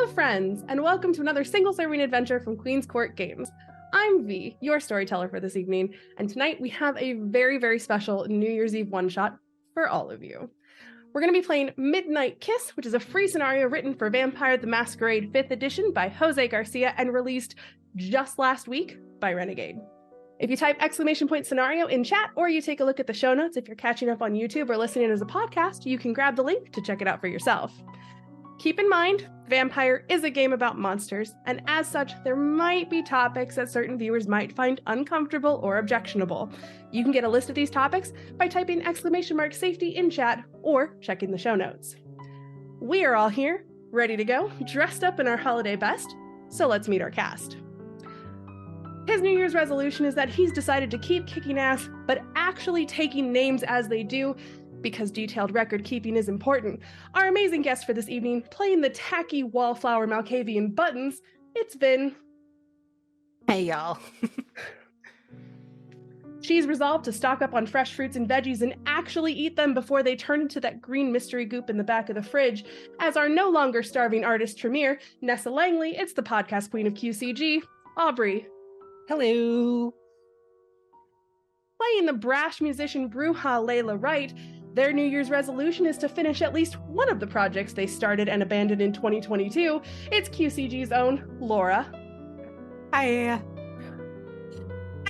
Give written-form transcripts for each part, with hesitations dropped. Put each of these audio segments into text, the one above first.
Hello, friends, and welcome to another single-serving adventure from Queen's Court Games. I'm V, your storyteller for this evening, and tonight we have a very, very special New Year's Eve one-shot for all of you. We're going to be playing Midnight Kiss, which is a free scenario written for Vampire the Masquerade 5th edition by Jose Garcia and released just last week by Renegade. If you type !scenario in chat, or you take a look at the show notes if you're catching up on YouTube or listening as a podcast, you can grab the link to check it out for yourself. Keep in mind, Vampire is a game about monsters, and as such, there might be topics that certain viewers might find uncomfortable or objectionable. You can get a list of these topics by typing !safety in chat or checking the show notes. We are all here, ready to go, dressed up in our holiday best, so let's meet our cast. His New Year's resolution is that he's decided to keep kicking ass, but actually taking names as they do, because detailed record keeping is important. Our amazing guest for this evening, playing the tacky wallflower Malkavian Buttons, it's Vin. Hey, y'all. She's resolved to stock up on fresh fruits and veggies and actually eat them before they turn into that green mystery goop in the back of the fridge. As our no longer starving artist Tremere, Nessa Langley, it's the podcast queen of QCG, Aubrey. Hello. Playing the brash musician Bruja Leyla Wright, their New Year's resolution is to finish at least one of the projects they started and abandoned in 2022. It's QCG's own Laura. Hi.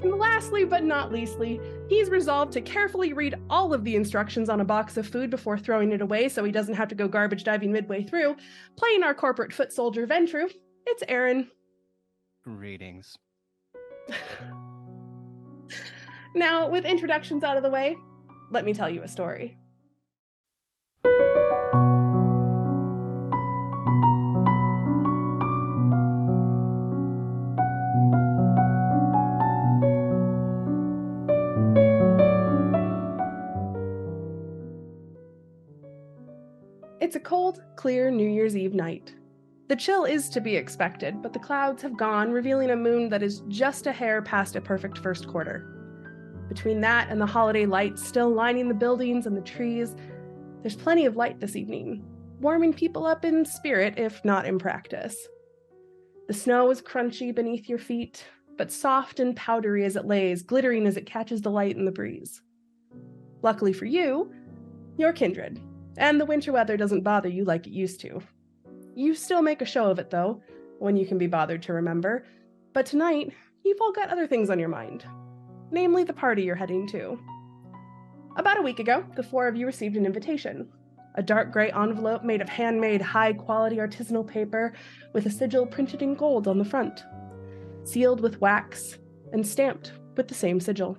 And lastly, but not leastly, he's resolved to carefully read all of the instructions on a box of food before throwing it away so he doesn't have to go garbage diving midway through. Playing our corporate foot soldier Ventru, it's Aaron. Greetings. Now, with introductions out of the way, let me tell you a story. It's a cold, clear New Year's Eve night. The chill is to be expected, but the clouds have gone, revealing a moon that is just a hair past a perfect first quarter. Between that and the holiday lights still lining the buildings and the trees, there's plenty of light this evening, warming people up in spirit, if not in practice. The snow is crunchy beneath your feet, but soft and powdery as it lays, glittering as it catches the light in the breeze. Luckily for you, you're Kindred, and the winter weather doesn't bother you like it used to. You still make a show of it, though, when you can be bothered to remember, but tonight, you've all got other things on your mind. Namely the party you're heading to. About a week ago, the four of you received an invitation. A dark gray envelope made of handmade, high-quality artisanal paper with a sigil printed in gold on the front, sealed with wax and stamped with the same sigil.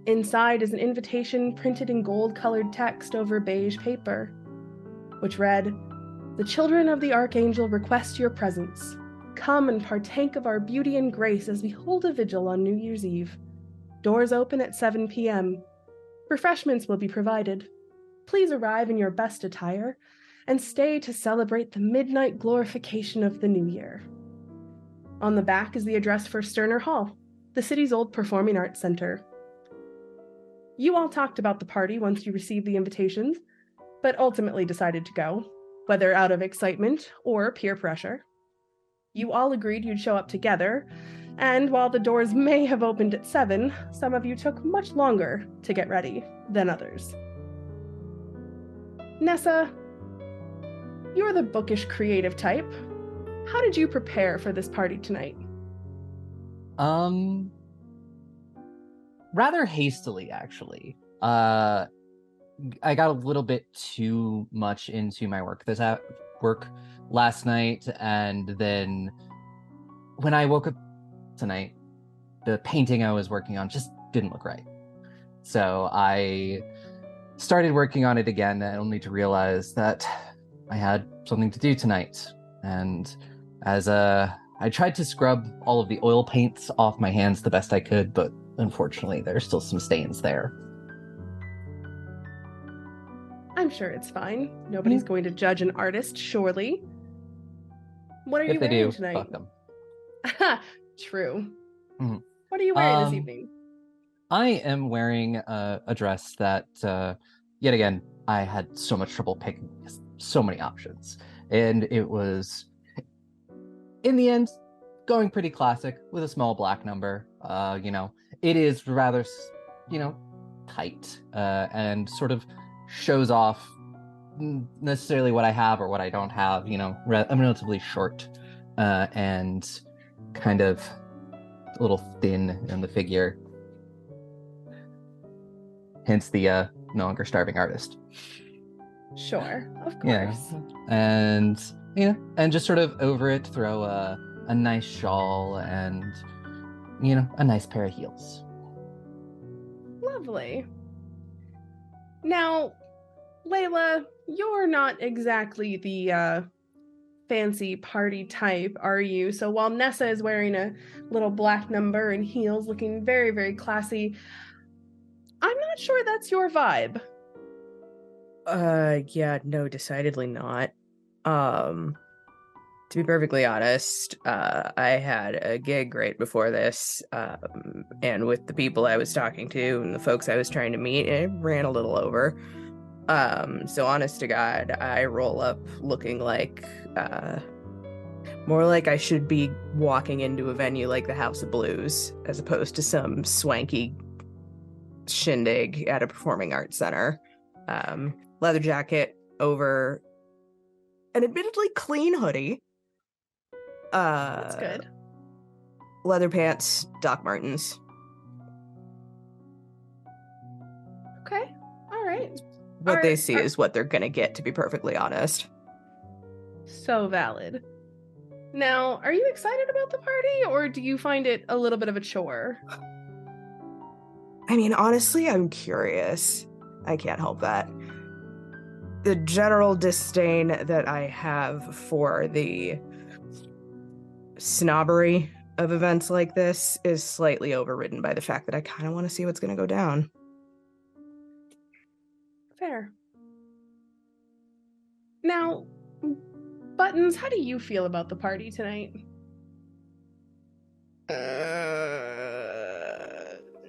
Inside is an invitation printed in gold-colored text over beige paper, which read, "The children of the Archangel request your presence. Come and partake of our beauty and grace as we hold a vigil on New Year's Eve. Doors open at 7 p.m. Refreshments will be provided. Please arrive in your best attire and stay to celebrate the midnight glorification of the new year." On the back is the address for Sterner Hall, the city's old performing arts center. You all talked about the party once you received the invitations, but ultimately decided to go, whether out of excitement or peer pressure. You all agreed you'd show up together, and while the doors may have opened at 7, some of you took much longer to get ready than others. Nessa, you're the bookish creative type. How did you prepare for this party tonight? Rather hastily, actually. I got a little bit too much into my work last night, and then when I woke up tonight, the painting I was working on just didn't look right. So I started working on it again, only to realize that I had something to do tonight. And as I tried to scrub all of the oil paints off my hands the best I could, but unfortunately there's still some stains there. I'm sure it's fine. Nobody's going to judge an artist, surely. What are you wearing tonight? Fuck them. True. Mm-hmm. What are you wearing this evening? I am wearing a dress that, yet again, I had so much trouble picking so many options. And it was, in the end, going pretty classic with a small black number. It is rather, tight and sort of shows off necessarily what I have or what I don't have. I'm relatively short and kind of a little thin in the figure. Hence the no longer starving artist. Sure, of course. Yeah. And and just sort of over it throw a nice shawl and a nice pair of heels. Lovely. Now, Leyla, you're not exactly the fancy party type, are you? So while Nessa is wearing a little black number and heels, looking very, very classy, I'm not sure that's your vibe. Yeah, no, decidedly not. To be perfectly honest, I had a gig right before this, and with the people I was talking to and the folks I was trying to meet, it ran a little over. So honest to God, I roll up looking like, more like I should be walking into a venue like the House of Blues, as opposed to some swanky shindig at a performing arts center. Leather jacket over an admittedly clean hoodie. That's good. Leather pants, Doc Martens. Okay, all right. What they see is what they're gonna get, to be perfectly honest. So valid. Now, are you excited about the party, or do you find it a little bit of a chore? I mean, honestly, I'm curious. I can't help that. The general disdain that I have for the snobbery of events like this is slightly overridden by the fact that I kind of want to see what's going to go down. Fair. Now, Buttons, how do you feel about the party tonight?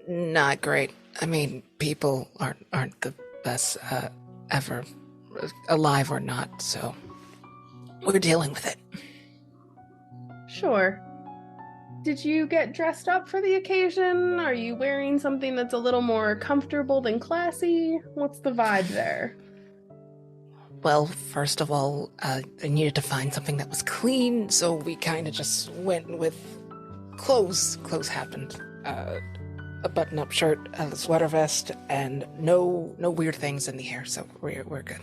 Not great. I mean, people aren't the best ever, alive or not, so we're dealing with it. Sure. Did you get dressed up for the occasion? Are you wearing something that's a little more comfortable than classy? What's the vibe there? Well, first of all, I needed to find something that was clean, so we kind of just went with clothes. Clothes happened. A button-up shirt, a sweater vest, and no weird things in the hair, so we're good.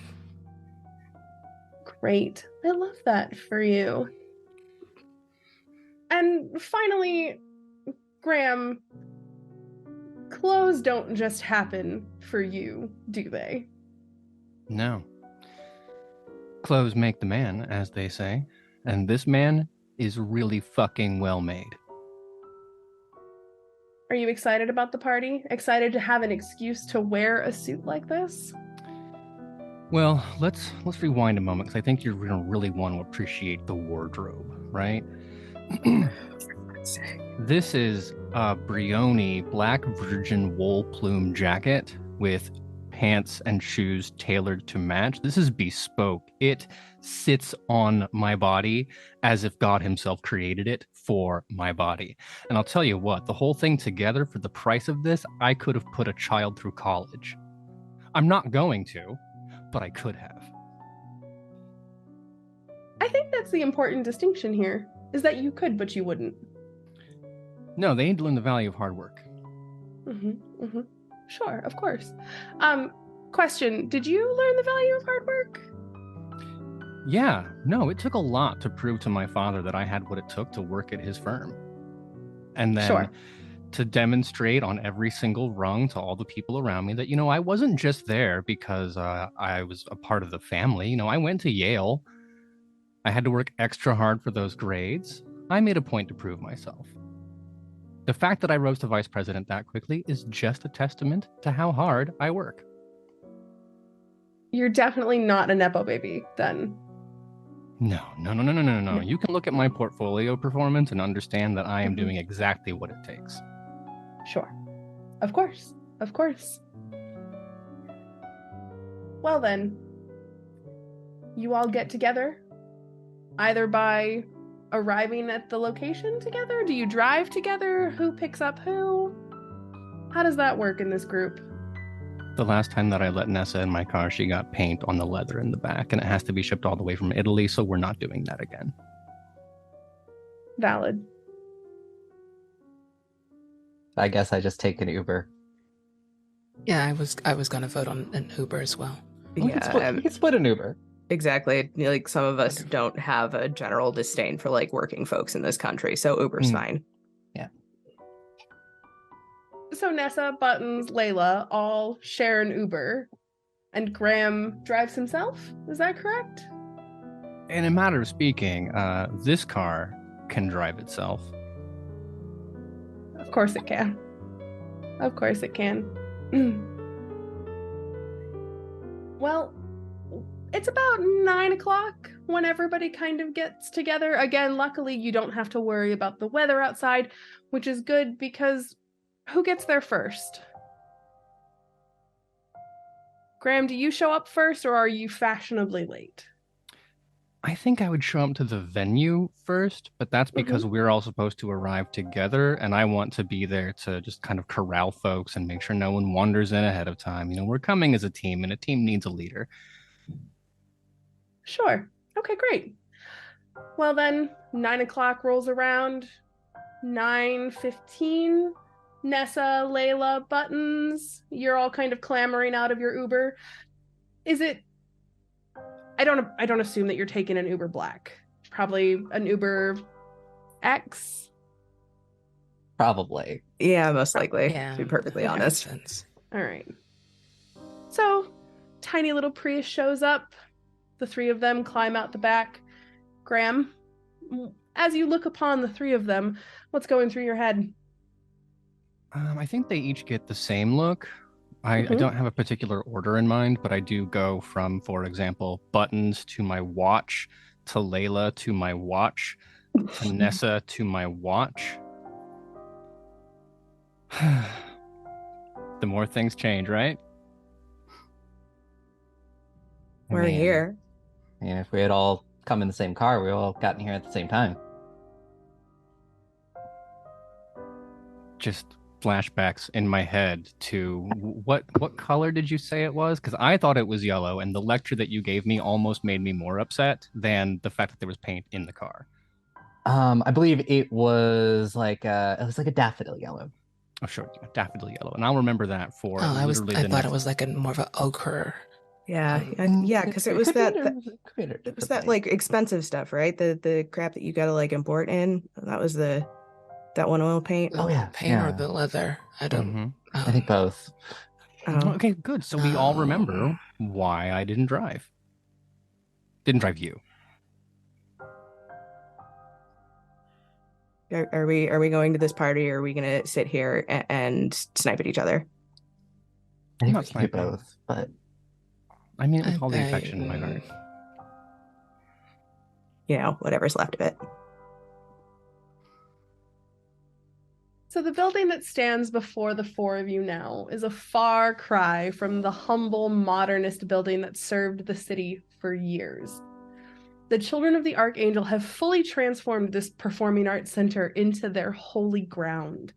Great. I love that for you. And finally, Graham, clothes don't just happen for you, do they? No. Clothes make the man, as they say, and this man is really fucking well made. Are you excited about the party? Excited to have an excuse to wear a suit like this? Well, let's rewind a moment, because I think you're gonna really want to appreciate the wardrobe, right? This is a Brioni black virgin wool plume jacket with pants and shoes tailored to match. This is bespoke. It sits on my body as if God himself created it for my body. And I'll tell you what, the whole thing together for the price of this, I could have put a child through college. I'm not going to, but I could have. I think that's the important distinction here, is that you could, but you wouldn't. No, they need to learn the value of hard work. Sure, of course. Question, did you learn the value of hard work? Yeah, no, it took a lot to prove to my father that I had what it took to work at his firm. And then to demonstrate on every single rung to all the people around me that, I wasn't just there because I was a part of the family. I went to Yale. I had to work extra hard for those grades. I made a point to prove myself. The fact that I rose to vice president that quickly is just a testament to how hard I work. You're definitely not a Nepo baby, then. No. You can look at my portfolio performance and understand that I am doing exactly what it takes. Sure. Of course. Well then, you all get together either by arriving at the location together? Do you drive together? Who picks up who? How does that work in this group? The last time that I let Nessa in my car, she got paint on the leather in the back, and it has to be shipped all the way from Italy, so we're not doing that again. Valid. I guess I just take an Uber. Yeah, I was gonna vote on an Uber as well. We can split an Uber. Exactly. Like, some of us don't have a general disdain for like working folks in this country, so Uber's fine. Yeah. So Nessa, Buttons, Leyla all share an Uber, and Graham drives himself. Is that correct? In a matter of speaking, this car can drive itself. Of course it can. Of course it can. Well, it's about 9 o'clock when everybody kind of gets together. Again, luckily you don't have to worry about the weather outside, which is good because who gets there first? Graham, do you show up first or are you fashionably late? I think I would show up to the venue first, but that's because we're all supposed to arrive together, and I want to be there to just kind of corral folks and make sure no one wanders in ahead of time. You know, we're coming as a team, and a team needs a leader. Sure. Okay, great. Well then, 9 o'clock rolls around. 9:15. Nessa, Leyla, Buttons, you're all kind of clamoring out of your Uber. Is it... I don't assume that you're taking an Uber Black. Probably an Uber X. Probably. Yeah, most likely, Yeah, to be perfectly that makes honest. sense. All right. So, tiny little Prius shows up. The three of them climb out the back. Graham, as you look upon the three of them, what's going through your head? I think they each get the same look. I don't have a particular order in mind, but I do go from, for example, Buttons to my watch, to Leyla to my watch, to Nessa to my watch. The more things change, right? We're here. And if we had all come in the same car, we all gotten here at the same time. Just flashbacks in my head to what color did you say it was? Because I thought it was yellow, and the lecture that you gave me almost made me more upset than the fact that there was paint in the car. I believe it was like a daffodil yellow. Oh, sure, yeah, daffodil yellow, and I'll remember that for I literally the thought next... it was like a more of an ochre. Yeah, yeah, because it was that like expensive stuff, right? The crap that you gotta like import in. That was that one oil paint. The paint or the leather. I don't. I think both. Okay, good. So we all remember why I didn't drive. Didn't drive you. Are we going to this party, or are we gonna sit here and snipe at each other? I think Not we can do sniping. both, but I mean, with all the affection in my heart. You know, whatever's left of it. So the building that stands before the four of you now is a far cry from the humble modernist building that served the city for years. The children of the Archangel have fully transformed this performing arts center into their holy ground.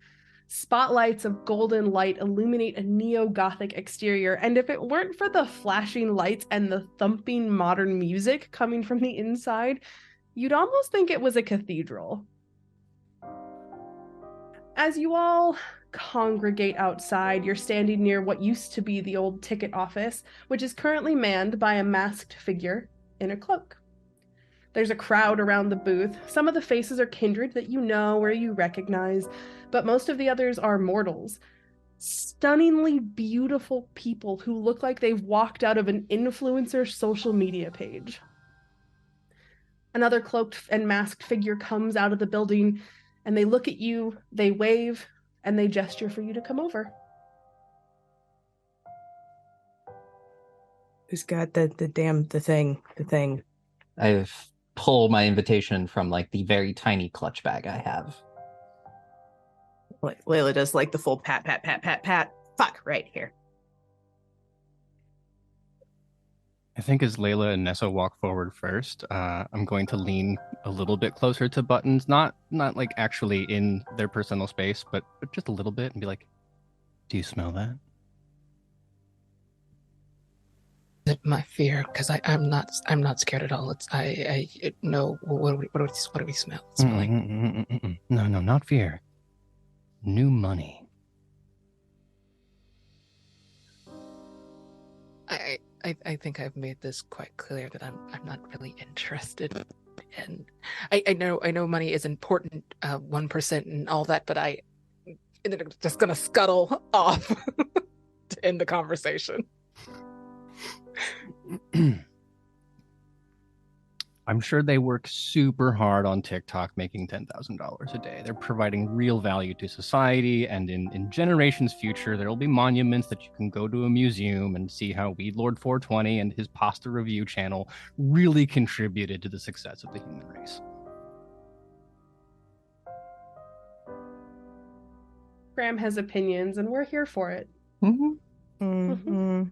Spotlights of golden light illuminate a neo-Gothic exterior, and if it weren't for the flashing lights and the thumping modern music coming from the inside, you'd almost think it was a cathedral. As you all congregate outside, you're standing near what used to be the old ticket office, which is currently manned by a masked figure in a cloak. There's a crowd around the booth. Some of the faces are kindred that you know or you recognize, but most of the others are mortals. Stunningly beautiful people who look like they've walked out of an influencer social media page. Another cloaked and masked figure comes out of the building, and they look at you, they wave, and they gesture for you to come over. Who's got the thing? I've pulled my invitation from like the very tiny clutch bag I have. Leyla does like the full pat, pat, pat, pat, pat. Fuck, right here. I think as Leyla and Nessa walk forward first, I'm going to lean a little bit closer to Buttons, not like actually in their personal space, but just a little bit, and be like, "Do you smell that?" Is it my fear? Because I'm not scared at all. It's I no. What do we smell? It's like No, not fear. New money. I think I've made this quite clear that I'm not really interested. And I know money is important, 1% and all that, but I'm just gonna scuttle off to end the conversation. I'm sure they work super hard on TikTok making $10,000 a day. They're providing real value to society, and in generations future, there will be monuments that you can go to a museum and see how Weedlord 420 and his pasta review channel really contributed to the success of the human race. Graham has opinions, and we're here for it. We'll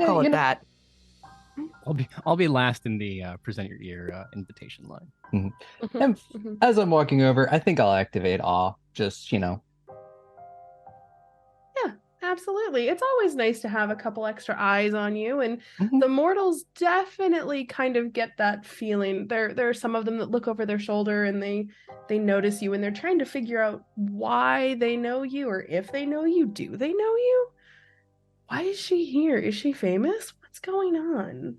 call it that. I'll be last in the present your invitation line. And as I'm walking over, I think I'll activate awe. Just, Yeah, absolutely. It's always nice to have a couple extra eyes on you, and the mortals definitely kind of get that feeling. There are some of them that look over their shoulder and they notice you, and they're trying to figure out why they know you, or if they know you. Do they know you? Why is she here? Is she famous? What's going on?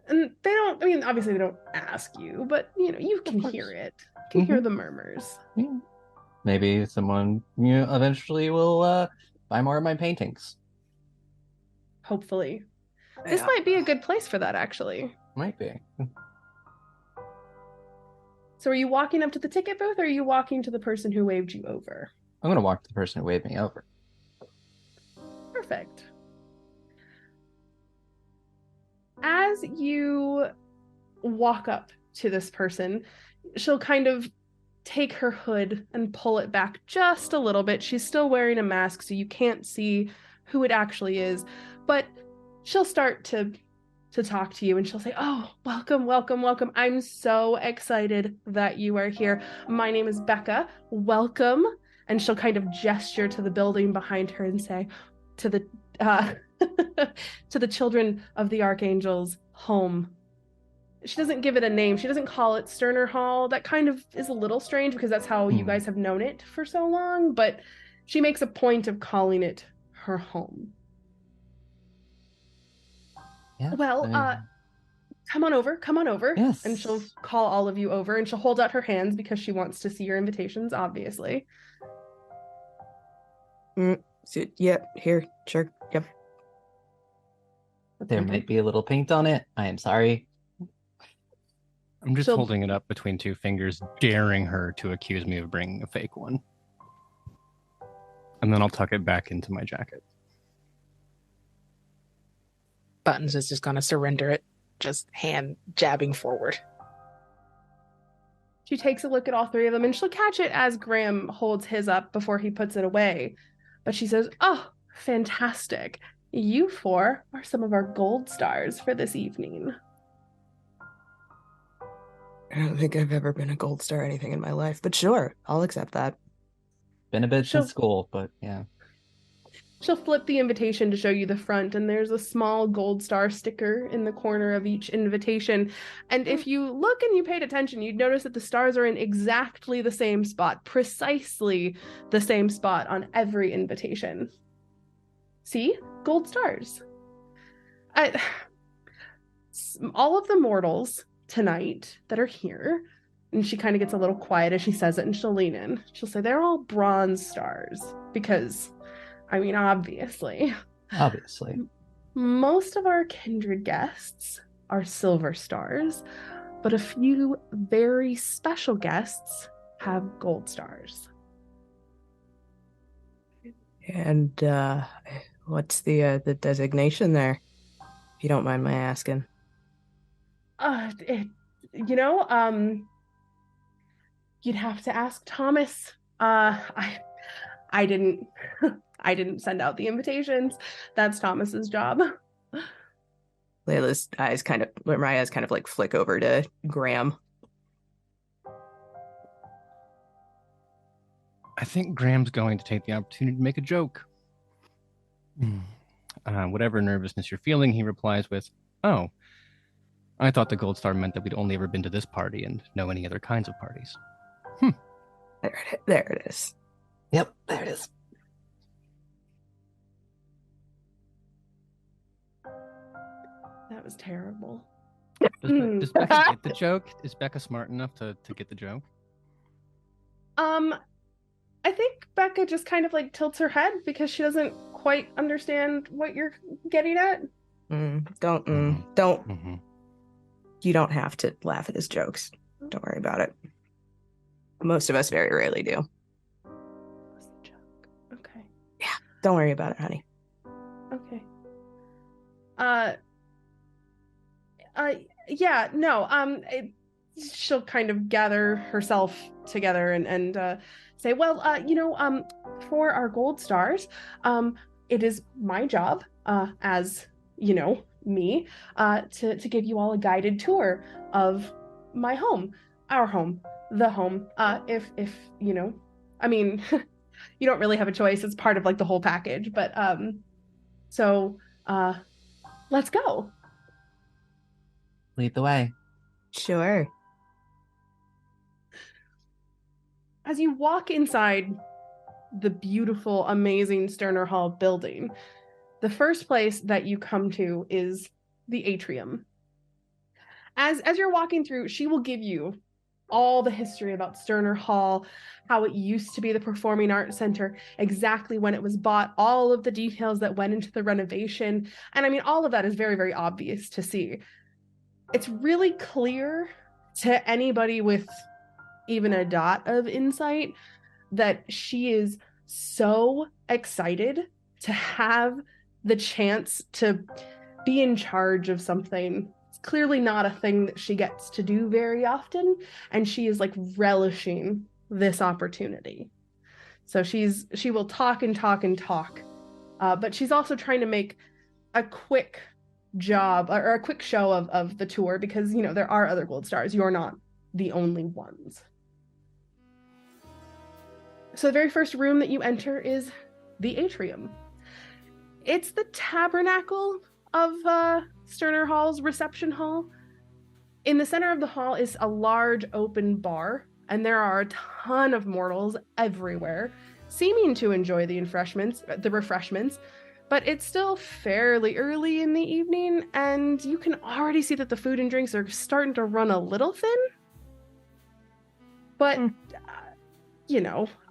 And they don't, I mean, obviously they don't ask you, but, you can hear it. You can hear the murmurs. yeah. Maybe someone eventually will buy more of my paintings. Hopefully. This might be a good place for that, actually. Might be. So are you walking up to the ticket booth, or are you walking to the person who waved you over? I'm going to walk to the person who waved me over. Perfect. As you walk up to this person, she'll kind of take her hood and pull it back just a little bit. She's still wearing a mask, so you can't see who it actually is, but she'll start to talk to you, and she'll say, "Oh, welcome, welcome, welcome. I'm so excited that you are here. My name is Becca. Welcome." And she'll kind of gesture to the building behind her and say, "To the to the children of the Archangel's home." She doesn't give it a name. She doesn't call it Sterner Hall. That kind of is a little strange because that's how you guys have known it for so long, but she makes a point of calling it her home. Yeah, well, come on over. Yes. And she'll call all of you over, and she'll hold out her hands because she wants to see your invitations, obviously. Yep, here, sure, yep. There might be a little paint on it. I am sorry. I'm just holding it up between two fingers, daring her to accuse me of bringing a fake one. And then I'll tuck it back into my jacket. Buttons is just gonna surrender it, just hand jabbing forward. She takes a look at all three of them, and she'll catch it as Graham holds his up before he puts it away. But she says, "Oh, fantastic. You four are some of our gold stars for this evening." I don't think I've ever been a gold star or anything in my life, but sure, I'll accept that. Been a bit since school, but yeah. She'll flip the invitation to show you the front, and there's a small gold star sticker in the corner of each invitation. And if you look and you paid attention, you'd notice that the stars are in exactly the same spot, precisely the same spot on every invitation. See? Gold stars. All of the mortals tonight that are here, and she kind of gets a little quiet as she says it, and she'll lean in. She'll say they're all bronze stars because, I mean, obviously. Most of our kindred guests are silver stars, but a few very special guests have gold stars. And what's the designation there, if you don't mind my asking? You'd have to ask Thomas. I didn't send out the invitations. That's Thomas's job. Layla's eyes kind of, my eyes kind of like flick over to Graham. I think Graham's going to take the opportunity to make a joke. Whatever nervousness you're feeling, he replies with, "Oh, I thought the gold star meant that we'd only ever been to this party and know any other kinds of parties." There it is. Yep, there it is. That was terrible. Does Becca get the joke? Is Becca smart enough to get the joke? I think Becca just kind of like tilts her head because she doesn't quite understand what you're getting at. Don't. You don't have to laugh at his jokes. Don't worry about it. Most of us very rarely do. What's the joke? Okay. Yeah, don't worry about it, honey. Okay. Yeah, no, she'll kind of gather herself together and say, well, for our gold stars, it is my job, as, me, to give you all a guided tour of my home, our home, the home, if I mean, you don't really have a choice. It's part of like the whole package, but, let's go. Lead the way. Sure. As you walk inside the beautiful, amazing Sterner Hall building, the first place that you come to is the atrium. As you're walking through, she will give you all the history about Sterner Hall, how it used to be the Performing Arts Center, exactly when it was bought, all of the details that went into the renovation. And I mean, all of that is very, very obvious to see. It's really clear to anybody with even a dot of insight that she is so excited to have the chance to be in charge of something. It's clearly not a thing that she gets to do very often, and she is like relishing this opportunity. So she will talk and talk and talk, but she's also trying to make a quick job or a quick show of the tour because there are other gold stars. You're not the only ones. So the very first room that you enter is the atrium. It's the tabernacle of Sterner Hall's reception hall. In the center of the hall is a large open bar, and there are a ton of mortals everywhere, seeming to enjoy the refreshments, but it's still fairly early in the evening, and you can already see that the food and drinks are starting to run a little thin. But,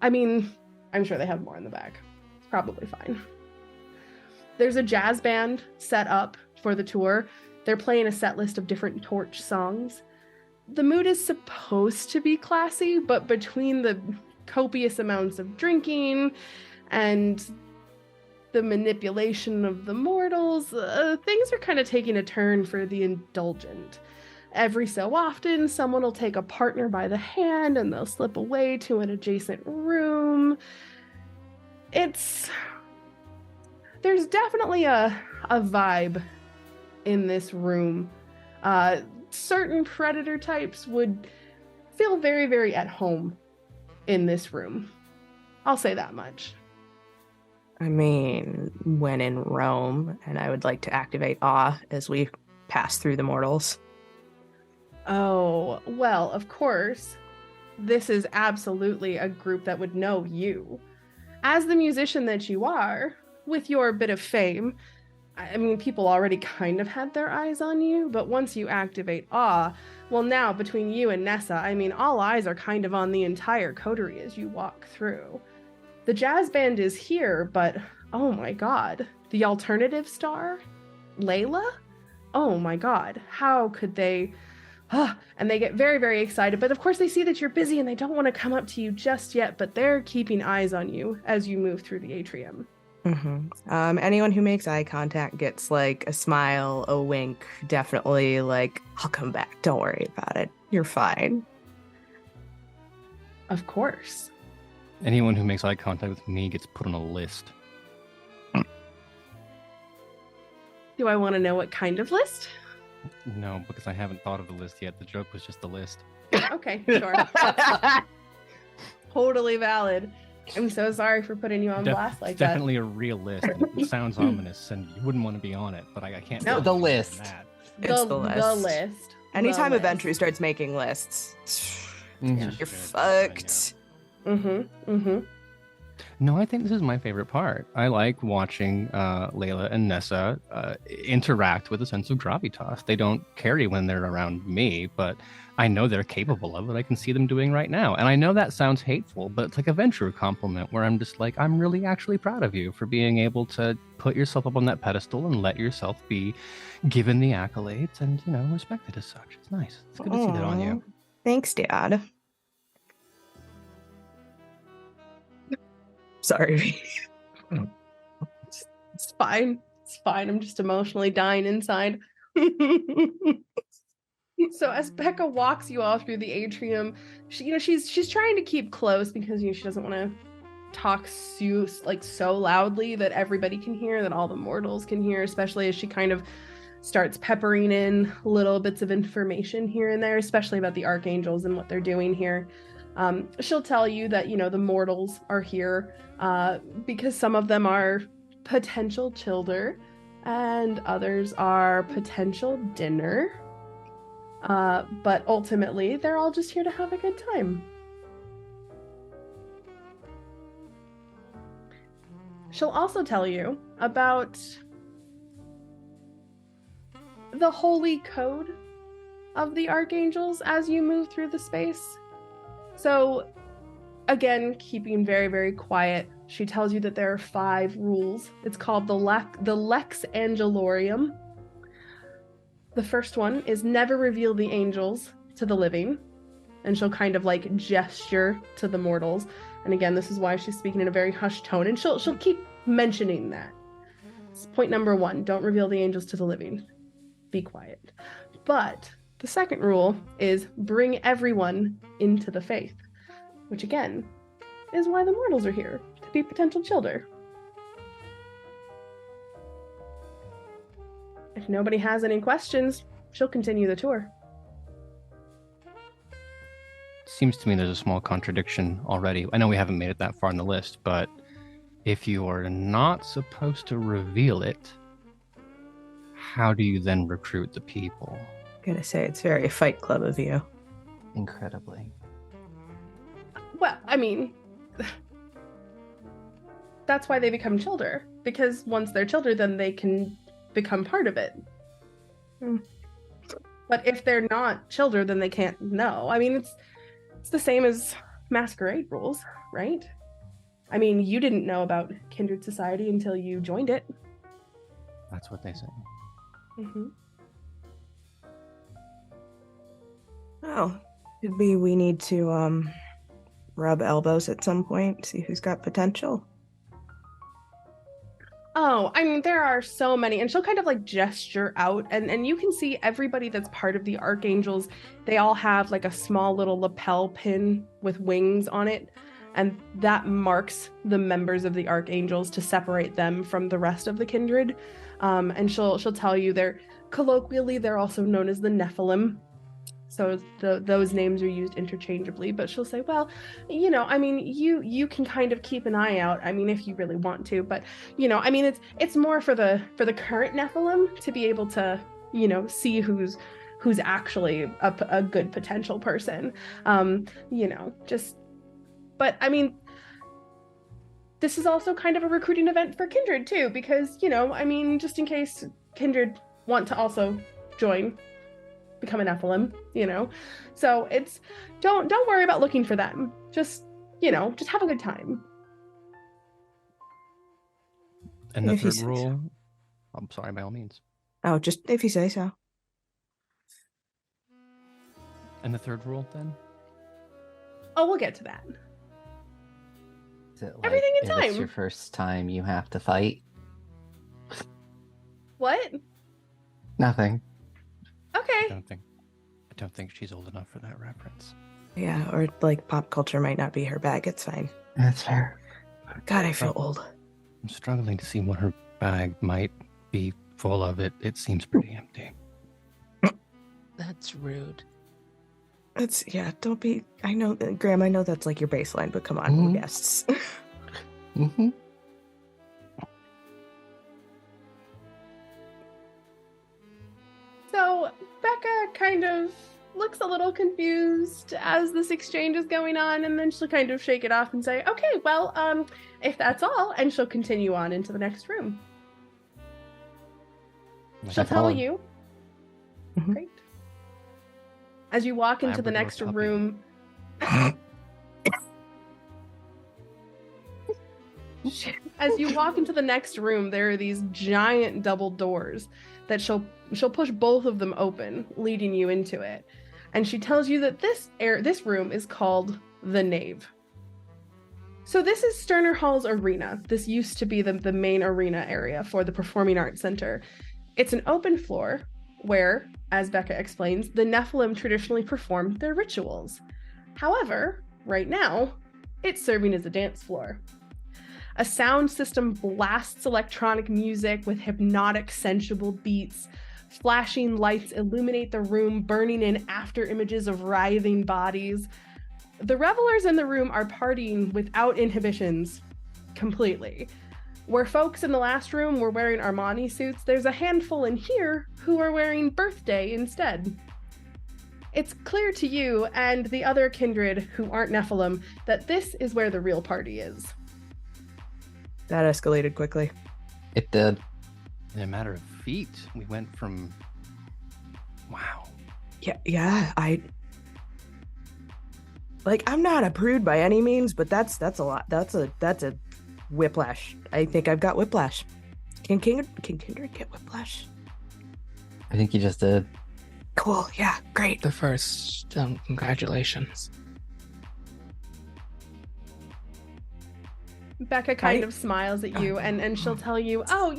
I mean, I'm sure they have more in the back. It's probably fine. There's a jazz band set up for the tour. They're playing a set list of different torch songs. The mood is supposed to be classy, but between the copious amounts of drinking and the manipulation of the mortals, things are kind of taking a turn for the indulgent. Every so often, someone will take a partner by the hand and they'll slip away to an adjacent room. There's definitely a vibe in this room. Certain predator types would feel very, very at home in this room. I'll say that much. I mean, when in Rome, and I would like to activate awe as we pass through the mortals. Oh, well, of course. This is absolutely a group that would know you. As the musician that you are, with your bit of fame, I mean, people already kind of had their eyes on you, but once you activate awe, well, now between you and Nessa, I mean, all eyes are kind of on the entire coterie as you walk through. The jazz band is here, but oh my god, the alternative star? Leyla? Oh my god, how could they... and they get very, very excited, but of course they see that you're busy and they don't want to come up to you just yet, but they're keeping eyes on you as you move through the atrium. Mm-hmm. Anyone who makes eye contact gets like a smile, a wink, definitely like, I'll come back, don't worry about it, you're fine. Of course. Anyone who makes eye contact with me gets put on a list. Do I want to know what kind of list? No, because I haven't thought of the list yet. The joke was just the list. Okay, sure. Totally valid. I'm so sorry for putting you on blast like that. Definitely a real list. It sounds ominous, and you wouldn't want to be on it, but I can't. No, the list. It's the list. The list. Anytime The a Ventry list. starts making lists, Mhm. you're fucked. No, I think this is my favorite part. I like watching Leyla and Nessa interact with a sense of gravitas. They don't carry when they're around me, but I know they're capable of it. I can see them doing right now. And I know that sounds hateful, but it's like a Venture compliment where I'm just like, I'm really actually proud of you for being able to put yourself up on that pedestal and let yourself be given the accolades and, respected as such. It's nice. It's good to see that on you. Thanks, Dad. Sorry. It's fine. It's fine. I'm just emotionally dying inside. So as Becca walks you all through the atrium, she's trying to keep close because she doesn't want to talk so loudly that everybody can hear, that all the mortals can hear, especially as she kind of starts peppering in little bits of information here and there, especially about the archangels and what they're doing here. She'll tell you that, the mortals are here because some of them are potential childer and others are potential dinner. But ultimately, they're all just here to have a good time. She'll also tell you about the holy code of the archangels as you move through the space. So, again, keeping very, very quiet, she tells you that there are 5 rules. It's called the Lex Angelorium. The first one is never reveal the angels to the living. And she'll kind of gesture to the mortals. And again, this is why she's speaking in a very hushed tone. And she'll keep mentioning that. It's point number 1, don't reveal the angels to the living. Be quiet. But the second rule is bring everyone into the faith. Which again, is why the mortals are here, to be potential childer. If nobody has any questions, she'll continue the tour. Seems to me there's a small contradiction already. I know we haven't made it that far on the list, but if you are not supposed to reveal it, how do you then recruit the people? Gotta say, it's very Fight Club of you. Incredibly. Well, I mean, that's why they become childer. Because once they're childer, then they can become part of it. But if they're not childer, then they can't know. I mean, it's the same as Masquerade rules, right? I mean, you didn't know about Kindred Society until you joined it. That's what they say. Mm-hmm. Oh, could be we need to rub elbows at some point, see who's got potential. Oh, I mean, there are so many, and she'll kind of gesture out, and you can see everybody that's part of the Archangels. They all have a small little lapel pin with wings on it, and that marks the members of the Archangels to separate them from the rest of the Kindred. And she'll tell you colloquially they're also known as the Nephilim. So those names are used interchangeably, but she'll say, well, I mean, you can kind of keep an eye out. I mean, if you really want to, but I mean, it's more for the current Nephilim to be able to, see who's actually a good potential person. But I mean, this is also kind of a recruiting event for Kindred too, because, I mean, just in case Kindred want to also join, become an Nephilim, so it's don't worry about looking for them, just have a good time. And the third rule, I'm sorry, by all means. Oh, just if you say so. And the third rule then? Oh, we'll get to that. Is it Everything in if time. it's your first time, you have to fight? What? Nothing. Okay. I don't think she's old enough for that reference. Yeah, or pop culture might not be her bag. It's fine. That's fair. God, I feel old. I'm struggling to see what her bag might be full of it. It seems pretty empty. That's rude. Don't be. I know, Graham, I know that's like your baseline, but come on, we're guests. Mm-hmm. So Becca kind of looks a little confused as this exchange is going on, and then she'll kind of shake it off and say, okay, well, if that's all, and she'll continue on into the next room. She'll tell you. Mhm. Great. As you walk into the Labrador next puppy. room, as you walk into the next room, there are these giant double doors that she'll push both of them open, leading you into it. And she tells you that this room is called the Nave. So this is Sterner Hall's arena. This used to be the main arena area for the Performing Arts Center. It's an open floor where, as Becca explains, the Nephilim traditionally perform their rituals. However, right now, it's serving as a dance floor. A sound system blasts electronic music with hypnotic, sensual beats. Flashing lights illuminate the room, burning in after images of writhing bodies. The revelers in the room are partying without inhibitions, completely. Where folks in the last room were wearing Armani suits, there's a handful in here who are wearing Birthday instead. It's clear to you and the other kindred who aren't Nephilim that this is where the real party is. That escalated quickly. It did. In a matter of feet, we went from... Wow. Yeah, I'm not a prude by any means, but that's a lot. That's a whiplash. I think I've got whiplash. Can Kindred get whiplash? I think you just did. Cool. Yeah. Great. The first, congratulations. Becca kind of smiles at you and she'll tell you, oh,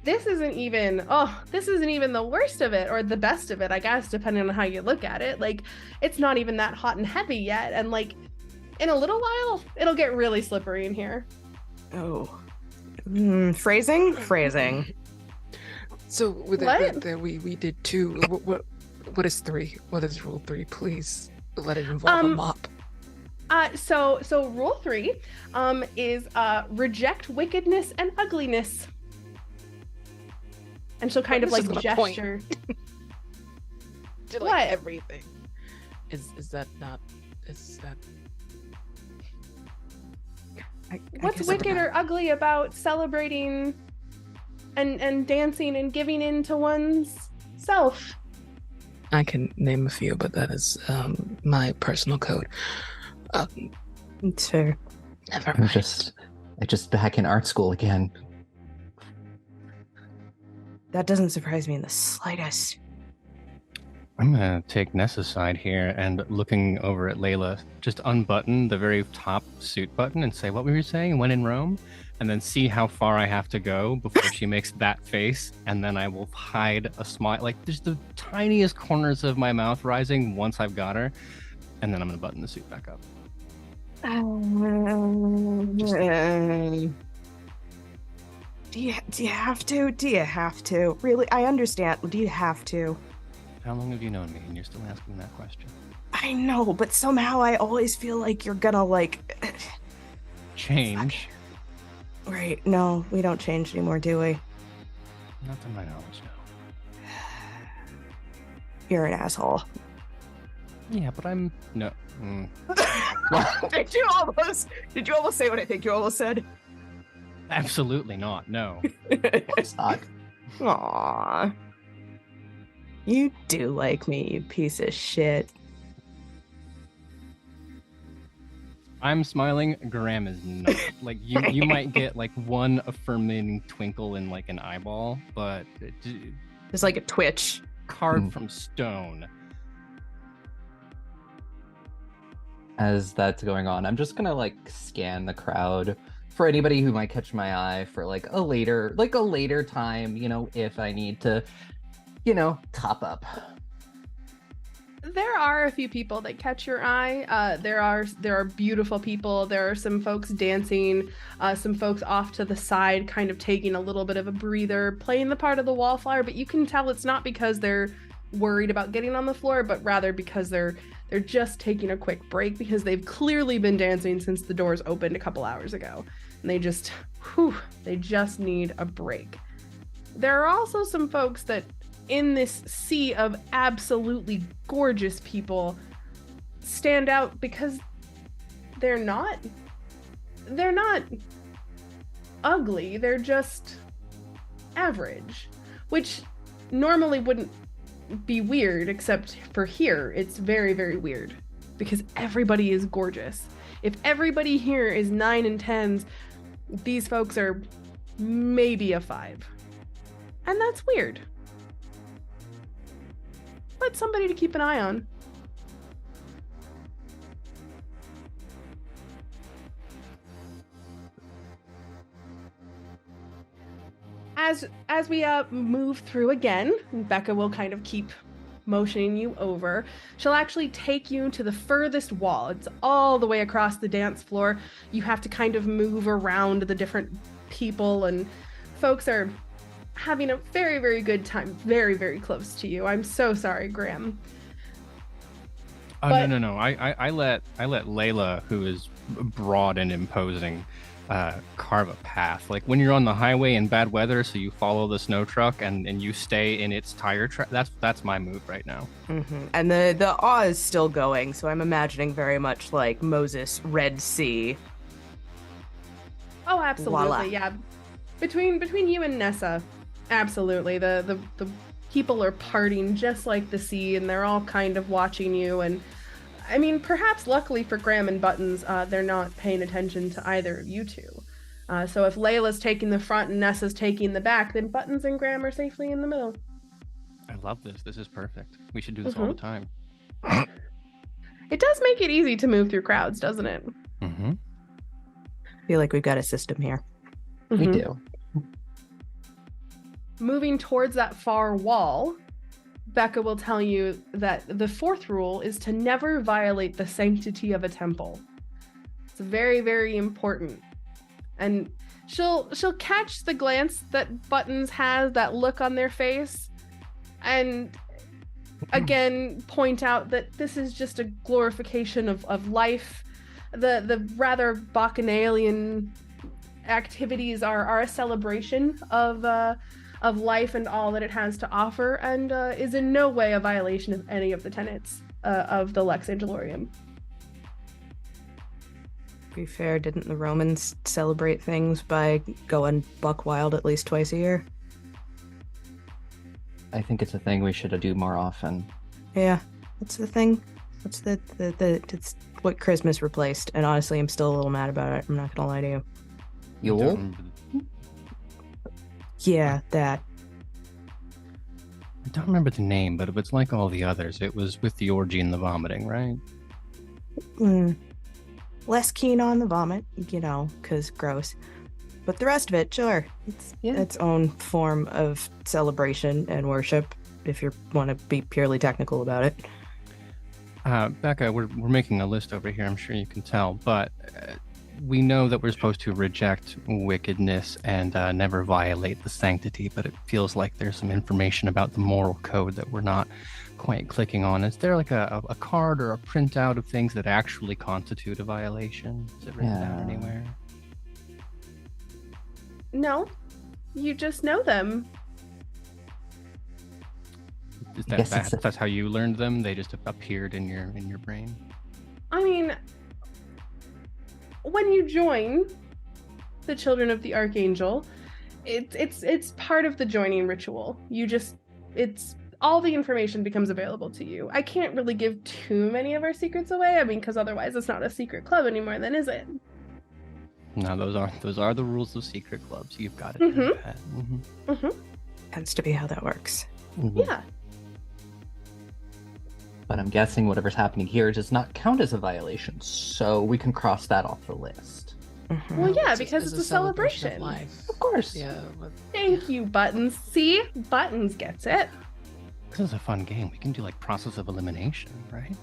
this isn't even the worst of it or the best of it, I guess, depending on how you look at it. Like, it's not even that hot and heavy yet. And like, in a little while, it'll get really slippery in here. Oh. Phrasing. So with What? that we did 2. What is 3? What is rule 3? Please let it involve a mop. So rule 3 is reject wickedness and ugliness. And she'll kind of This like is gonna point. gesture. Did What? like everything. Is that not? Is that? What's guess wicked or ugly about celebrating and dancing and giving in to one's self? I can name a few, but that is my personal code. It's fair. Never I'm mind. just back in art school again. That doesn't surprise me in the slightest. I'm gonna take Nessa's side here and looking over at Leyla, just unbutton the very top suit button and say what we were saying when in Rome, and then see how far I have to go before she makes that face, and then I will hide a smile, like just the tiniest corners of my mouth rising once I've got her, and then I'm gonna button the suit back up. Do you have to? Do you have to? Really? I understand. Do you have to? How long have you known me and you're still asking that question? I know, but somehow I always feel like you're gonna like... Change? Right, no, we don't change anymore, do we? Not to my knowledge, no. You're an asshole. Yeah, but I'm... No. Did you almost say what I think you almost said? Absolutely not, no. It's not. Aww. You do like me, you piece of shit. I'm smiling, Graham is not. Like, you might get, like, one affirming twinkle in, like, an eyeball, but... It's like a twitch. Carved from stone. As that's going on, I'm just gonna like scan the crowd for anybody who might catch my eye for like a later time, if I need to, top up. There are a few people that catch your eye. There are beautiful people. There are some folks dancing, some folks off to the side, kind of taking a little bit of a breather, playing the part of the wallflower, but you can tell it's not because they're worried about getting on the floor, but rather because they're just taking a quick break because they've clearly been dancing since the doors opened a couple hours ago. And they just need a break. There are also some folks that in this sea of absolutely gorgeous people stand out because they're not ugly, they're just average, which normally wouldn't be weird, except for here it's very, very weird because everybody is gorgeous. If everybody here is 9 and 10s, these folks are maybe a 5, and that's weird. But somebody to keep an eye on. As we move through again, Becca will kind of keep motioning you over. She'll actually take you to the furthest wall. It's all the way across the dance floor. You have to kind of move around the different people, and folks are having a very, very good time, very, very close to you. I'm so sorry, Graham. No. I let Leyla, who is broad and imposing, carve a path. Like when you're on the highway in bad weather, so you follow the snow truck and you stay in its tire track. That's my move right now. Mm-hmm. And the awe is still going, so I'm imagining very much like Moses, Red Sea. Oh, absolutely, Voila. yeah. Between you and Nessa, absolutely. The people are parting just like the sea, and they're all kind of watching you. And I mean, perhaps luckily for Graham and Buttons, they're not paying attention to either of you two. So if Layla's taking the front and Nessa's taking the back, then Buttons and Graham are safely in the middle. I love this. This is perfect. We should do this all the time. It does make it easy to move through crowds, doesn't it? Mm-hmm. I feel like we've got a system here. We do. Moving towards that far wall, Becca will tell you that the 4th rule is to never violate the sanctity of a temple. It's very, very important. And she'll catch the glance that Buttons has, that look on their face, and again point out that this is just a glorification of life. The rather bacchanalian activities are a celebration of life and all that it has to offer, and is in no way a violation of any of the tenets of the Lex Angelorium. To be fair, didn't the Romans celebrate things by going buck wild at least twice a year? I think it's a thing we should do more often. Yeah, that's the thing. That's it's what Christmas replaced, and honestly, I'm still a little mad about it. I'm not gonna lie to you. Yule? Yeah, that. I don't remember the name, but if it's like all the others, it was with the orgy and the vomiting, right? Less keen on the vomit, because gross. But the rest of it, sure. It's its own form of celebration and worship, if you want to be purely technical about it. Becca, we're making a list over here, I'm sure you can tell, but we know that we're supposed to reject wickedness and never violate the sanctity, but it feels like there's some information about the moral code that we're not quite clicking on. Is there like a card or a printout of things that actually constitute a violation? Is it written down anywhere? No, you just know them. Is that's how you learned them? They just appeared in your brain? I mean, when you join the Children of the Archangel, it's part of the joining ritual. It's all the information becomes available to you. I can't really give too many of our secrets away. I mean, because otherwise it's not a secret club anymore, then is it? No, those are the rules of secret clubs. You've got it. Tends to be how that works. Yeah. But I'm guessing whatever's happening here does not count as a violation, so we can cross that off the list. Well, yeah, because it's a celebration. Of life. Of course. Yeah. Thank you, Buttons. See? Buttons gets it. This is a fun game. We can do like process of elimination, right?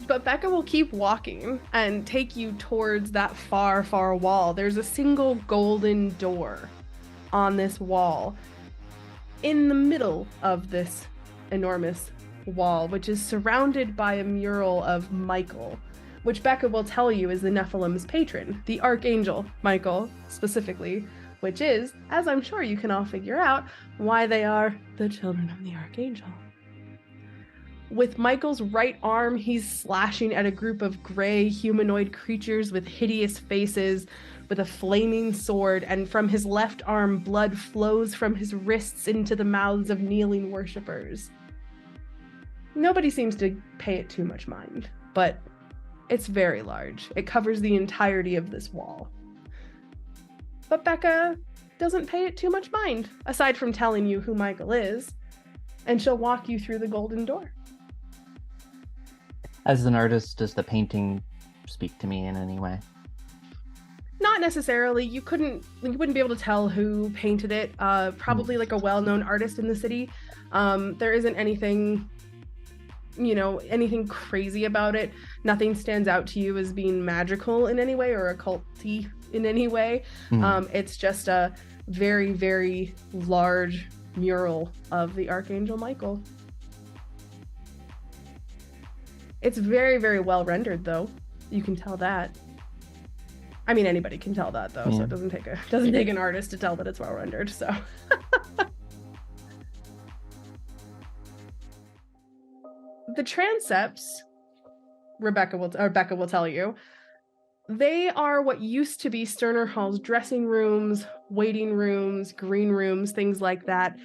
But Becca will keep walking and take you towards that far, far wall. There's a single golden door on this wall in the middle of this enormous wall, which is surrounded by a mural of Michael, which Becca will tell you is the Nephilim's patron, the Archangel Michael specifically, which is, as I'm sure you can all figure out, why they are the children of the Archangel. With Michael's right arm, he's slashing at a group of gray humanoid creatures with hideous faces with a flaming sword, and from his left arm, blood flows from his wrists into the mouths of kneeling worshippers. Nobody seems to pay it too much mind, but it's very large. It covers the entirety of this wall. But Becca doesn't pay it too much mind, aside from telling you who Michael is, and she'll walk you through the golden door. As an artist, does the painting speak to me in any way? Not necessarily. You wouldn't be able to tell who painted it. Probably like a well-known artist in the city. There isn't anything, anything crazy about it. Nothing stands out to you as being magical in any way or occulty in any way. It's just a very, very large mural of the Archangel Michael. It's very, very well rendered, though. You can tell that. I mean, anybody can tell that, though, so it doesn't take an artist to tell that it's well rendered. So, the transepts, Becca will tell you, they are what used to be Sterner Hall's dressing rooms, waiting rooms, green rooms, things like that.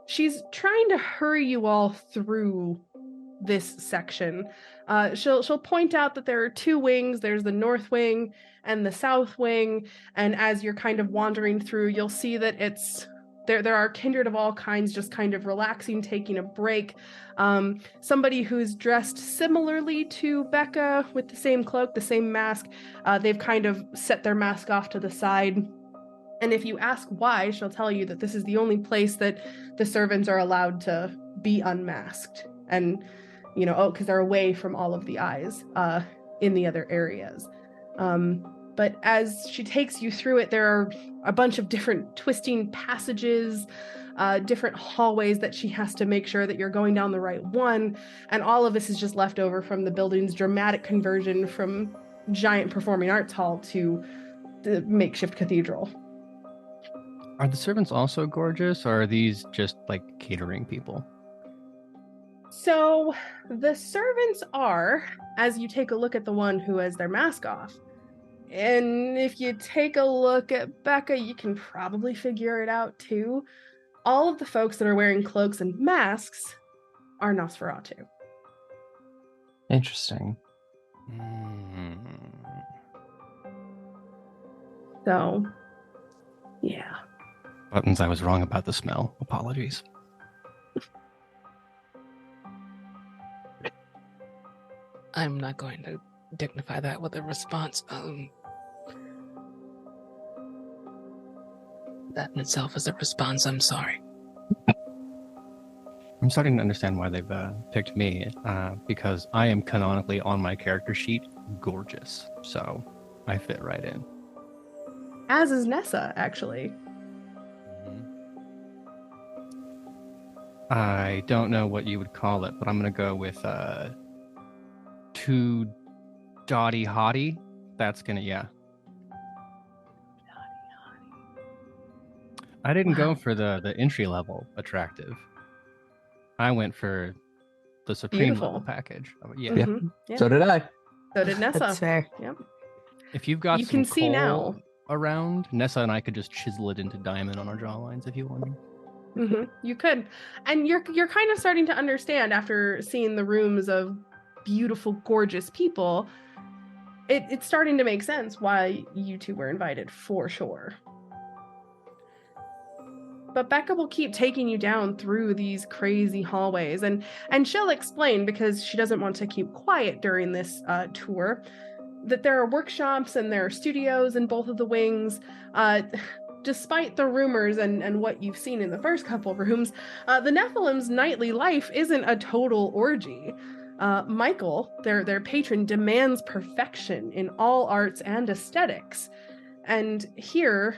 She's trying to hurry you all through this section. She'll point out that there are two wings. There's the north wing and the south wing, and as you're kind of wandering through, you'll see that there are kindred of all kinds just kind of relaxing, taking a break. Somebody who's dressed similarly to Becca with the same cloak, the same mask, they've kind of set their mask off to the side. And if you ask why, she'll tell you that this is the only place that the servants are allowed to be unmasked. And because they're away from all of the eyes in the other areas. But as she takes you through it, there are a bunch of different twisting passages, different hallways that she has to make sure that you're going down the right one. And all of this is just left over from the building's dramatic conversion from giant performing arts hall to the makeshift cathedral. Are the servants also gorgeous, or are these just like catering people? So the servants are, as you take a look at the one who has their mask off, and if you take a look at Becca, you can probably figure it out too. All of the folks that are wearing cloaks and masks are Nosferatu. Interesting. So, yeah. Buttons, I was wrong about the smell. Apologies. I'm not going to dignify that with a response. That in itself is a response. I'm sorry. I'm starting to understand why they've picked me, because I am canonically on my character sheet gorgeous, so I fit right in. As is Nessa, actually. I don't know what you would call it, but I'm going to go with too dotty hottie. That's going to, yeah. I didn't go for the entry level attractive. I went for the supreme level package. Yeah. Mm-hmm. Yeah. So did I. So did Nessa. That's fair. Yep. If you've got you some can see now around, Nessa and I could just chisel it into diamond on our jawlines if you wanted. Mm-hmm. You could. And you're kind of starting to understand after seeing the rooms of beautiful, gorgeous people. It's starting to make sense why you two were invited, for sure. But Becca will keep taking you down through these crazy hallways, and she'll explain, because she doesn't want to keep quiet during this tour, that there are workshops and there are studios in both of the wings. despite the rumors and what you've seen in the first couple rooms, the Nephilim's nightly life isn't a total orgy. Michael, their patron, demands perfection in all arts and aesthetics. And here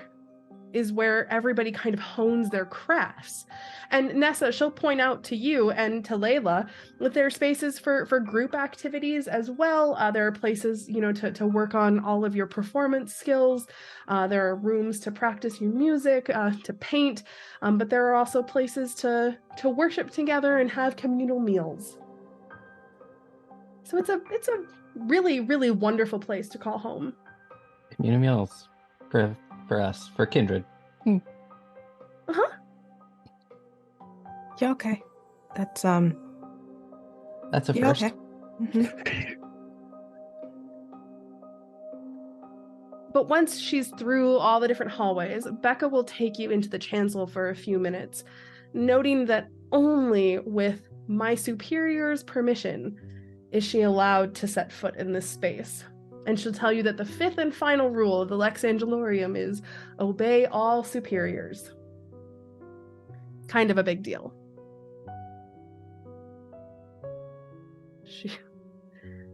is where everybody kind of hones their crafts. And Nessa, she'll point out to you and to Leyla that there are spaces for group activities as well. There are places, to work on all of your performance skills. There are rooms to practice your music, to paint, but there are also places to worship together and have communal meals. So it's a really, really wonderful place to call home. Communal meals for us, for Kindred. Uh-huh. Yeah, okay. That's a yeah, first. okay. Mm-hmm. But once she's through all the different hallways, Becca will take you into the chancel for a few minutes, noting that only with my superior's permission is she allowed to set foot in this space. And she'll tell you that the fifth and final rule of the Lex Angelorium is obey all superiors. Kind of a big deal.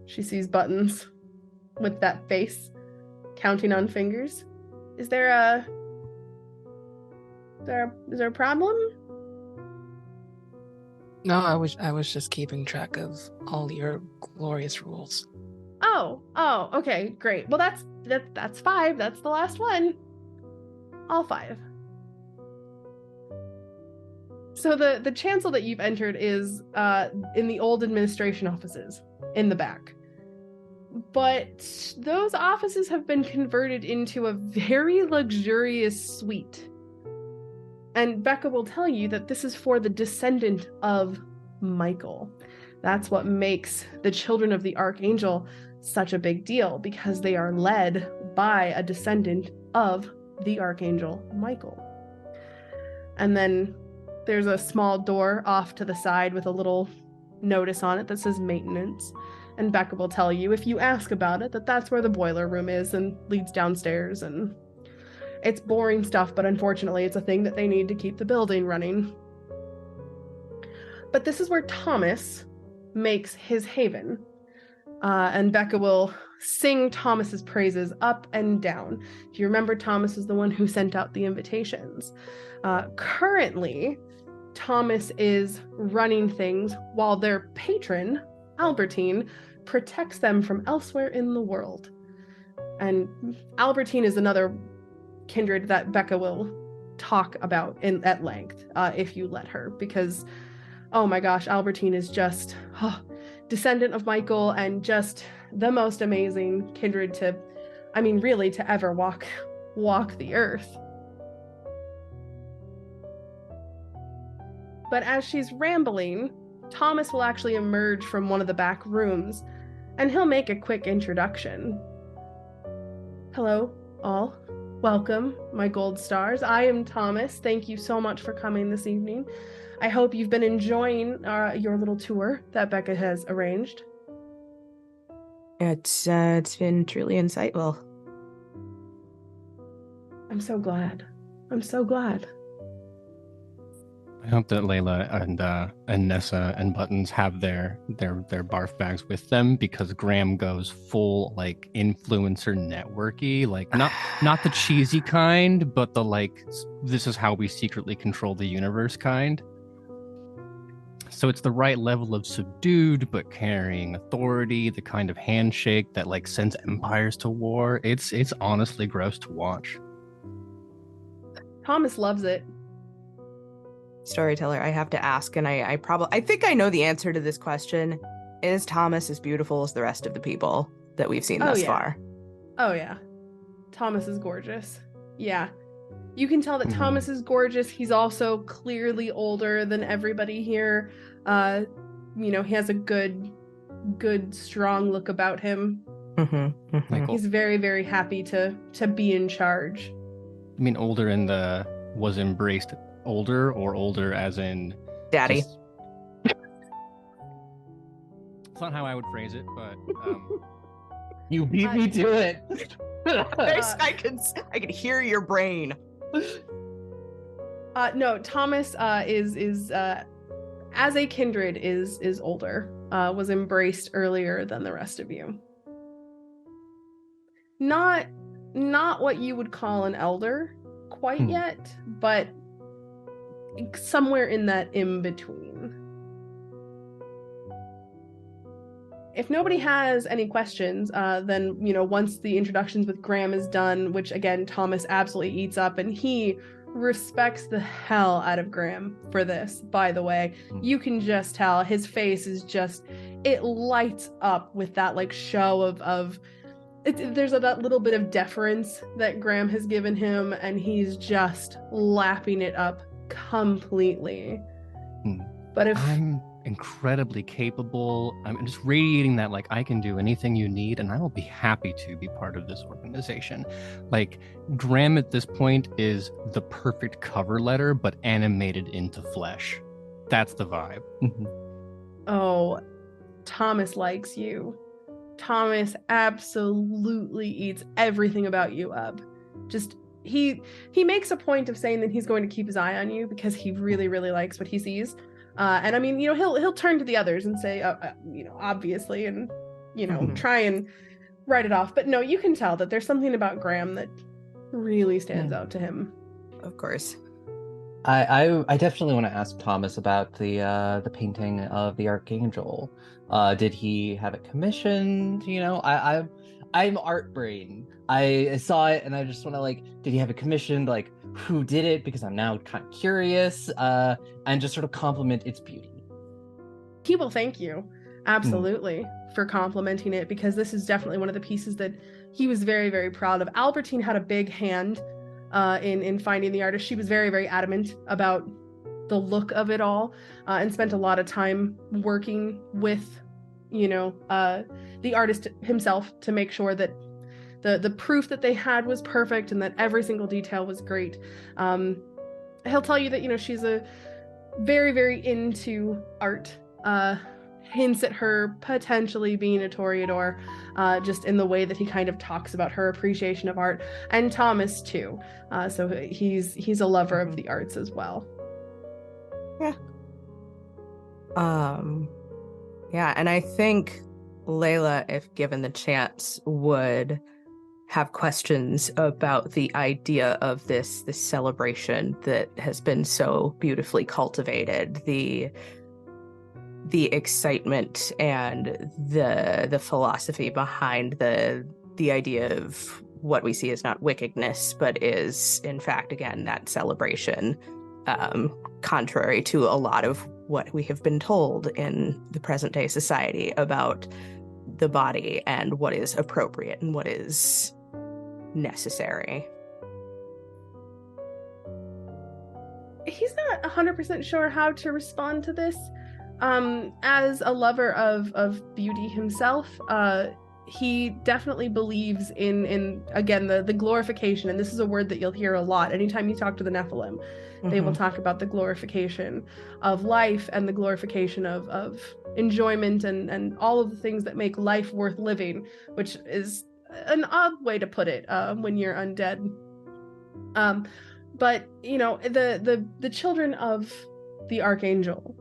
She sees Buttons with that face, counting on fingers. Is there a problem? No, I was just keeping track of all your glorious rules. Oh, okay, great. Well, that's 5. That's the last one. All 5. So the chancel that you've entered is in the old administration offices in the back. But those offices have been converted into a very luxurious suite. And Becca will tell you that this is for the descendant of Michael. That's what makes the children of the Archangel such a big deal, because they are led by a descendant of the Archangel Michael. And then there's a small door off to the side with a little notice on it that says maintenance. And Becca will tell you, if you ask about it, that that's where the boiler room is and leads downstairs. And it's boring stuff, but unfortunately it's a thing that they need to keep the building running. But this is where Thomas makes his haven. And Becca will sing Thomas's praises up and down. If you remember, Thomas is the one who sent out the invitations. Currently, Thomas is running things while their patron, Albertine, protects them from elsewhere in the world. And Albertine is another kindred that Becca will talk about at length, if you let her, because, oh my gosh, Albertine is just descendant of Michael and just the most amazing kindred to ever walk the earth. But as she's rambling, Thomas will actually emerge from one of the back rooms, and he'll make a quick introduction. Hello, all. Welcome, my gold stars. I am Thomas. Thank you so much for coming this evening. I hope you've been enjoying your little tour that Becca has arranged. It's been truly insightful. I'm so glad. I hope that Leyla and Nessa and Buttons have their barf bags with them, because Graham goes full like influencer networky, like not the cheesy kind, but the like this is how we secretly control the universe kind. So it's the right level of subdued but carrying authority, the kind of handshake that like sends empires to war. It's honestly gross to watch. Thomas loves it. Storyteller, I have to ask, and I think I know the answer to this question. Is Thomas as beautiful as the rest of the people that we've seen thus far? Oh yeah. Thomas is gorgeous. Yeah. You can tell that Thomas is gorgeous. He's also clearly older than everybody here. He has a good, strong look about him. He's very, very happy to be in charge. I mean, older in the was embraced older, or older as in daddy? It's not how I would phrase it, but You beat me to it. I can hear your brain. No, Thomas is as a kindred is older. Was embraced earlier than the rest of you. Not what you would call an elder quite yet, but somewhere in that in between. If nobody has any questions, then, once the introductions with Graham is done, which again, Thomas absolutely eats up, and he respects the hell out of Graham for this, by the way. You can just tell his face is just, it lights up with that like show of there's that little bit of deference that Graham has given him, and he's just lapping it up completely. But if I'm incredibly capable, I'm just radiating that like I can do anything you need, and I will be happy to be part of this organization. Like Graham at this point is the perfect cover letter, but animated into flesh. That's the vibe. Oh, Thomas likes you. Thomas absolutely eats everything about you up. Just he makes a point of saying that he's going to keep his eye on you because he really, really likes what he sees. And I mean, he'll turn to the others and say, obviously, and try and write it off. But no, you can tell that there's something about Graham that really stands out to him. Of course. I definitely want to ask Thomas about the painting of the Archangel. Did he have it commissioned? I'm art brain. I saw it and I just want to did he have it commissioned? Like, who did it? Because I'm now kind of curious. And just sort of compliment its beauty. He will thank you, absolutely, for complimenting it, because this is definitely one of the pieces that he was very, very proud of. Albertine had a big hand in finding the artist. She was very, very adamant about the look of it all, and spent a lot of time working with, the artist himself to make sure that the proof that they had was perfect and that every single detail was great. He'll tell you that, she's a very, very into art, hints at her potentially being a toreador, just in the way that he kind of talks about her appreciation of art, and Thomas too. So he's a lover of the arts as well. Yeah. Yeah, and I think Leyla, if given the chance, would have questions about the idea of this celebration that has been so beautifully cultivated, the excitement and the philosophy behind the idea of what we see as not wickedness, but is in fact, again, that celebration, contrary to a lot of what we have been told in the present day society about the body and what is appropriate and what is necessary. He's not 100% sure how to respond to this. As a lover of beauty himself, he definitely believes in again, the glorification, and this is a word that you'll hear a lot anytime you talk to the Nephilim. They will talk about the glorification of life and the glorification of enjoyment and all of the things that make life worth living, which is an odd way to put it when you're undead. But the children of the Archangel,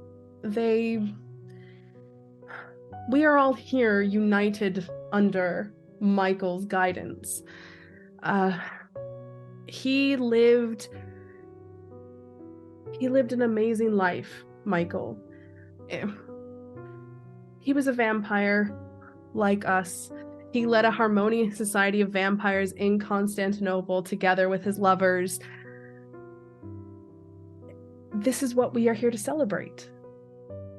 we are all here united under Michael's guidance. He lived an amazing life, Michael. He was a vampire like us. He led a harmonious society of vampires in Constantinople together with his lovers. This is what we are here to celebrate.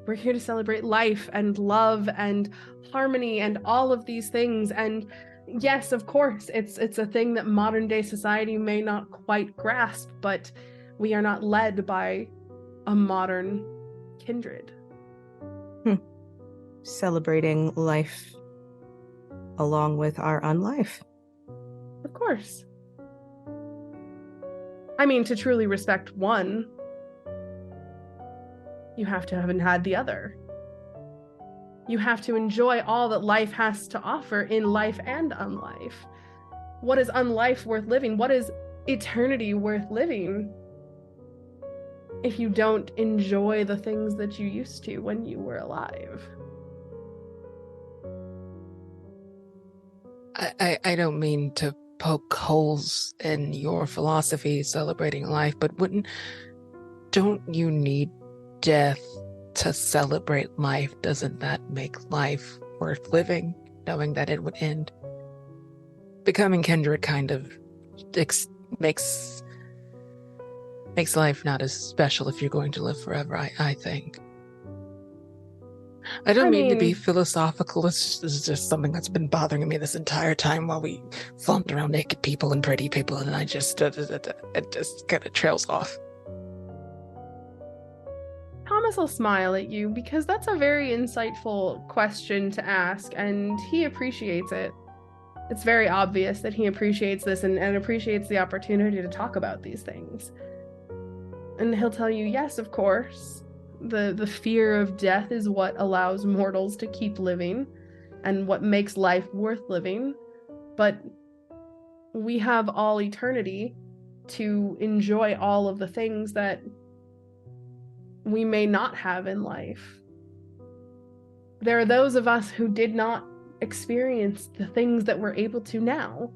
We're here to celebrate life and love and harmony and all of these things. And yes, of course, it's a thing that modern day society may not quite grasp, but we are not led by a modern kindred. Celebrating life along with our unlife. Of course. I mean, to truly respect one, you have to have had the other. You have to enjoy all that life has to offer in life and unlife. What is unlife worth living? What is eternity worth living if you don't enjoy the things that you used to when you were alive? I don't mean to poke holes in your philosophy celebrating life, but don't you need death to celebrate life? Doesn't that make life worth living, knowing that it would end? Becoming kindred kind of makes life not as special if you're going to live forever, I think. I don't mean to be philosophical. It's just something that's been bothering me this entire time while we flaunt around naked people and pretty people, and it just kind of trails off. Thomas will smile at you because that's a very insightful question to ask, and he appreciates it. It's very obvious that he appreciates this and appreciates the opportunity to talk about these things. And he'll tell you, yes, of course, the fear of death is what allows mortals to keep living and what makes life worth living. But we have all eternity to enjoy all of the things that we may not have in life. There are those of us who did not experience the things that we're able to now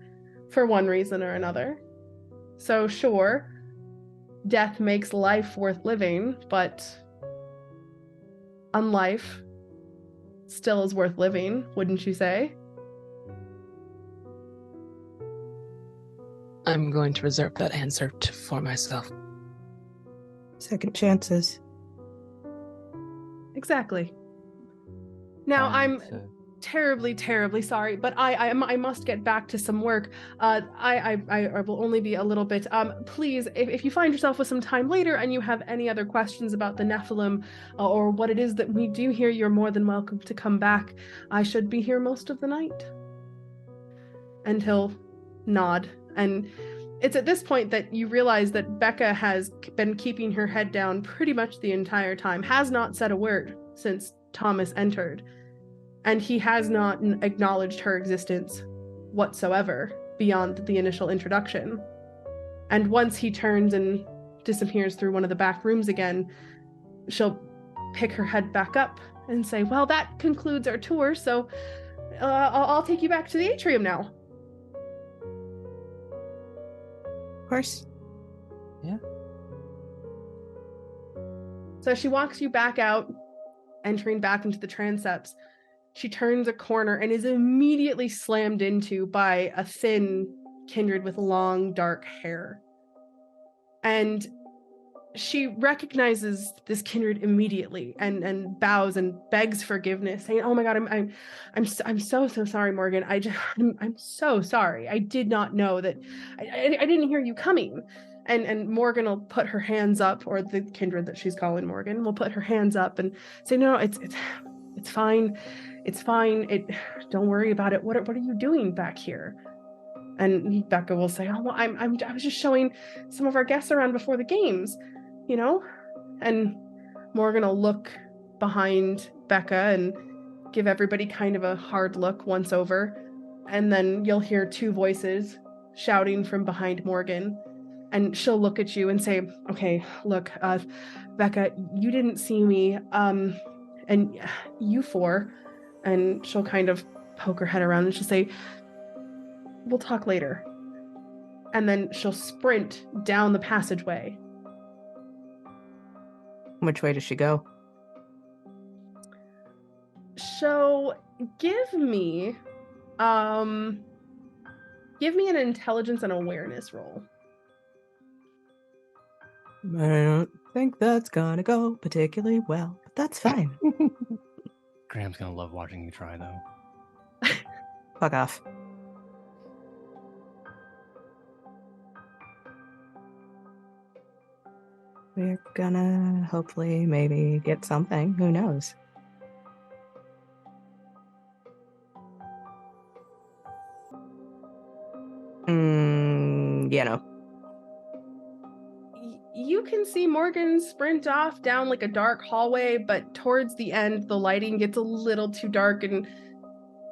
for one reason or another. So sure, death makes life worth living, but unlife still is worth living, wouldn't you say? I'm going to reserve that answer for myself. Second chances. Exactly. Now, I'm terribly sorry, but I must get back to some work. I will only be a little bit. Please, if you find yourself with some time later and you have any other questions about the Nephilim or what it is that we do here, you're more than welcome to come back. I should be here most of the night. And he'll nod. And it's at this point that you realize that Becca has been keeping her head down pretty much the entire time, has not said a word since Thomas entered. And he has not acknowledged her existence whatsoever beyond the initial introduction. And once he turns and disappears through one of the back rooms again, she'll pick her head back up and say, well, that concludes our tour, so I'll take you back to the atrium now. Of course. Yeah. So she walks you back out, entering back into the transepts. She turns a corner and is immediately slammed into by a thin kindred with long, dark hair. And she recognizes this kindred immediately and bows and begs forgiveness, saying, "Oh my God, I'm so sorry, Morgan. I'm so sorry. I did not know that. I didn't hear you coming." And Morgan will put her hands up, or the kindred that she's calling Morgan will put her hands up and say, "No, it's fine. It's fine. Don't worry about it. What are you doing back here?" And Becca will say, "Oh, well, I was just showing some of our guests around before the games, you know?" And Morgan will look behind Becca and give everybody kind of a hard look once over. And then you'll hear two voices shouting from behind Morgan. And she'll look at you and say, "Okay, look, Becca, you didn't see me, and you four." And she'll kind of poke her head around and she'll say, "We'll talk later." And then she'll sprint down the passageway. Which way does she go? So give me an intelligence and awareness roll. I don't think that's gonna go particularly well, but that's fine. Graham's gonna love watching you try, though. Fuck off. We're gonna hopefully maybe get something. Who knows? No. You can see Morgan sprint off down like a dark hallway, but towards the end, the lighting gets a little too dark and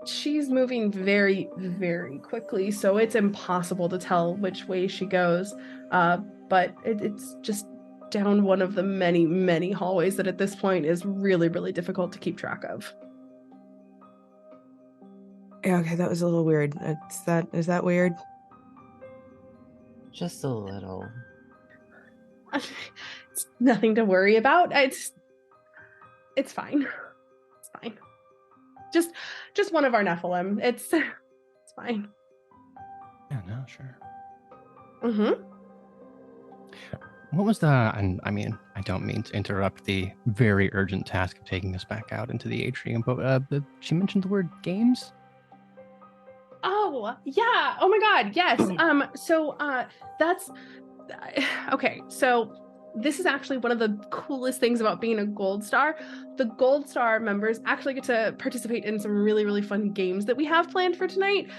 she's moving very, very quickly, so it's impossible to tell which way she goes. But it's just down one of the many, many hallways that at this point is really, really difficult to keep track of. Yeah, okay, that was a little weird. Is that weird? Just a little. It's nothing to worry about. It's fine. It's fine. Just one of our Nephilim. It's fine. Yeah, no, sure. Mm-hmm. What was the, and I mean, I don't mean to interrupt the very urgent task of taking us back out into the atrium, but she mentioned the word games? Oh, yeah. Oh my God. Yes. So that's okay. So this is actually one of the coolest things about being a Gold Star. The Gold Star members actually get to participate in some really, really fun games that we have planned for tonight.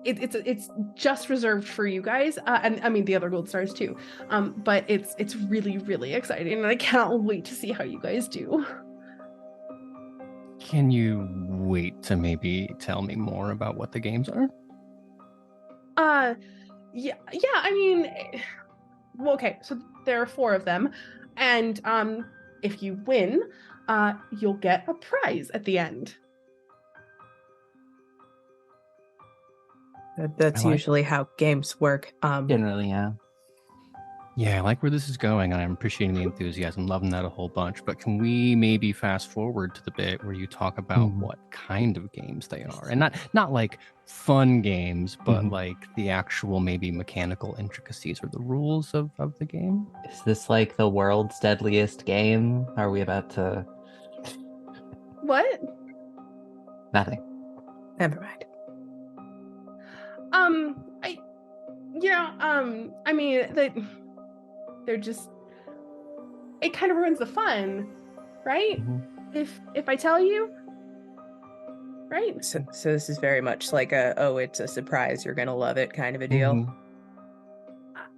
It's just reserved for you guys, and I mean the other Gold Stars too. But it's really, really exciting, and I cannot wait to see how you guys do. Can you wait to maybe tell me more about what the games are? Yeah. I mean, well, okay. So there are 4 of them, and if you win, you'll get a prize at the end. That's usually how games work. Generally, yeah. Yeah, I like where this is going. I'm appreciating the enthusiasm, loving that a whole bunch. But can we maybe fast forward to the bit where you talk about what kind of games they are, and not like fun games, but like the actual maybe mechanical intricacies or the rules of the game? Is this like the world's deadliest game? Are we about to? What? Nothing. Never mind. I mean, they're just, it kind of ruins the fun, right? If I tell you, right? So this is very much like it's a surprise, you're gonna love it kind of a deal.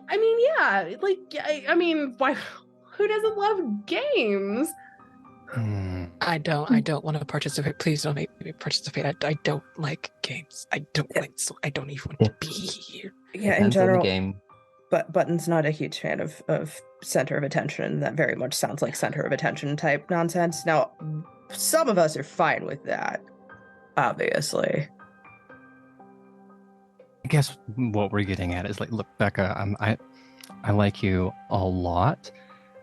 I mean, yeah, like, I mean, why? Who doesn't love games? I don't want to participate. Please don't make me participate. I don't like games. I don't even want to be here. Yeah, in general, game. But Button's not a huge fan of center of attention. That very much sounds like center of attention type nonsense. Now, some of us are fine with that, obviously. I guess what we're getting at is like, look, Becca, I like you a lot.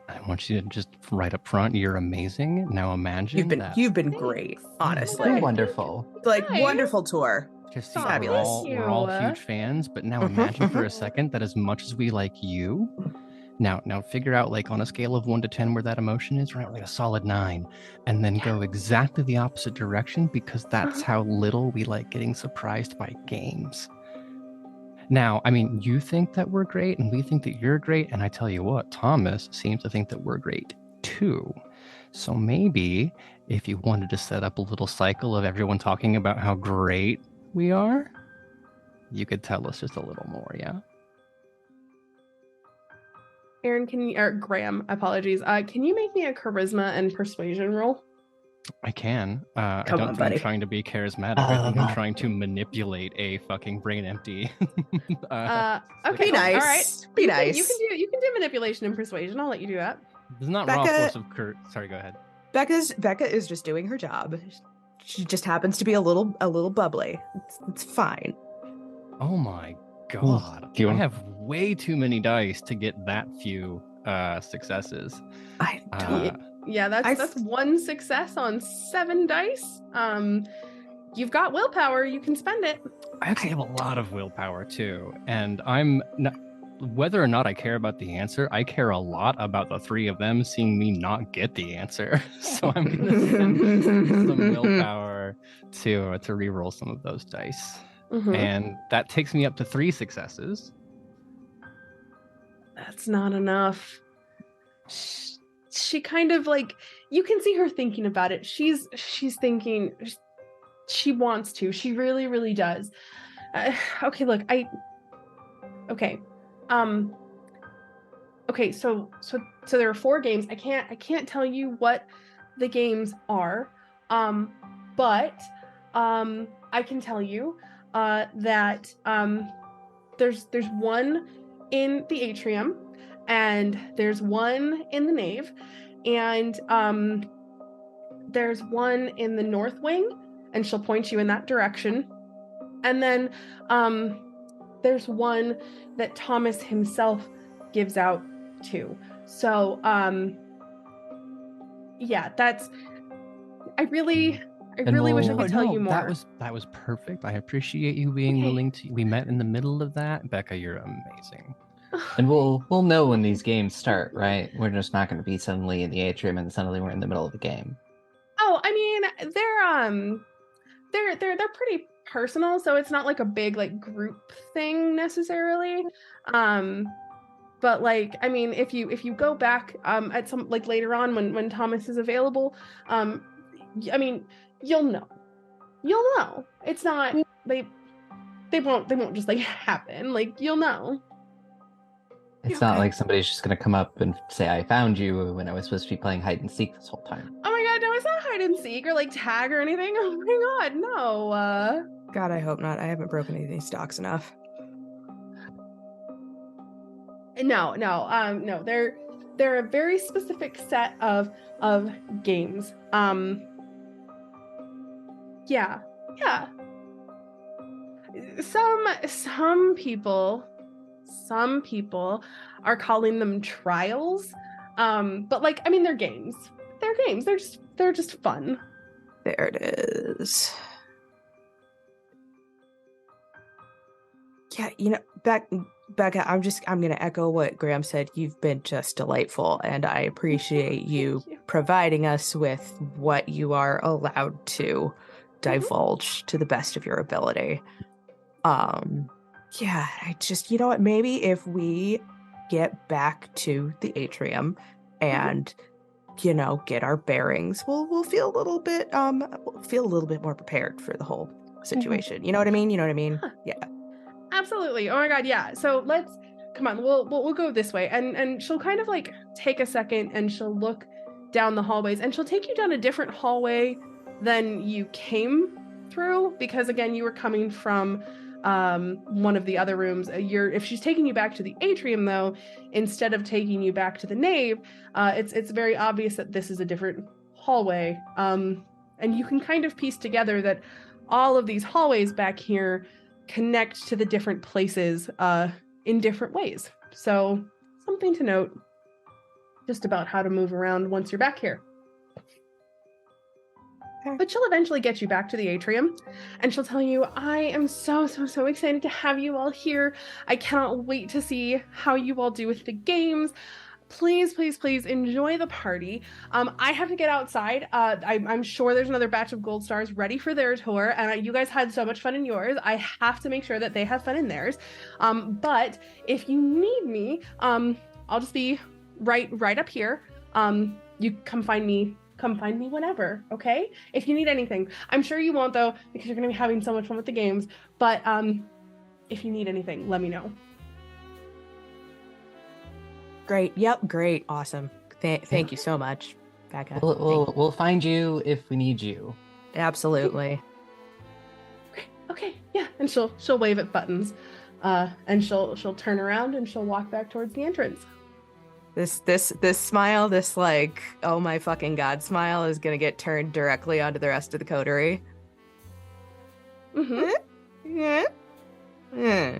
I want you to just right up front, you're amazing. Now imagine you've been great, honestly. You're wonderful. Like, wonderful tour. Just Fabulous. we're all huge fans, but now imagine for a second that as much as we like you, now figure out like on a scale of 1 to 10 where that emotion is, right? Like a solid 9, and then go exactly the opposite direction, because that's how little we like getting surprised by games. Now, I mean, you think that we're great and we think that you're great, and I tell you what, Thomas seems to think that we're great too. So maybe if you wanted to set up a little cycle of everyone talking about how great we are, you could tell us just a little more, yeah? Aaron, or Graham, apologies. Can you make me a charisma and persuasion roll? I can. I Come don't on, think buddy. I'm trying to be charismatic. I think I'm trying to manipulate a fucking brain empty. Okay, Be nice. All right. Be nice. You can do manipulation and persuasion. I'll let you do that. It's not Becca- raw force of Kurt. Sorry, go ahead. Becca is just doing her job. She just happens to be a little bubbly. It's fine. Oh my god. I have way too many dice to get that few successes. I don't. Yeah, that's 1 success on 7 dice. You've got willpower. You can spend it. I actually have a lot of willpower too, and I'm not, whether or not I care about the answer, I care a lot about the 3 of them seeing me not get the answer. So I'm gonna spend some willpower to re-roll some of those dice, and that takes me up to 3 successes. That's not enough. She kind of like, you can see her thinking about it. She's thinking, she wants to. She really, really does. Okay, look, okay. Okay, so there are 4 games. I can't tell you what the games are. But I can tell you that there's one in the atrium, and there's one in the nave, and there's one in the north wing, and she'll point you in that direction. And then there's one that Thomas himself gives out too. So yeah, that's I really wish I could tell you more. That was perfect. I appreciate you being willing to. We met in the middle of that. Becca, you're amazing. And we'll know when these games start, right? We're just not going to be suddenly in the atrium and suddenly we're in the middle of the game. Oh, I mean, they're pretty personal, so it's not like a big like group thing necessarily. But like, I mean, if you go back at some like later on when Thomas is available, I mean, you'll know. It's not they won't just like happen. Like, you'll know. It's not like somebody's just going to come up and say, I found you when I was supposed to be playing hide and seek this whole time. Oh my god, no, it's not hide and seek or like tag or anything. Oh my god, no. God, I hope not. I haven't broken any of these stocks enough. No. They're a very specific set of games. Yeah. Some people are calling them trials. But like, I mean, they're games. They're games. They're just fun. There it is. Yeah, you know, Becca, I'm going to echo what Graham said. You've been just delightful, and I appreciate you providing us with what you are allowed to divulge to the best of your ability. Yeah, I just, you know what, maybe if we get back to the atrium and, you know, get our bearings, we'll feel a little bit more prepared for the whole situation. You know what I mean? Huh. Yeah. Absolutely. Oh my god, yeah. So come on, we'll go this way. And she'll kind of like take a second and she'll look down the hallways, and she'll take you down a different hallway than you came through, because again, you were coming from one of the other rooms. If she's taking you back to the atrium though, instead of taking you back to the nave, it's very obvious that this is a different hallway. And you can kind of piece together that all of these hallways back here connect to the different places in different ways. So something to note just about how to move around once you're back here. Okay. But she'll eventually get you back to the atrium, and she'll tell you, I am so excited to have you all here. I cannot wait to see how you all do with the games. Please enjoy the party. I have to get outside. I'm sure there's another batch of gold stars ready for their tour, and you guys had so much fun in yours. I have to make sure that they have fun in theirs. But if you need me, I'll just be right up here. You come find me whenever, okay? If you need anything. I'm sure you won't though, because you're gonna be having so much fun with the games. But if you need anything, let me know. Great. Yep. Great. Awesome. Thank you so much, Becca. We'll find you if we need you. Absolutely. Okay. Yeah. And she'll wave at Buttons, and she'll turn around and she'll walk back towards the entrance. This smile, this like, oh my fucking god smile is gonna get turned directly onto the rest of the coterie. Mm-hmm. Yeah.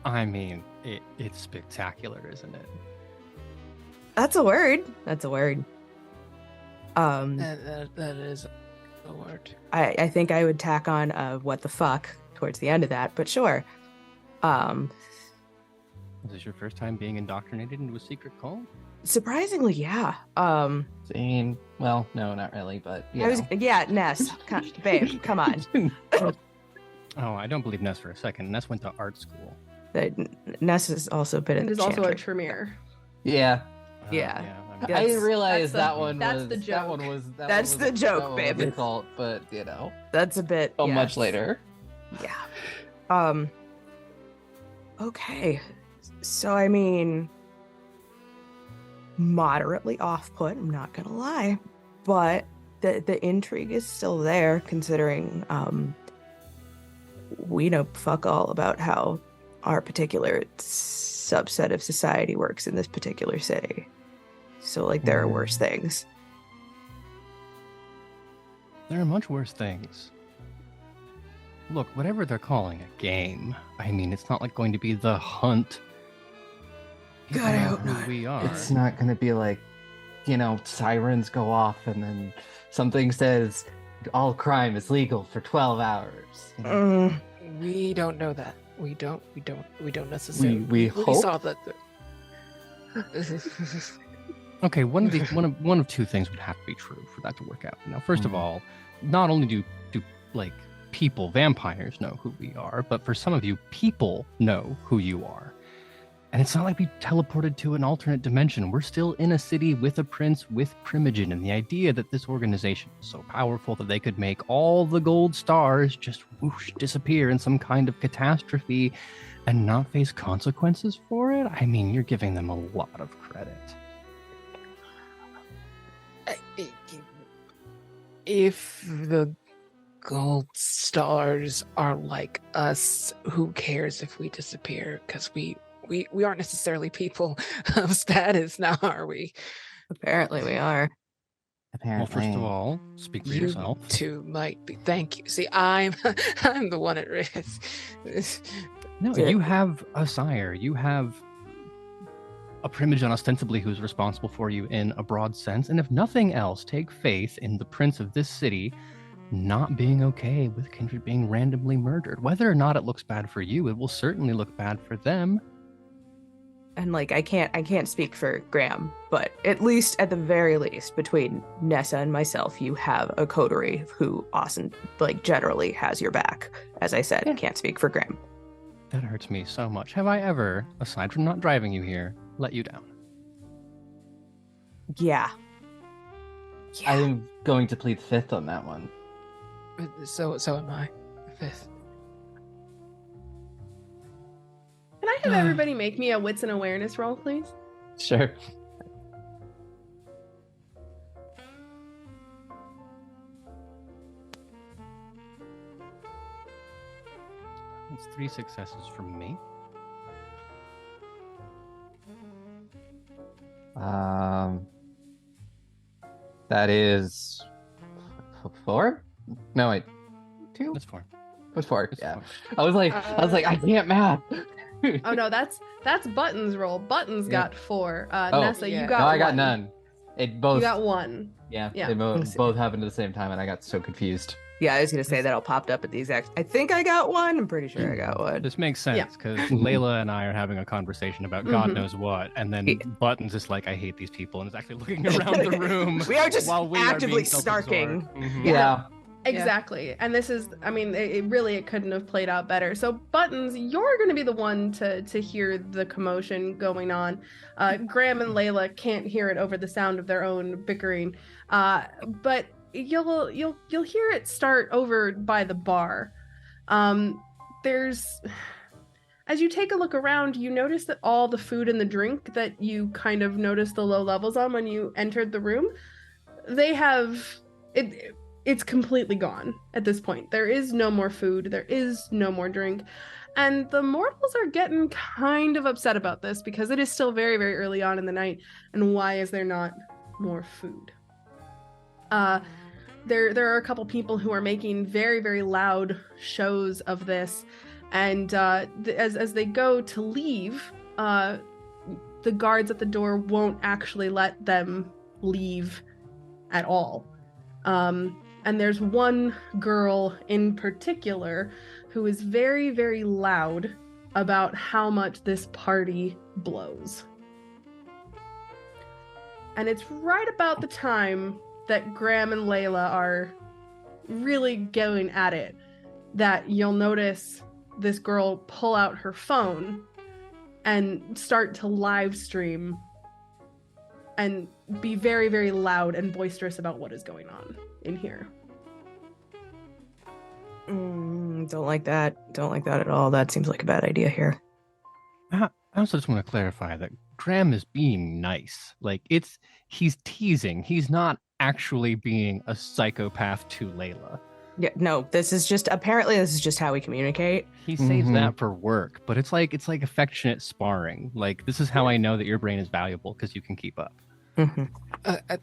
I mean, it's spectacular, isn't it? That's a word. That is a word. I think I would tack on what the fuck towards the end of that, but sure. Is this your first time being indoctrinated into a secret cult? Surprisingly, yeah. Well, no, not really, but Ness, babe, come on. Oh, I don't believe Ness for a second. Ness went to art school. Ness has also been in It is the also a chantry. Tremere. Yeah. I mean, I didn't realize that one that's was the joke. That's the joke, babe. The cult, but you know, That's a bit so yes. much later. Yeah. Okay. So I mean, moderately off-put, I'm not gonna lie, but the intrigue is still there, considering we know fuck all about how our particular subset of society works in this particular city. So, like, there are worse things. There are much worse things. Look, whatever they're calling a game, I mean, it's not like going to be the hunt. People God, I know hope who not. we are. It's not going to be like, sirens go off and then something says all crime is legal for 12 hours. We don't know that. We don't necessarily. We hope. saw that. Okay, one of two things would have to be true for that to work out. Now, first of all, not only do like people, vampires know who we are, but for some of you, people know who you are. And it's not like we teleported to an alternate dimension. We're still in a city with a prince with Primogen, and the idea that this organization is so powerful that they could make all the gold stars just whoosh disappear in some kind of catastrophe and not face consequences for it? I mean, you're giving them a lot of credit. If the gold stars are like us, who cares if we disappear? Because we aren't necessarily people of status now, are we? Apparently we are. Well, first of all, speak for yourself. You two might be. Thank you. See, I'm the one at risk. No, you have a sire. You have a Primogen ostensibly who's responsible for you in a broad sense. And if nothing else, take faith in the prince of this city not being okay with Kindred being randomly murdered. Whether or not it looks bad for you, it will certainly look bad for them. And like I can't speak for Graham, but at the very least, between Nessa and myself, you have a coterie who generally has your back. As I said, I can't speak for Graham. That hurts me so much. Have I ever, aside from not driving you here, let you down? Yeah. I'm going to plead fifth on that one. So am I. Fifth. Can I have everybody make me a wits and awareness roll, please? Sure. It's 3 successes from me. That is 4? No, wait, 2? That's 4. What's 4? It's Yeah. 4. I was like, I can't math. Oh no, that's Button's roll. Button's got 4. Nessa, yeah. you got No, I got 1. none. It both. You got 1. Yeah, Yeah. they both happened at the same time, and I got so confused. Yeah, I was gonna say that all popped up at the exact. I think I got one. I'm pretty sure I got one. This makes sense because Leyla and I are having a conversation about God knows what, and then Button's just like, I hate these people, and is actually looking around the room. We are just while we actively are being snarking. self-absorbed. Yeah. Exactly. And this is, I mean, it couldn't have played out better. So Buttons, you're going to be the one to hear the commotion going on. Graham and Leyla can't hear it over the sound of their own bickering. But you'll hear it start over by the bar. As you take a look around, you notice that all the food and the drink that you kind of noticed the low levels on when you entered the room, they have it. It's completely gone at this point. There is no more food. There is no more drink. And the mortals are getting kind of upset about this because it is still very, very early on in the night. And why is there not more food? There are a couple people who are making very, very loud shows of this. And as they go to leave, the guards at the door won't actually let them leave at all. And there's one girl in particular who is very, very loud about how much this party blows. And it's right about the time that Graham and Leyla are really going at it that you'll notice this girl pull out her phone and start to live stream and be very, very loud and boisterous about what is going on in here. Don't like that. Don't like that at all. That seems like a bad idea here. I also just want to clarify that Graham is being nice. Like he's teasing. He's not actually being a psychopath to Leyla. Yeah, no, this is just how we communicate. He saves that for work, but it's like affectionate sparring. Like, this is how I know that your brain is valuable, because you can keep up.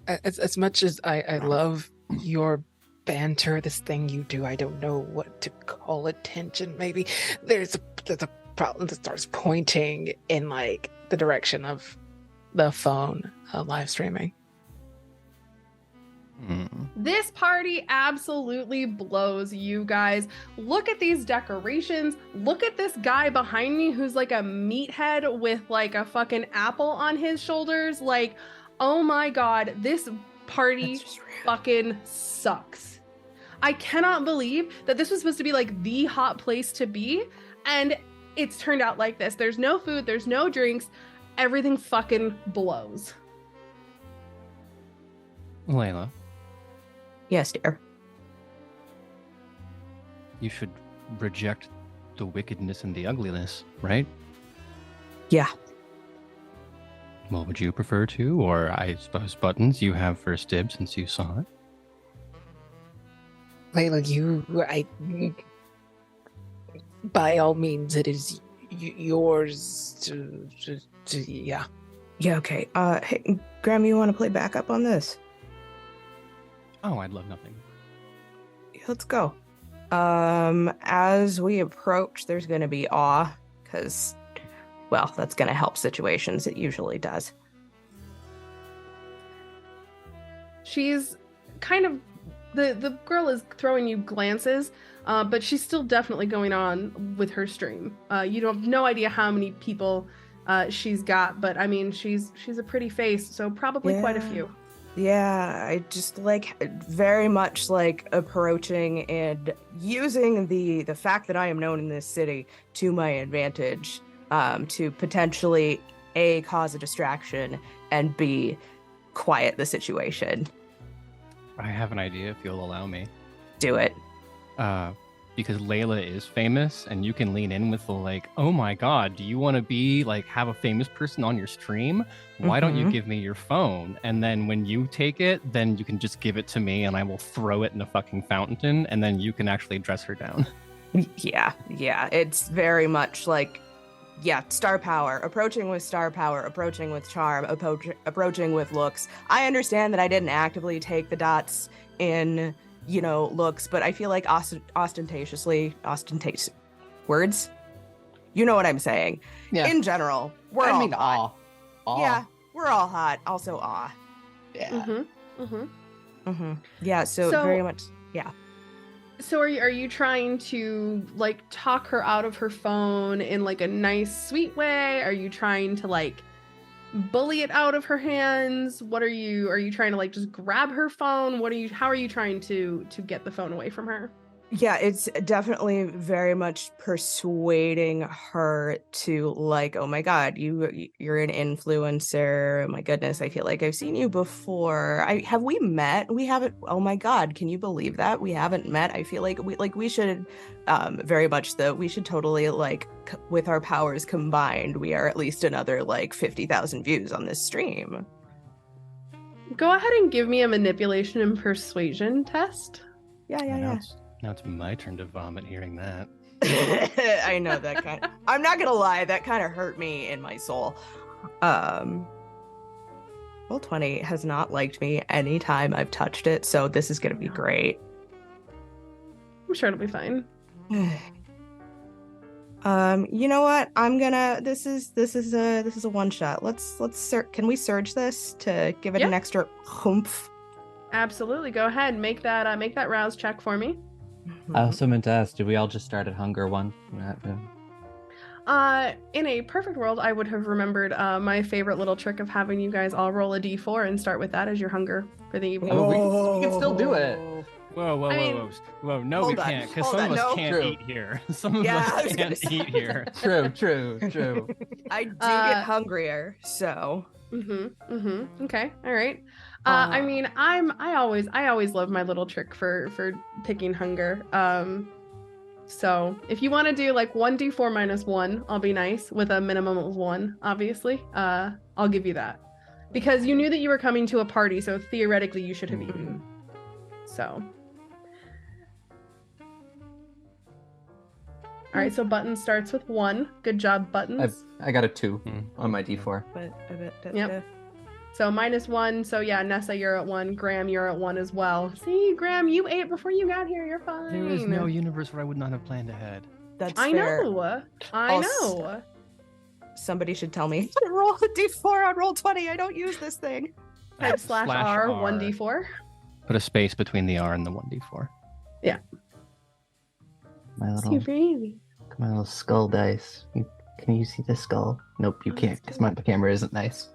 As much as I love your banter, this thing you do, I don't know what to call attention. Maybe there's a problem that starts pointing in like the direction of the phone live streaming. This party absolutely blows, you guys. Look at these decorations. Look at this guy behind me who's like a meathead with like a fucking apple on his shoulders. Like, oh my god, this party fucking sucks. I cannot believe that this was supposed to be like the hot place to be, and it's turned out like this. There's no food, there's no drinks, everything fucking blows. Leyla. Yes, dear. You should reject the wickedness and the ugliness, right? Yeah. Well, would you prefer to? Or I suppose, Buttons, you have first dibs since you saw it. Leyla, by all means, it is yours yeah. Yeah, okay. Hey, Graham, you want to play backup on this? Oh, I'd love nothing. Yeah, let's go. As we approach, there's going to be awe, because, well, that's going to help situations. It usually does. She's kind of, the girl is throwing you glances, but she's still definitely going on with her stream. You have no idea how many people she's got, but I mean, she's a pretty face, so probably quite a few. Yeah, I just like very much like approaching and using the fact that I am known in this city to my advantage, to potentially A, cause a distraction, and B, quiet the situation. I have an idea, if you'll allow me. Do it. Because Leyla is famous, and you can lean in with the like, oh my god, do you want to be like have a famous person on your stream? Why don't you give me your phone? And then when you take it, then you can just give it to me and I will throw it in a fucking fountain, and then you can actually dress her down. Yeah. It's very much like, star power, approaching with star power, approaching with charm, approaching with looks. I understand that I didn't actively take the dots in, looks, but I feel like ostentatious words. You know what I'm saying? Yeah. In general, we're all hot. Aw. Yeah, we're all hot. Also, awe. Yeah. Yeah. So very much. Yeah. So are you trying to like talk her out of her phone in like a nice, sweet way? Are you trying to like bully it out of her hands? What are you trying to like just grab her phone? How are you trying to get the phone away from her? Yeah, it's definitely very much persuading her to like, oh my god, you're an influencer. Oh my goodness, I feel like I've seen you before. Have we met? We haven't. Oh my god, can you believe that we haven't met? I feel like we should very much we should totally like with our powers combined, we are at least another like 50,000 views on this stream. Go ahead and give me a manipulation and persuasion test. Yeah. Now it's my turn to vomit hearing that. I know that kind of, I'm not gonna lie, that kind of hurt me in my soul. Roll20 has not liked me anytime I've touched it, so this is gonna be great. I'm sure it'll be fine. You know what? I'm gonna. This is a one shot. Can we surge this to give it an extra oomph? Absolutely. Go ahead. Make that rouse check for me. I also meant to ask, did we all just start at hunger one? In a perfect world, I would have remembered my favorite little trick of having you guys all roll a d4 and start with that as your hunger for the evening. Oh, we can still do it. Whoa, no, we can't, because some of us can't eat here. Some of us can't eat here. True. I do get hungrier, so. Okay, all right. I mean, I always love my little trick for picking hunger. So if you want to do like 1d4 minus 1, I'll be nice with a minimum of 1, obviously. I'll give you that. because you knew that you were coming to a party, so theoretically you should have eaten. So. All right, so Buttons starts with 1. Good job, Buttons. I got a 2 on my D4. Yep. So -1. So yeah, Nessa, you're at 1. Graham, you're at 1 as well. See, Graham, you ate before you got here. You're fine. There is no universe where I would not have planned ahead. That's I fair. know. I know. Somebody should tell me to roll a D4 on roll 20. I don't use this thing. Type /R 1D4. Put a space between the R and the 1D4. Yeah. My Super easy. little skull dice. Can you see the skull? Nope, you can't because my camera isn't nice.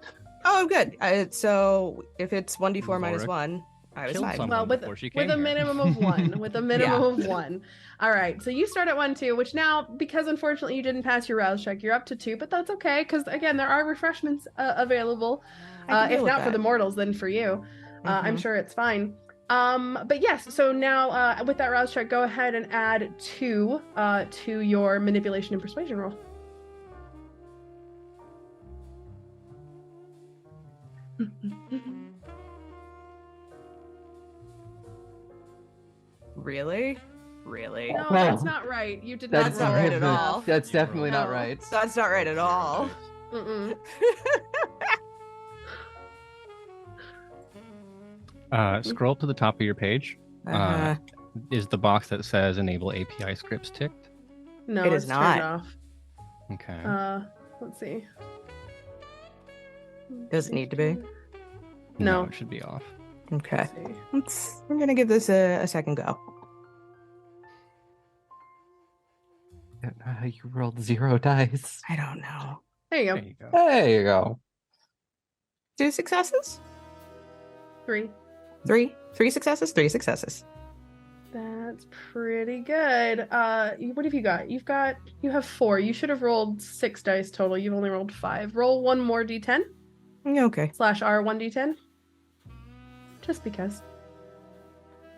Oh, good. So if it's 1D4 minus Zorik 1, I was killed fine. someone Well, with before she a came here. minimum of 1. With a minimum of 1. All right. So you start at 1 too, which now, because unfortunately you didn't pass your rouse check, you're up to 2, but that's okay because again, there are refreshments available. If not for the mortals, then for you. I'm sure it's fine. But yes, so now with that rouse check, go ahead and add 2 to your manipulation and persuasion roll. Really? No, that's not right. You did not That's not right at all. That's definitely not No. right. That's not right at all. Mm-mm. Scroll up to the top of your page. Is the box that says enable API scripts ticked? No, It it's is not. turned off. Okay. Let's see. Does it need to be? No. It should be off. Okay. Let's see. I'm gonna give this a second go. I don't know how you rolled 0 dice. I don't know. There you go. There you go. There you go. 2 successes? 3. 3 successes? 3 successes. That's pretty good. What have you got? You have 4. You should have rolled 6 dice total. You've only rolled 5. Roll 1 more d10 Okay. /R 1d10. Just because.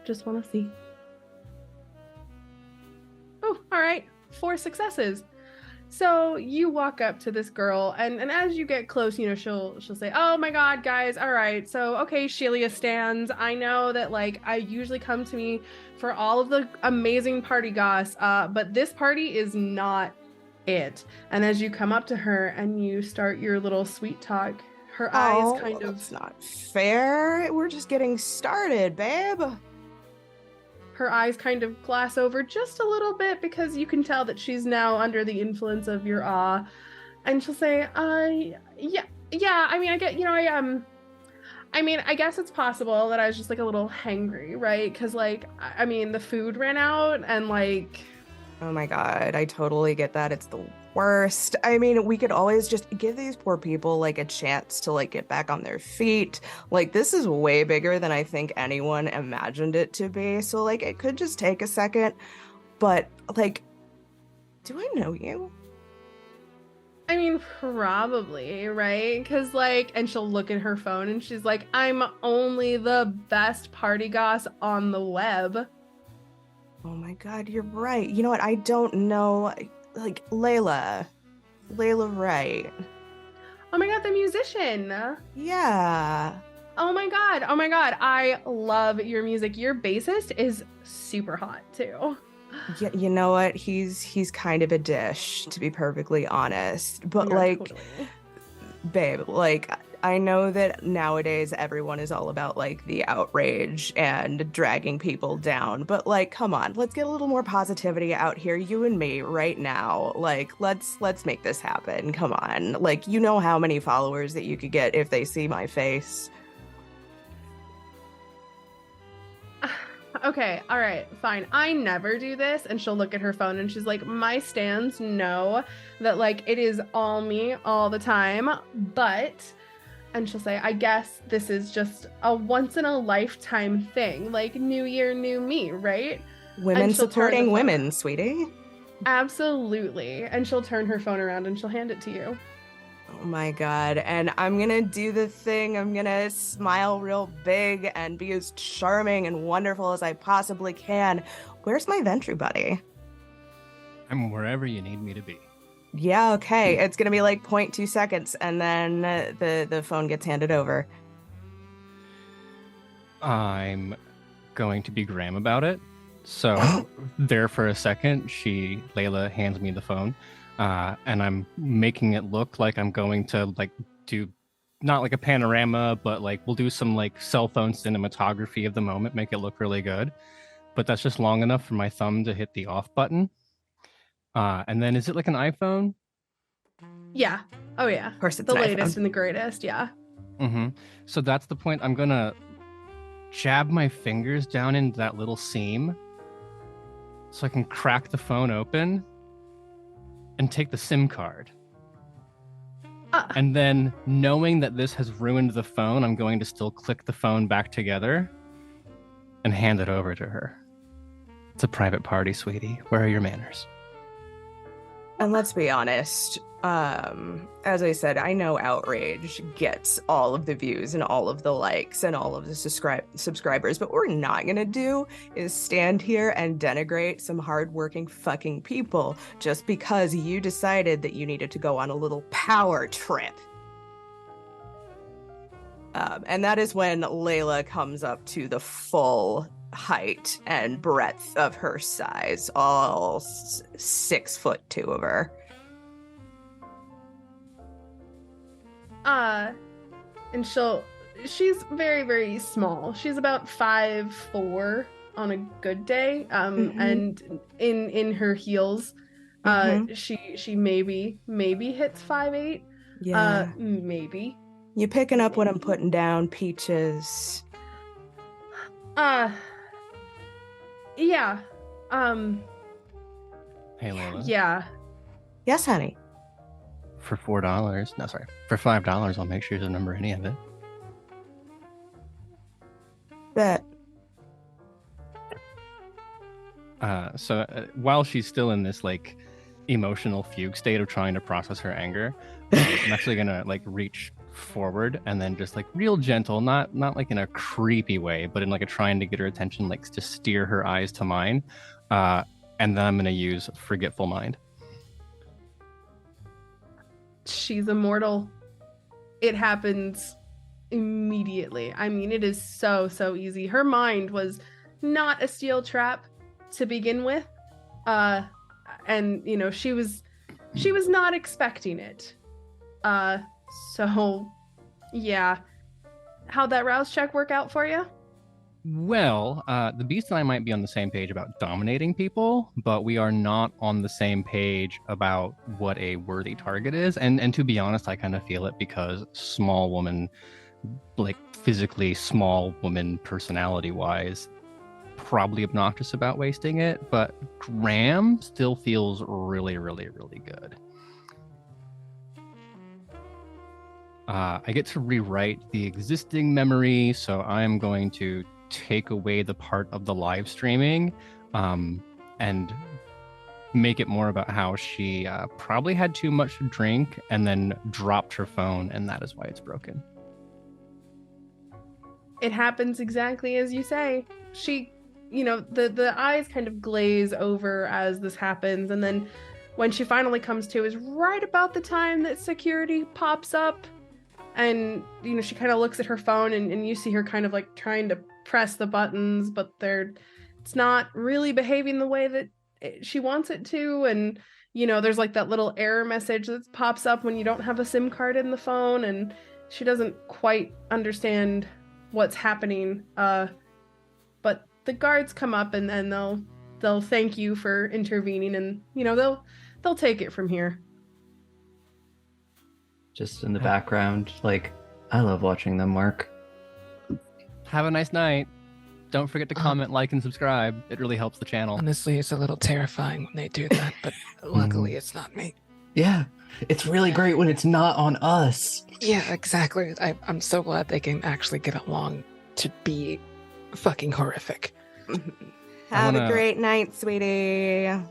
Just want to see. Oh, all right. 4 successes. So you walk up to this girl, and as you get close, you know, she'll say, "Oh my God, guys! All right, so okay, Shelia stands. I know that like I usually come to me for all of the amazing party goss, but this party is not it." And as you come up to her and you start your little sweet talk, her eyes kind of. That's not fair. We're just getting started, babe. Her eyes kind of glass over just a little bit because you can tell that she's now under the influence of your awe. And she'll say, yeah, I mean, I guess it's possible that I was just like a little hangry, right? Because like, I mean, the food ran out and like... Oh my God, I totally get that. It's the worst. I mean, we could always just give these poor people like a chance to like get back on their feet. Like this is way bigger than I think anyone imagined it to be. So like it could just take a second. But like, do I know you? I mean, probably, right? Because like, and she'll look at her phone and she's like, "I'm only the best party goss on the web." Oh my God, you're right. You know what? I don't know. Like Leyla Wright. Oh my God, the musician. Yeah. Oh my God. I love your music. Your bassist is super hot too. Yeah, you know what? He's kind of a dish, to be perfectly honest. But Yeah, like, totally. babe, like I know that nowadays everyone is all about like the outrage and dragging people down, but like, come on, let's get a little more positivity out here, you and me right now. Like, let's make this happen. Come on. Like, you know how many followers that you could get if they see my face. Okay, all right, fine. I never do this. And she'll look at her phone and she's like, "My stans know that like it is all me all the time, but," and she'll say, "I guess this is just a once in a lifetime thing, like new year, new me, right?" Women And she'll turn the supporting phone women, around. sweetie. Absolutely. And she'll turn her phone around and she'll hand it to you. Oh my God. And I'm gonna do the thing. I'm gonna smile real big and be as charming and wonderful as I possibly can. Where's my Ventry buddy? I'm wherever you need me to be. Yeah, okay. It's gonna be like 0.2 seconds, and then the phone gets handed over. I'm going to be Graham about it. So there for a second, Leyla hands me the phone, and I'm making it look like I'm going to like do not like a panorama, but like we'll do some like cell phone cinematography of the moment, make it look really good. But that's just long enough for my thumb to hit the off button. And then is it like an iPhone? Yeah. Oh yeah. Of course, it's The an latest iPhone. and the greatest. Yeah. Mm-hmm. So that's the point. I'm gonna jab my fingers down into that little seam so I can crack the phone open and take the SIM card. And then, knowing that this has ruined the phone, I'm going to still click the phone back together and hand it over to her. It's a private party, sweetie. Where are your manners? And let's be honest, as I said, I know Outrage gets all of the views and all of the likes and all of the subscribers, but what we're not going to do is stand here and denigrate some hardworking fucking people just because you decided that you needed to go on a little power trip. And that is when Leyla comes up to the full height and breadth of her size, all 6'2" of her. And she's very, very small. She's about 5'4" on a good day. And in her heels, she maybe hits 5'8". Yeah. Maybe. You picking up what I'm putting down, Peaches? Yeah. Hey, Leyla. Yeah. Yes, honey. For $4. No, sorry. For $5, I'll make sure to remember any of it. Bet. So while she's still in this like emotional fugue state of trying to process her anger, I'm actually gonna like reach forward and then just like real gentle, not like in a creepy way, but in like a trying to get her attention, like to steer her eyes to mine. And then I'm gonna use Forgetful Mind. She's immortal. It happens immediately. I mean, it is so easy. Her mind was not a steel trap to begin with. And you know, she was not expecting it. So yeah. How'd that rouse check work out for you? Well, the Beast and I might be on the same page about dominating people, but we are not on the same page about what a worthy target is. And to be honest, I kind of feel it because small woman, like physically small woman personality-wise, probably obnoxious about wasting it, but Graham still feels really, really, really good. I get to rewrite the existing memory, so I'm going to take away the part of the live streaming and make it more about how she probably had too much to drink and then dropped her phone, and that is why it's broken. It happens exactly as you say. She, you know, the eyes kind of glaze over as this happens, and then when she finally comes to is right about the time that security pops up. And, you know, she kind of looks at her phone and you see her kind of like trying to press the buttons, but it's not really behaving the way that she wants it to. And, you know, there's like that little error message that pops up when you don't have a SIM card in the phone, and she doesn't quite understand what's happening. But the guards come up and they'll thank you for intervening, and, you know, they'll take it from here. Just in the background, like, I love watching them work. Have a nice night. Don't forget to comment, like, and subscribe. It really helps the channel. Honestly, it's a little terrifying when they do that, but luckily it's not me. Yeah, it's really great when it's not on us. Yeah, exactly. I'm so glad they can actually get along to be fucking horrific. Have a great night, sweetie. I'm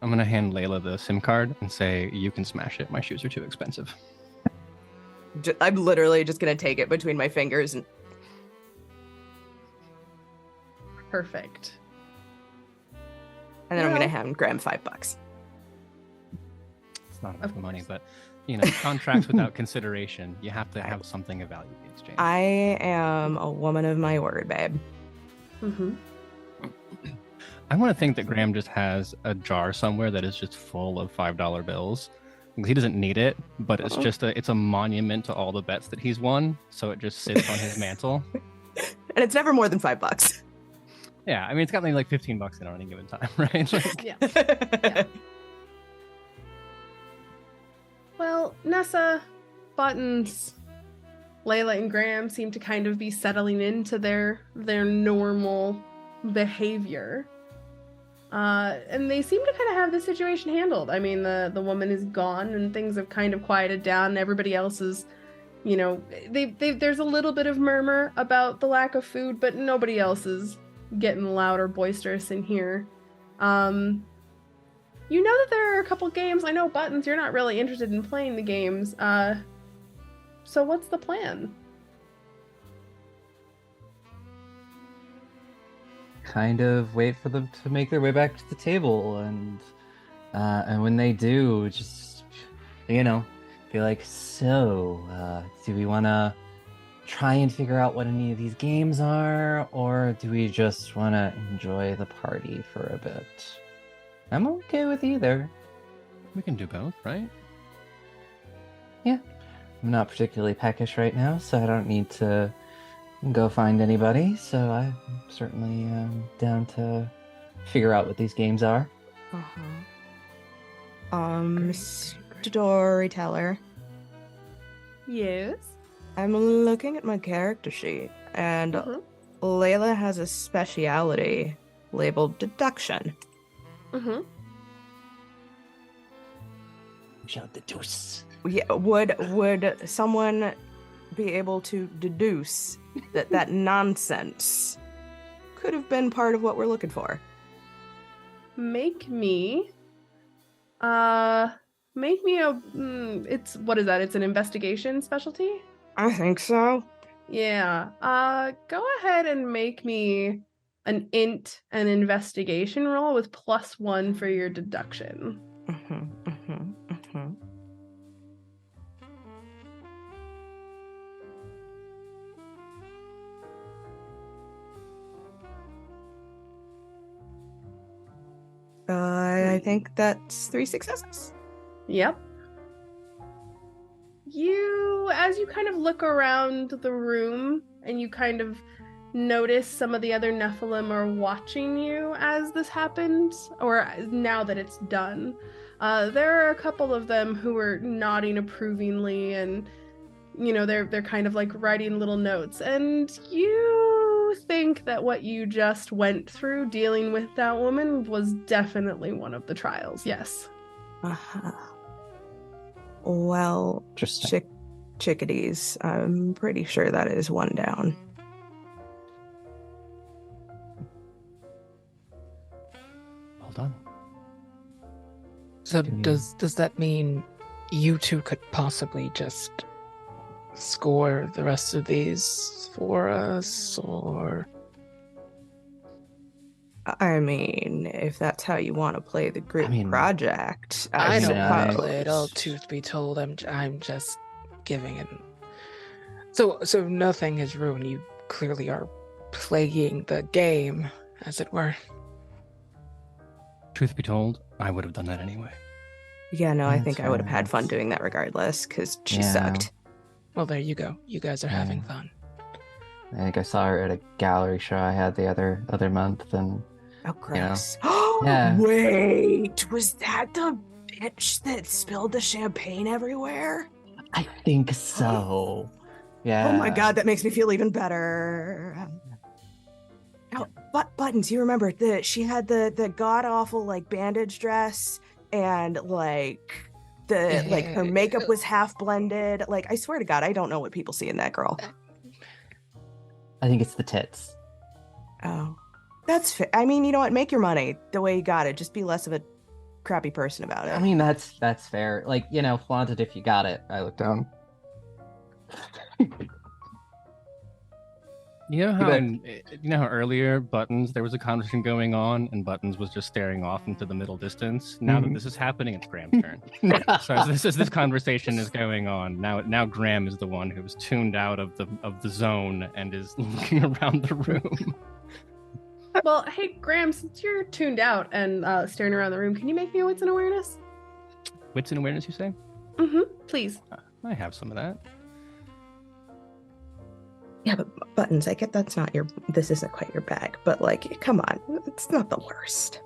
going to hand Leyla the SIM card and say, you can smash it. My shoes are too expensive. I'm literally just going to take it between my fingers and... Perfect. And then I'm going to hand Graham $5. It's not about the money, but contracts without consideration. You have to have something of value in exchange. I am a woman of my word, babe. Mm-hmm. I want to think that Graham just has a jar somewhere that is just full of $5 bills. He doesn't need it, but it's just it's a monument to all the bets that he's won. So it just sits on his mantle. And it's never more than $5. Yeah, I mean, it's got like $15 in on any given time, right? Yeah. Well, Nessa, Buttons, Leyla, and Graham seem to kind of be settling into their normal behavior. And they seem to kind of have the situation handled. I mean, the woman is gone and things have kind of quieted down. Everybody else is, there's a little bit of murmur about the lack of food, but nobody else is getting loud or boisterous in here. You know that there are a couple games. I know, Buttons, you're not really interested in playing the games. So what's the plan? Kind of wait for them to make their way back to the table, and when they do, just be like, so do we want to try and figure out what any of these games are, or do we just want to enjoy the party for a bit? I'm okay with either. We can do both, right? Yeah, I'm not particularly peckish right now, so I don't need to go find anybody, so I'm certainly down to figure out what these games are. Storyteller. Yes. I'm looking at my character sheet, and Leyla has a speciality labeled deduction. Mm-hmm. Shall deduce. Yeah, would someone be able to deduce that nonsense could have been part of what we're looking for? Make me a it's what is that? It's an investigation specialty? I think so. Yeah. Go ahead and make me an investigation roll with +1 for your deduction. I think that's 3 successes. Yep. As you kind of look around the room and you kind of notice some of the other Nephilim are watching you as this happens, or now that it's done. There are a couple of them who are nodding approvingly, and they're kind of like writing little notes, and you think that what you just went through dealing with that woman was definitely one of the trials. Yes. Well, Interesting. chickadees, I'm pretty sure that is 1 down. Well done. So does that mean you two could possibly just score the rest of these for us, or? I mean, if that's how you want to play the group project, I don't want to suppose. play it all. Truth be told, I'm just giving it. So nothing has ruined. You clearly are playing the game, as it were. Truth be told, I would have done that anyway. Yeah, no, I That's think I would have fair. had fun doing that regardless, because she Yeah. sucked. Well, there you go. You guys are having fun. I think I saw her at a gallery show I had the other month, and Oh, gross. Yeah. Wait, was that the bitch that spilled the champagne everywhere? I think so. Yeah. Oh my god, that makes me feel even better. Oh, Buttons, you remember she had the god-awful like bandage dress, and like her makeup was half blended. Like, I swear to god, I don't know what people see in that girl. I think it's the tits. Oh, that's fair. I mean, you know what? Make your money the way you got it. Just be less of a crappy person about it. I mean, that's fair. Like, flaunt it if you got it. I look down. You know how bet. you know how earlier Buttons there was a conversation going on and Buttons was just staring off into the middle distance. Now that this is happening, it's Graham's turn. So as this conversation is going on, now Graham is the one who's tuned out of the zone and is looking around the room. Well, hey Graham, since you're tuned out and staring around the room, can you make me a wits and awareness? Wits and awareness, you say? Please. I have some of that. Yeah, but Buttons, I get this isn't quite your bag, but like, come on, it's not the worst.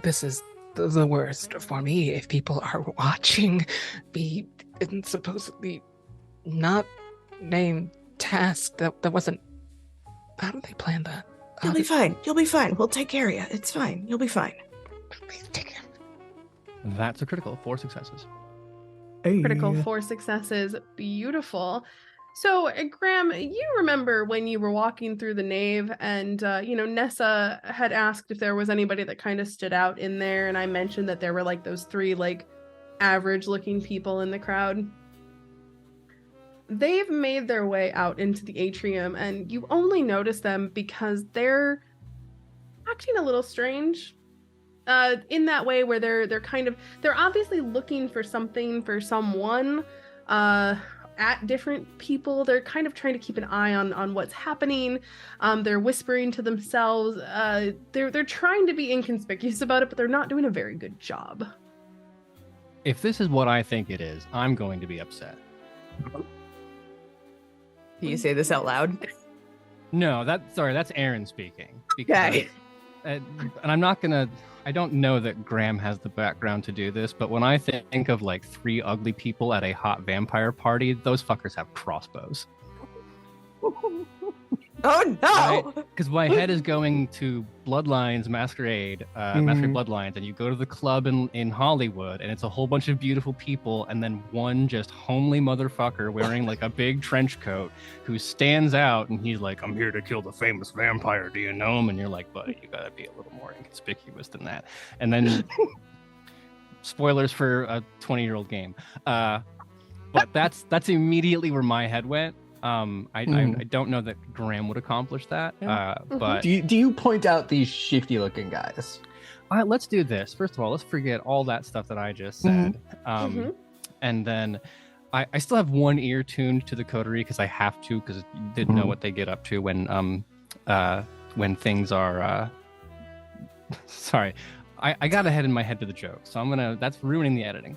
This is the worst for me. If people are watching me and supposedly not named task, that wasn't. How did they plan that? You'll be fine. You'll be fine. We'll take care of you. It's fine. You'll be fine. Please take care. That's a critical. 4 successes. Critical 4 successes. Beautiful. So, Graham, you remember when you were walking through the nave and, Nessa had asked if there was anybody that kind of stood out in there. And I mentioned that there were like those 3 like average looking people in the crowd. They've made their way out into the atrium and you only notice them because they're acting a little strange. In that way where they're obviously looking for something for someone, at different people. They're kind of trying to keep an eye on what's happening. They're whispering to themselves. They're trying to be inconspicuous about it, but they're not doing a very good job. If this is what I think it is, I'm going to be upset. Do you say this out loud? No, that's Aaron speaking. Okay. And I'm not gonna. I don't know that Graham has the background to do this, but when I think of like 3 ugly people at a hot vampire party, those fuckers have crossbows. Oh no! Because my head is going to Bloodlines Masquerade, Masquerade Bloodlines, and you go to the club in Hollywood, and it's a whole bunch of beautiful people, and then one just homely motherfucker wearing like a big trench coat who stands out, and he's like, "I'm here to kill the famous vampire. Do you know him?" And you're like, "Buddy, you gotta be a little more inconspicuous than that." And then, spoilers for a 20-year-old game, but that's immediately where my head went. I don't know that Graham would accomplish that, but Do you point out these shifty looking guys? All right, let's do this. First of all, let's forget all that stuff that I just said. And then I still have one ear tuned to the coterie because I have to, because you didn't know what they get up to when things are sorry. I got ahead in my head to the joke, so that's ruining the editing.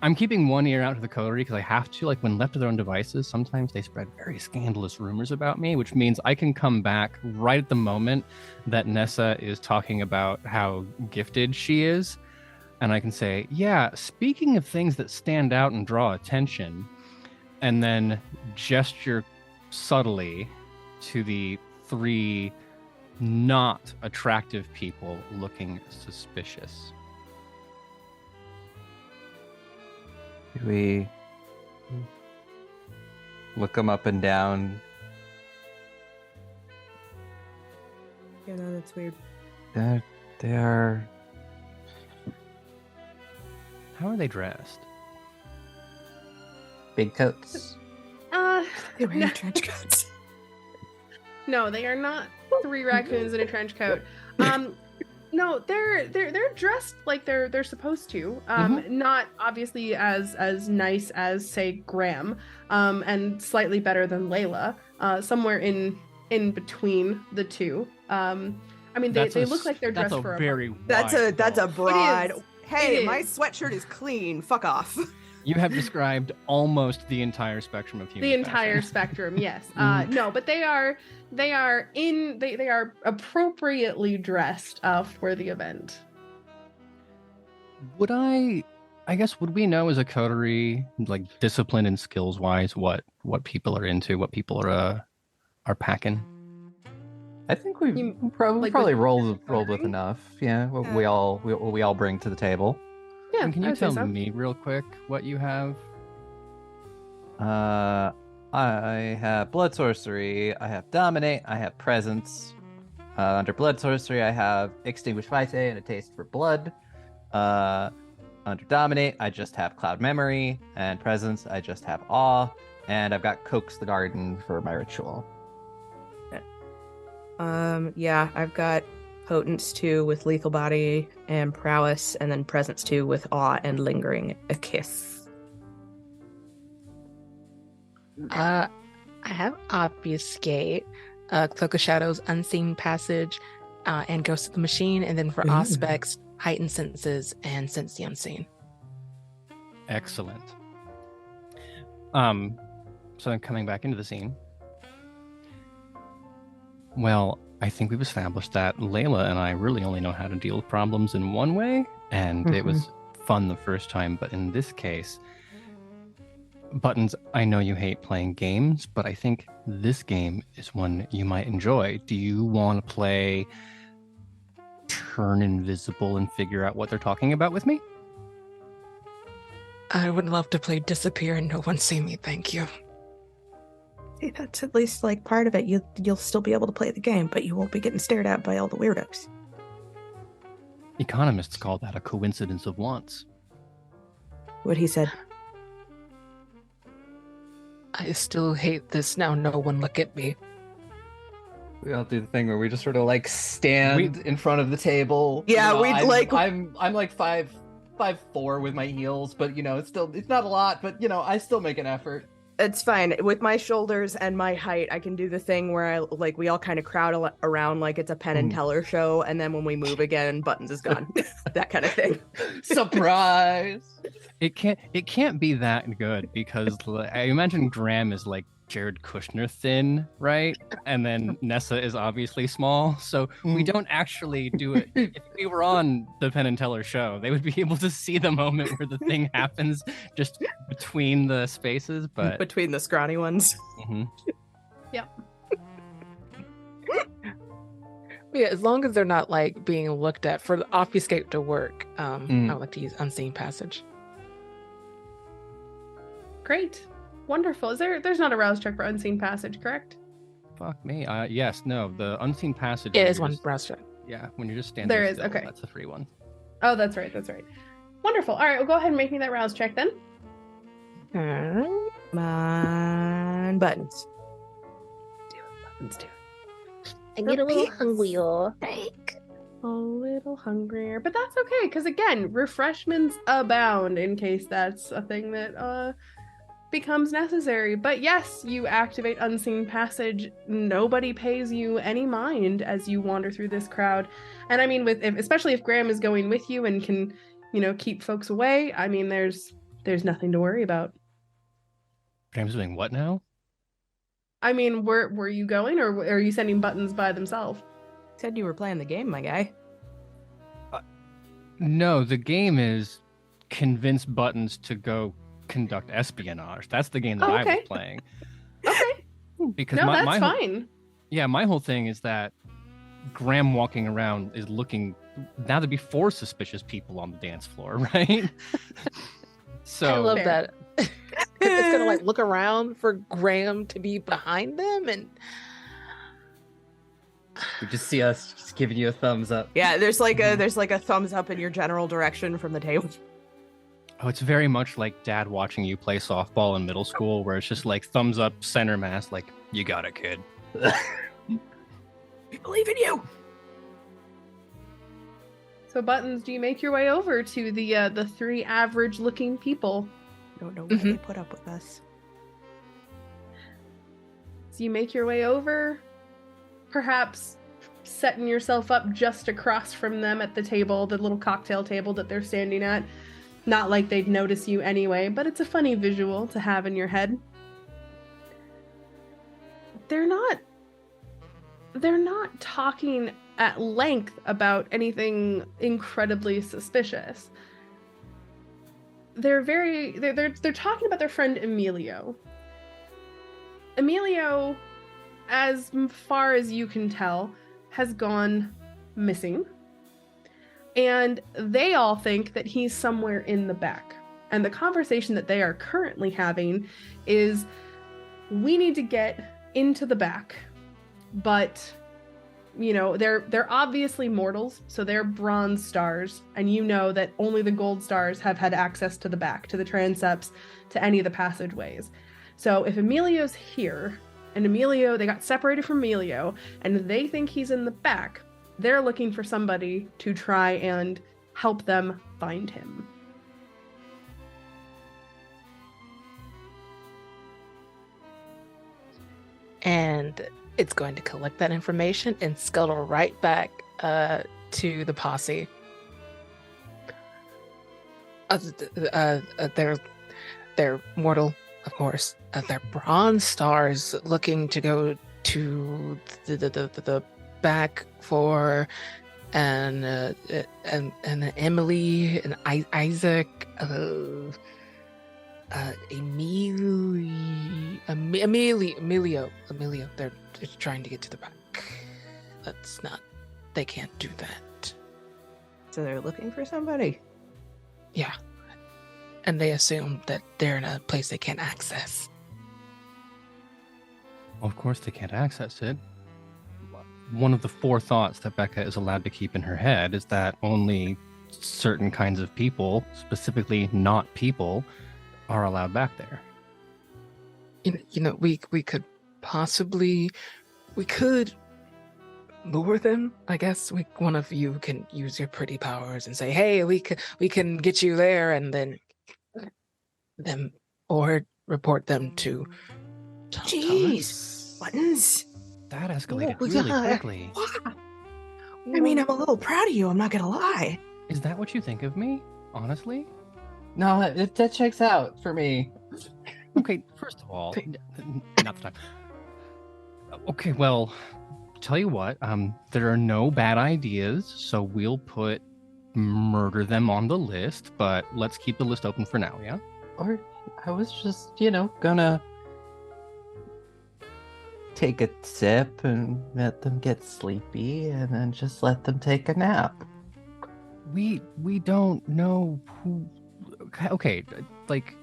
I'm keeping one ear out to the coterie because I have to. Like when left to their own devices, sometimes they spread very scandalous rumors about me, which means I can come back right at the moment that Nessa is talking about how gifted she is. And I can say, yeah, speaking of things that stand out and draw attention, and then gesture subtly to the 3 not attractive people looking suspicious. Do we look them up and down? Yeah, no, that's weird. They are. How are they dressed? Big coats. They wear trench coats. No, they are not 3 raccoons in a trench coat. No, they're dressed like they're supposed to. Not obviously as nice as say Graham, and slightly better than Leyla. Somewhere in between the two. I mean, they look like they're dressed for a very. That's a broad. Hey, my is. sweatshirt is clean. Fuck off. You have described almost the entire spectrum of human. The entire spectrum, yes. No, but they are appropriately dressed for the event. Would would we know as a coterie, like discipline and skills wise, what people are into, what people are packing? I think we probably rolled with enough. Yeah, what we all bring to the table. Yeah, and can you tell me real quick what you have? I have blood sorcery. I have dominate. I have presence. Under blood sorcery, I have extinguish vitae and a taste for blood. Under dominate, I just have cloud memory, and presence, I just have awe. And I've got Coax the Garden for my ritual. Yeah, I've got Potence 2 with Lethal Body and Prowess, and then Presence 2 with Awe and Lingering a Kiss. I have Obfuscate, Cloak of Shadows, Unseen Passage, and Ghost of the Machine, and then for Ooh. Auspex, Heightened Senses and Sense the Unseen. Excellent. So then coming back into the scene. Well, I think we've established that Leyla and I really only know how to deal with problems in one way, and it was fun the first time, but in this case, Buttons, I know you hate playing games, but I think this game is one you might enjoy. Do you want to play Turn Invisible and figure out what they're talking about with me? I would love to play Disappear and no one see me, thank you. Hey, that's at least like part of it. You'll still be able to play the game, but you won't be getting stared at by all the weirdos. Economists call that a coincidence of wants. What he said. I still hate this now. No one look at me. We all do the thing where we just sort of like stand in front of the table. Yeah, we'd like. I'm like 5'4" with my heels, but it's not a lot, but I still make an effort. It's fine. With my shoulders and my height, I can do the thing where we all kind of crowd around like it's a Penn and Teller show, and then when we move again, Buttons is gone. That kind of thing. Surprise! It can't be that good because I imagine Graham is like Jared Kushner thin, right? And then Nessa is obviously small, so we don't actually do it. If we were on the Penn and Teller show, they would be able to see the moment where the thing happens just between the spaces, but between the scrawny ones. Yep. Yeah, as long as they're not like being looked at for the Obfuscate to work, I would like to use Unseen Passage. Great. Wonderful. There's not a rouse check for Unseen Passage, correct? fuck me. Yes, no, the Unseen Passage. It is one browse check. Yeah, when you're just standing There is, still, okay. that's a free one. Oh, that's right. Wonderful. All right, well, go ahead and make me that rouse check then. Come on, buttons. Buttons do it. I get a little hungrier. A little hungrier, but that's okay, because again, refreshments abound in case that's a thing that becomes necessary. But yes, you activate Unseen Passage. Nobody pays you any mind as you wander through this crowd. And I mean, especially if Graham is going with you and can, keep folks away, I mean, there's nothing to worry about. Graham's doing what now? I mean, were you going, or are you sending Buttons by themselves? Said you were playing the game, my guy. No, the game is convince Buttons to go conduct espionage. That's the game that I was playing. Okay. Because no, that's my fine. Yeah, my whole thing is that Graham walking around is looking now to be 4 suspicious people on the dance floor, right? So I love Fair. that. It's gonna look around for Graham to be behind them, and We just see us just giving you a thumbs up. Yeah, there's like a thumbs up in your general direction from the table. Oh, it's very much like Dad watching you play softball in middle school, where it's just like thumbs up, center mass, like, you got it, kid. We believe in you. So Buttons, do you make your way over to the 3 average-looking people? Don't know why they put up with us. So you make your way over, perhaps setting yourself up just across from them at the table, the little cocktail table that they're standing at. Not like they'd notice you anyway, but it's a funny visual to have in your head. They're not talking at length about anything incredibly suspicious. They're talking about their friend Emilio. Emilio, as far as you can tell, has gone missing. And they all think that he's somewhere in the back. And the conversation that they are currently having is, we need to get into the back. But, they're obviously mortals, so they're bronze stars. And you know that only the gold stars have had access to the back, to the transepts, to any of the passageways. So if Emilio's here, and Emilio, they got separated from Emilio, and they think he's in the back, they're looking for somebody to try and help them find him. And it's going to collect that information and scuttle right back to the posse. They're mortal, of course. They're bronze stars looking to go to the back for and Emily and Isaac, Emilio. They're trying to get to the back. They can't do that. So they're looking for somebody. Yeah. And they assume that they're in a place they can't access. Of course they can't access it. One of the 4 thoughts that Becca is allowed to keep in her head is that only certain kinds of people, specifically not people, are allowed back there. We could possibly lure them. I guess one of you can use your pretty powers and say, "Hey, we can get you there," and then them or report them to Jeez, buttons. That escalated really quickly. I mean, I'm a little proud of you. I'm not gonna lie. Is that what you think of me? Honestly? No, that checks out for me. Okay, first of all, not the time. Okay, well, tell you what, there are no bad ideas, so we'll put murder them on the list, but let's keep the list open for now, yeah? Or I was just, gonna take a sip and let them get sleepy and then just let them take a nap. We don't know who... Okay, like,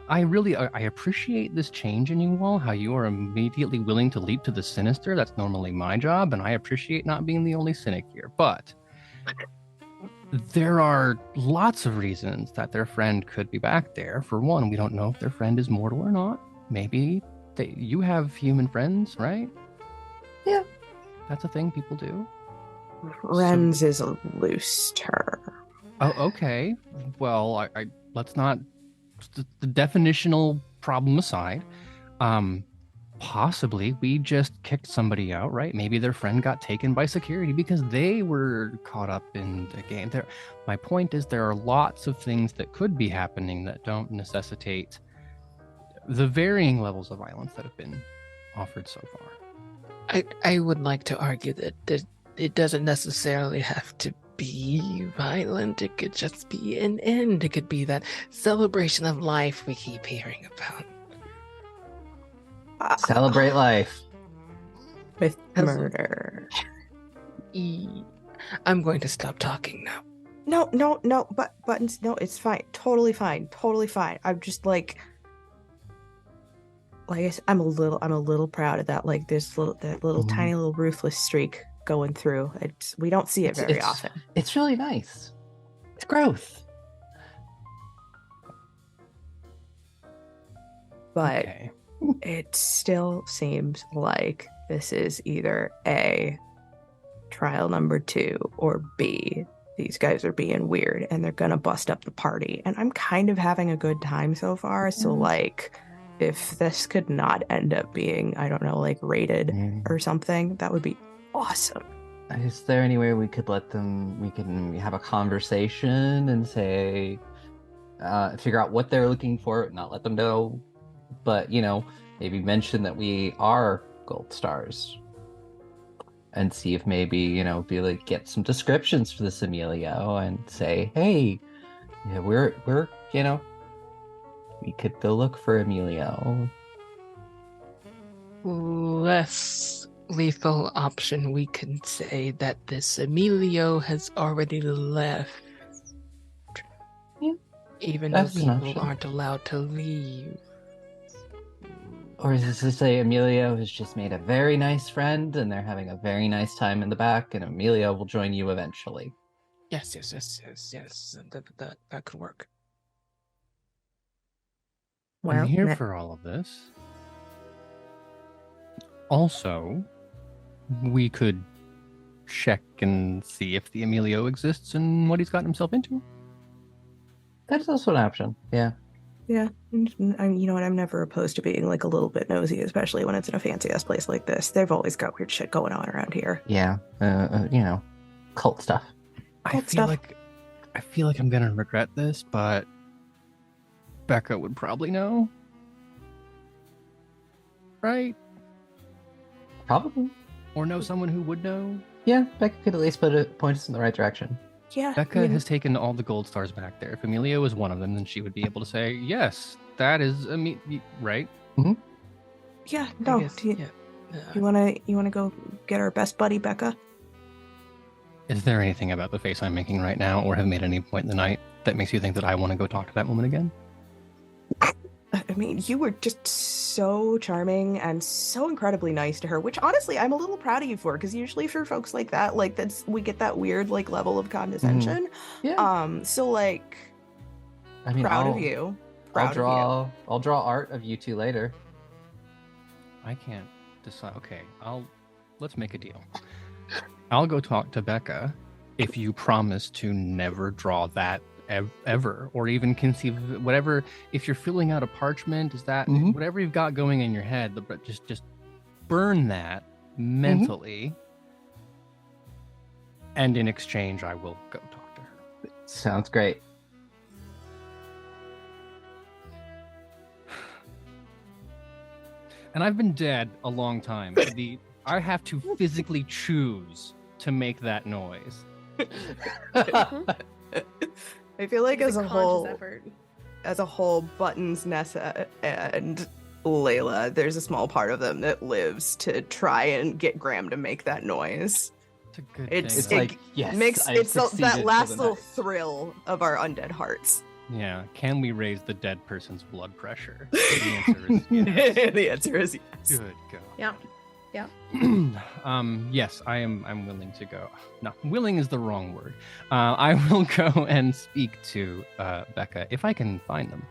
I really appreciate this change in you all, how you are immediately willing to leap to the sinister. That's normally my job, and I appreciate not being the only cynic here. But there are lots of reasons that their friend could be back there. For one, we don't know if their friend is mortal or not. Maybe you have human friends, right? Yeah. That's a thing people do. Friends is a loose term. Oh, okay. Well, I let's not... The definitional problem aside, possibly we just kicked somebody out, right? Maybe their friend got taken by security because they were caught up in the game. My point is there are lots of things that could be happening that don't necessitate the varying levels of violence that have been offered so far. I would like to argue that it doesn't necessarily have to be violent. It could just be an end. It could be that celebration of life we keep hearing about. Celebrate life with murder. I'm going to stop talking now. No, buttons. No, it's fine. Totally fine. I'm just like I said, I'm a little proud of that. Like this tiny little ruthless streak going through. We don't see it very often. It's really nice. It's growth. But it still seems like this is either A, trial number 2, or B, these guys are being weird and they're gonna bust up the party. And I'm kind of having a good time so far. So like, if this could not end up being, I don't know, like raided or something, that would be awesome. Is there any way we can have a conversation and say, figure out what they're looking for, not let them know, but, maybe mention that we are gold stars and see if maybe, be like, get some descriptions for this Emilio and say, hey, we're, we could go look for Emilio. Less lethal option, we can say that this Emilio has already left. Yeah. Even though people aren't allowed to leave. Or is this to say Emilio has just made a very nice friend and they're having a very nice time in the back and Emilio will join you eventually? Yes. That could work. I'm here for all of this. Also, we could check and see if the Emilio exists and what he's gotten himself into. That's also an option. Yeah. Yeah, and you know what? I'm never opposed to being like a little bit nosy, especially when it's in a fancy ass place like this. They've always got weird shit going on around here. Yeah. Cult stuff. I feel like I'm gonna regret this, but Becca would probably know. Right? Probably. Or know someone who would know. Yeah, Becca could at least point us in the right direction. Yeah. Becca has taken all the gold stars back there. If Emilio was one of them, then she would be able to say, yes, that is right? Mm-hmm. Yeah, no. You wanna go get our best buddy, Becca? Is there anything about the face I'm making right now or have made any point in the night that makes you think that I want to go talk to that woman again? I mean, you were just so charming and so incredibly nice to her, which honestly I'm a little proud of you for, because usually for folks like that, like we get that weird like level of condescension. Yeah. So like, I mean, proud of you. Proud I'll draw art of you two later. I can't decide. Okay, let's make a deal. I'll go talk to Becca if you promise to never draw that ever, or even conceive of it, whatever. If you're filling out a parchment, is that whatever you've got going in your head, but just burn that mentally, and in exchange I will go talk to her. Sounds great. And I've been dead a long time. I have to physically choose to make that noise. I feel like It's as a whole effort. Buttons, Nessa, and Leyla, there's a small part of them that lives to try and get Graham to make that noise. It's a good It's thing. like, yes, it's that last little thrill of our undead hearts. Yeah. Can we raise the dead person's blood pressure? The answer is yes. The answer is yes. Good God. Yeah. Yes, I'm willing to go. No, willing is the wrong word. I will go and speak to Becca if I can find them.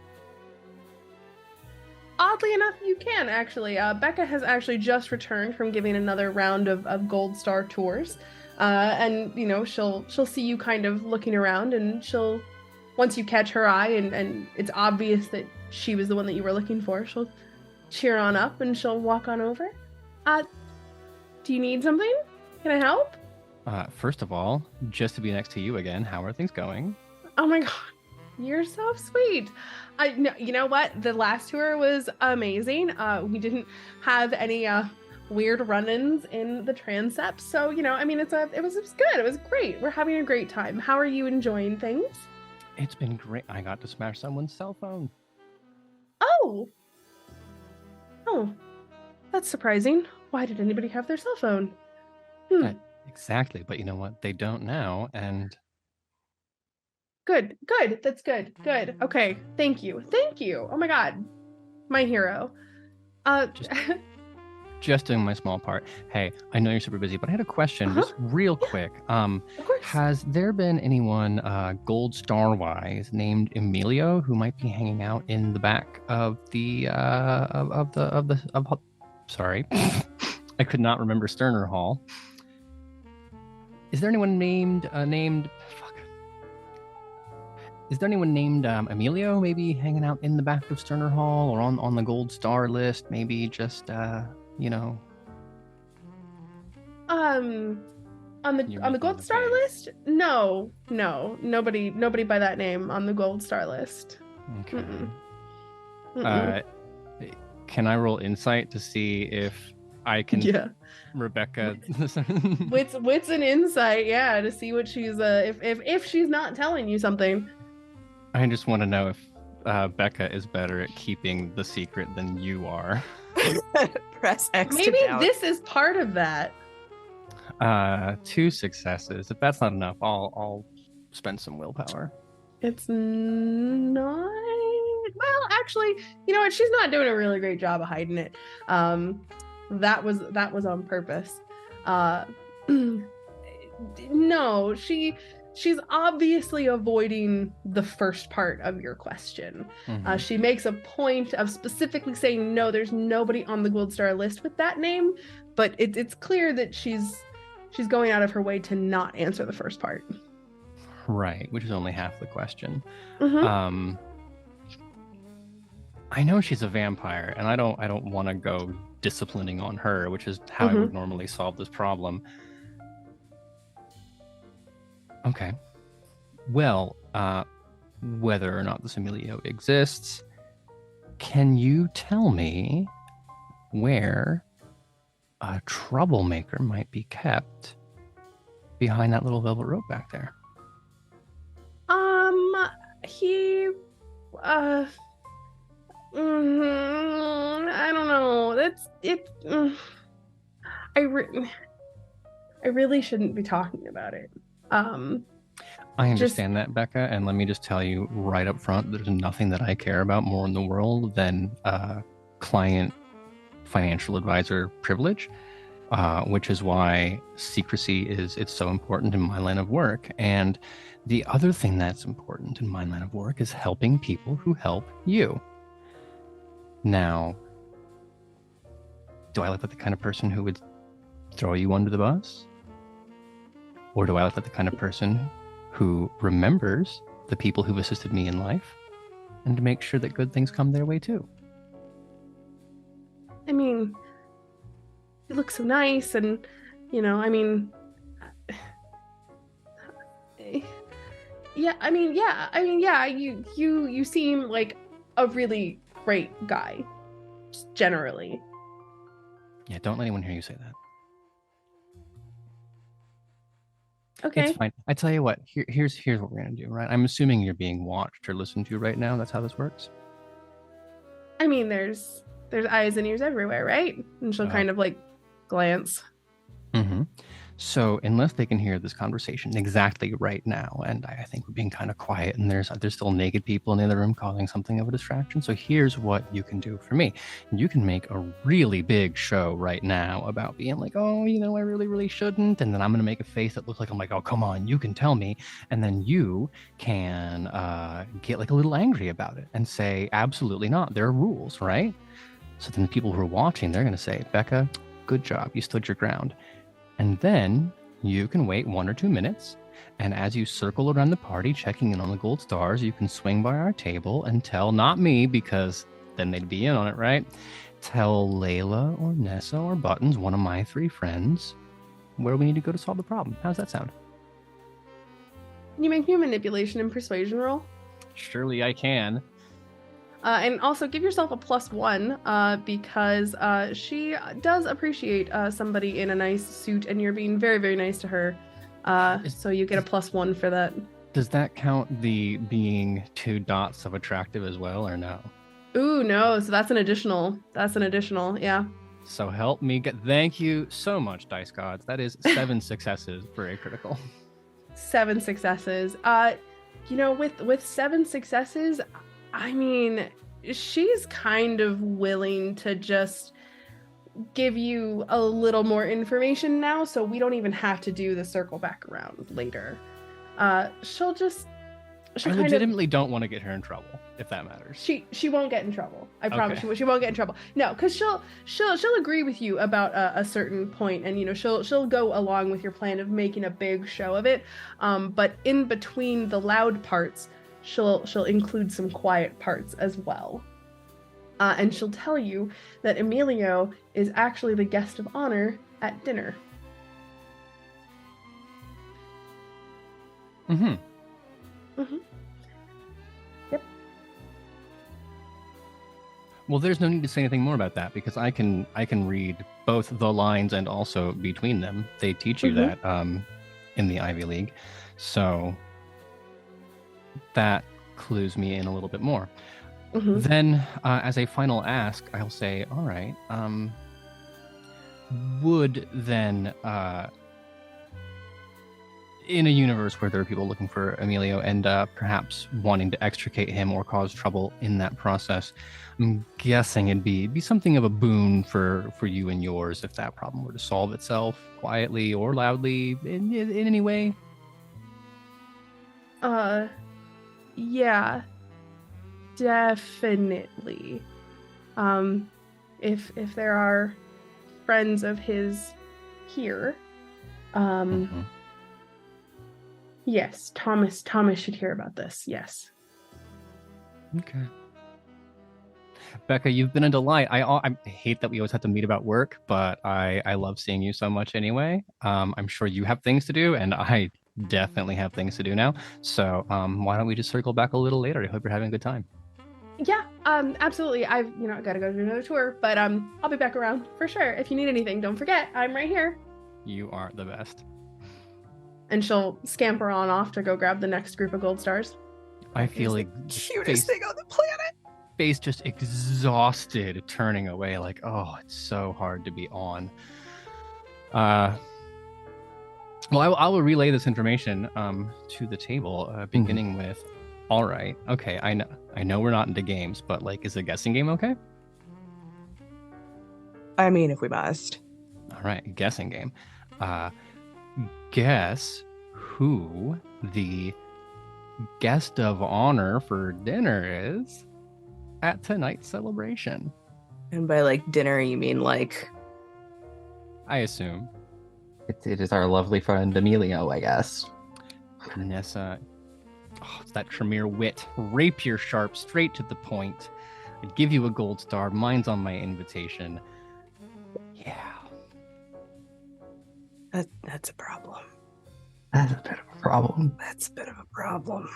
Oddly enough, you can actually. Becca has actually just returned from giving another round of Gold Star tours, and she'll see you kind of looking around, and once you catch her eye and it's obvious that she was the one that you were looking for, she'll cheer on up and she'll walk on over. Do you need something? Can I help? First of all, just to be next to you again, how are things going? Oh my god, you're so sweet. You know what? The last tour was amazing. We didn't have any weird run-ins in the transepts, so it was good. It was great. We're having a great time. How are you enjoying things? It's been great. I got to smash someone's cell phone. Oh, that's surprising. Why did anybody have their cell phone? Exactly, but you know what? They don't now, and Good. That's good. Okay. Thank you. Oh my god, my hero. Just doing my small part. Hey, I know you're super busy, but I had a question, just real quick. Of course. Has there been anyone Gold Star wise named Emilio who might be hanging out in the back of the sorry, I could not remember Sterner Hall. Is there anyone named Is there anyone named Emilio maybe hanging out in the back of Sterner Hall or on the Gold Star list? Maybe just on the Gold Star list? No, nobody by that name on the Gold Star list. Okay. Can I roll insight to see if I can? Yeah. Rebecca. What's an insight? Yeah, to see what she's if she's not telling you something. I just want to know if Becca is better at keeping the secret than you are. Press X. Maybe this is part of that. 2 successes. If that's not enough, I'll spend some willpower. It's not. Well, actually, you know what? She's not doing a really great job of hiding it. That was on purpose. No, she she's obviously avoiding the first part of your question. She makes a point of specifically saying, no, there's nobody on the Gold Star list with that name, but it's clear that she's going out of her way to not answer the first part. Right, which is only half the question. Mm-hmm. I know she's a vampire, and I don't want to go disciplining on her, which is how I would normally solve this problem. Okay. Well, whether or not this Emilio exists, can you tell me where a troublemaker might be kept behind that little velvet rope back there? He, I don't know. That's it. I really shouldn't be talking about it. I understand that, Becca, and let me just tell you right up front, there's nothing that I care about more in the world than client financial advisor privilege, which is why secrecy it's so important in my line of work. And the other thing that's important in my line of work is helping people who help you. Now, do I look like the kind of person who would throw you under the bus? Or do I look like the kind of person who remembers the people who've assisted me in life and to make sure that good things come their way too? I mean, you look so nice, and you you seem like a really great guy, just generally. Yeah, don't let anyone hear you say that. Okay. It's fine. I tell you what, here's what we're gonna do, right? I'm assuming you're being watched or listened to right now. That's how this works. I mean, there's eyes and ears everywhere, right? And she'll kind of like glance. So unless they can hear this conversation exactly right now, and I think we're being kind of quiet, and there's still naked people in the other room causing something of a distraction. So here's what you can do for me. You can make a really big show right now about being like, oh, I really, really shouldn't. And then I'm going to make a face that looks like I'm like, oh, come on, you can tell me. And then you can get like a little angry about it and say, absolutely not. There are rules, right? So then the people who are watching, they're going to say, Becca, good job. You stood your ground. And then you can wait 1 or 2 minutes. And as you circle around the party, checking in on the gold stars, you can swing by our table and tell, not me, because then they'd be in on it, right? Tell Leyla or Nessa or Buttons, one of my 3 friends, where we need to go to solve the problem. How's that sound? Can you make me a manipulation and persuasion roll? Surely I can. And also give yourself a +1 because she does appreciate somebody in a nice suit, and you're being very, very nice to her. So you get a +1 for that. Does that count the being 2 dots of attractive as well, or no? Ooh, no. So that's an additional. Yeah. So help me get. Thank you so much, Dice Gods. That is 7 successes for a critical. 7 successes. With 7 successes, I mean, she's kind of willing to just give you a little more information now, so we don't even have to do the circle back around later. She'll I legitimately don't want to get her in trouble, if that matters. She won't get in trouble. I promise you. She won't get in trouble. No, because she'll agree with you about a certain point, and she'll go along with your plan of making a big show of it. But in between the loud parts, she'll include some quiet parts as well. And she'll tell you that Emilio is actually the guest of honor at dinner. Yep. Well, there's no need to say anything more about that, because I can read both the lines and also between them. They teach you that in the Ivy League. So that clues me in a little bit more. Then as a final ask, I'll say, all right, would then in a universe where there are people looking for Emilio and perhaps wanting to extricate him or cause trouble in that process, I'm guessing it'd be something of a boon for you and yours if that problem were to solve itself quietly or loudly in any way. Yeah, definitely. If there are friends of his here, yes, Thomas should hear about this. Yes. Okay. Becca, you've been a delight. I hate that we always have to meet about work, but I love seeing you so much anyway. I'm sure you have things to do, and I definitely have things to do now. So why don't we just circle back a little later? I hope you're having a good time. Yeah, absolutely. I've got to go do another tour, but I'll be back around for sure. If you need anything, don't forget, I'm right here. You are the best. And she'll scamper on off to go grab the next group of gold stars. I feel like Cutest thing on the planet. Face just exhausted, turning away like, oh, it's so hard to be on. Well, I will relay this information to the table, beginning with, all right, okay, I know we're not into games, but like, is a guessing game okay? I mean, if we must. All right, guessing game. Guess who the guest of honor for dinner is at tonight's celebration. And by like dinner, you mean like... I assume. It is our lovely friend Emilio, I guess. Nessa. Oh, it's that Tremere wit. Rapier sharp, straight to the point. I'd give you a gold star. Mine's on my invitation. Yeah. That's a problem. That's a bit of a problem. That's a bit of a problem.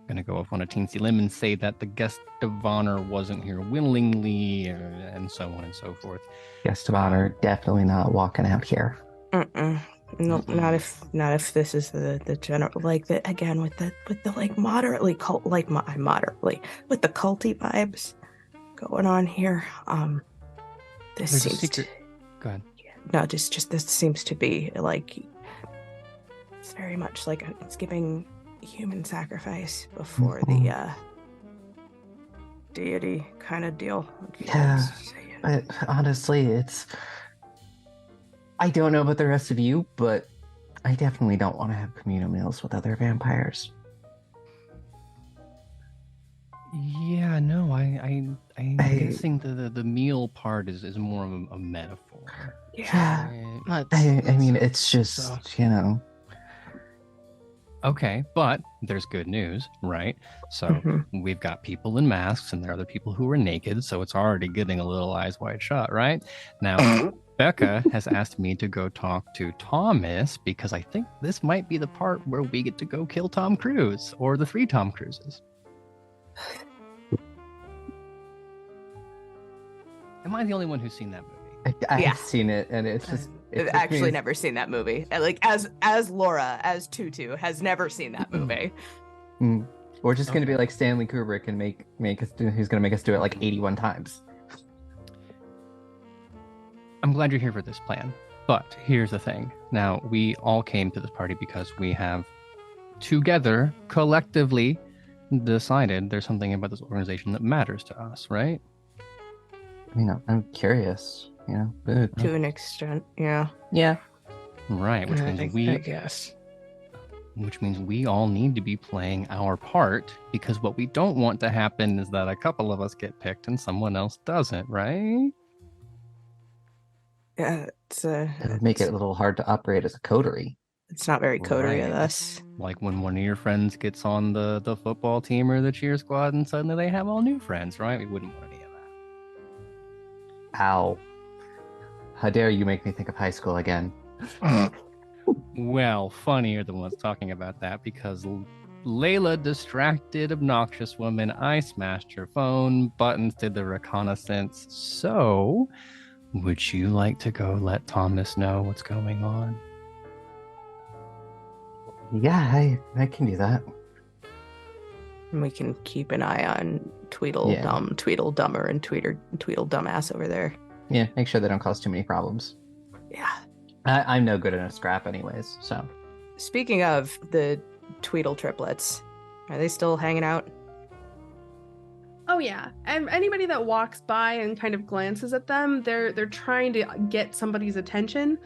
Gonna go off on a teensy limb and say that the guest of honor wasn't here willingly, and so on and so forth. Guest of honor, definitely not walking out here. Nope, not if this is the general, like the again with the like moderately cult, like moderately with the culty vibes going on here. This There's seems a secret. Go ahead. No, just this seems to be like it's very much like it's giving human sacrifice before the deity kind of deal. Yeah, but honestly, I don't know about the rest of you, but I definitely don't want to have communal meals with other vampires. Yeah, no, I'm guessing the meal part is more of a metaphor. Yeah, I mean, it's just, Okay, but there's good news, right? So we've got people in masks and there are other people who are naked, so it's already getting a little eyes wide shut, right? Now, Becca has asked me to go talk to Thomas because I think this might be the part where we get to go kill Tom Cruise or the 3 Tom Cruises. Am I the only one who's seen that movie? I've seen it, and it's just... I've actually never seen that movie. Like, as Laura, as Tutu, has never seen that movie. We're just going to be like Stanley Kubrick and make us do... He's going to make us do it like 81 times. I'm glad you're here for this plan, but here's the thing. Now, we all came to this party because we have together, collectively, decided there's something about this organization that matters to us, right? I mean, I'm curious, but... To an extent, yeah. Right, which means I guess. Which means we all need to be playing our part, because what we don't want to happen is that a couple of us get picked and someone else doesn't, right? Yeah, it would make it a little hard to operate as a coterie. It's not very coterie of us. Like when one of your friends gets on the football team or the cheer squad and suddenly they have all new friends, right? We wouldn't want any of that. Ow. How dare you make me think of high school again. Well, funnier than what's talking about that, because Leyla, distracted, obnoxious woman, I smashed her phone, Buttons did the reconnaissance. So, would you like to go let Thomas know what's going on? Yeah, I can do that. And we can keep an eye on Tweedledummer, and Tweedledumbass over there. Yeah, make sure they don't cause too many problems. Yeah. I'm no good in a scrap anyways, so. Speaking of the Tweedle triplets, are they still hanging out? Oh yeah, and anybody that walks by and kind of glances at them, they're trying to get somebody's attention,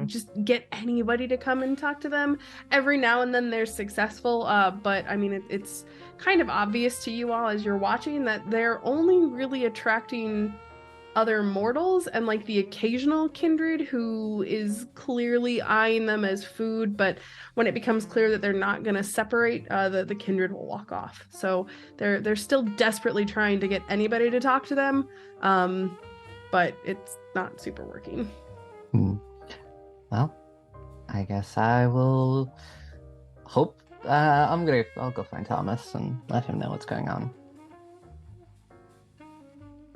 just get anybody to come and talk to them. Every now and then they're successful, but I mean, it's kind of obvious to you all as you're watching that they're only really attracting other mortals and like the occasional kindred who is clearly eyeing them as food, but when it becomes clear that they're not going to separate, the kindred will walk off. So they're still desperately trying to get anybody to talk to them, but it's not super working. Well, I guess I will hope. I'll go find Thomas and let him know what's going on.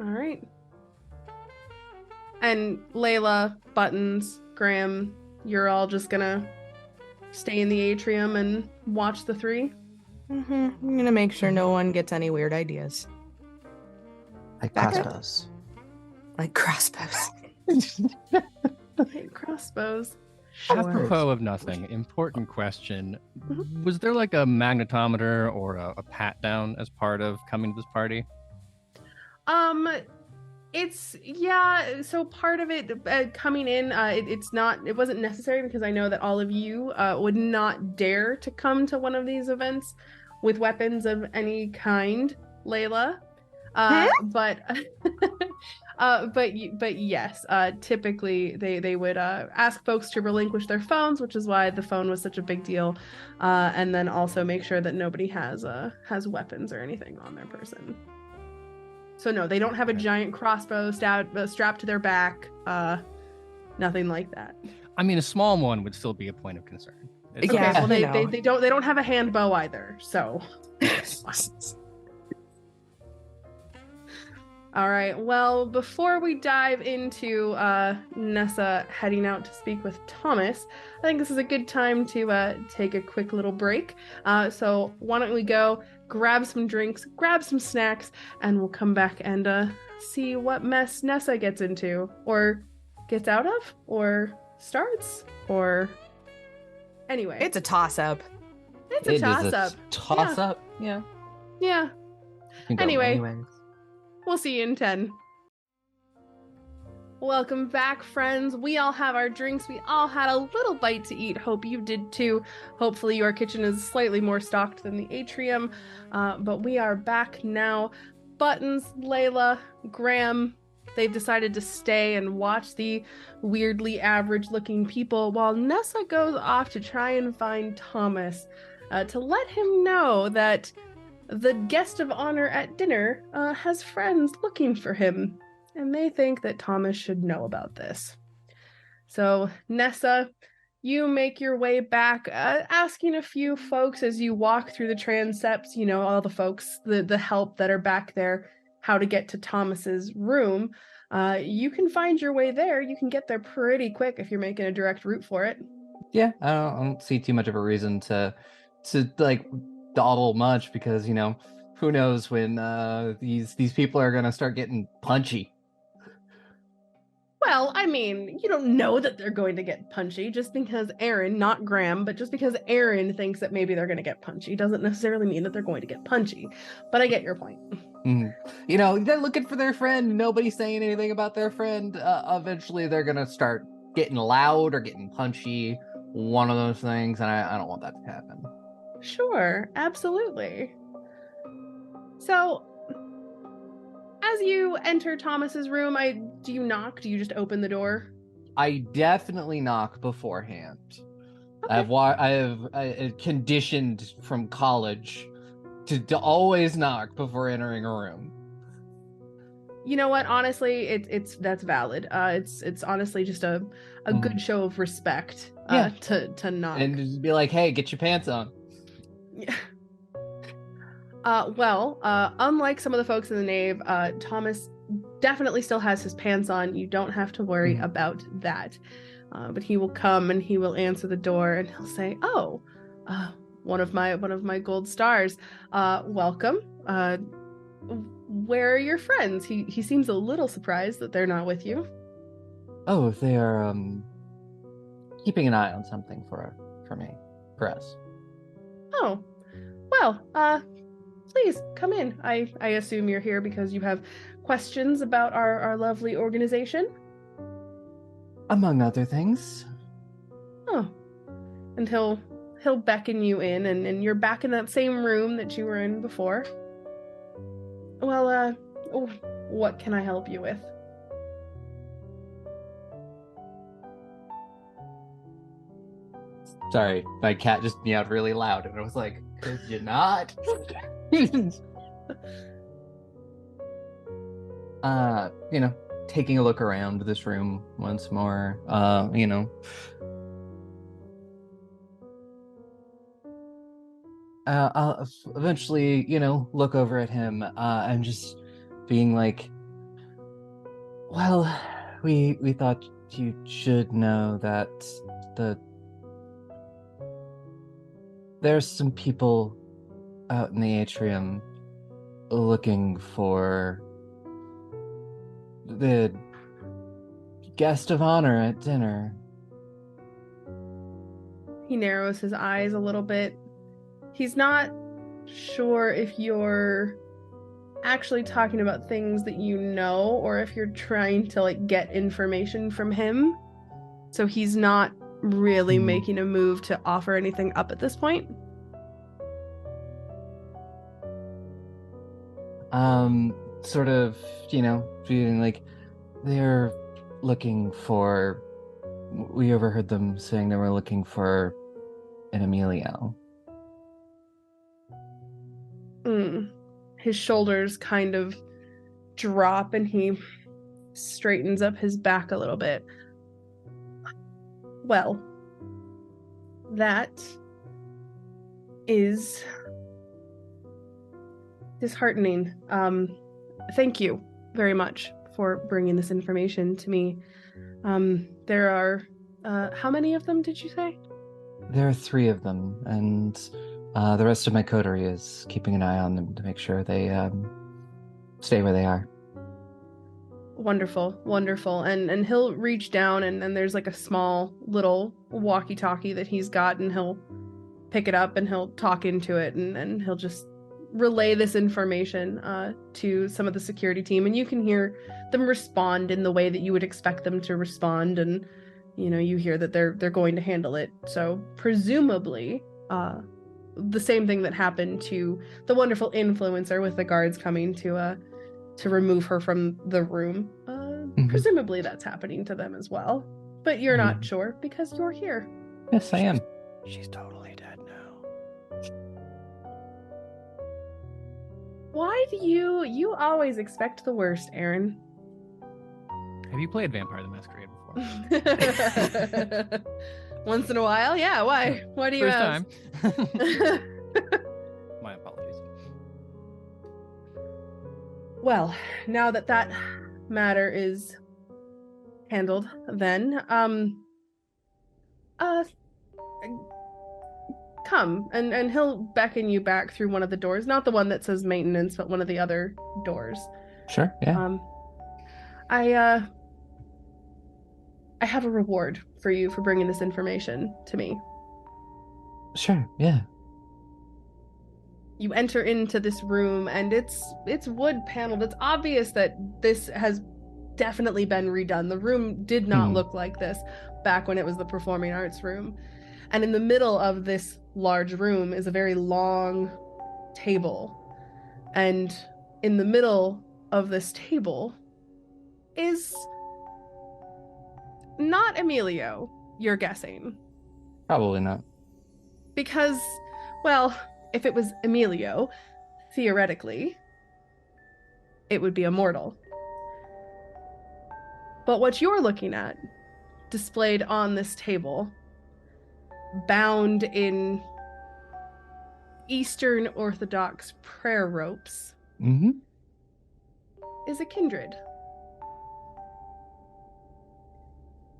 All right. And Leyla, Buttons, Graham, you're all just gonna stay in the atrium and watch the three? I'm gonna make sure no one gets any weird ideas. Like crossbows. Like crossbows. Like crossbows. Apropos of nothing, important question. Was there like a magnetometer or a pat down as part of coming to this party? So part of it coming in, it wasn't necessary because I know that all of you would not dare to come to one of these events with weapons of any kind, Leyla. But yes, typically they would ask folks to relinquish their phones, which is why the phone was such a big deal, and then also make sure that nobody has weapons or anything on their person. So no, they don't have a giant crossbow strapped to their back, nothing like that. I mean, a small one would still be a point of concern. Okay, well they don't have a hand bow either, so. All right, well, before we dive into Nessa heading out to speak with Thomas, I think this is a good time to take a quick little break. So why don't we go grab some drinks, grab some snacks, and we'll come back and see what mess Nessa gets into, or gets out of, or starts, or anyway. It's a toss-up. It's a toss-up. Toss-up? Yeah. Yeah. Anyway. We'll see you in 10. Welcome back, friends. We all have our drinks. We all had a little bite to eat. Hope you did too. Hopefully your kitchen is slightly more stocked than the atrium. But we are back now. Buttons, Leyla, Graham, they've decided to stay and watch the weirdly average-looking people while Nessa goes off to try and find Thomas to let him know that the guest of honor at dinner has friends looking for him, and they think that Thomas should know about this. So, Nessa, you make your way back, asking a few folks as you walk through the transepts, you know, all the folks, the help that are back there, how to get to Thomas's room. You can find your way there. You can get there pretty quick if you're making a direct route for it. Yeah, I don't see too much of a reason to like dawdle much, because, you know, who knows when these people are gonna start getting punchy. Well, I mean, you don't know that they're going to get punchy just because Aaron, not Graham, but just because Aaron thinks that maybe they're going to get punchy doesn't necessarily mean that they're going to get punchy. But I get your point. You know, they're looking for their friend. Nobody's saying anything about their friend. Eventually, they're going to start getting loud or getting punchy. One of those things, and I don't want that to happen. Sure, absolutely. So, as you enter Thomas's room, do you knock? Do you just open the door? I definitely knock beforehand. Okay. I have conditioned from college to always knock before entering a room. You know what? Honestly, that's valid. It's honestly just a good show of respect. To knock and just be like, hey, get your pants on. Yeah. Unlike some of the folks in the nave, Thomas definitely still has his pants on. You don't have to worry about that. But he will come and he will answer the door and he'll say, "Oh, one of my gold stars. Welcome. Where are your friends?" He seems a little surprised that they're not with you. Oh, they are keeping an eye on something for us. Oh, well, please come in. I assume you're here because you have questions about our lovely organization. Among other things. Oh. And he'll beckon you in, and you're back in that same room that you were in before. Well, what can I help you with? Sorry, my cat just meowed really loud, and I was like, could you not? Taking a look around this room once more, I'll eventually, look over at him, and just being like, well, we thought you should know that there's some people out in the atrium looking for the guest of honor at dinner. He narrows his eyes a little bit. He's not sure if you're actually talking about things that you know or if you're trying to get information from him. So he's not really making a move to offer anything up at this point. Sort of, feeling like they're looking for, we overheard them saying they were looking for an Emilio. His shoulders kind of drop and he straightens up his back a little bit. Well, that is disheartening. Thank you very much for bringing this information to me. There are, how many of them did you say? There are 3 of them, and the rest of my coterie is keeping an eye on them to make sure they stay where they are. Wonderful, wonderful. And he'll reach down and there's a small little walkie-talkie that he's got, and he'll pick it up and he'll talk into it, and he'll just relay this information to some of the security team, and you can hear them respond in the way that you would expect them to respond, and you hear that they're going to handle it. So presumably the same thing that happened to the wonderful influencer with the guards coming to remove her from the room. Presumably that's happening to them as well, but you're not sure because you're here. Yes, I am. She's totally dead now. Why do you always expect the worst, Aaron? Have you played Vampire the Masquerade before? Once in a while, yeah. Why? Why do you First ask? time. My apologies. Well, now that matter is handled, then come, and he'll beckon you back through one of the doors, not the one that says maintenance, but one of the other doors. Sure, yeah. I have a reward for you for bringing this information to me. Sure, yeah. You enter into this room and it's wood paneled. It's obvious that this has definitely been redone. The room did not look like this back when it was the performing arts room. And in the middle of this large room is a very long table. And in the middle of this table is not Emilio, you're guessing. Probably not. Because, well, if it was Emilio, theoretically, it would be immortal. But what you're looking at, displayed on this table, bound in Eastern Orthodox prayer ropes, is a kindred.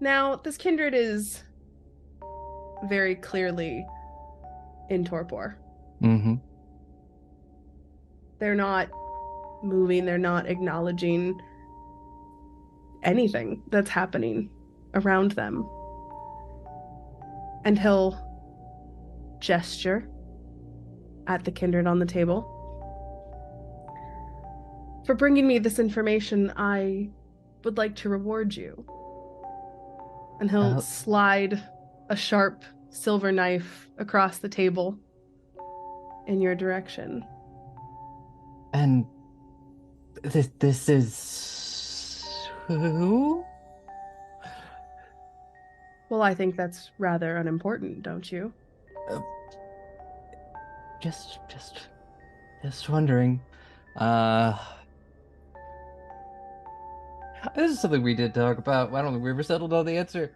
Now, this kindred is very clearly in torpor. They're not moving, they're not acknowledging anything that's happening around them. And he'll gesture at the kindred on the table. For bringing me this information, I would like to reward you. And he'll slide a sharp silver knife across the table in your direction. And this is who? Well, I think that's rather unimportant, don't you? Just wondering. This is something we did talk about. I don't think we ever settled on the answer.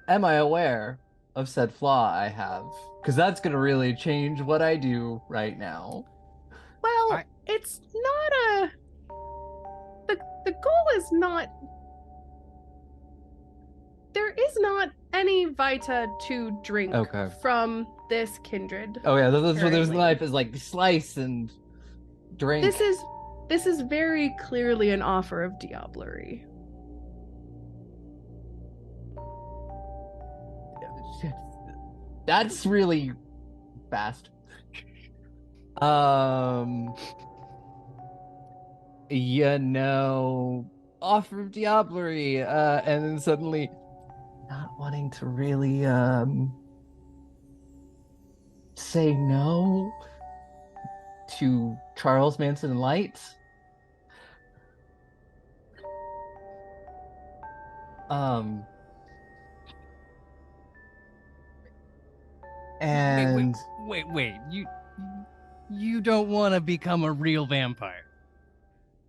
Am I aware of said flaw I have? Because that's gonna really change what I do right now. Well, it's not a... The goal is not... There is not any Vita to drink from this kindred. Oh yeah, that's what there's the knife is like slice and drink. This is very clearly an offer of diablerie. That's really fast. Offer of diablerie, and then suddenly not wanting to really say no to Charles Manson Lights. And wait, you don't want to become a real vampire.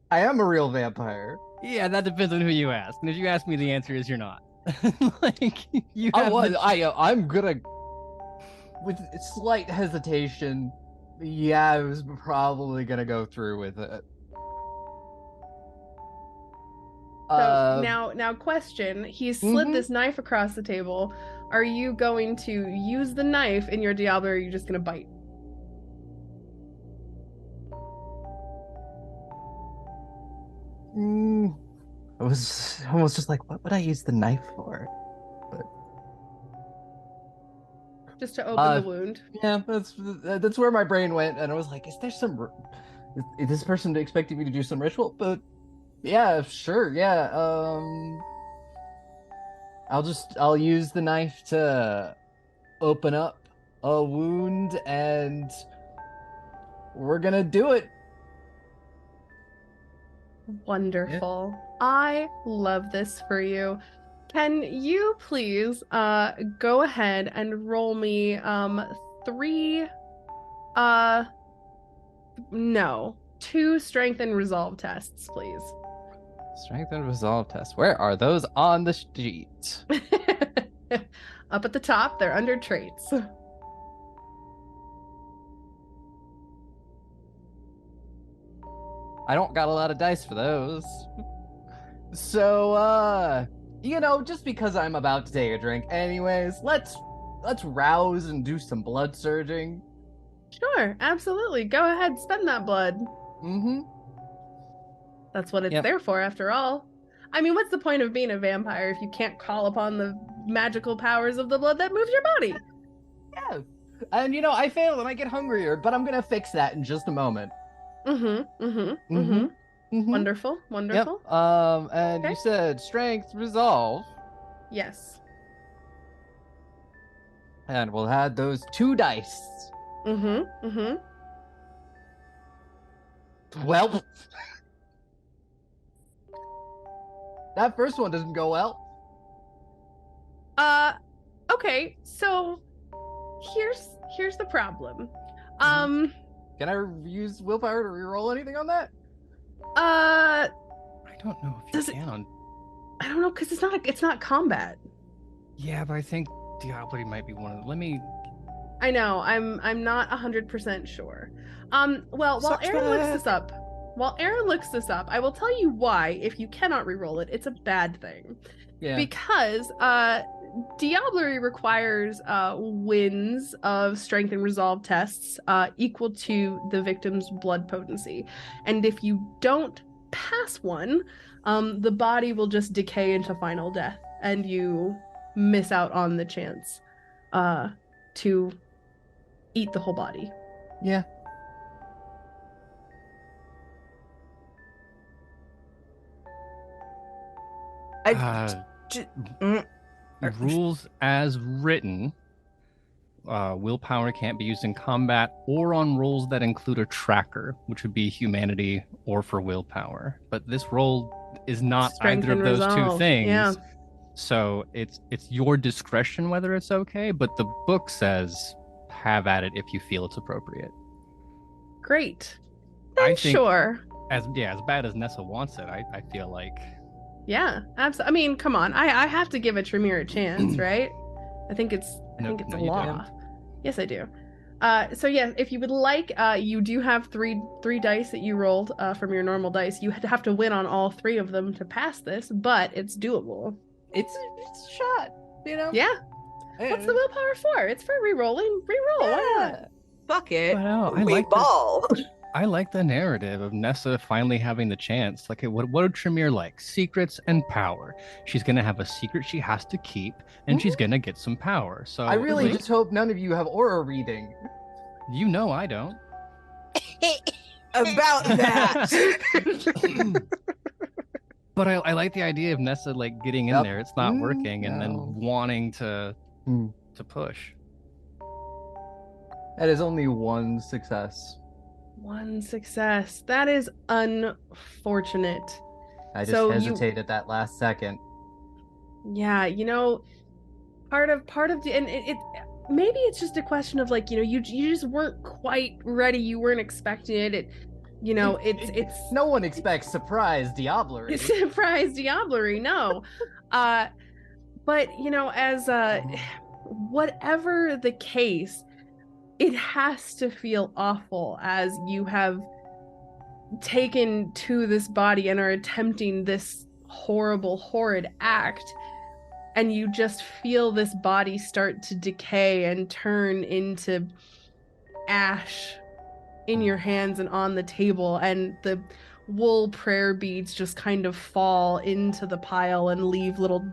I am a real vampire. Yeah, that depends on who you ask. And if you ask me, the answer is you're not. Like you have I'm gonna, with slight hesitation, yeah, I was probably gonna go through with it. So now question, he's slid this knife across the table. Are you going to use the knife in your Diablo, or are you just gonna bite? I was almost just like, what would I use the knife for? But just to open the wound. Yeah, that's where my brain went, and I was like, is this person expecting me to do some ritual? But yeah, sure, yeah. I'll use the knife to open up a wound, and we're gonna do it. Wonderful. Yeah. I love this for you. Can you please go ahead and roll me 2 strength and resolve tests, please. Strength and resolve tests. Where are those on the sheet? Up at the top, they're under traits. I don't got a lot of dice for those. So, just because I'm about to take a drink anyways, let's rouse and do some blood surging. Sure, absolutely. Go ahead, spend that blood. Mm-hmm. That's what it's there for, after all. I mean, what's the point of being a vampire if you can't call upon the magical powers of the blood that moves your body? Yeah. And, I fail and I get hungrier, but I'm gonna fix that in just a moment. Wonderful. Yep. And you said strength resolve. Yes. And we'll add those 2 dice. Well, that first one doesn't go well. Okay, so here's the problem. Can I use willpower to reroll anything on that? I don't know if you can. I don't know, because it's not combat. Yeah, but I think Diablo might be one of them. Let me. I know. I'm not 100% sure. Well, while Aaron looks this up, I will tell you why. If you cannot reroll it, it's a bad thing. Yeah. Because Diablerie requires wins of strength and resolve tests equal to the victim's blood potency. And if you don't pass one, the body will just decay into final death, and you miss out on the chance to eat the whole body. Yeah. rules as written. Willpower can't be used in combat or on rolls that include a tracker, which would be humanity or for willpower. But this roll is not Strength either of and those two resolve. things. Yeah. So it's your discretion whether it's okay, but the book says have at it if you feel it's appropriate. Great. I Then think sure. as bad as Nessa wants it, I feel like Yeah, absolutely. I mean, come on. I have to give a Tremere a chance, right? I think it's No, a you law. don't. Yes, I do. So yeah, if you would like, you do have three dice that you rolled from your normal dice. You have to win on all 3 of them to pass this, but it's doable. It's a shot, you know? Yeah. What's the willpower for? It's for re-rolling. Re-roll. Why not? Fuck it. Well, We ball. I like the narrative of Nessa finally having the chance. Like, what would Tremere like? Secrets and power. She's gonna have a secret she has to keep, and she's gonna get some power. So I really like, just hope none of you have aura reading. you know, I don't. About that. But I like the idea of Nessa like getting in Yep. there. It's not working, and No. then wanting to push. That is only 1 success. 1 success. That is unfortunate. I just So hesitated that last second. Yeah, part of the and it maybe it's just a question of like, you just weren't quite ready. You weren't expecting it. It's No one expects surprise diablerie. surprise diablerie, no. But as whatever the case, it has to feel awful as you have taken to this body and are attempting this horrible, horrid act, and you just feel this body start to decay and turn into ash in your hands and on the table, and the wool prayer beads just kind of fall into the pile and leave little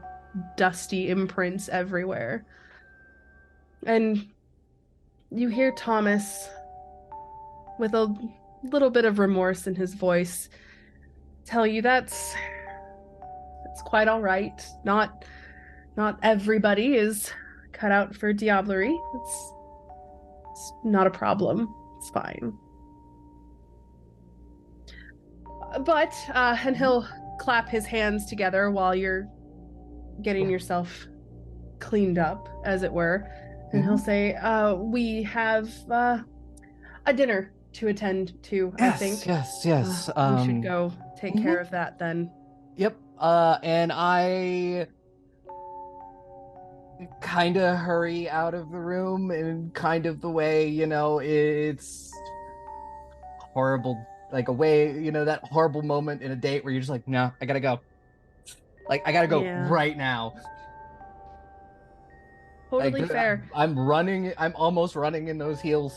dusty imprints everywhere. And you hear Thomas, with a little bit of remorse in his voice, tell you that's quite all right. Not everybody is cut out for diablerie. It's not a problem. It's fine. But and he'll clap his hands together while you're getting yourself cleaned up, as it were. And he'll say, we have a dinner to attend to, I think. Yes. We should go take care of that then. Yep. And I kind of hurry out of the room in kind of the way, it's horrible, like a way, that horrible moment in a date where you're just like, no, I gotta go. Like, I gotta go right now. Totally like, fair. I'm almost running in those heels.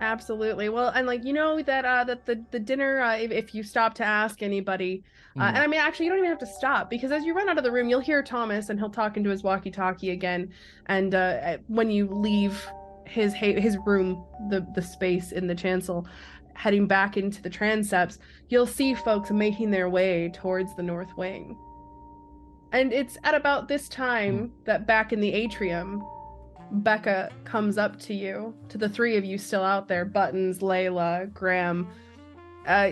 Absolutely. Well, and that the dinner, if you stop to ask anybody, and I mean, actually, you don't even have to stop, because as you run out of the room, you'll hear Thomas, and he'll talk into his walkie-talkie again. And when you leave his room, the space in the chancel, heading back into the transepts, you'll see folks making their way towards the north wing. And it's at about this time that back in the atrium, Becca comes up to you, to the 3 of you still out there, Buttons, Leyla, Graham.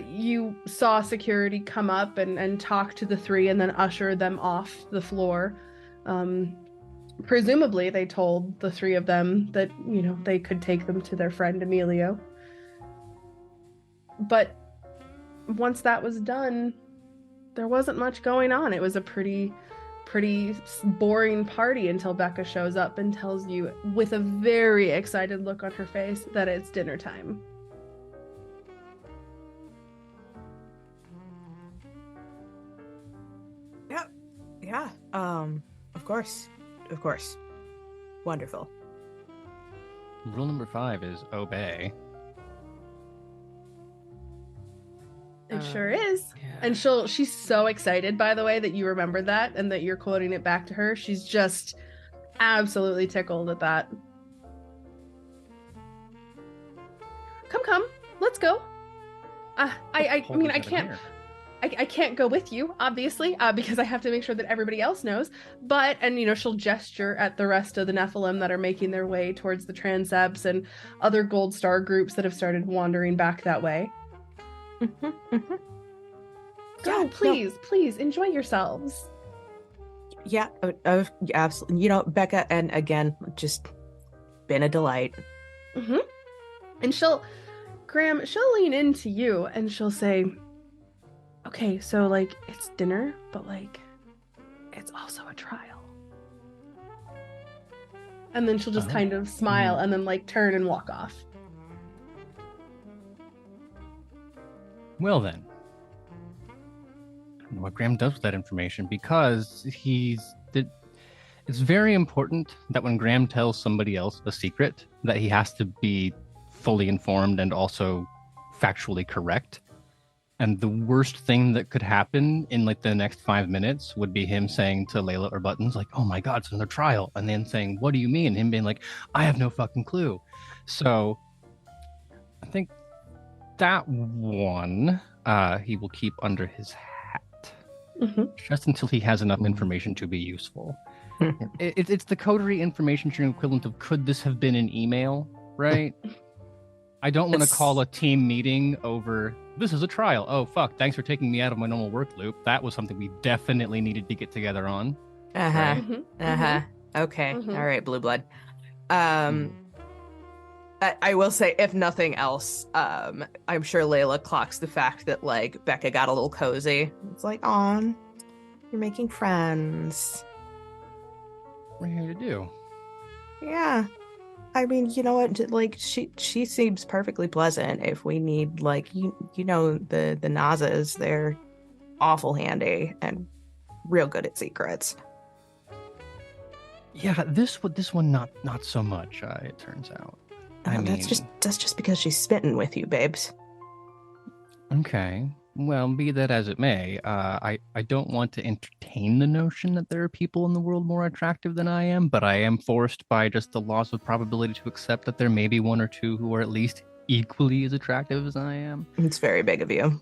You saw security come up and talk to the 3 and then usher them off the floor. Presumably they told the 3 of them that, they could take them to their friend Emilio. But once that was done, there wasn't much going on. It was a pretty boring party until Becca shows up and tells you, with a very excited look on her face, that it's dinner time. Yeah. Of course. Wonderful. Rule number 5 is obey. It sure is. Yeah. And she's so excited, by the way, that you remembered that and that you're quoting it back to her. She's just absolutely tickled at that. Come, let's go. I mean, I can't. I can't go with you, obviously, because I have to make sure that everybody else knows. But, and she'll gesture at the rest of the Nephilim that are making their way towards the transepts and other Gold Star groups that have started wandering back that way. Go, please enjoy yourselves. Yeah, absolutely. Becca, and again, just been a delight. And Graham, she'll lean into you and she'll say, okay, so like it's dinner, but like it's also a trial. And then she'll just kind of smile and then like turn and walk off. Well then, I don't know what Graham does with that information, because it's very important that when Graham tells somebody else a secret, that he has to be fully informed and also factually correct. And the worst thing that could happen in like the next 5 minutes would be him saying to Leyla or Buttons, like, oh my God, it's another trial. And then saying, what do you mean? And him being like, I have no fucking clue. So I think that one he will keep under his hat just until he has enough information to be useful. It's the coterie information sharing equivalent of, could this have been an email, right? I don't want to call a team meeting over, this is a trial. Oh, fuck, thanks for taking me out of my normal work loop. That was something we definitely needed to get together on. Right? Okay. All right, Blue Blood. I will say, if nothing else, I'm sure Leyla clocks the fact that, like, Becca got a little cozy. It's like, aw, you're making friends. What are you here to do? Yeah. I mean, you know what? Like, she seems perfectly pleasant. If we need, like, the Nazas, they're awful handy and real good at secrets. Yeah, this one not so much. It turns out. That's just because she's spitting with you, babes. Okay. Well, be that as it may, I don't want to entertain the notion that there are people in the world more attractive than I am, but I am forced by just the laws of probability to accept that there may be one or two who are at least equally as attractive as I am. It's very big of you.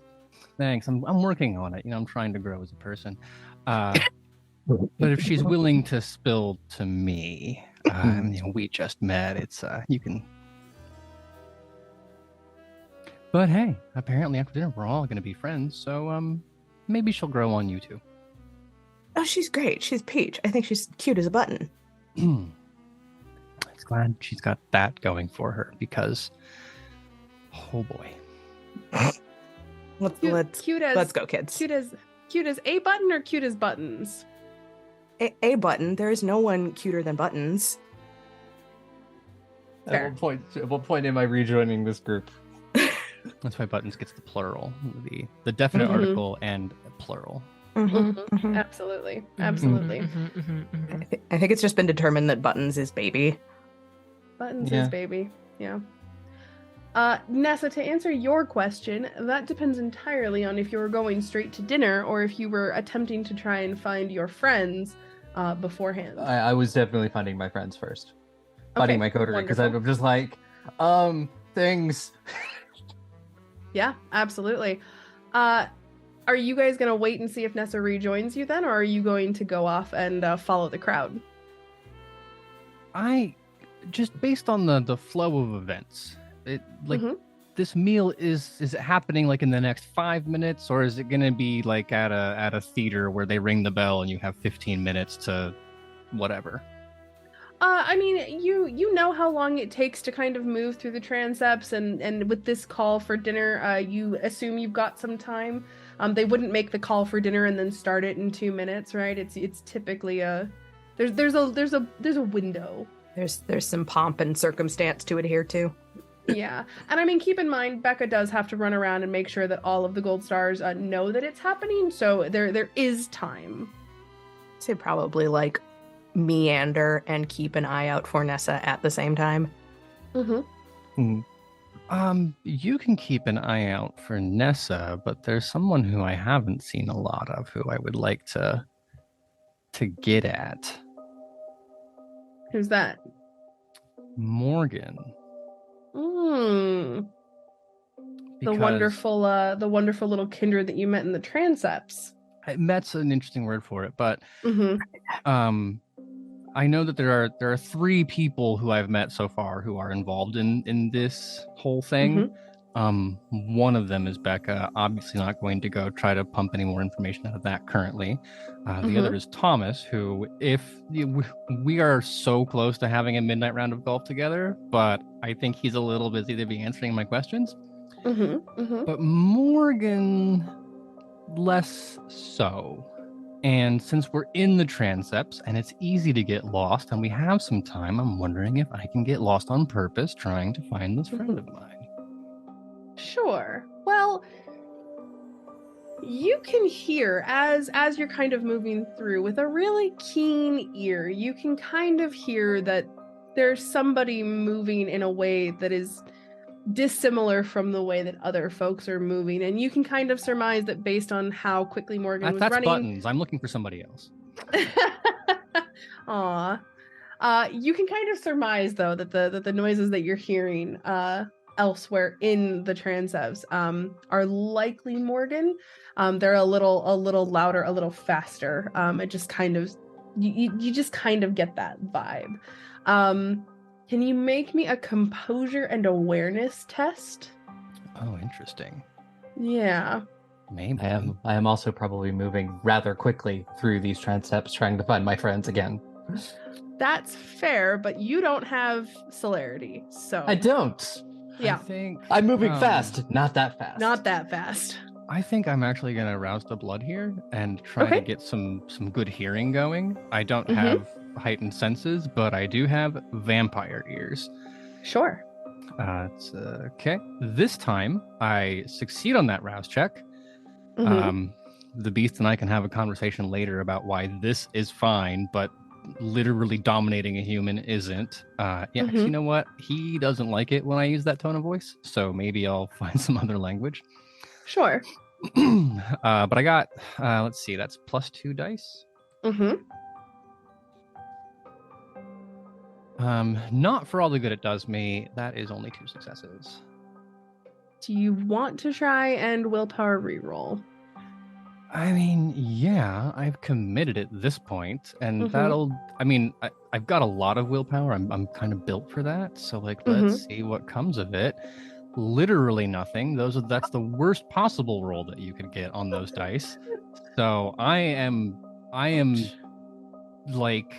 Thanks. I'm working on it. I'm trying to grow as a person. But if she's willing to spill to me, we just met. It's you can. But hey, apparently after dinner we're all going to be friends, so maybe she'll grow on you too. Oh, she's great. She's Peach. I think she's cute as a button. I'm glad she's got that going for her, because, oh boy. Let's go, kids. Cute as a button or cute as Buttons? A button. There is no one cuter than Buttons. At what point am I rejoining this group? That's why Buttons gets the plural, the definite article and plural. Absolutely. I think it's just been determined that Buttons is baby. Buttons is baby. Yeah. Nessa, to answer your question, that depends entirely on if you were going straight to dinner or if you were attempting to try and find your friends beforehand. I was definitely finding my friends first. Finding my coterie, because I'm just like, things. Yeah, absolutely. Are you guys going to wait and see if Nessa rejoins you then, or are you going to go off and follow the crowd? I, just based on the flow of events, this meal is it happening like in the next 5 minutes, or is it going to be like at a theater where they ring the bell and you have 15 minutes to whatever? I mean, you know how long it takes to kind of move through the transepts, and with this call for dinner, you assume you've got some time. They wouldn't make the call for dinner and then start it in 2 minutes, right? It's typically there's a window. There's some pomp and circumstance to adhere to. Yeah, and I mean, keep in mind, Becca does have to run around and make sure that all of the Gold Stars know that it's happening, so there is time. I'd say probably like meander and keep an eye out for Nessa at the same time. You can keep an eye out for Nessa, but there's someone who I haven't seen a lot of who I would like to get at. Who's that? Morgan. The wonderful little kindred that you met in the transepts. Met's an interesting word for it, but Mm-hmm. I know that there are 3 people who I've met so far who are involved in this whole thing. One of them is Becca. Obviously, not going to go try to pump any more information out of that currently. The other is Thomas, who, we are so close to having a midnight round of golf together, but I think he's a little busy to be answering my questions. But Morgan, less so. And since we're in the transepts and it's easy to get lost and we have some time, I'm wondering if I can get lost on purpose trying to find this friend of mine. Sure. Well, you can hear as you're kind of moving through with a really keen ear, you can kind of hear that there's somebody moving in a way that is dissimilar from the way that other folks are moving, and you can kind of surmise that based on how quickly Morgan was That's running. Buttons. I'm looking for somebody else. Aw. You can kind of surmise though that the noises that you're hearing elsewhere in the transepts are likely Morgan. They're a little louder, a little faster. It just kind of you just kind of get that vibe. Can you make me a composure and awareness test? Oh, interesting. Yeah. Maybe. I am also probably moving rather quickly through these transepts trying to find my friends again. That's fair, but you don't have celerity, so I don't. yeah. I think I'm moving fast, not that fast. Not that fast. I think I'm actually going to rouse the blood here and try to get some good hearing going. I don't have heightened senses, but I do have vampire ears. Sure. It's okay. This time I succeed on that rouse check. The beast and I can have a conversation later about why this is fine, but literally dominating a human isn't. Actually, you know what? He doesn't like it when I use that tone of voice, so maybe I'll find some other language. Sure. But I got, let's see, that's +2 dice. Not for all the good it does me. That is only 2 successes. Do you want to try and willpower reroll? I mean, yeah, I've committed at this point, and I've got a lot of willpower. I'm kind of built for that. So let's see what comes of it. Literally nothing. That's the worst possible roll that you could get on those dice. So I am like,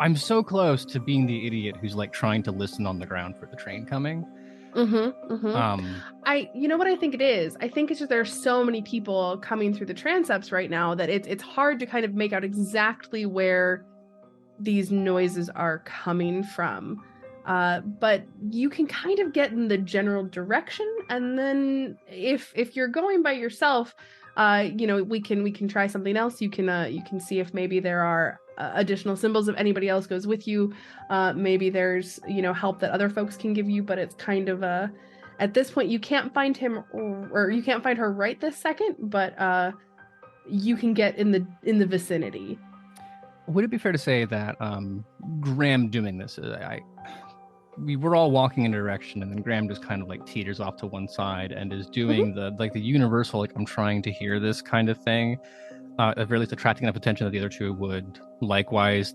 I'm so close to being the idiot who's like trying to listen on the ground for the train coming. You know what I think it is? I think it's just there's so many people coming through the transepts right now that it's hard to kind of make out exactly where these noises are coming from. But you can kind of get in the general direction, and then if you're going by yourself, we can try something else. You can see if maybe there are additional symbols if anybody else goes with you. Maybe there's help that other folks can give you, but it's kind of at this point you can't find him or you can't find her right this second, but you can get in the vicinity. Would it be fair to say that Graham doing this, we were all walking in a direction, and then Graham just kind of like teeters off to one side and is doing the universal, like, I'm trying to hear this kind of thing, at very least attracting enough attention that the other two would likewise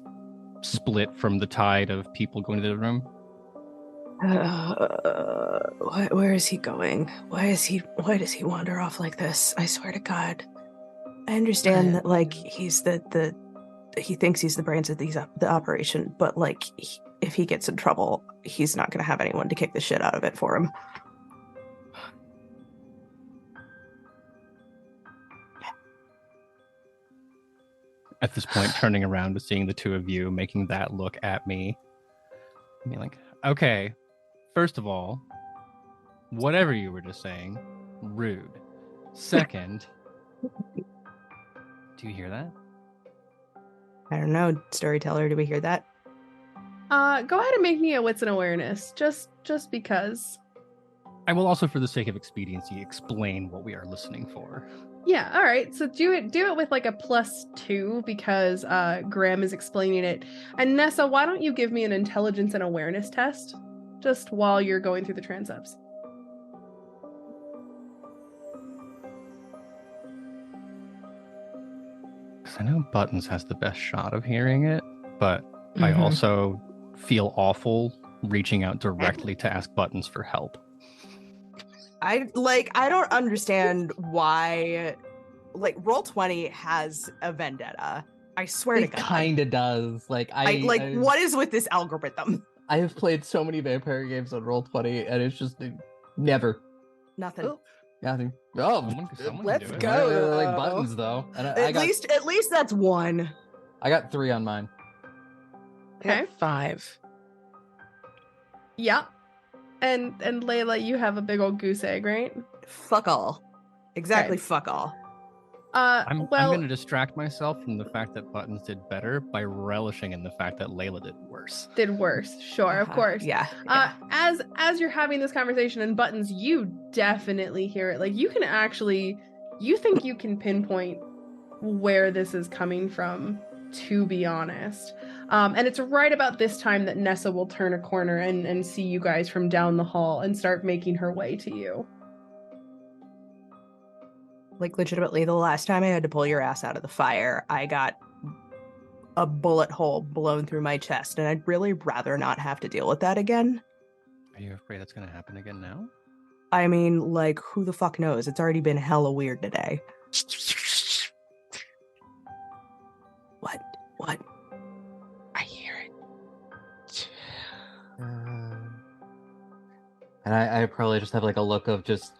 split from the tide of people going to the room? Where is he going? Why does he wander off like this? I swear to God. I understand that, like, he's he thinks he's the brains of the operation, but like, if he gets in trouble, he's not going to have anyone to kick the shit out of it for him. At this point, turning around to seeing the two of you making that look at me, I mean, like, okay, first of all, whatever you were just saying, rude. Second, do you hear that? I don't know, Storyteller, do we hear that? Go ahead and make me a wits and awareness, just because. I will also, for the sake of expediency, explain what we are listening for. Yeah, all right. So do it with like a +2 because Graham is explaining it. And Nessa, why don't you give me an intelligence and awareness test just while you're going through the transepts? Because I know Buttons has the best shot of hearing it, but I also feel awful reaching out directly to ask Buttons for help. I don't understand why Roll20 has a vendetta. I swear to It God. kind of does. What is with this algorithm? I have played so many vampire games on Roll20, and it's just never. Nothing. Oh. Nothing. Oh, Someone Let's can do it. go. Like Buttons though. And At least that's one. I got 3 on mine. Okay. 5. Yeah. And Leyla, you have a big old goose egg, right? Fuck all. Exactly. Okay. Fuck all. I'm going to distract myself from the fact that Buttons did better by relishing in the fact that Leyla did worse. Did worse. Sure, of course. Yeah. As you're having this conversation and Buttons, you definitely hear it. Like, you think you can pinpoint where this is coming from, to be honest. And it's right about this time that Nessa will turn a corner and see you guys from down the hall and start making her way to you. Legitimately, the last time I had to pull your ass out of the fire, I got a bullet hole blown through my chest, and I'd really rather not have to deal with that again. Are you afraid that's going to happen again now? I mean, who the fuck knows? It's already been hella weird today. What? I hear it. And I probably just have a look of just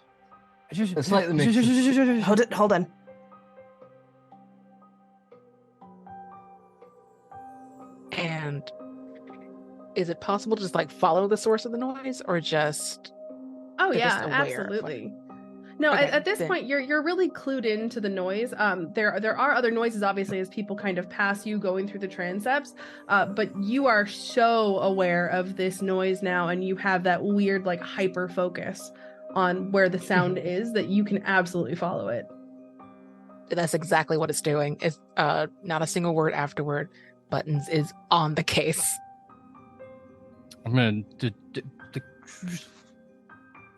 a slightly mixed. Hold on. And is it possible to just follow the source of the noise, or just? Oh They're yeah, just aware of absolutely. No, Okay, at this then. point, you're really clued into the noise. There are other noises, obviously, as people kind of pass you going through the transepts. But you are so aware of this noise now, and you have that weird hyper focus on where the sound is that you can absolutely follow it. That's exactly what it's doing. It's not a single word afterward. Buttons is on the case. I'm going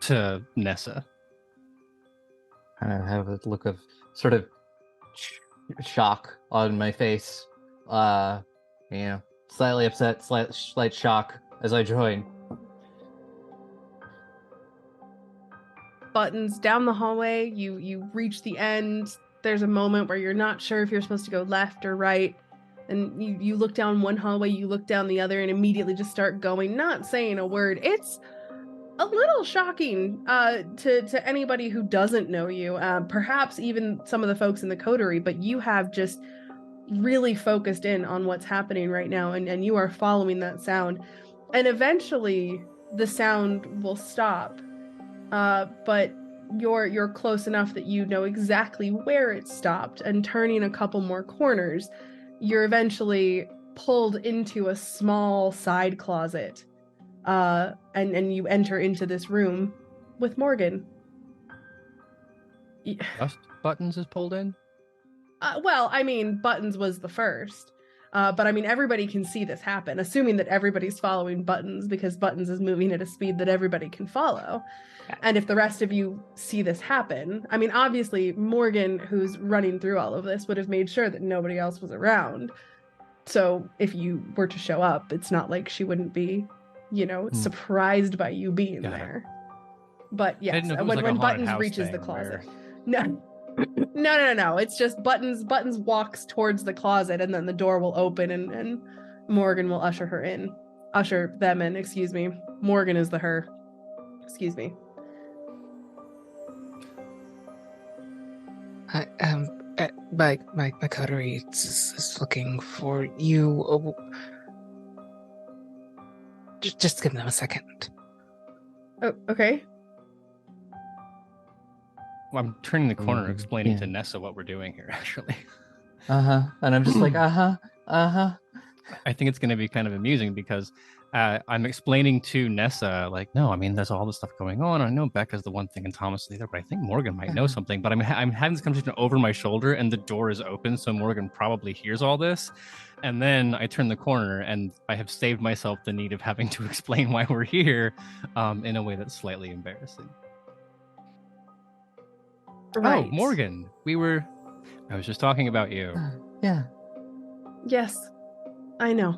to Nessa. I have a look of sort of shock on my face. Slightly upset, slight shock as I join. Buttons down the hallway, you reach the end. There's a moment where you're not sure if you're supposed to go left or right. And you look down one hallway, you look down the other, and immediately just start going, not saying a word. It's a little shocking to anybody who doesn't know you, perhaps even some of the folks in the coterie, but you have just really focused in on what's happening right now, and you are following that sound. And eventually the sound will stop, but you're close enough that you know exactly where it stopped, and turning a couple more corners, you're eventually pulled into a small side closet. And you enter into this room with Morgan. Just Buttons is pulled in? Well, I mean, Buttons was the first. But I mean, everybody can see this happen, assuming that everybody's following Buttons, because Buttons is moving at a speed that everybody can follow. And if the rest of you see this happen, I mean, obviously Morgan, who's running through all of this, would have made sure that nobody else was around. So if you were to show up, it's not like she wouldn't be, surprised by you being there. But yes, when Buttons reaches the closet. No. No. It's just Buttons walks towards the closet, and then the door will open and Morgan will usher them in, excuse me. Morgan is the her. Excuse me. My coterie is looking for you. Just give them a second. Oh, okay. Well, I'm turning the corner, explaining to Nessa what we're doing here, actually. And I'm just like, I think it's going to be kind of amusing because I'm explaining to Nessa, no, I mean, there's all this stuff going on. I know Becca's the one thing and Thomas the other, but I think Morgan might know something. But I'm having this conversation over my shoulder, and the door is open, so Morgan probably hears all this. And then I turn the corner, and I have saved myself the need of having to explain why we're here in a way that's slightly embarrassing. Right. Oh, Morgan, I was just talking about you. Yeah. Yes, I know.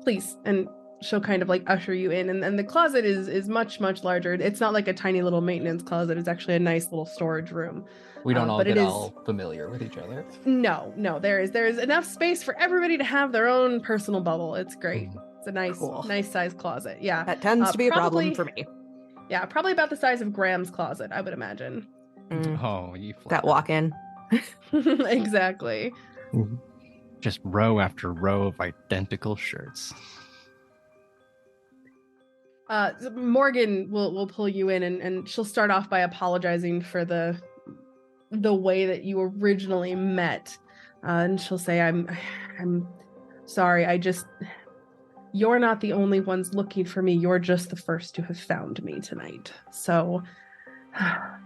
Please. And she'll kind of like usher you in. And the closet is much, much larger. It's not like a tiny little maintenance closet. It's actually a nice little storage room. We don't all but get it is all familiar with each other. No, there is enough space for everybody to have their own personal bubble. It's great. It's a nice, Cool. nice size closet. Yeah. That tends to be a problem probably- for me. Yeah, probably about the size of Graham's closet, I would imagine. Oh, you That flatter. walk in. Exactly. Just row after row of identical shirts. Morgan will pull you in and she'll start off by apologizing for the way that you originally met. And she'll say, I'm sorry, you're not the only ones looking for me. You're just the first to have found me tonight. So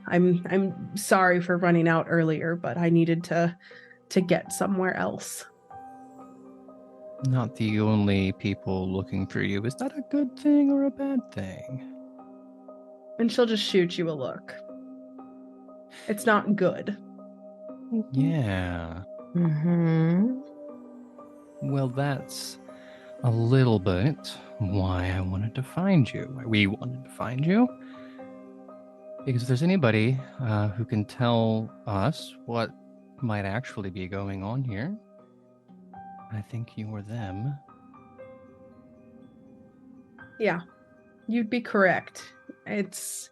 I'm sorry for running out earlier, but I needed to get somewhere else. Not the only people looking for you. Is that a good thing or a bad thing? And she'll just shoot you a look. It's not good. Yeah. Mm-hmm. Well, that's a little bit why I wanted to find you. Why we wanted to find you. Because if there's anybody who can tell us what might actually be going on here, I think you or them. Yeah, you'd be correct. There's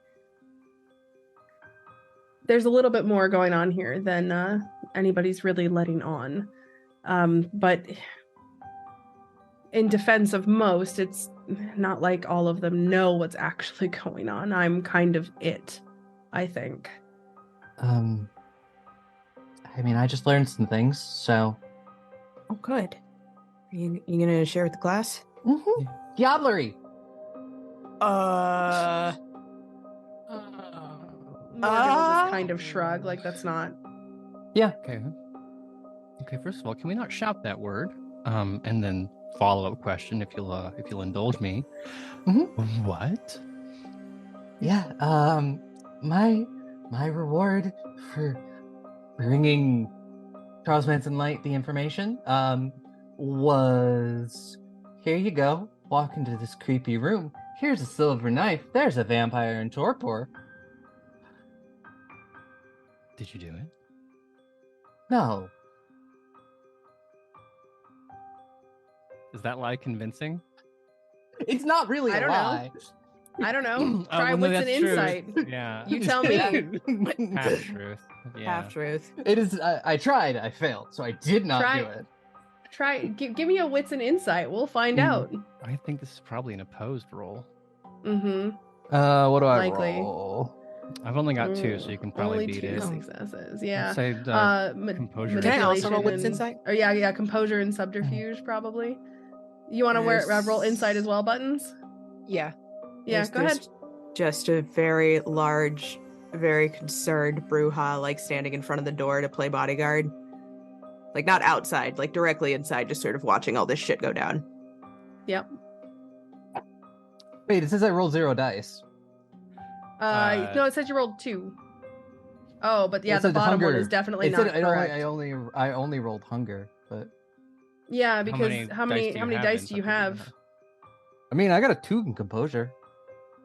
a little bit more going on here than anybody's really letting on. But in defense of most, it's not like all of them know what's actually going on. I'm kind of it, I think. I mean, I just learned some things, so. Oh, good. Are you gonna share with the class? Mm-hmm. Diablerie! Morgan will just kind of shrug, like that's not. Yeah. Okay, first of all, can we not shout that word? And then follow-up question, if you'll indulge me. Mm-hmm. What? Yeah, my reward for bringing Charles Manson Light the information, was, here you go, walk into this creepy room, here's a silver knife, there's a vampire in torpor. Did you do it? No. Is that lie convincing? It's not really I a don't know. lie. I don't know. Try well, no, wits and that's true. insight. Yeah. You tell me. Half truth. Yeah. Half truth. It is, I tried, I failed, so I did not do it. Give me a wits and insight. We'll find out. I think this is probably an opposed roll. Mm-hmm. What do I Likely. roll? I've only got 2, so you can probably Only beat 2 it. successes. Yeah. I'd say composure. Can I also roll manipulation wits and- insight? Or yeah, composure and subterfuge probably. You want to roll insight as well, Buttons? Yeah. Yeah, go ahead. Just a very large, very concerned Bruja, like standing in front of the door to play bodyguard. Like not outside, like directly inside, just sort of watching all this shit go down. Yep. Wait, it says I rolled 0 dice. No, it says you rolled 2. Oh, but yeah, It the said bottom one hunger. is definitely It not said correct. I only rolled hunger, but Yeah, because how many dice in do you subterfuge? have? I mean, I got a 2 in composure,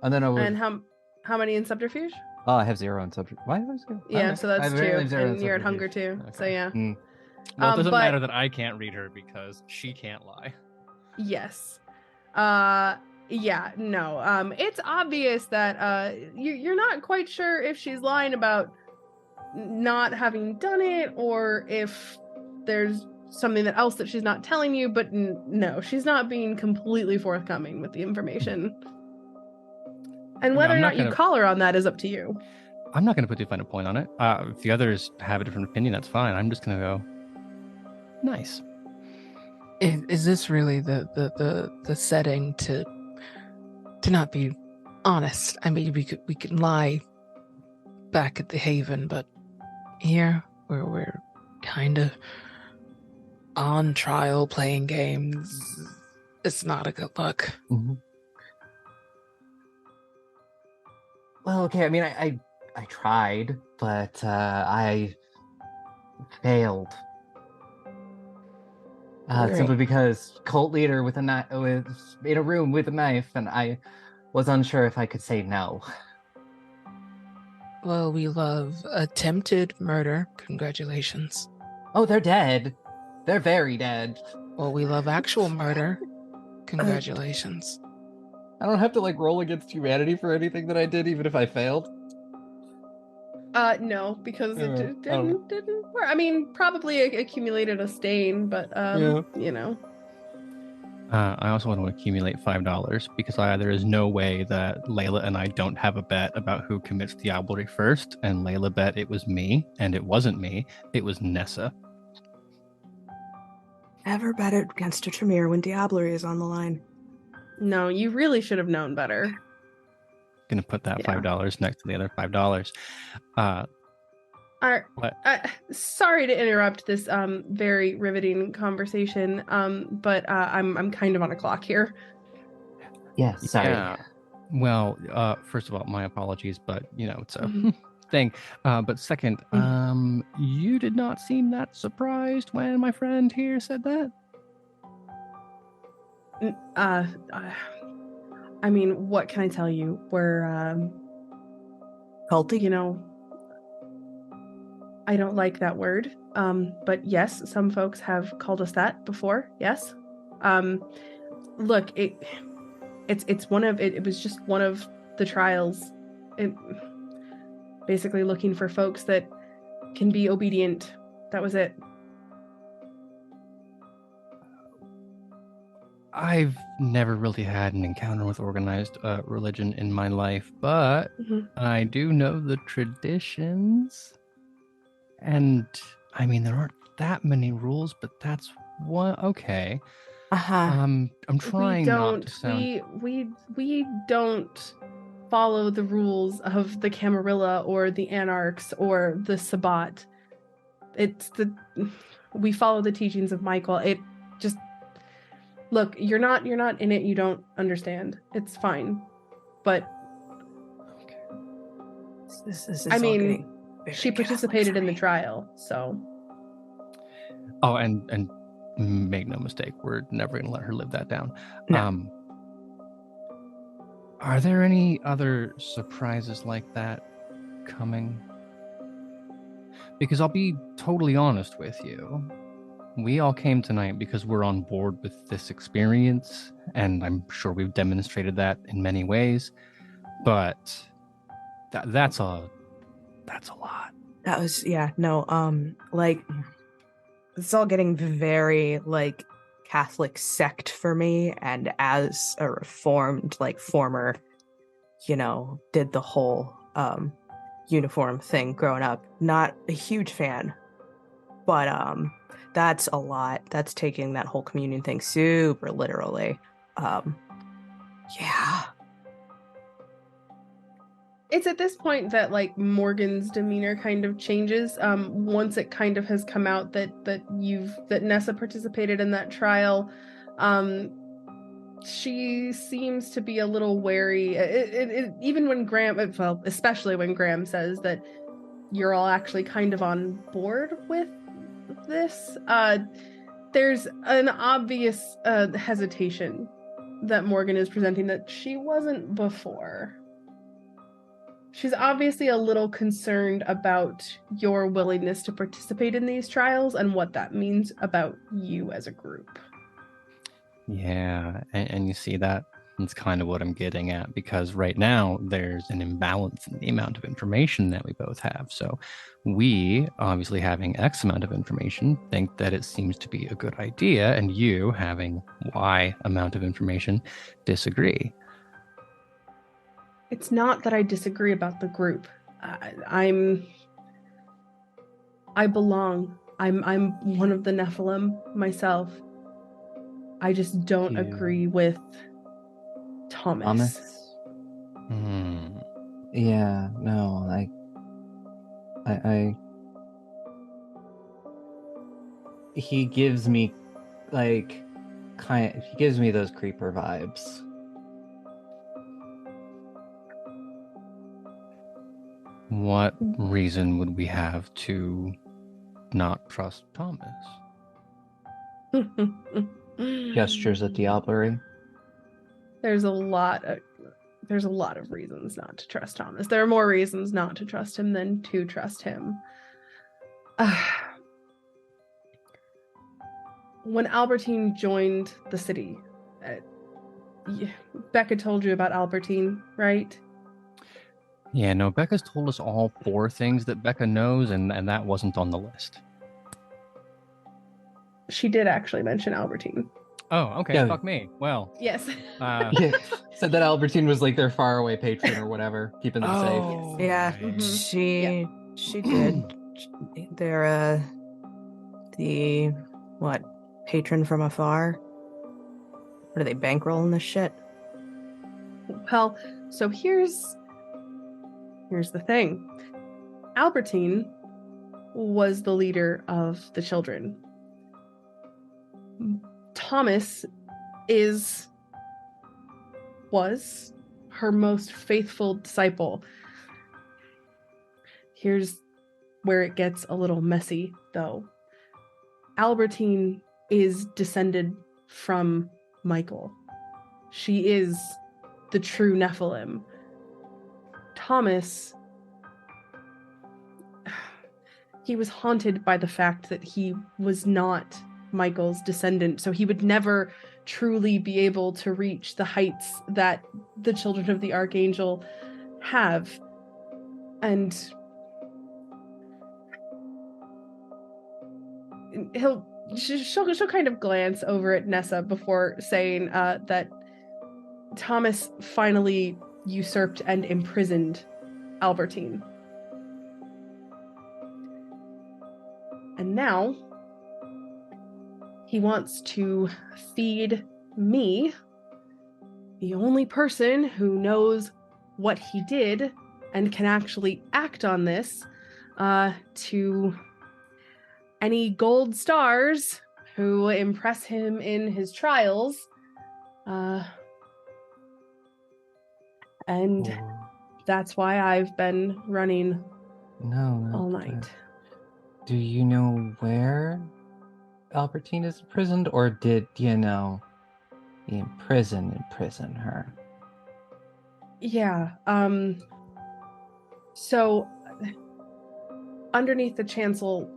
and then I was. And how many in subterfuge? Oh, I have 0 in subterfuge. Why do I have 0? Yeah, Okay. so that's I have 2. zero in And you're at hunger subterfuge. too. So Okay. yeah. Well, it doesn't but- matter that I can't read her because she can't lie. Yes. Yeah, no. It's obvious that you're not quite sure if she's lying about not having done it or if there's something else that she's not telling you, but no, she's not being completely forthcoming with the information. And whether or I'm not not you gonna- call her on that is up to you. I'm not going to put too fine a point on it. If the others have a different opinion, that's fine. I'm just going to go, nice. Is this really the setting to not be honest? I mean, we can lie back at the Haven, but here where we're kind of on trial playing games, it's not a good look. Mhm. Well, okay. I mean, I tried, but I failed. Simply because cult leader with a knife was in a room with a knife, and I was unsure if I could say no. Well, we love attempted murder. Congratulations. Oh, they're dead. They're very dead. Well, we love actual murder. Congratulations. I don't have to roll against humanity for anything that I did, even if I failed. No, because it okay. didn't work. I mean, probably accumulated a stain, but you know. I also want to accumulate $5 because there is no way that Leyla and I don't have a bet about who commits the Aubrey first, and Leyla bet it was me, and it wasn't me, it was Nessa. Never bet against a Tremere when Diablerie is on the line. No, you really should have known better. Gonna put that $5 next to the other $5. Sorry to interrupt this very riveting conversation, but I'm kind of on a clock here. Yeah, sorry. Yeah. Well, first of all, my apologies, but it's a thing. But second, you did not seem that surprised when my friend here said that. I mean, what can I tell you? We're culty. I don't like that word. But yes, some folks have called us that before. Yes. Look, it was just one of the trials. It basically looking for folks that can be obedient. That was it. I've never really had an encounter with organized religion in my life, but I do know the traditions. And I mean, there aren't that many rules, but that's one. Okay. I'm trying not to sound. We don't follow the rules of the Camarilla or the Anarchs or the Sabbat. We follow the teachings of Michael. It just look. You're not in it. You don't understand. It's fine, but Okay. This is I mean. getting She participated in the trial, so. Oh, and make no mistake, we're never going to let her live that down. No. Are there any other surprises like that coming? Because I'll be totally honest with you. We all came tonight because we're on board with this experience, and I'm sure we've demonstrated that in many ways, but that's a lot. That was it's all getting very Catholic sect for me, and as a reformed former did the whole uniform thing growing up, not a huge fan, but that's a lot. That's taking that whole communion thing super literally. Yeah. It's at this point that Morgan's demeanor kind of changes. Once it kind of has come out that Nessa participated in that trial, she seems to be a little wary. Even when especially when Graham says that you're all actually kind of on board with this. There's an obvious hesitation that Morgan is presenting that she wasn't before. She's obviously a little concerned about your willingness to participate in these trials and what that means about you as a group. Yeah, and you see that? That's kind of what I'm getting at, because right now there's an imbalance in the amount of information that we both have. So we, obviously having X amount of information, think that it seems to be a good idea, and you, having Y amount of information, disagree. It's not that I disagree about the group. I belong. I'm one of the Nephilim myself. I just don't agree with Thomas. Yeah, no, I he gives me he gives me those creeper vibes. What reason would we have to not trust Thomas? Gestures at Diablerie. There's a lot of reasons not to trust Thomas. There are more reasons not to trust him than to trust him. When Albertine joined the city, Becca told you about Albertine, right? Yeah, no, Becca's told us all 4 things that Becca knows, and that wasn't on the list. She did actually mention Albertine. Oh, okay, Yeah. fuck me. Well, Yes. Yeah, said that Albertine was like their faraway patron or whatever, keeping them safe. oh, Yeah, right. she did. They're the what, patron from afar? What are they bankrolling this shit? Well, so here's the thing. Albertine was the leader of the children. Thomas was her most faithful disciple. Here's where it gets a little messy, though. Albertine is descended from Michael. She is the true Nephilim. Thomas, he was haunted by the fact that he was not Michael's descendant, so he would never truly be able to reach the heights that the children of the Archangel have. And she'll kind of glance over at Nessa before saying that Thomas finally usurped and imprisoned Albertine. And now he wants to feed me, the only person who knows what he did and can actually act on this, to any gold stars who impress him in his trials. And that's why I've been running all night. Do you know where Albertine is imprisoned, or did he imprison her? Yeah, so underneath the chancel,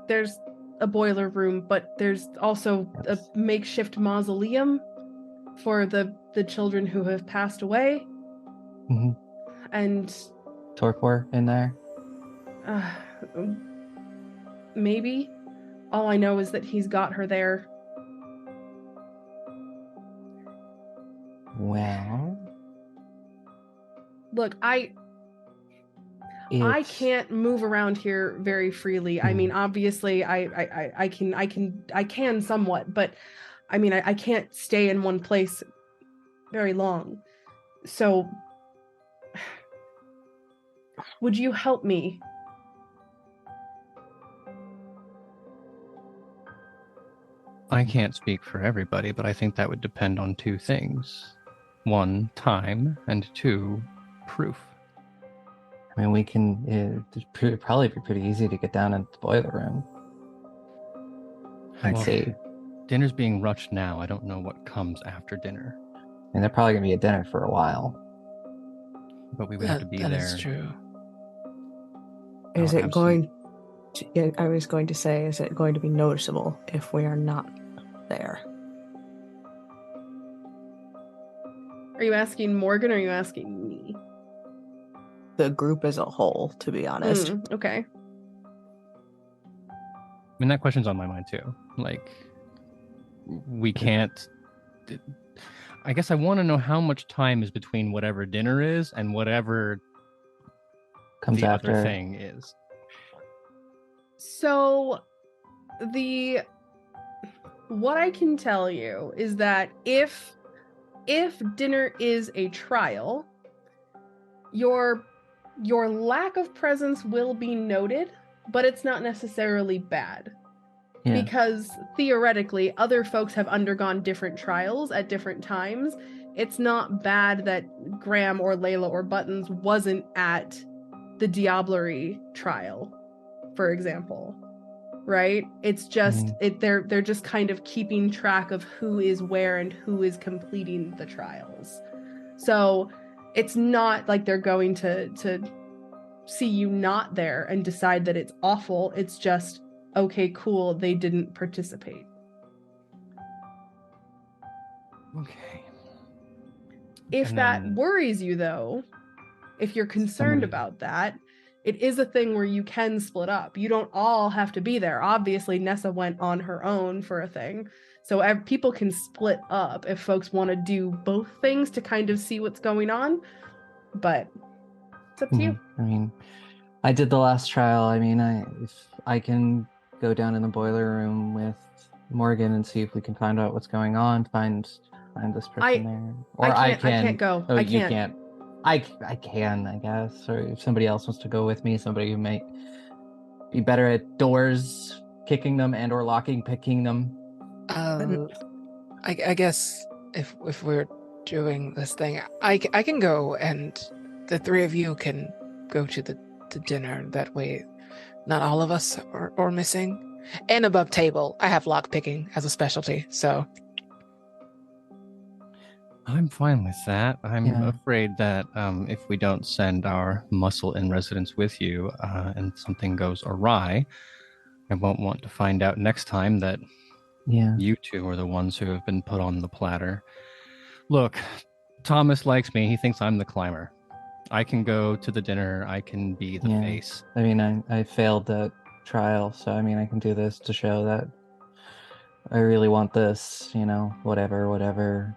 there's a boiler room, but there's also a makeshift mausoleum for the children who have passed away. Mm-hmm. And Torpor in there? Maybe. All I know is that he's got her there. Well, look, I can't move around here very freely. I mean, obviously I can somewhat, but I mean, I can't stay in one place very long. So would you help me? I can't speak for everybody, but I think that would depend on 2 things. 1, time, and 2, proof. I mean, we can. It'd probably be pretty easy to get down into the boiler room. I'd say. Dinner's being rushed now. I don't know what comes after dinner. And they're probably going to be at dinner for a while. But we would have to be there. That is true. Is it going to, yeah, I was going to say, is it going to be noticeable if we are not there? Are you asking Morgan or are you asking me? The group as a whole, to be honest. Okay. I mean, that question's on my mind too. Like, we can't... I guess I want to know how much time is between whatever dinner is and whatever comes the after other thing is. So, what I can tell you is that if dinner is a trial, your lack of presence will be noted, but it's not necessarily bad. Yeah. Because theoretically, other folks have undergone different trials at different times. It's not bad that Graham or Leyla or Buttons wasn't at the Diablerie trial, for example. right? It's just they're just kind of keeping track of who is where and who is completing the trials. So it's not like they're going to see you not there and decide that it's awful. It's just, okay, cool, they didn't participate. Okay. If that worries you, though, if you're concerned about that, it is a thing where you can split up. You don't all have to be there. Obviously, Nessa went on her own for a thing. So people can split up if folks want to do both things to kind of see what's going on. But it's up to you. I mean, I did the last trial. I mean, if I can go down in the boiler room with Morgan and see if we can find out what's going on, find this person there. Or I can't go. Oh, I you can't. can't. I can, I guess. Or if somebody else wants to go with me, somebody who might be better at doors, kicking them and or picking them. I guess if we're doing this thing, I can go, and the three of you can go to the dinner. That way, not all of us are missing. And above table, I have lock picking as a specialty, so. I'm fine with that. I'm afraid that if we don't send our muscle in residence with you and something goes awry, I won't want to find out next time that you two are the ones who have been put on the platter. Look, Thomas likes me. He thinks I'm the climber. I can go to the dinner. I can be the face. I mean, I failed the trial, so I mean, I can do this to show that I really want this, whatever.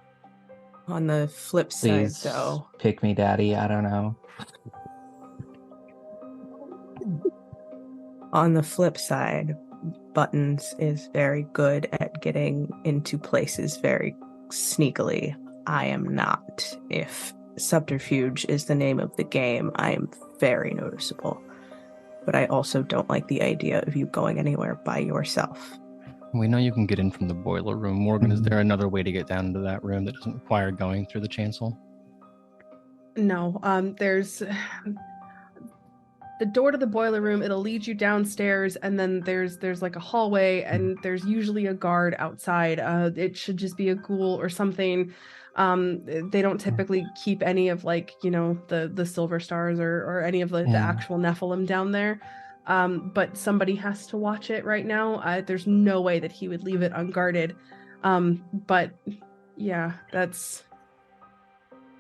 On the flip Please side, though, pick me, daddy. I don't know. on the flip side, Buttons is very good at getting into places very sneakily. I am not. If subterfuge is the name of the game, I am very noticeable. But I also don't like the idea of you going anywhere by yourself. We know you can get in from the boiler room. Morgan, is there another way to get down into that room that doesn't require going through the chancel? No, there's the door to the boiler room. It'll lead you downstairs, and then there's like a hallway, and there's usually a guard outside. It should just be a ghoul or something. They don't typically keep any of the silver stars or any of the actual Nephilim down there. But somebody has to watch it right now. There's no way that he would leave it unguarded. But yeah, that's.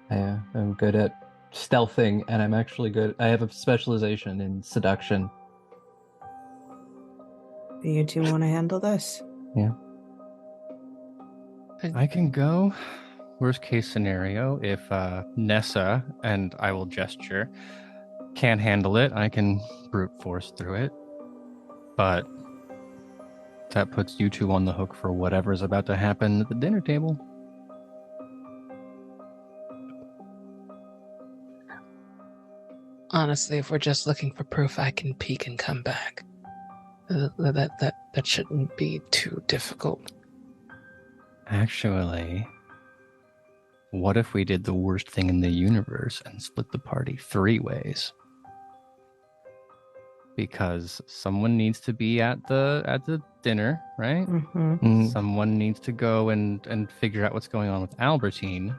I'm good at stealthing, and I'm actually good. I have a specialization in seduction. Do you two want to handle this? Yeah. I can go. Worst case scenario, if Nessa, and I will gesture, can't handle it, I can brute force through it. But that puts you two on the hook for whatever's about to happen at the dinner table. Honestly, if we're just looking for proof, I can peek and come back. That shouldn't be too difficult. Actually, what if we did the worst thing in the universe and split the party 3 ways? Because someone needs to be at the dinner, right? Someone needs to go and figure out what's going on with Albertine.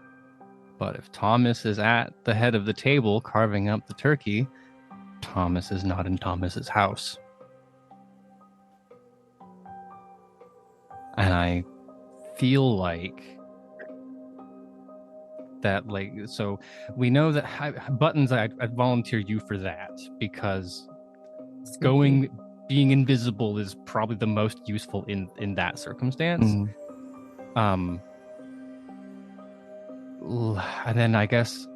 But if Thomas is at the head of the table carving up the turkey, Thomas is not in Thomas's house. And I feel like that, so we know that Buttons, I'd volunteer you for that, because being invisible is probably the most useful in that circumstance. And then I guess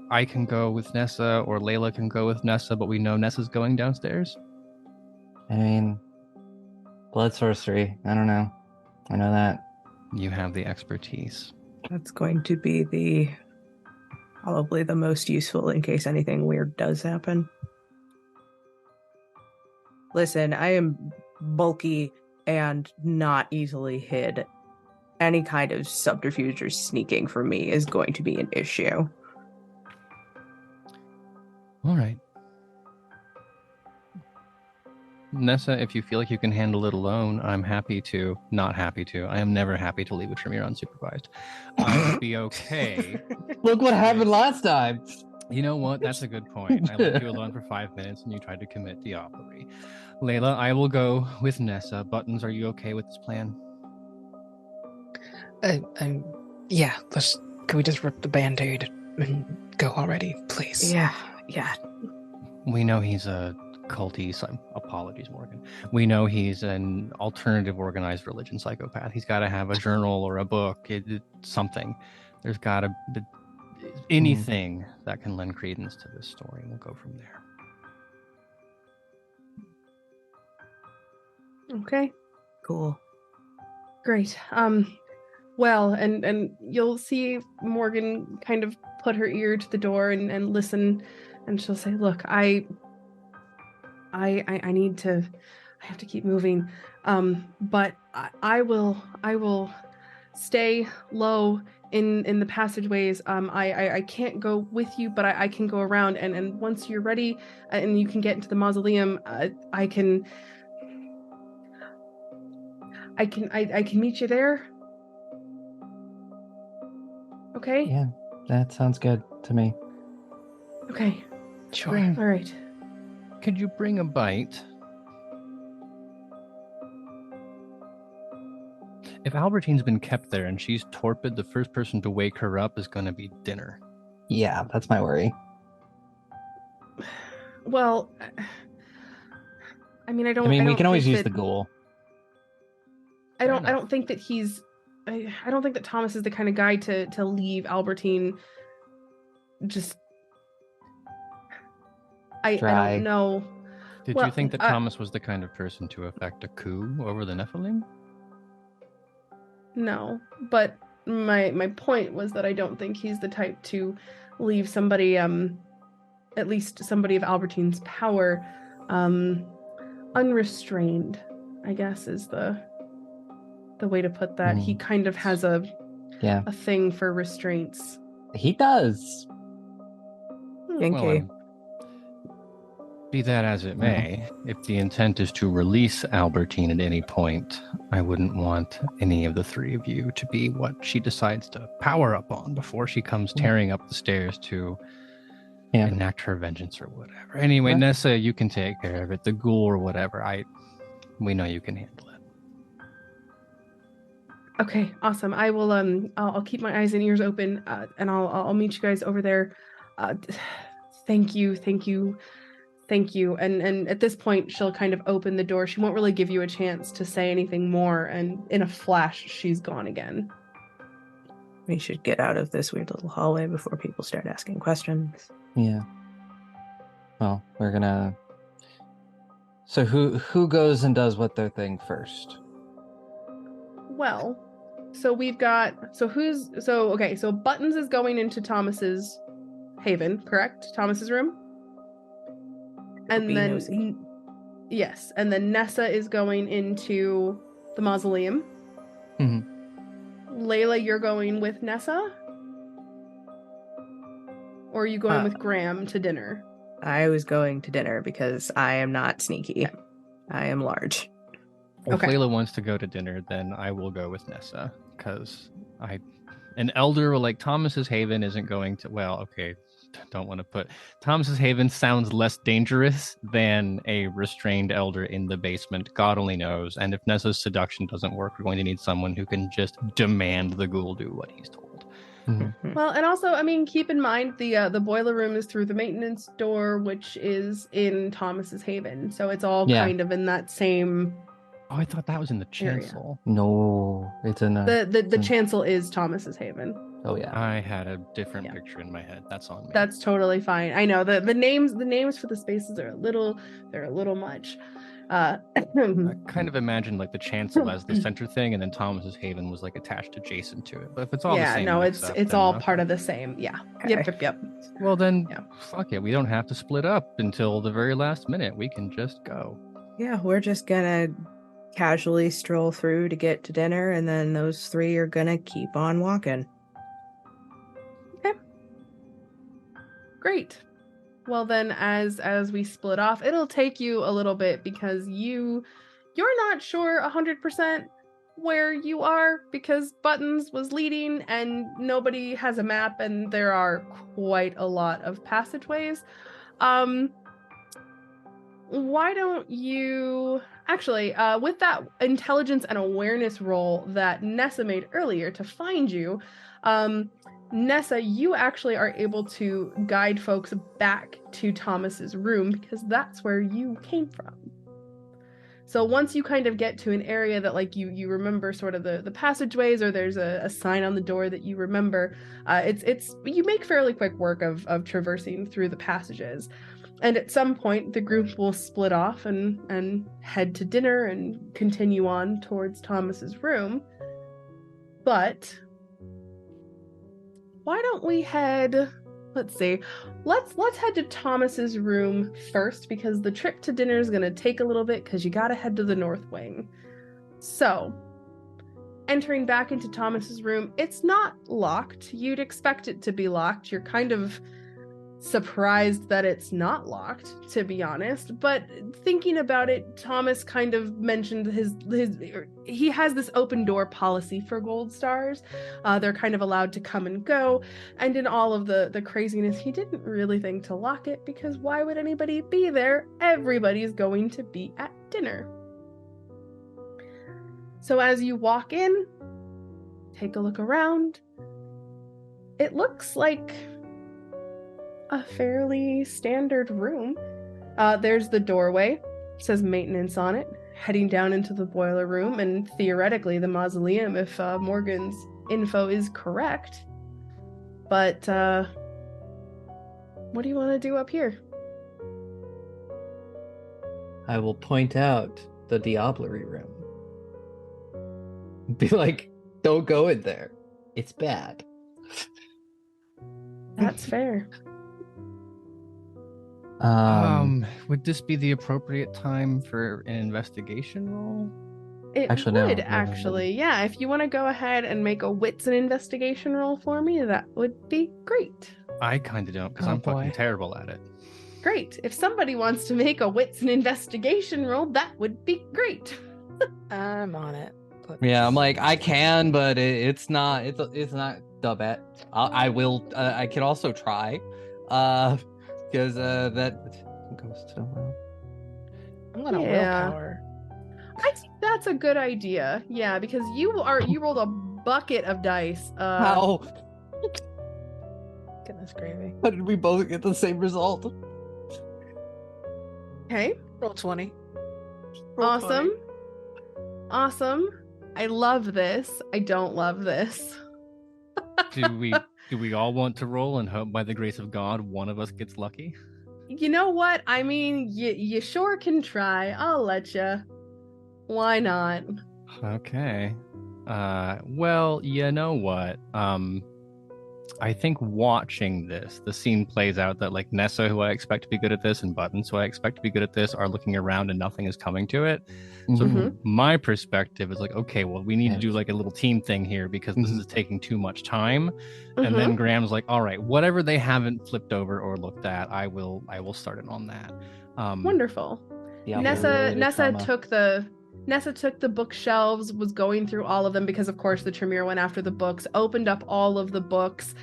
I can go with Nessa, or Leyla can go with Nessa, but we know Nessa's going downstairs. I mean, blood sorcery. I don't know. I know that. You have the expertise. That's going to be probably the most useful in case anything weird does happen. Listen, I am bulky and not easily hid. Any kind of subterfuge or sneaking for me is going to be an issue. All right. Nessa, if you feel like you can handle it alone, I'm happy to. Not happy to. I am never happy to leave a Tremere unsupervised. I would be okay. Look what happened last time. You know what? That's a good point. I left you alone for 5 minutes and you tried to commit the Aubrey. Leyla, I will go with Nessa. Buttons, are you okay with this plan? Yeah, can we just rip the Band-Aid and go already, please? Yeah. We know he's a culty, apologies, Morgan. We know he's an alternative organized religion psychopath. He's got to have a journal or a book, something. There's got to be anything that can lend credence to this story. We'll go from there. Okay. Cool. Great. Well, and you'll see Morgan kind of put her ear to the door and listen, and she'll say, "Look, I have to keep moving. But I will stay low in the passageways. I can't go with you, but I can go around, and once you're ready and you can get into the mausoleum, I can meet you there." Okay? Yeah, that sounds good to me. Okay. Sure. All right. Could you bring a bite? If Albertine's been kept there and she's torpid, the first person to wake her up is going to be dinner. Yeah, that's my worry. Well, I mean, we can always think use the ghoul. I don't think that he's. I don't think that Thomas is the kind of guy to leave Albertine. Just. I don't know. Did you think that Thomas was the kind of person to effect a coup over the Nephilim? No, but my point was that I don't think he's the type to leave somebody, at least somebody of Albertine's power, unrestrained, I guess is the way to put that. He kind of has a thing for restraints. He does. Yankee. Be that as it may, if the intent is to release Albertine at any point, I wouldn't want any of the three of you to be what she decides to power up on before she comes tearing up the stairs to enact her vengeance or whatever. Anyway, Nessa, you can take care of it. The ghoul or whatever, we know you can handle it. Okay, awesome. I will I'll keep my eyes and ears open, and I'll meet you guys over there. Thank you. And at this point, she'll kind of open the door. She won't really give you a chance to say anything more, and in a flash, she's gone again. We should get out of this weird little hallway before people start asking questions. Yeah. Well, we're gonna. So who goes and does what their thing first? Well, so we've got so Buttons is going into Thomas's haven, correct? Thomas's room. And then yes, and then Nessa is going into the mausoleum. Leyla, you're going with Nessa? Or are you going with Graham to dinner? I was going to dinner because I am not sneaky. I am large. If Leyla wants to go to dinner, then I will go with Nessa, because an elder like Thomas's Haven isn't going to. Well, okay, don't want to put Thomas's Haven sounds less dangerous than a restrained elder in the basement. God only knows. And if Nessa's seduction doesn't work, we're going to need someone who can just demand the ghoul do what he's told. Well, and also, I mean, keep in mind the boiler room is through the maintenance door, which is in Thomas's Haven, so it's all kind of in that same. Oh, I thought that was in the chancel. Area. No, it's in the chancel is Thomas's Haven. Oh yeah, I had a different picture in my head. That's on me. That's totally fine. I know the names for the spaces are a little much. I kind of imagined like the chancel as the center thing, and then Thomas's Haven was like attached adjacent to it. But if it's all the same, it's all part of the same. Yeah. Okay. Yep. Well then, fuck it. We don't have to split up until the very last minute. We can just go. Yeah, we're just gonna casually stroll through to get to dinner, and then those three are gonna keep on walking. Okay. Great. Well then, as we split off, it'll take you a little bit because you're not sure 100% where you are because Buttons was leading and nobody has a map and there are quite a lot of passageways. Why don't you actually, with that intelligence and awareness roll that Nessa made earlier to find you, Nessa, you actually are able to guide folks back to Thomas's room because that's where you came from. So once you kind of get to an area that like you remember sort of the passageways, or there's a sign on the door that you remember, it's you make fairly quick work of traversing through the passages. And at some point the group will split off and head to dinner and continue on towards Thomas's room. But why don't we head, let's see, let's head to Thomas's room first because the trip to dinner is going to take a little bit because you got to head to the North Wing. So, entering back into Thomas's room, it's not locked. You'd expect it to be locked. You're kind of surprised that it's not locked, to be honest, but thinking about it, Thomas kind of mentioned he has this open door policy for Gold Stars. They're kind of allowed to come and go, and in all of the craziness, he didn't really think to lock it because why would anybody be there? Everybody's going to be at dinner. So as you walk in, take a look around, it looks like a fairly standard room. There's the doorway, it says maintenance on it, heading down into the boiler room and theoretically the mausoleum if Morgan's info is correct. But what do you want to do up here? I will point out the Diablerie room. Be like, don't go in there. It's bad. That's fair. Would this be the appropriate time for an investigation roll? It Actually, would, no. actually. Yeah, if you want to go ahead and make a wits and investigation roll for me, that would be great. I kind of don't, because I'm fucking terrible at it. Great. If somebody wants to make a wits and investigation roll, that would be great. I'm on it. Yeah, I'm like, I can, but it's not the bet. I will. I can also try, because that goes to well. I'm gonna willpower. I think that's a good idea. Yeah, because you rolled a bucket of dice. How? Goodness gravy. How did we both get the same result? Okay. Roll 20. Awesome. Awesome. I love this. I don't love this. Do we all want to roll and hope by the grace of God one of us gets lucky? You know what? I mean, you sure can try. I'll let you. Why not? Okay. Well, you know what? I think watching this, the scene plays out that like Nessa, who I expect to be good at this, and Buttons, who I expect to be good at this, are looking around and nothing is coming to it. So from my perspective, it's like, okay, well, we need to do like a little team thing here because this is taking too much time. And then Graham's like, all right, whatever they haven't flipped over or looked at, I will start it on that. Wonderful. Nessa took the bookshelves, was going through all of them because of course the Tremere went after the books, opened up all of the books,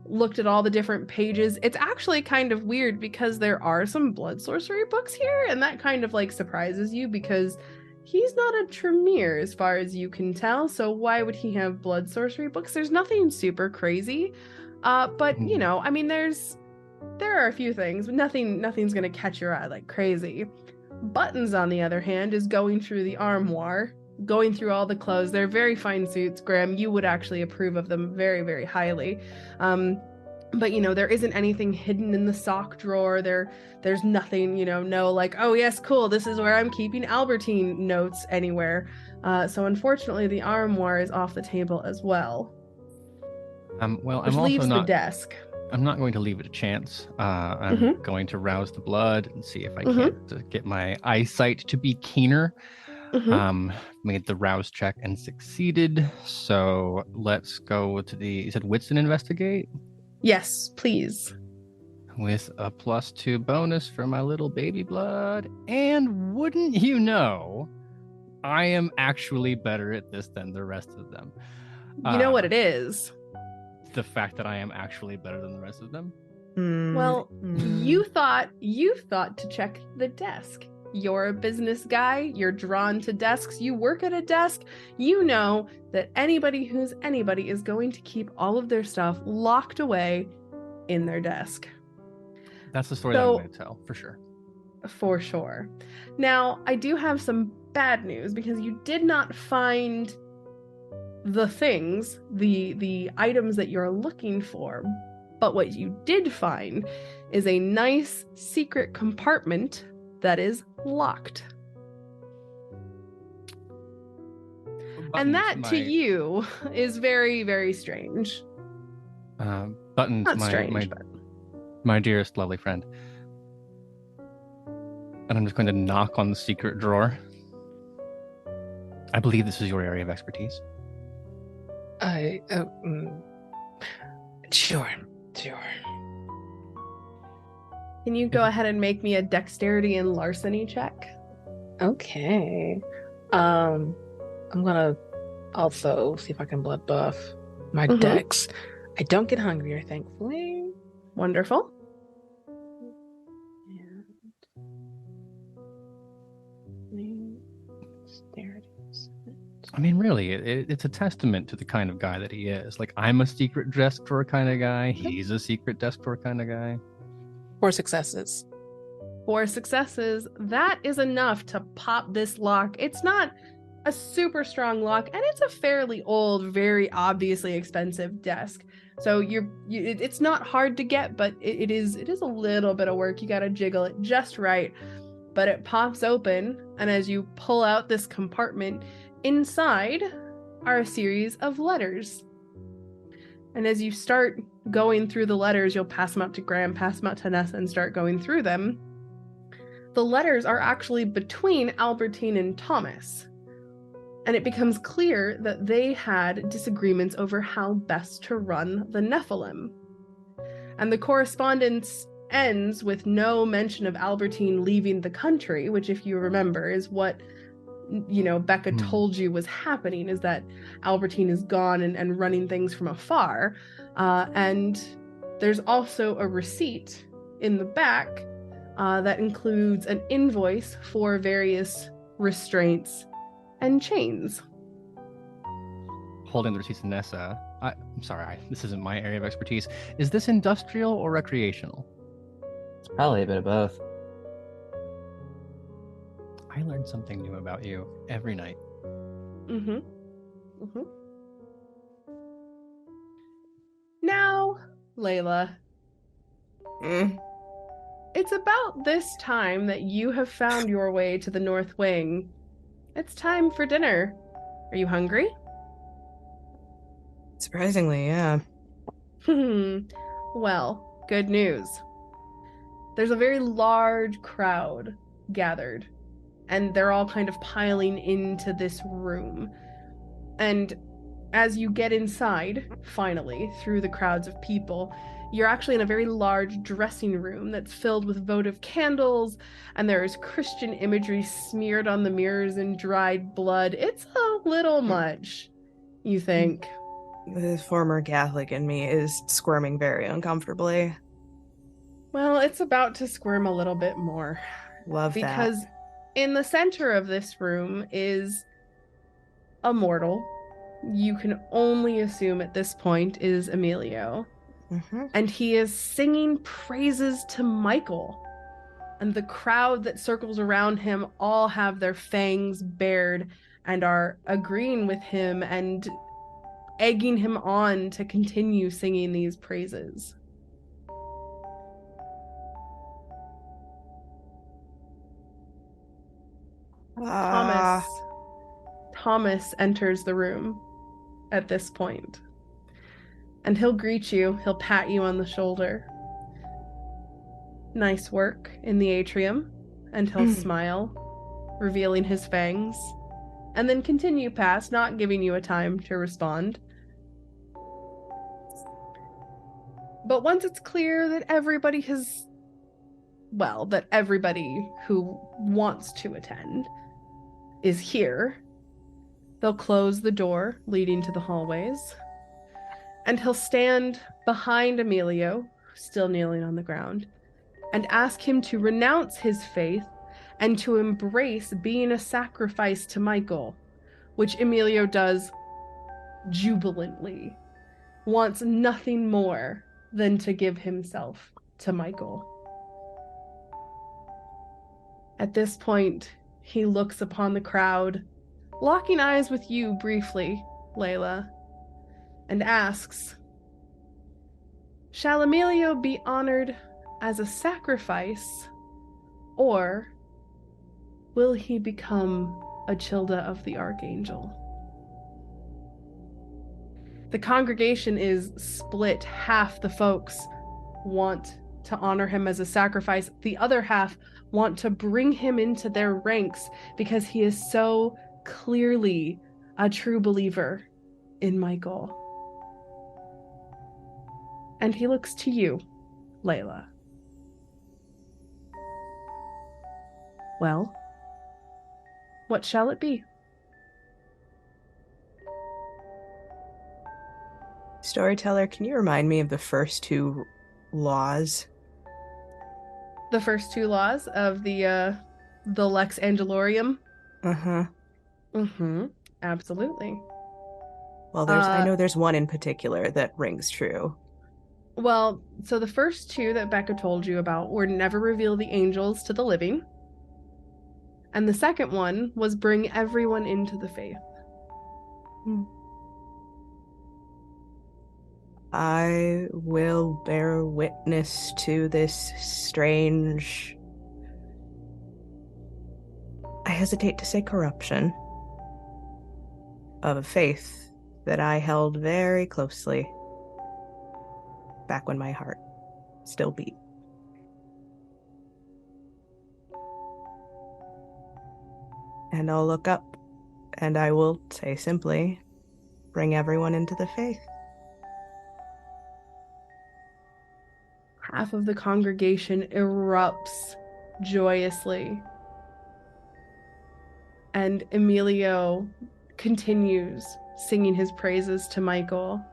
looked at all the different pages. It's actually kind of weird because there are some blood sorcery books here, and that kind of like surprises you because he's not a Tremere as far as you can tell, so why would he have blood sorcery books? There's nothing super crazy, but you know, I mean, there are a few things, but nothing's gonna catch your eye like crazy. Buttons, on the other hand, is going through the armoire, going through all the clothes. They're very fine suits, Graham. You would actually approve of them very, very highly. But, you know, there isn't anything hidden in the sock drawer. There's nothing, you know, no like, oh, yes, cool, this is where I'm keeping Albertine notes anywhere. So unfortunately, the armoire is off the table as well. Well, which leaves the desk. I'm not going to leave it a chance. I'm going to rouse the blood and see if I can get my eyesight to be keener. Made the rouse check and succeeded. So let's go to you said wits and investigate? Yes, please. with a +2 bonus for my little baby blood. And wouldn't you know, I am actually better at this than the rest of them. You know what it is? The fact that I am actually better than the rest of them. Well, you thought to check the desk. You're a business guy, you're drawn to desks, you work at a desk, you know that anybody who's anybody is going to keep all of their stuff locked away in their desk. That's the story that I'm going to tell, for sure. For sure. Now, I do have some bad news because you did not find the things, the items that you're looking for. But what you did find is a nice secret compartment that is locked. And that to you is very, very strange. Buttons, Not strange, but... my dearest lovely friend. And I'm just going to knock on the secret drawer. I believe this is your area of expertise. Sure. Can you go ahead and make me a dexterity and larceny check? Okay. I'm gonna also see if I can blood buff my dex. I don't get hungrier, thankfully. Wonderful. I mean, really, it's a testament to the kind of guy that he is. Like, I'm a secret desk drawer kind of guy. He's a secret desk drawer kind of guy. 4 successes. 4 successes. That is enough to pop this lock. It's not a super strong lock, and it's a fairly old, very obviously expensive desk. So it's not hard to get, but it is a little bit of work. You got to jiggle it just right. But it pops open, and as you pull out this compartment, inside are a series of letters. And as you start going through the letters, you'll pass them out to Graham, pass them out to Nessa, and start going through them. The letters are actually between Albertine and Thomas. And it becomes clear that they had disagreements over how best to run the Nephilim. And the correspondence ends with no mention of Albertine leaving the country, which, if you remember, is what, Becca told you was happening, is that Albertine is gone and running things from afar. And there's also a receipt in the back that includes an invoice for various restraints and chains. Holding the receipts to Nessa. I'm sorry, this isn't my area of expertise. Is this industrial or recreational? It's probably a bit of both. I learn something new about you every night. Now, Leyla, it's about this time that you have found your way to the North Wing. It's time for dinner. Are you hungry? Surprisingly, yeah. Well, good news. There's a very large crowd gathered, and they're all kind of piling into this room. And as you get inside, finally, through the crowds of people, you're actually in a very large dressing room that's filled with votive candles, and there is Christian imagery smeared on the mirrors in dried blood. It's a little much, you think. The former Catholic in me is squirming very uncomfortably. Well, it's about to squirm a little bit more. Love that. Because in the center of this room is a mortal. You can only assume at this point is Emilio. And he is singing praises to Michael. And the crowd that circles around him all have their fangs bared and are agreeing with him and egging him on to continue singing these praises. Thomas enters the room at this point. And he'll greet you. He'll pat you on the shoulder. Nice work in the atrium. And he'll smile, revealing his fangs. And then continue past, not giving you a time to respond. But once it's clear that everybody who wants to attend is here, they'll close the door leading to the hallways, and he'll stand behind Emilio, still kneeling on the ground, and ask him to renounce his faith and to embrace being a sacrifice to Michael, which Emilio does jubilantly, wants nothing more than to give himself to Michael. At this point, he looks upon the crowd, locking eyes with you briefly, Leyla, and asks, "Shall Emilio be honored as a sacrifice, or will he become a Childa of the Archangel?" The congregation is split. Half the folks want to honor him as a sacrifice. The other half want to bring him into their ranks because he is so clearly a true believer in Michael. And he looks to you, Leyla. Well, what shall it be? Storyteller, can you remind me of the first two laws? The first two laws of the Lex Angelorium? Uh-huh. Mm-hmm. Absolutely. Well, I know there's one in particular that rings true. Well, so the first two that Becca told you about were never reveal the angels to the living. And the second one was bring everyone into the faith. I will bear witness to this strange, I hesitate to say corruption, of a faith that I held very closely back when my heart still beat. And I'll look up and I will say simply, bring everyone into the faith. Half of the congregation erupts joyously. And Emilio continues singing his praises to Michael.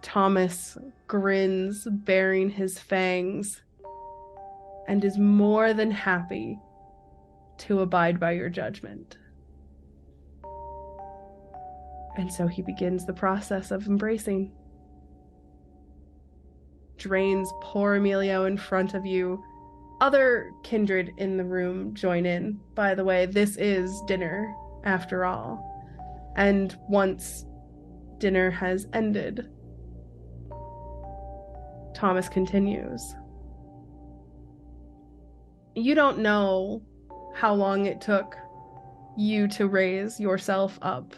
Thomas grins, baring his fangs, and is more than happy to abide by your judgment. And so he begins the process of embracing. Drains poor Emilio in front of you. Other kindred in the room join in. By the way, this is dinner, after all. And once dinner has ended, Thomas continues. You don't know how long it took you to raise yourself up.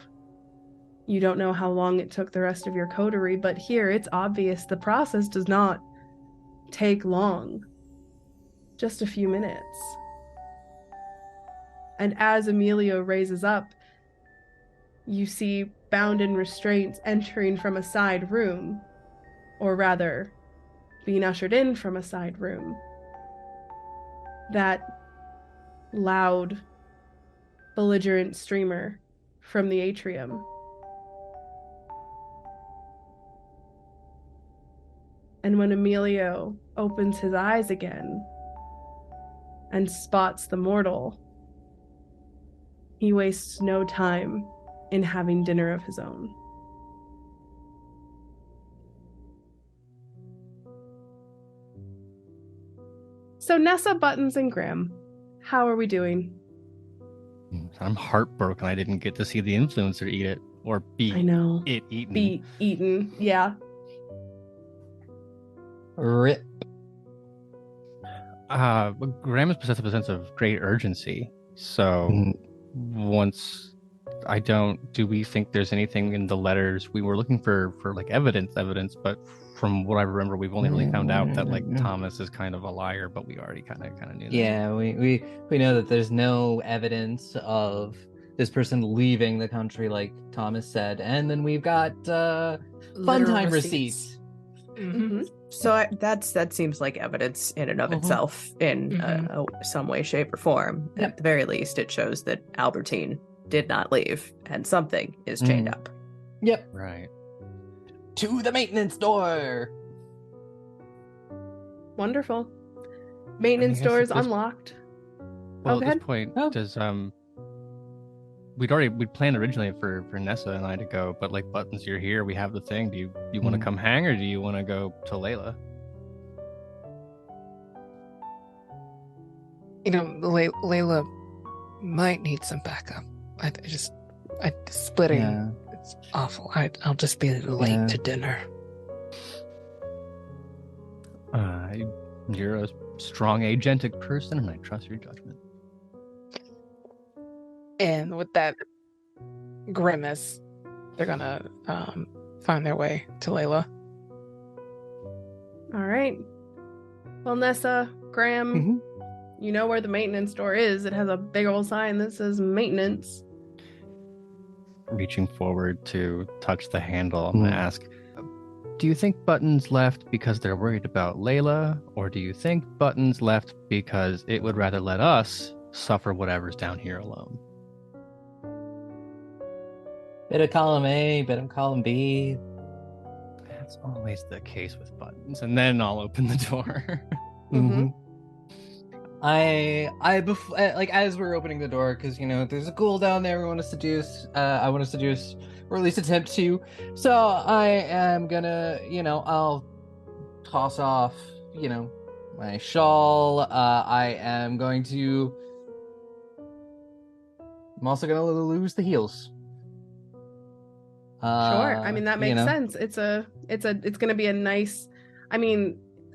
You don't know how long it took the rest of your coterie, but here it's obvious the process does not take long. Just a few minutes. And as Emilio raises up, you see bound in restraints entering from a side room, or rather, being ushered in from a side room. That loud, belligerent streamer from the atrium. And when Emilio opens his eyes again and spots the mortal, he wastes no time in having dinner of his own. So Nessa, Buttons, and Graham, how are we doing? I'm heartbroken I didn't get to see the influencer eat it, or be it eaten. Be eaten, yeah. Rip. Graham is possessed of a sense of great urgency. So once do we think there's anything in the letters? We were looking for like evidence, but from what I remember, we've only really found out that like Thomas is kind of a liar, but we already kind of knew that. Yeah, we know that there's no evidence of this person leaving the country, like Thomas said, and then we've got fun time receipts. Mm-hmm. So that seems like evidence in and of itself in some way, shape, or form. Yep. At the very least, it shows that Albertine did not leave, and something is chained up. Yep. Right. To the maintenance door. Wonderful. Maintenance I guess door is at this- unlocked. Well, go at ahead. this point, Oh. does we'd planned originally for Nessa and I to go, but like Buttons, you're here. We have the thing. Do you want to come hang, or do you want to go to Leyla? You know, Leyla might need some backup. Splitting. Yeah. It's awful. I'll just be late Yeah. to dinner. You're a strong agentic person, and I trust your judgment. And with that grimace, they're gonna find their way to Leyla. All right. Well, Nessa, Graham, you know where the maintenance door is. It has a big old sign that says maintenance. Reaching forward to touch the handle, I'm gonna ask, do you think Buttons left because they're worried about Leyla, or do you think Buttons left because it would rather let us suffer whatever's down here alone? Bit of column A, bit of column B. That's always the case with Buttons. And then I'll open the door. Mm-hmm. Like as we're opening the door, because there's a ghoul down there we want to seduce. I want to seduce, or at least attempt to. So I am gonna, I'll toss off, my shawl. I'm also gonna lose the heels. Sure. I mean, that makes sense. It's going to be a nice,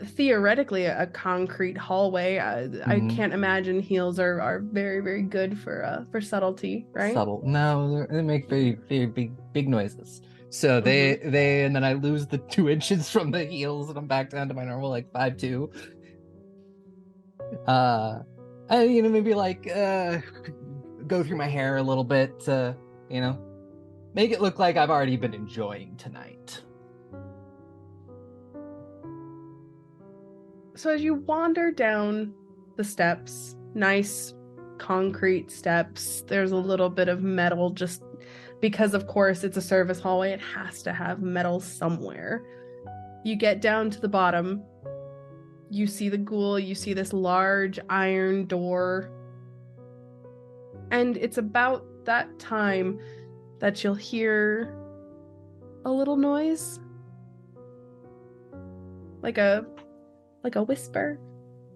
theoretically a concrete hallway. I can't imagine heels are very, very good for subtlety, right? Subtle. No, they make very, very big noises. So they and then I lose the 2 inches from the heels and I'm back down to my normal 5'2". Maybe go through my hair a little bit to, make it look like I've already been enjoying tonight. So as you wander down the steps, nice concrete steps, there's a little bit of metal just because, of course, it's a service hallway. It has to have metal somewhere. You get down to the bottom. You see the ghoul. You see this large iron door. And it's about that time that you'll hear a little noise. Like a whisper,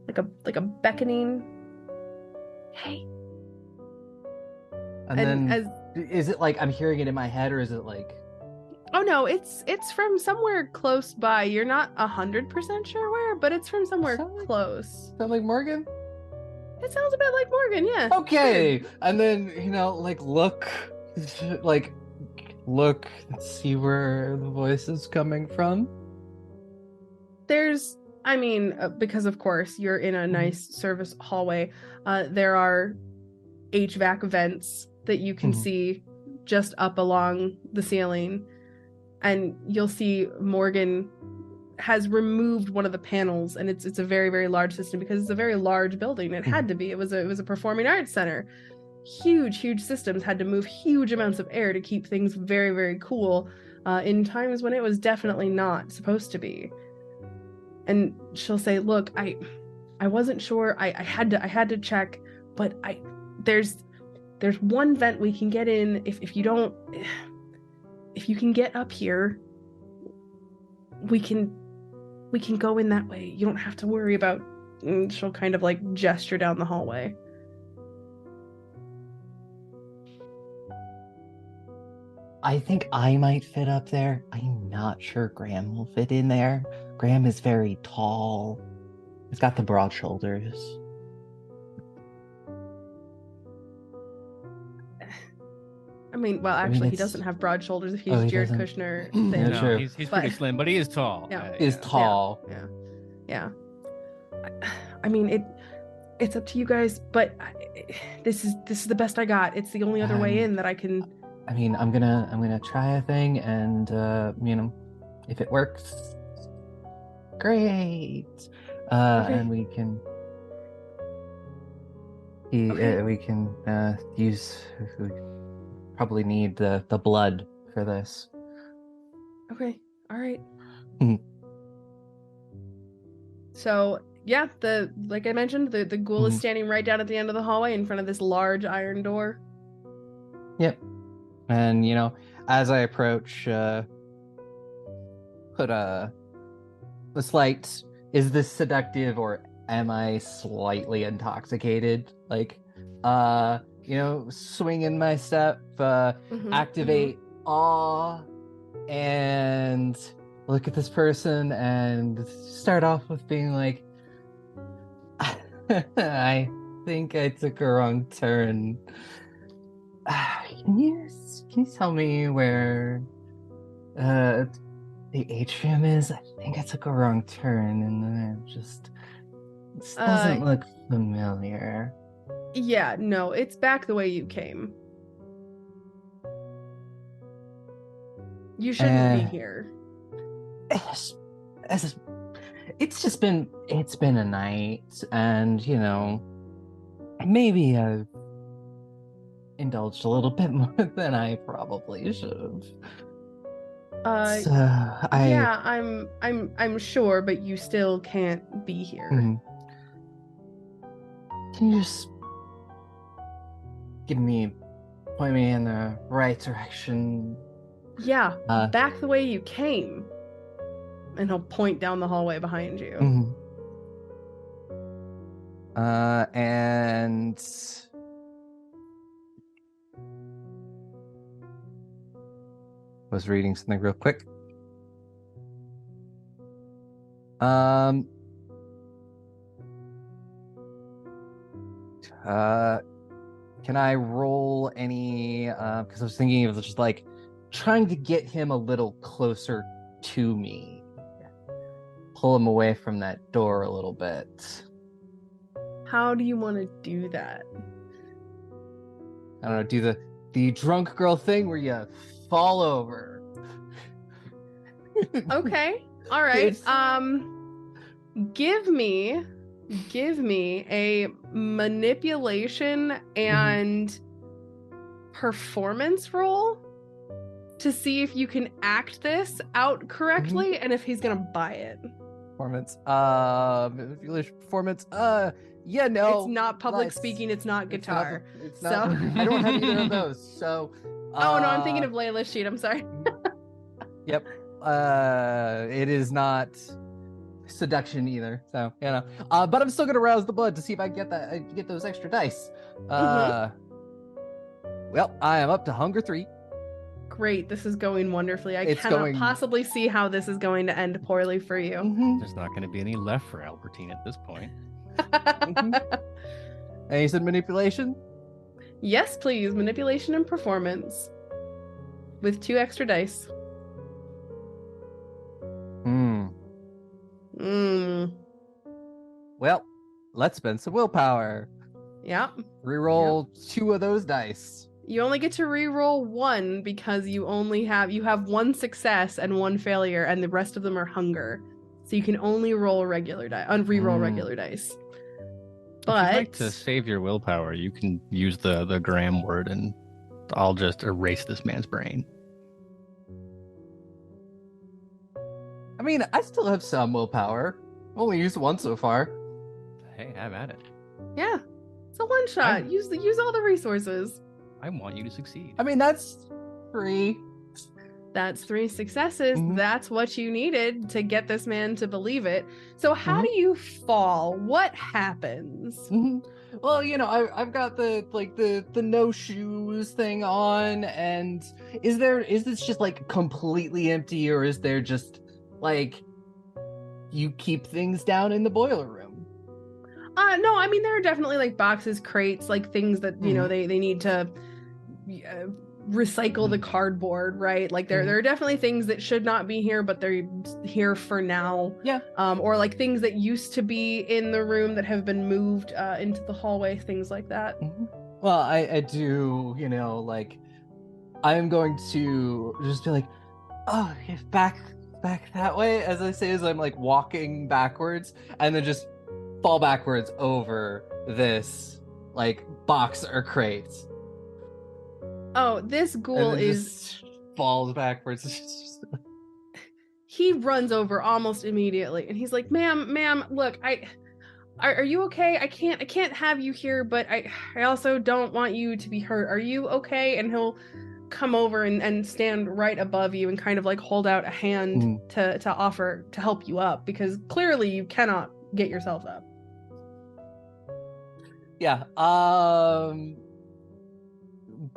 like a beckoning. Hey. And then is it like I'm hearing it in my head, or is it like? Oh no, it's from somewhere close by. You're not 100% sure where, but it's from somewhere close. Sound like Morgan? It sounds a bit like Morgan, yeah. Okay, and then look, see where the voice is coming from. There's, because of course you're in a nice service hallway, there are HVAC vents that you can see just up along the ceiling, and you'll see Morgan has removed one of the panels, and it's a very, very large system because it's a very large building. It had to be. It was a performing arts center. Huge systems had to move huge amounts of air to keep things very, very cool in times when it was definitely not supposed to be. And she'll say, look, I wasn't sure. I had to check, but there's one vent we can get in. If you can get up here, we can go in that way. You don't have to worry about. And she'll kind of gesture down the hallway. I think I might fit up there. I'm not sure Graham will fit in there. Graham is very tall. He's got the broad shoulders. He doesn't have broad shoulders if he's Jared Kushner. Thin. Yeah, sure. He's pretty slim, but he is tall. Yeah. He's tall. Yeah. It's up to you guys, but this is the best I got. It's the only other way in that I can. I'm gonna try a thing, and if it works, great. Okay. And we can use. We probably need the blood for this. Okay. All right. Mhm. So yeah, like I mentioned, the ghoul is Mhm. standing right down at the end of the hallway in front of this large iron door. Yep. And as I approach, put a slight. Is this seductive or am I slightly intoxicated? Like, swing in my step, activate awe, and look at this person and start off with being like, I think I took a wrong turn. Can you tell me where the atrium is? I think I took a wrong turn and then this doesn't look familiar. Yeah, no, it's back the way you came. You shouldn't be here. It's been a night, and maybe I've indulged a little bit more than I probably should have. Yeah, I'm sure, but you still can't be here. Mm-hmm. Can you just point me in the right direction? Yeah, back the way you came. And he'll point down the hallway behind you. Mm-hmm. And was reading something real quick. Can I roll any? Because I was thinking of just like trying to get him a little closer to me, pull him away from that door a little bit. How do you want to do that? I don't know. Do the drunk girl thing where you fall over. Okay. All right. Give me a manipulation and performance roll to see if you can act this out correctly and if he's gonna buy it. Performance. Manipulation. Performance. Yeah, no. It's not public speaking. It's not guitar. It's not. I don't have either of those. So. Oh no, I'm thinking of Leyla's sheet. I'm sorry. Yep. It is not seduction either. So but I'm still gonna rouse the blood to see if I can get those extra dice. Well, I am up to hunger 3. Great, this is going wonderfully. I cannot possibly see how this is going to end poorly for you. There's not going to be any left for Albertine at this point. And you said manipulation? Yes, please. Manipulation and performance. With 2 extra dice. Well, let's spend some willpower. Yep. Reroll 2 of those dice. You only get to re-roll 1 because you have 1 success and 1 failure, and the rest of them are hunger. So you can only roll regular dice, re-roll regular dice. But if you'd like to save your willpower, you can use the gram word, and I'll just erase this man's brain. I mean, I still have some willpower. Only used 1 so far. Hey, have at it. Yeah, it's a one shot. Use all the resources. I want you to succeed. I mean, that's 3. That's 3 successes. That's what you needed to get this man to believe it. So how do you fall? What happens? Well, I've got the no shoes thing on, and is this just like completely empty, or is there just like you keep things down in the boiler room? No, I mean there are definitely like boxes, crates, like things that they need to recycle the cardboard, right? Like there are definitely things that should not be here, but they're here for now. Yeah. Or like things that used to be in the room that have been moved into the hallway, things like that. Well, I do, like I'm going to just be like, oh, back back that way, as I say, as I'm like walking backwards, and then just fall backwards over this like box or crate. Oh, this ghoul and is. Just falls backwards. It's just... He runs over almost immediately, and he's like, "Ma'am, look, are you okay? I can't have you here, but I also don't want you to be hurt. Are you okay?" And he'll come over and stand right above you and kind of like hold out a hand to offer to help you up, because clearly you cannot get yourself up. Yeah,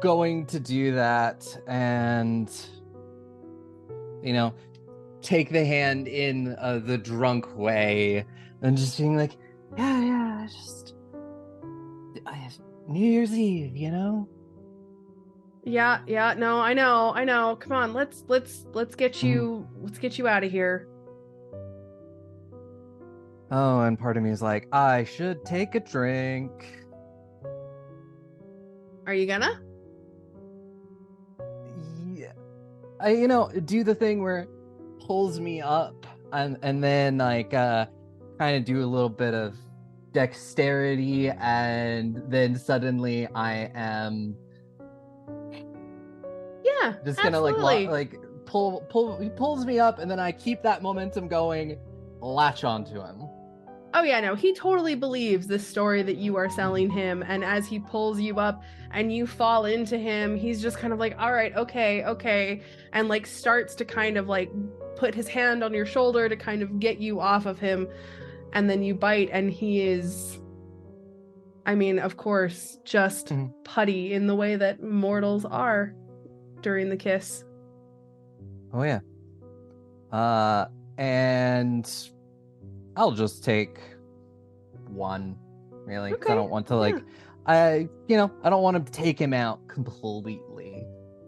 going to do that, and take the hand in the drunk way, and just being like, yeah, New Year's Eve, Yeah, no, I know. Come on, let's get you out of here. Oh, and part of me is like, I should take a drink. Are you gonna? Yeah. I do the thing where it pulls me up, and then like kind of do a little bit of dexterity, and then suddenly I am just gonna like pull. He pulls me up, and then I keep that momentum going, latch onto him. Oh yeah, no, he totally believes this story that you are selling him, and as he pulls you up and you fall into him, he's just kind of like, all right, okay, and like starts to kind of like put his hand on your shoulder to kind of get you off of him, and then you bite, and he is, I mean, of course, just putty in the way that mortals are during the kiss. Oh yeah. And I'll just take one, really, because I don't want to I don't want to take him out completely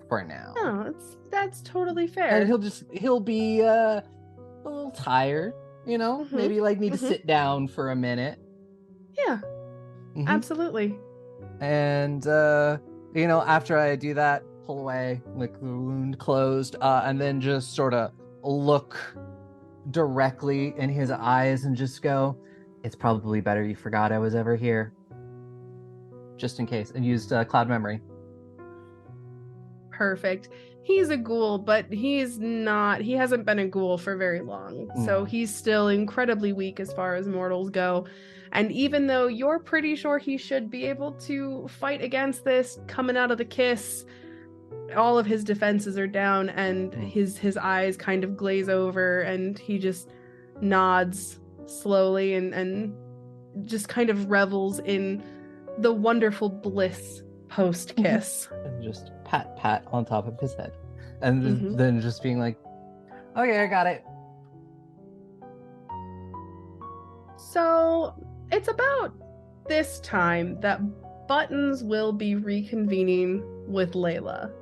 for now. No, that's totally fair. And he'll be a little tired, maybe like need to sit down for a minute. Yeah, absolutely. And after I do that, pull away, lick the wound closed, and then just sort of look directly in his eyes and just go, it's probably better you forgot I was ever here, just in case, and used cloud memory. Perfect. He's a ghoul, but he hasn't been a ghoul for very long, so he's still incredibly weak as far as mortals go. And even though you're pretty sure he should be able to fight against this coming out of the kiss, all of his defenses are down, and his eyes kind of glaze over, and he just nods slowly and just kind of revels in the wonderful bliss post-kiss. And just pat on top of his head, and then just being like, okay, I got it. So it's about this time that Buttons will be reconvening with Leyla.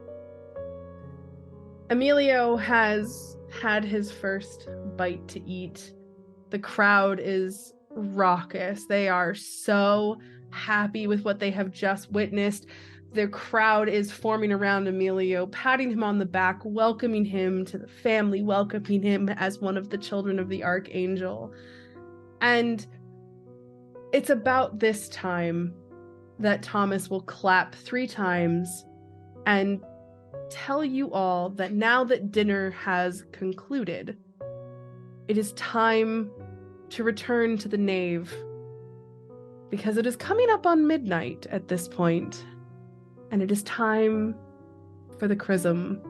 Emilio has had his first bite to eat. The crowd is raucous. They are so happy with what they have just witnessed. The crowd is forming around Emilio, patting him on the back, welcoming him to the family, welcoming him as one of the children of the Archangel. And it's about this time that Thomas will clap 3 times and tell you all that now that dinner has concluded, it is time to return to the nave, because it is coming up on midnight at this point, and it is time for the chrism.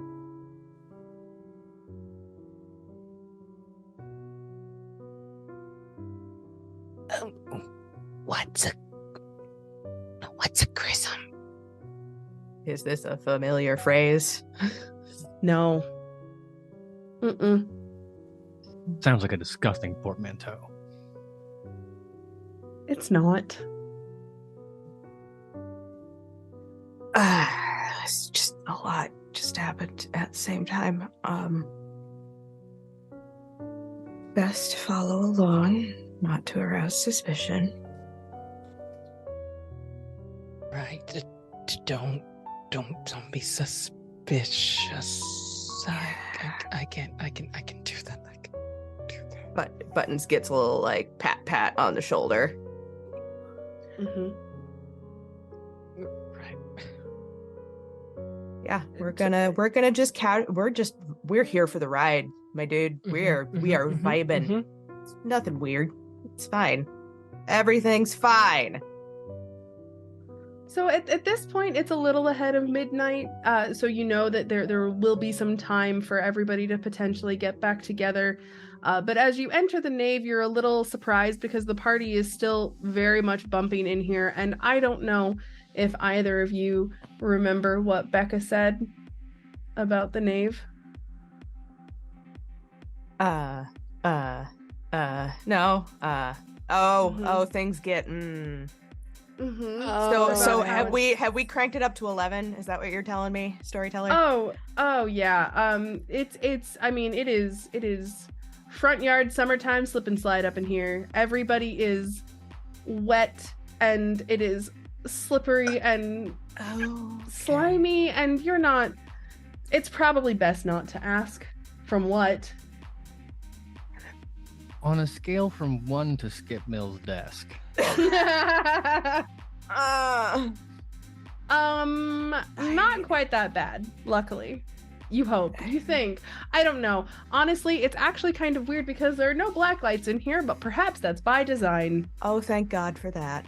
What's a chrism? Is this a familiar phrase? No. Sounds like a disgusting portmanteau. It's not. It's just a lot just happened at the same time. Best to follow along, not to arouse suspicion. Right. Don't be suspicious. I can do that. I can do that. But Buttons gets a little like pat on the shoulder. Mm-hmm. Right. Yeah, we're gonna just we're here for the ride, my dude. We are vibing. It's nothing weird. It's fine. Everything's fine. So at this point, it's a little ahead of midnight, so you know that there will be some time for everybody to potentially get back together. But as you enter the nave, you're a little surprised because the party is still very much bumping in here, and I don't know if either of you remember what Becca said about the nave. No. Things get. Mm-hmm. So have we cranked it up to 11? Is that what you're telling me, Storyteller? Oh yeah. It is front yard summertime slip and slide up in here. Everybody is wet and it is slippery and slimy, and you're not. It's probably best not to ask. From what? On a scale from 1 to Skip Mill's desk. Not quite that bad, luckily. You hope. You think. I don't know. Honestly, it's actually kind of weird because there are no black lights in here, but perhaps that's by design. Oh, thank God for that.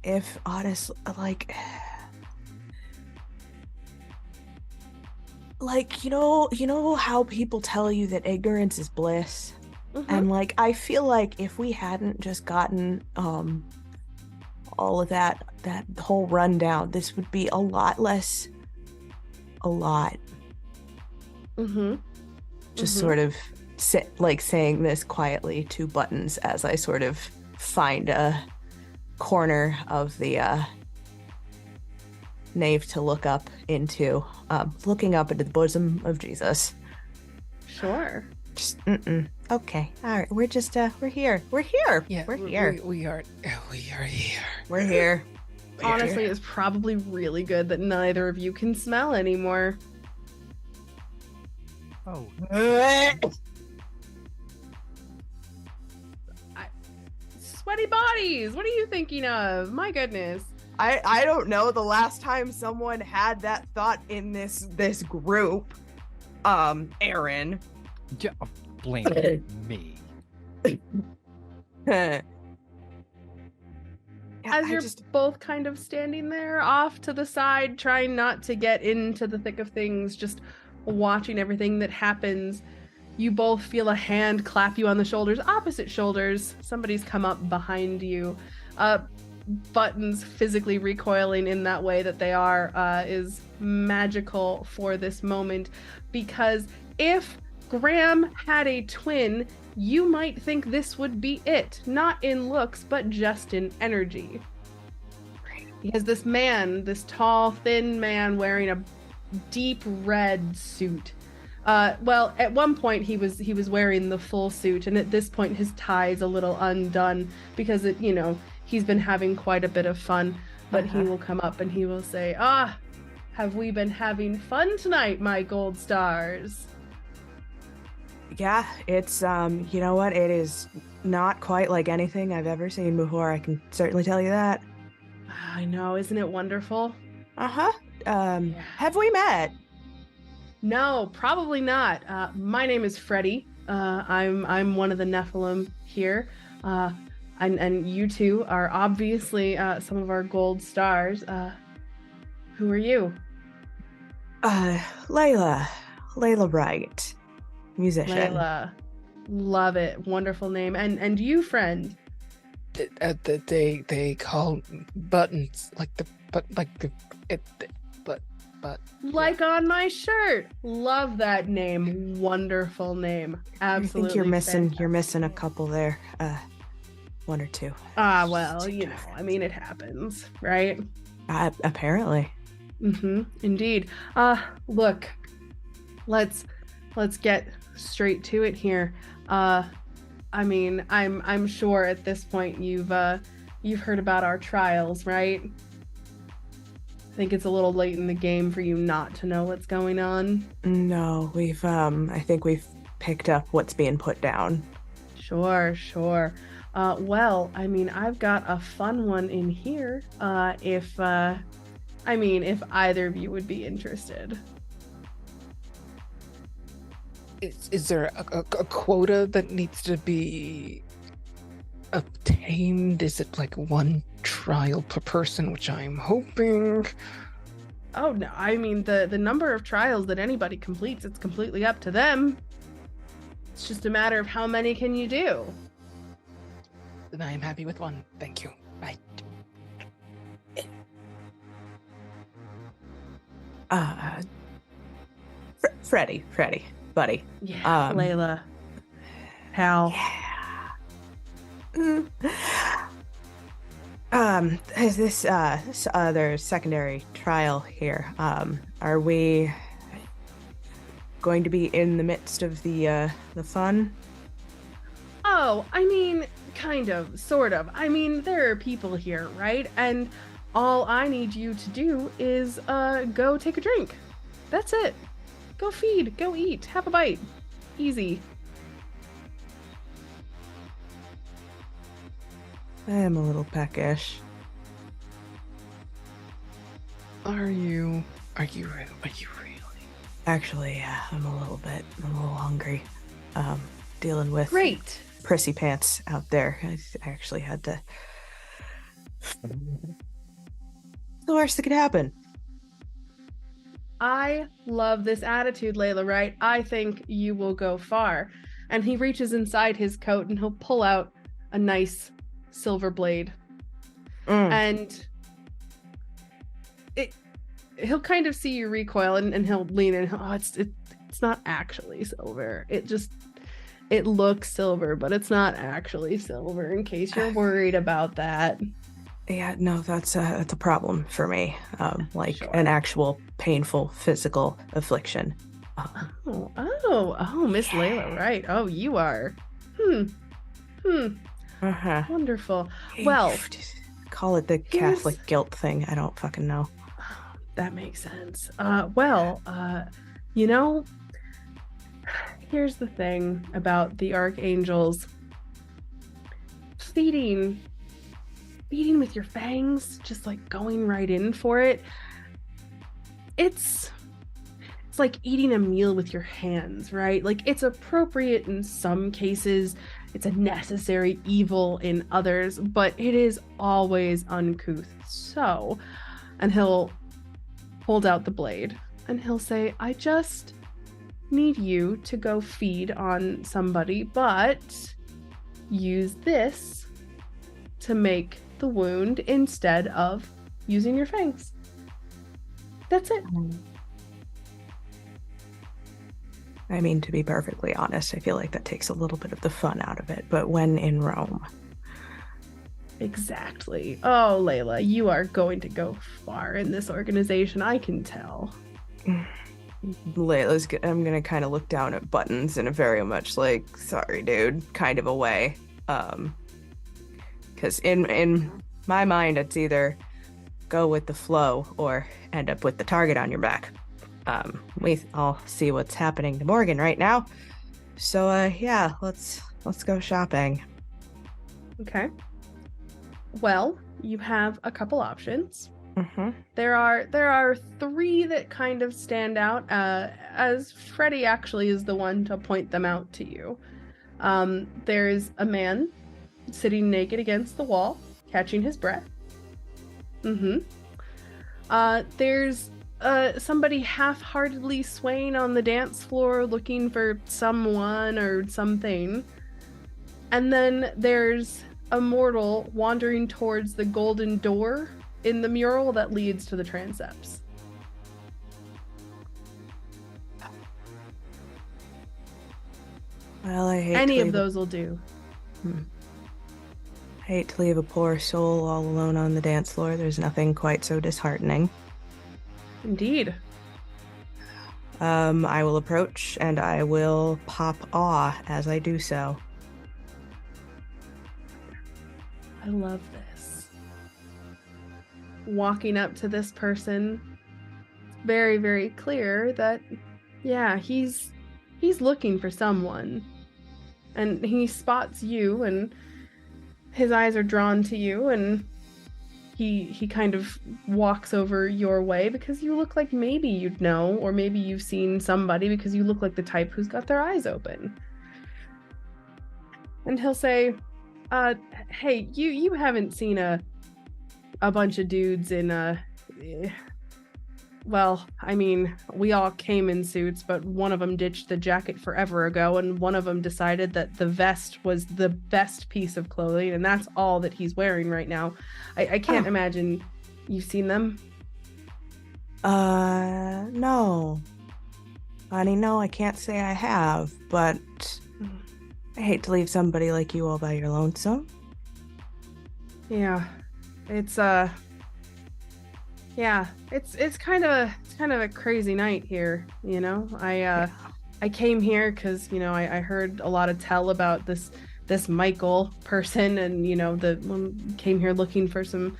If honestly, like you know how people tell you that ignorance is bliss? And I feel like if we hadn't just gotten all of that whole rundown, this would be a lot. Just sort of saying this quietly to Buttons as I sort of find a corner of the nave to look up into, looking up into the bosom of Jesus. Sure. Just okay. All right. We're just we're here. We're here. Yeah, we're here. We are here. We're here. Honestly, it's probably really good that neither of you can smell anymore. Oh. Sweaty bodies. What are you thinking of? My goodness. I don't know the last time someone had that thought in this group. Aaron. Blame me. As you're both kind of standing there off to the side, trying not to get into the thick of things, just watching everything that happens, you both feel a hand clap you on the shoulders, opposite shoulders. Somebody's come up behind you. Buttons physically recoiling in that way that they are is magical for this moment, because if Graham had a twin, you might think this would be it, not in looks, but just in energy. Because this man, this tall, thin man wearing a deep red suit. Well, at one point he was wearing the full suit, and at this point his tie's a little undone because he's been having quite a bit of fun. But he will come up and he will say, have we been having fun tonight, my gold stars? Yeah, it's you know what? It is not quite like anything I've ever seen before. I can certainly tell you that. I know, isn't it wonderful? Have we met? No, probably not. My name is Freddie. I'm one of the Nephilim here. And you two are obviously some of our gold stars. Who are you? Leyla Wright. Musician. Leyla. Love it. Wonderful name. And you, friend? They call Buttons Like on my shirt. Love that name. Wonderful name. Absolutely. I think you're missing a couple there. One or two. Well, it happens, right? Apparently. Indeed. Look, let's get straight to it here. I'm sure at this point you've heard about our trials, right? think it's a little late in the game for you not to know what's going on? No, I think we've picked up what's being put down. Sure. Well, I mean, I've got a fun one in here. If either of you would be interested. Is there a quota that needs to be obtained? Is it like one trial per person, which I'm hoping? Oh no, I mean the number of trials that anybody completes, it's completely up to them. It's just a matter of how many can you do. Then I am happy with one. Thank you. Bye. Freddie, buddy. Yeah, Leyla. Pal. Yeah. Is this other secondary trial here? Are we going to be in the midst of the fun? Oh, I mean, kind of, sort of. I mean, there are people here, right? And all I need you to do is go take a drink. That's it. Go feed, go eat, have a bite. Easy. I am a little peckish. Are you really? Actually, yeah, I'm a little hungry. Dealing with Great. prissy pants out there. I actually had to. The worst that could happen. I love this attitude, Leyla, right? I think you will go far. And he reaches inside his coat and he'll pull out a nice silver blade. And he'll kind of see you recoil and he'll lean in. It's not actually silver. It looks silver, but it's not actually silver, in case you're worried about that. Yeah, no, that's a problem for me. Sure. An actual painful physical affliction. Miss Leyla, right? Oh, you are. Uh-huh. Wonderful. Well, call it the Catholic guilt thing. I don't fucking know. That makes sense. Here's the thing about the Archangels. Feeding with your fangs, just like going right in for it. It's like eating a meal with your hands, right? Like, it's appropriate in some cases. It's a necessary evil in others, but it is always uncouth. So, and he'll hold out the blade and he'll say, I just need you to go feed on somebody, but use this to make the wound instead of using your fangs. That's it. I mean, to be perfectly honest, I feel like that takes a little bit of the fun out of it, but when in Rome. Exactly. Oh, Leyla, you are going to go far in this organization, I can tell. I'm gonna kind of look down at Buttons in a very much like, sorry dude, kind of a way. Because in my mind, it's either go with the flow or end up with the target on your back. We all see what's happening to Morgan right now. So, yeah, let's go shopping. Okay. Well, you have a couple options. Mm-hmm. There are three that kind of stand out, as Freddie actually is the one to point them out to you. There's a man sitting naked against the wall, catching his breath. There's somebody half-heartedly swaying on the dance floor looking for someone or something. And then there's a mortal wandering towards the golden door in the mural that leads to the transepts. Well, I hate any of those will do. I hate to leave a poor soul all alone on the dance floor. There's nothing quite so disheartening. Indeed. I will approach and I will pop awe as I do so. I love this. walking up to this person, it's very, very clear that, yeah, he's looking for someone. And he spots you, and his eyes are drawn to you, and he kind of walks over your way because you look like maybe you'd know, or maybe you've seen somebody because you look like the type who's got their eyes open. And he'll say, hey, you haven't seen a bunch of dudes in well, I mean, we all came in suits, but one of them ditched the jacket forever ago, and one of them decided that the vest was the best piece of clothing, and that's all that he's wearing right now. I can't imagine you've seen them. No. Honey, no, I can't say I have, but I hate to leave somebody like you all by your lonesome. Yeah. It's kind of a crazy night here, you know. I came here because, you know, I heard a lot of tell about this Michael person, and, you know, came here looking for some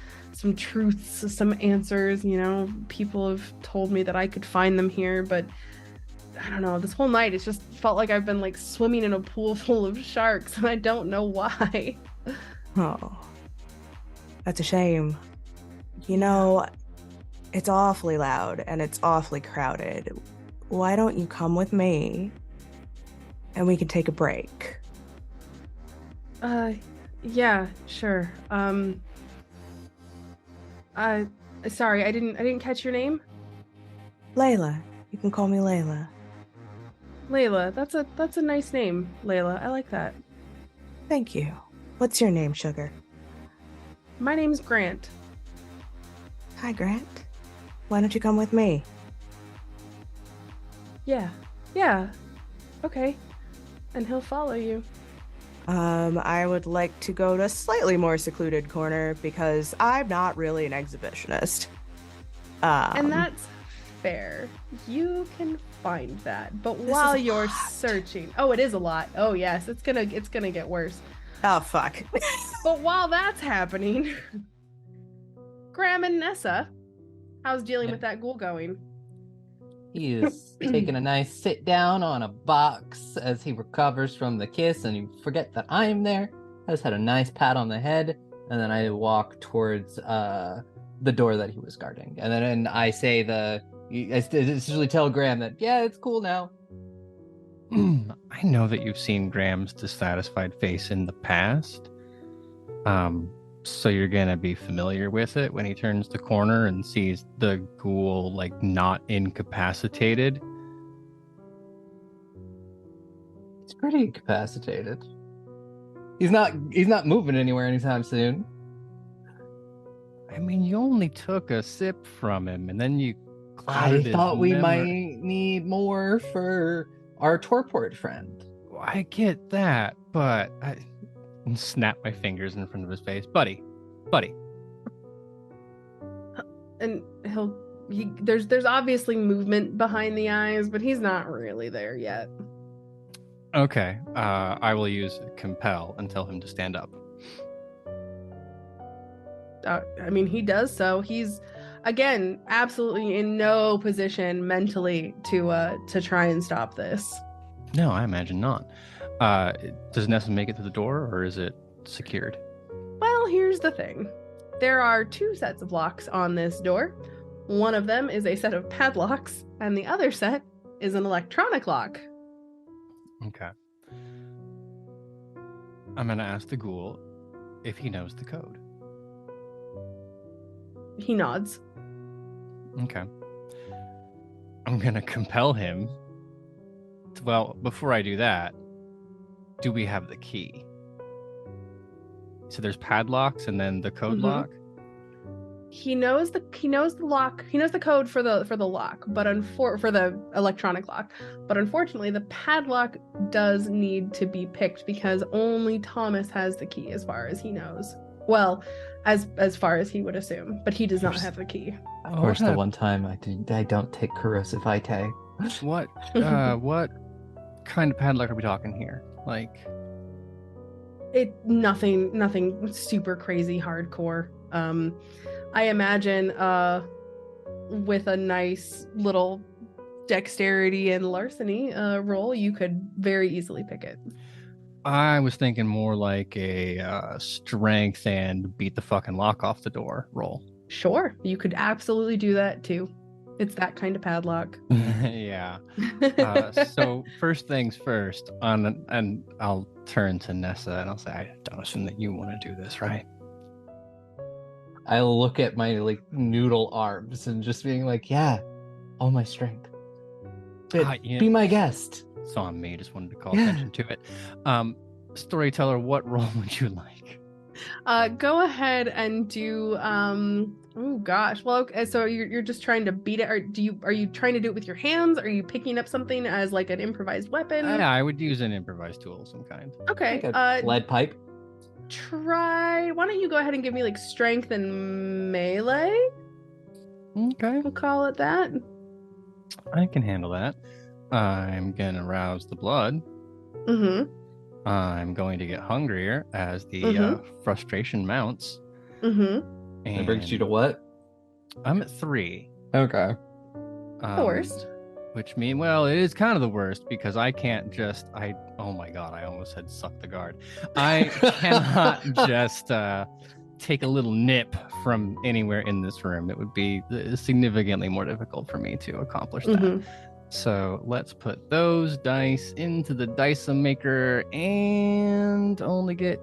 truths, some answers. You know, people have told me that I could find them here, but I don't know, this whole night it's just felt like I've been like swimming in a pool full of sharks, and I don't know why. Oh, that's a shame. You know, it's awfully loud and it's awfully crowded. Why don't you come with me and we can take a break? Yeah, sure. Sorry, I didn't catch your name. Leyla. You can call me Leyla. Leyla, that's a nice name, Leyla. I like that. Thank you. What's your name, sugar? My name's Grant. Hi, Grant. Why don't you come with me? Yeah. Okay. And he'll follow you. I would like to go to a slightly more secluded corner because I'm not really an exhibitionist. And that's fair. You can find that. But while you're searching, it is a lot. Oh yes, it's gonna get worse. Oh fuck. But while that's happening, Graham and Nessa, how's dealing with that ghoul going? He is taking a nice sit down on a box as he recovers from the kiss, and you forget that I'm there. I just had a nice pat on the head, and then I walk towards the door that he was guarding. And then I say I usually tell Graham that, yeah, it's cool now. I know that you've seen Graham's dissatisfied face in the past. So you're gonna be familiar with it when he turns the corner and sees the ghoul like not incapacitated. He's pretty incapacitated. He's not moving anywhere anytime soon. I mean, you only took a sip from him, and then you. I thought we might need more for our torport friend. I get that, but I snap my fingers in front of his face. Buddy. And there's obviously movement behind the eyes, but he's not really there yet. Okay, I will use compel and tell him to stand up. I mean, he does so. He's, again, absolutely in no position mentally to try and stop this. No, I imagine not. Does Nessa make it to the door, or is it secured? Well, here's the thing. There are 2 sets of locks on this door. One of them is a set of padlocks, and the other set is an electronic lock. Okay. I'm gonna ask the ghoul if he knows the code. He nods. Okay. I'm gonna compel him. Well, before I do that, do we have the key? So there's padlocks and then the code lock. He knows the lock. He knows the code for the lock, but for the electronic lock. But unfortunately, the padlock does need to be picked because only Thomas has the key, as far as he knows. Well, as far as he would assume, but he does not have the key. Of course, the one time I don't take corrosive vitae. What kind of padlock are we talking here? Like, nothing super crazy hardcore. I imagine with a nice little dexterity and larceny roll, you could very easily pick it. I was thinking more like a strength and beat the fucking lock off the door roll. Sure, you could absolutely do that too. It's that kind of padlock. Yeah. So first things first, and I'll turn to Nessa and I'll say, I don't assume that you want to do this, right? I'll look at my like noodle arms and just being like, yeah, all my strength. Be my guest. It's on me. Just wanted to call attention to it. Storyteller, what role would you like? Go ahead and do oh gosh. Well, okay, so you're just trying to beat it, or are you trying to do it with your hands? Are you picking up something as like an improvised weapon? Yeah, I would use an improvised tool of some kind. Okay. Like a lead pipe. Why don't you go ahead and give me like strength and melee? Okay. We'll call it that. I can handle that. I'm gonna rouse the blood. Mm-hmm. I'm going to get hungrier as the frustration mounts. Mm-hmm. And it brings you to what? I'm at 3. Okay. The worst. Which means, well, it is kind of the worst because I can't just, oh my God, I almost said suck the guard. I cannot just take a little nip from anywhere in this room. It would be significantly more difficult for me to accomplish that. Mm-hmm. So let's put those dice into the dice maker and only get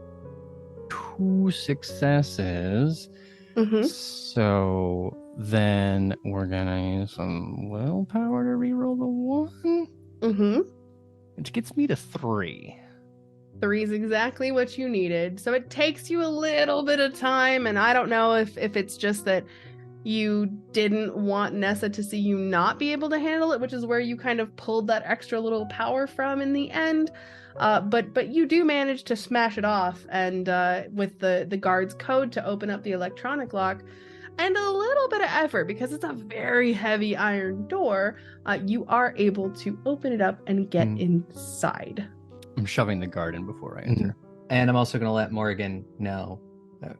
2 successes. Mm-hmm. So then we're gonna use some willpower to reroll the 1. Mm-hmm. Which gets me to 3. 3 is exactly what you needed. So it takes you a little bit of time, and I don't know if it's just that you didn't want Nessa to see you not be able to handle it, which is where you kind of pulled that extra little power from in the end. But you do manage to smash it off, and with the guard's code to open up the electronic lock, and a little bit of effort, because it's a very heavy iron door, you are able to open it up and get inside. I'm shoving the guard in before I enter. And I'm also going to let Morgan know that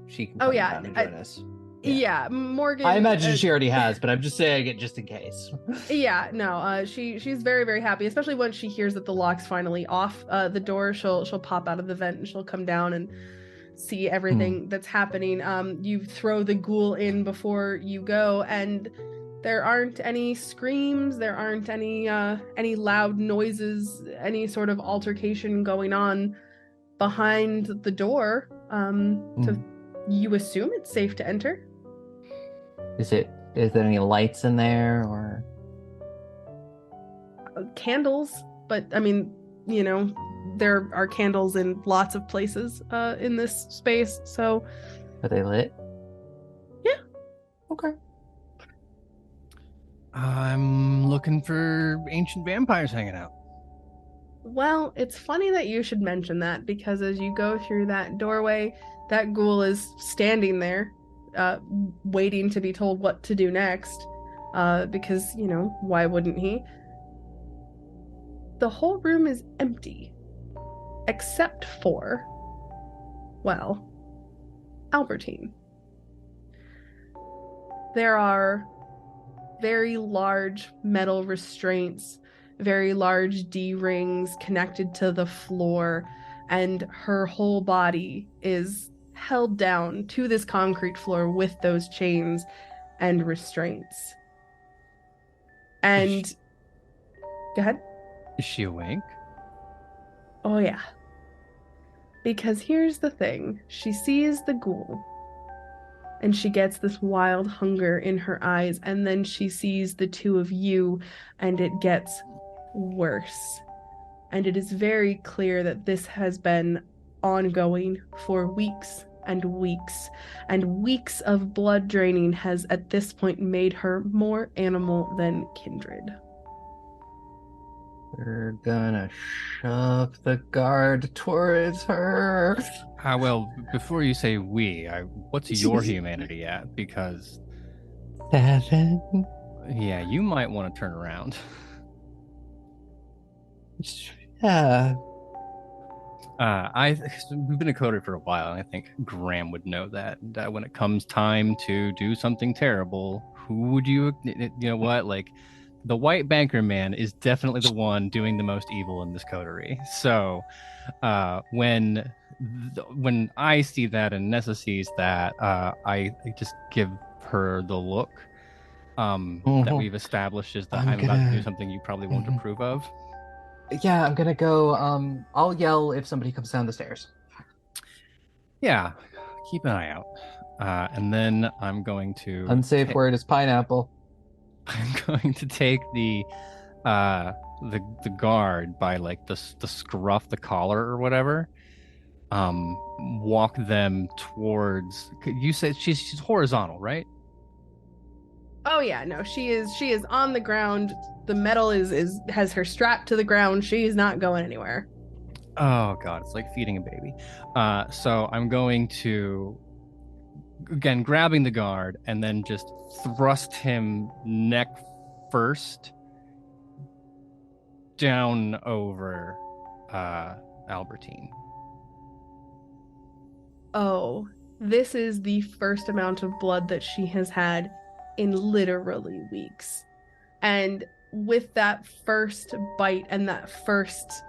she can come down and join us. Yeah, Morgan. I imagine she already has, but I'm just saying it just in case. Yeah, no, she's very, very happy, especially once she hears that the lock's finally off the door. She'll pop out of the vent and she'll come down and see everything that's happening. You throw the ghoul in before you go, and there aren't any screams, there aren't any loud noises, any sort of altercation going on behind the door. So you assume it's safe to enter? Is there any lights in there or candles? But I mean, you know, there are candles in lots of places in this space, so are they lit? Yeah. Okay. I'm looking for ancient vampires hanging out. Well, it's funny that you should mention that, because as you go through that doorway, that ghoul is standing there, waiting to be told what to do next, because, you know, why wouldn't he? The whole room is empty, except for, well, Albertine. There are very large metal restraints, very large D-rings connected to the floor, and her whole body is held down to this concrete floor with those chains and restraints. And go ahead. Is she awake? Oh yeah. Because here's the thing. She sees the ghoul, and she gets this wild hunger in her eyes, and then she sees the two of you, and it gets worse. And it is very clear that this has been ongoing for weeks and weeks, and weeks of blood draining has at this point made her more animal than Kindred. We're gonna shove the guard towards her. Well, before you say we, what's your humanity at? Because 7. yeah, you might want to turn around. Yeah. We've been a coder for a while, and I think Graham would know that when it comes time to do something terrible, who would you know what? Like, the white banker man is definitely the one doing the most evil in this coterie. So, when I see that and Nessa sees that, I just give her the look that we've established is that I'm about to do something you probably won't approve of. Yeah, I'm gonna go. I'll yell if somebody comes down the stairs. Yeah, keep an eye out. And then I'm going to Unsafe word is pineapple. I'm going to take the guard by like the scruff, the collar or whatever. Walk them towards. You said she's horizontal, right? Oh yeah, no, she is on the ground. The metal has her strapped to the ground. She's not going anywhere. Oh god, it's like feeding a baby. So I'm going to again grabbing the guard and then just thrust him neck first down over Albertine. Oh, this is the first amount of blood that she has had in literally weeks. And with that first bite and that first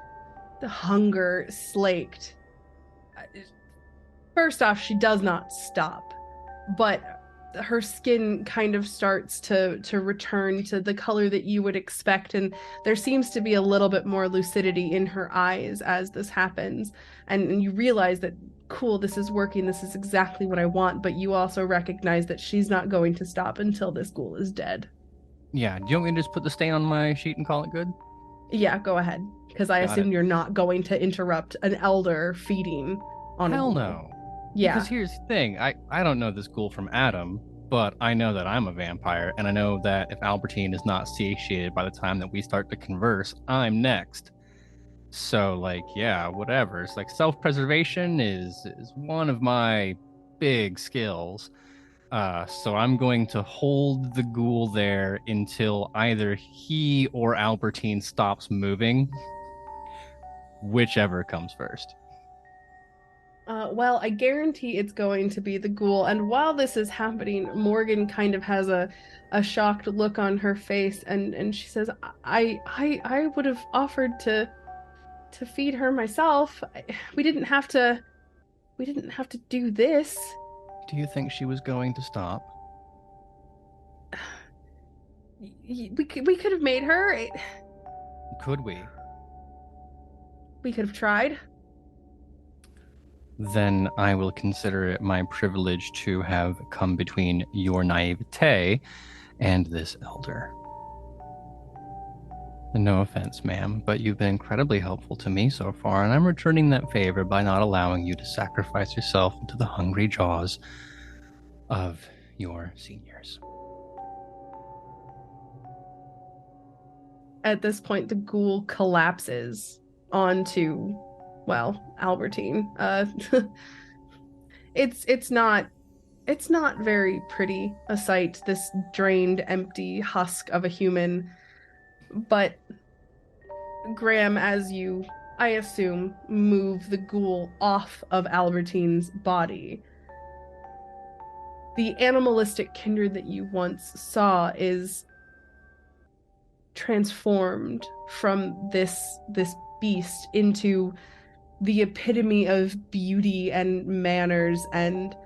hunger slaked, first off, she does not stop, but her skin kind of starts to return to the color that you would expect, and there seems to be a little bit more lucidity in her eyes as this happens, and you realize that, cool, this is working, this is exactly what I want, but you also recognize that she's not going to stop until this ghoul is dead. Yeah, do you want me to just put the stain on my sheet and call it good? Yeah, go ahead, because I assume you're not going to interrupt an elder feeding on a ghoul. Hell no. Yeah. Because here's the thing, I don't know this ghoul from Adam, but I know that I'm a vampire, and I know that if Albertine is not satiated by the time that we start to converse, I'm next. So, like, yeah, whatever. It's like self-preservation is one of my big skills. So I'm going to hold the ghoul there until either he or Albertine stops moving, whichever comes first. Well, I guarantee it's going to be the ghoul. And while this is happening, Morgan kind of has a shocked look on her face, and she says, I would have offered to feed her myself. We didn't have to do this. Do you think she was going to stop? We could have made her. Could we? We could have tried. Then I will consider it my privilege to have come between your naivete and this elder. No offense, ma'am, but you've been incredibly helpful to me so far, and I'm returning that favor by not allowing you to sacrifice yourself into the hungry jaws of your seniors. At this point, the ghoul collapses onto, well, Albertine. It's not very pretty a sight, this drained, empty husk of a human. But Graham, as you, I assume, move the ghoul off of Albertine's body, the animalistic kindred that you once saw is transformed from this beast into the epitome of beauty and manners and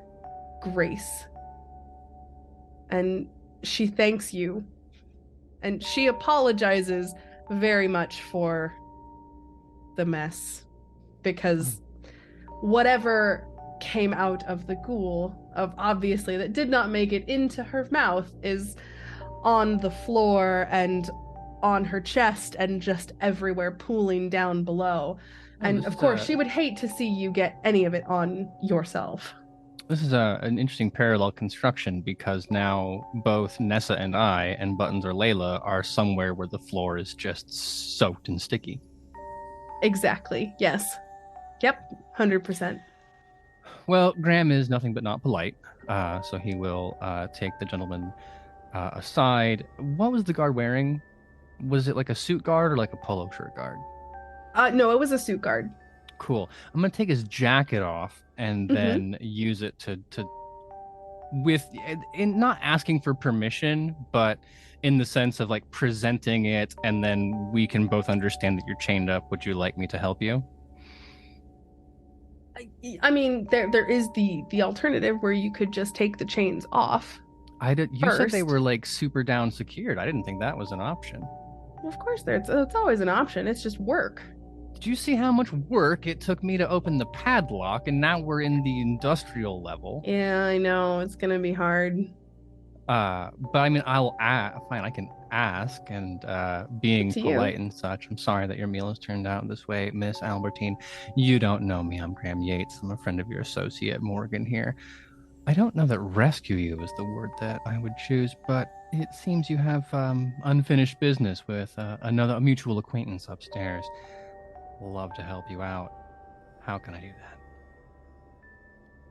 grace. And she thanks you. And she apologizes very much for the mess, because whatever came out of the ghoul, of obviously that did not make it into her mouth, is on the floor and on her chest and just everywhere, pooling down below. And of course, she would hate to see you get any of it on yourself. This is an interesting parallel construction, because now both Nessa and I, and Buttons or Leyla, are somewhere where the floor is just soaked and sticky. Exactly. Yes. Yep. 100%. Well, Graham is nothing but not polite, so he will take the gentleman aside. What was the guard wearing? Was it like a suit guard or like a polo shirt guard? No, it was a suit guard. Cool. I'm gonna take his jacket off and then use it to with in not asking for permission, but in the sense of like presenting it, and then we can both understand that you're chained up. Would you like me to help you? I mean, there is the alternative where you could just take the chains off. You said they First. were like super down secured. I didn't think that was an option. Of course, it's always an option. It's just work. Did you see how much work it took me to open the padlock, and now we're in the industrial level? Yeah, I know it's gonna be hard. But I mean, fine, I can ask, and being polite and such. I'm sorry that your meal has turned out this way, Miss Albertine. You don't know me. I'm Graham Yates. I'm a friend of your associate Morgan here. I don't know that rescue you is the word that I would choose, but it seems you have unfinished business with a mutual acquaintance upstairs. Love to help you out. How can I do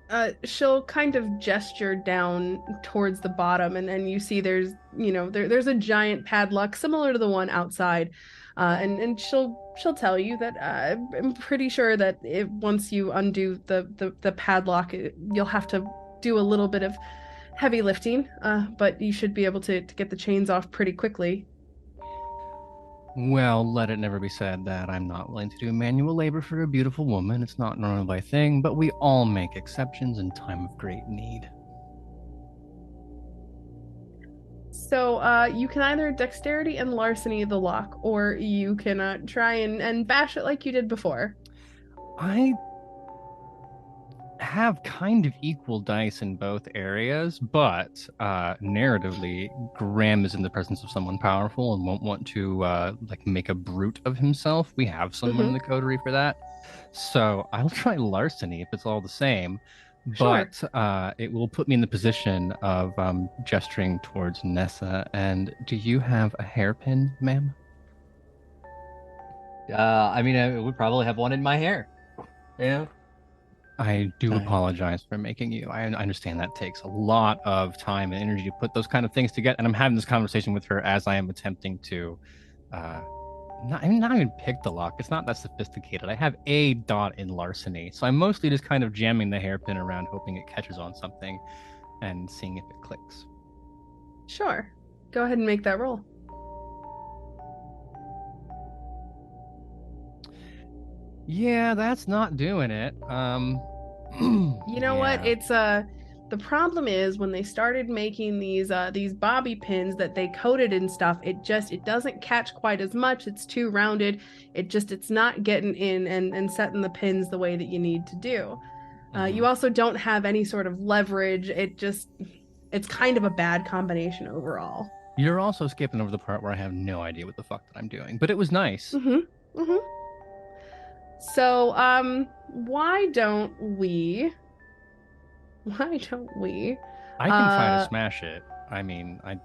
that? She'll kind of gesture down towards the bottom, and then you see there's there's a giant padlock similar to the one outside, and she'll tell you that I'm pretty sure that once you undo the padlock, you'll have to do a little bit of heavy lifting, but you should be able to get the chains off pretty quickly. Well, let it never be said that I'm not willing to do manual labor for a beautiful woman. It's not normally my thing, but we all make exceptions in time of great need. So you can either dexterity and larceny the lock, or you can try and bash it like you did before. I have kind of equal dice in both areas, but narratively, Graham is in the presence of someone powerful and won't want to like make a brute of himself. We have someone in the coterie for that, so I'll try larceny if it's all the same. But it will put me in the position of gesturing towards Nessa. And do you have a hairpin, ma'am? I mean, I would probably have one in my hair. Yeah. I do apologize for making you. I understand that takes a lot of time and energy to put those kind of things together. And I'm having this conversation with her as I am attempting to not even pick the lock. It's not that sophisticated. I have a dot in larceny. So I'm mostly just kind of jamming the hairpin around, hoping it catches on something and seeing if it clicks. Sure. Go ahead and make that roll. Yeah, that's not doing it. You know what? It's the problem is when they started making these bobby pins that they coated and stuff, it doesn't catch quite as much. It's too rounded. It's not getting in and setting the pins the way that you need to do. You also don't have any sort of leverage. It's kind of a bad combination overall. You're also skipping over the part where I have no idea what the fuck that I'm doing, but it was nice. So, why don't we? I can try to smash it. I mean, I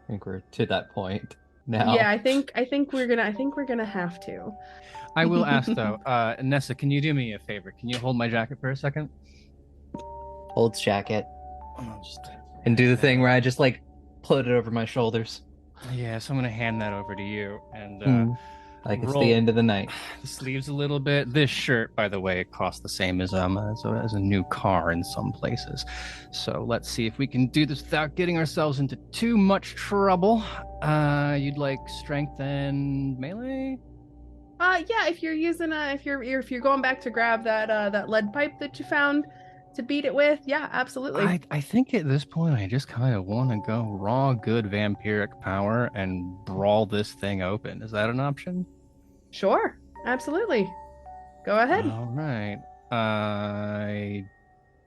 think we're to that point now. Yeah, I think we're gonna have to. I will ask though, Nessa, can you do me a favor? Can you hold my jacket for a second? Holds jacket. And do the thing where I just like put it over my shoulders. Yeah, so I'm gonna hand that over to you and like it's the end of the night. The sleeves a little bit. This shirt, by the way, costs the same as a new car in some places. So let's see if we can do this without getting ourselves into too much trouble. You'd like strength and melee? Yeah. If you're using if you're going back to grab that lead pipe that you found to beat it with, yeah, absolutely. I think at this point I just kind of want to go raw, good vampiric power and brawl this thing open. Is that an option? Sure, absolutely. Go ahead. All right. I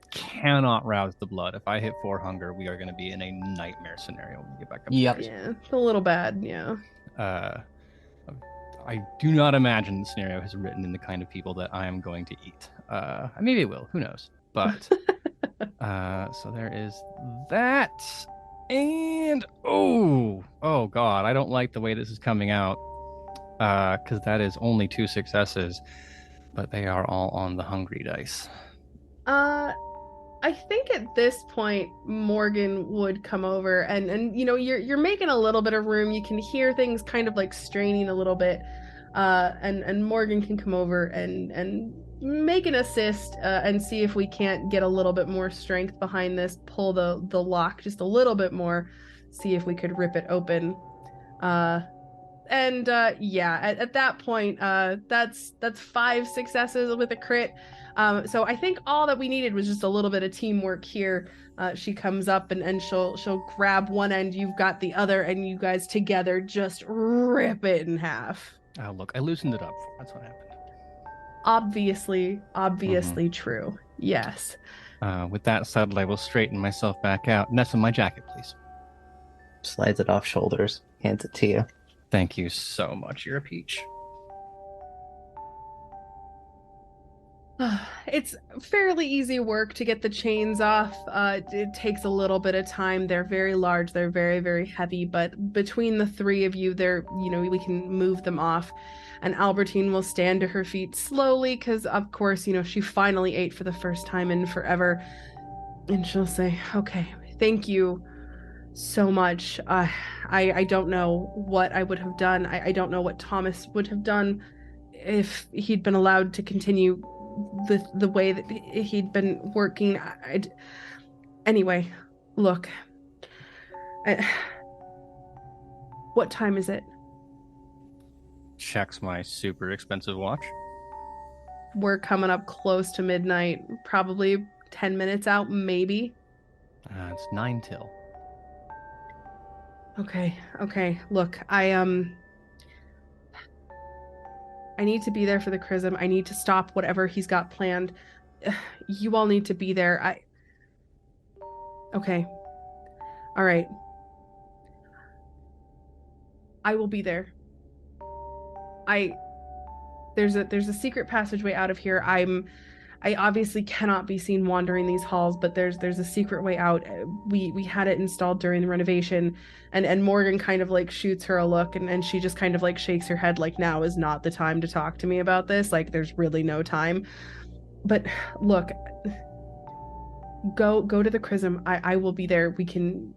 cannot rouse the blood. If I hit 4 hunger, we are going to be in a nightmare scenario when we get back up. Yep. Yeah, it's a little bad. Yeah. I do not imagine the scenario has written in the kind of people that I am going to eat. Maybe it will. Who knows? But so there is that. And oh god, I don't like the way this is coming out. Because that is only 2 successes, but they are all on the hungry dice. I think at this point Morgan would come over and you're making a little bit of room. You can hear things kind of like straining a little bit. and Morgan can come over and make an assist and see if we can't get a little bit more strength behind this, pull the lock just a little bit more, see if we could rip it open. At that point, that's 5 successes with a crit. So I think all that we needed was just a little bit of teamwork here. She comes up and she'll grab one end, you've got the other, and you guys together just rip it in half. Oh, look, I loosened it up. That's what happened. Obviously true. Yes. With that said, I will straighten myself back out. Nessa, my jacket, please. Slides it off shoulders, hands it to you. Thank you so much. You're a peach. It's fairly easy work to get the chains off. It takes a little bit of time. They're very large. They're very, very heavy. But between the 3 of you, we can move them off. And Albertine will stand to her feet slowly because, of course, she finally ate for the first time in forever. And she'll say, okay, thank you so much. I don't know what I would have done. I don't know what Thomas would have done if he'd been allowed to continue the way that he'd been working. Anyway, look. What time is it? Checks my super expensive watch. We're coming up close to midnight. Probably 10 minutes out, maybe. It's 9 till. Okay. Look, I need to be there for the chrism. I need to stop whatever he's got planned. You all need to be there. Okay. All right. I will be there. There's a secret passageway out of here. I obviously cannot be seen wandering these halls, but there's a secret way out. We had it installed during the renovation, and Morgan kind of like shoots her a look, and she just kind of like shakes her head like, now is not the time to talk to me about this. Like, there's really no time. But look, go to the chrism. I will be there. We can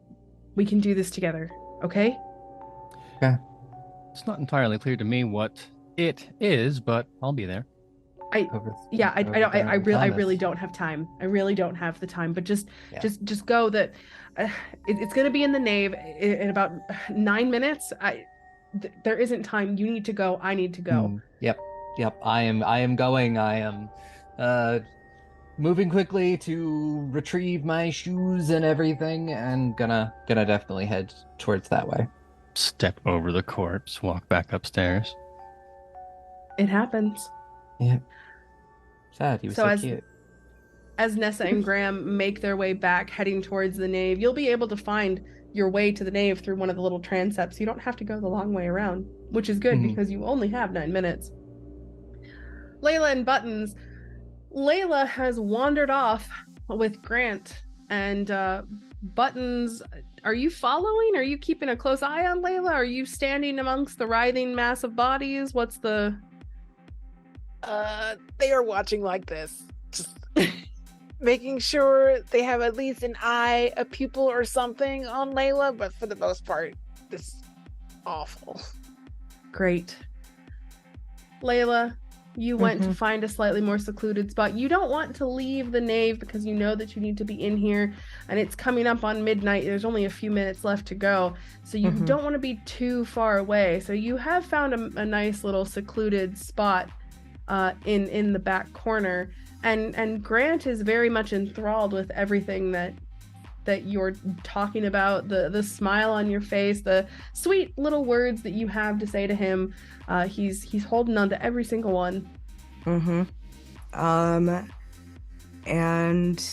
do this together. Okay? Yeah. It's not entirely clear to me what it is, but I'll be there. I really don't have time. I really don't have the time, but just go. That it's going to be in the nave in about 9 minutes. There isn't time. You need to go. I need to go. Yep. I am going. I am moving quickly to retrieve my shoes and everything, and gonna definitely head towards that way. Step over the corpse, walk back upstairs. It happens. Yeah. Sad. He was so cute. As Nessa and Graham make their way back, heading towards the nave, you'll be able to find your way to the nave through one of the little transepts. You don't have to go the long way around, which is good because you only have 9 minutes. Leyla and Buttons. Leyla has wandered off with Grant, and Buttons, are you following? Are you keeping a close eye on Leyla? Are you standing amongst the writhing mass of bodies? What's the... They are watching like this. Just making sure they have at least an eye, a pupil or something on Leyla, but for the most part, this is awful. Great. Leyla, you went to find a slightly more secluded spot. You don't want to leave the nave because you know that you need to be in here, and it's coming up on midnight. There's only a few minutes left to go, so you don't want to be too far away. So you have found a nice little secluded spot in the back corner, and Grant is very much enthralled with everything that you're talking about, the smile on your face, the sweet little words that you have to say to him. He's holding on to every single one. And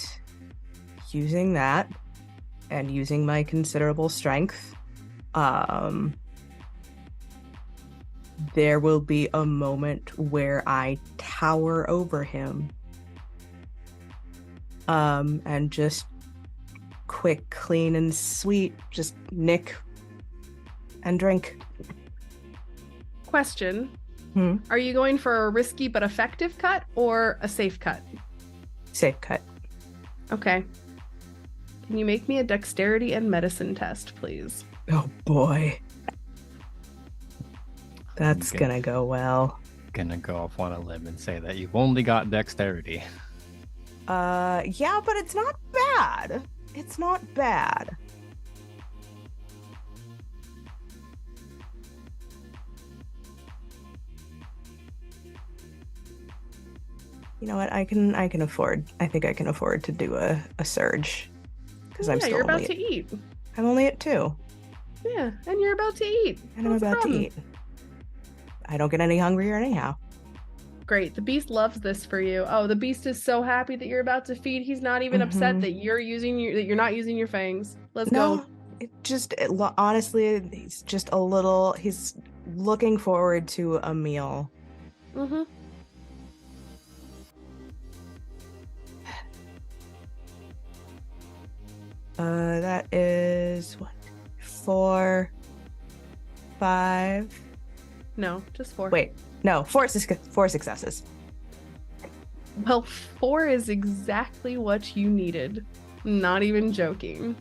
using that and using my considerable strength, there will be a moment where I tower over him. And just quick, clean, and sweet, just nick and drink. Question. Are you going for a risky but effective cut or a safe cut? Safe cut. Okay. Can you make me a dexterity and medicine test, please? Oh boy. That's Okay. gonna go well. Gonna go off on a limb and say that you've only got dexterity. Yeah, but it's not bad. It's not bad. You know what? I can afford. I think I can afford to do a surge because I'm still you're about only to eat. I'm only at 2, Yeah, and you're about to eat. and I'm What's the about to problem? eat. I don't get any hungrier anyhow. Great. The beast loves this for you. Oh, the beast is so happy that you're about to feed. He's not even upset Mhm. that you're not using your fangs. Let's No, go. honestly, he's just a little. He's looking forward to a meal. Mm-hmm. That is what, 4, 5. No, just 4. Wait, no, 4 successes. Well, 4 is exactly what you needed. Not even joking.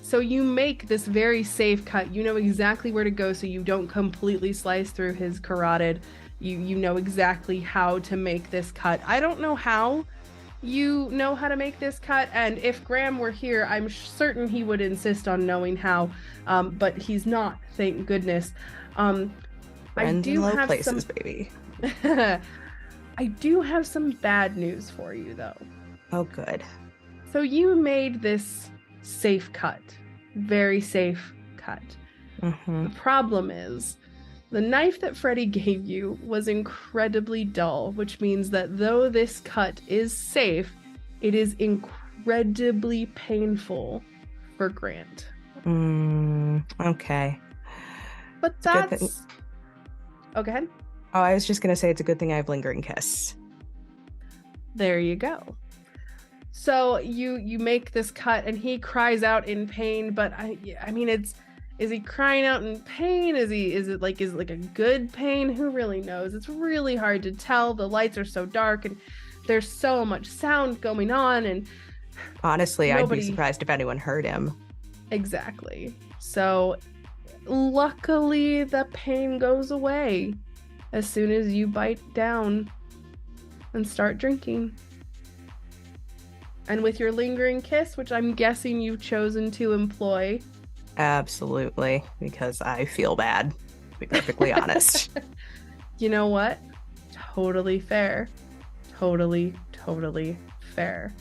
So you make this very safe cut. You know exactly where to go so you don't completely slice through his carotid. You know exactly how to make this cut. I don't know how you know how to make this cut, and if Graham were here, I'm certain he would insist on knowing how, but he's not, thank goodness. I Friends do in low have places, some... baby. I do have some bad news for you, though. Oh, good. So you made this safe cut, very safe cut. Mm-hmm. The problem is, the knife that Freddy gave you was incredibly dull, which means that though this cut is safe, it is incredibly painful for Grant. Okay. But It's a good thing- that's... Oh, go ahead. Oh, I was just gonna say it's a good thing I have lingering kiss. There you go. So you make this cut and he cries out in pain, but I mean, is he crying out in pain? Is it like a good pain? Who really knows? It's really hard to tell. The lights are so dark and there's so much sound going on, and Honestly, I'd nobody... be surprised if anyone heard him. Exactly. So luckily the pain goes away as soon as you bite down and start drinking. And with your lingering kiss, which I'm guessing you've chosen to employ. Absolutely, because I feel bad, to be perfectly honest. You know what? Totally fair. Totally fair.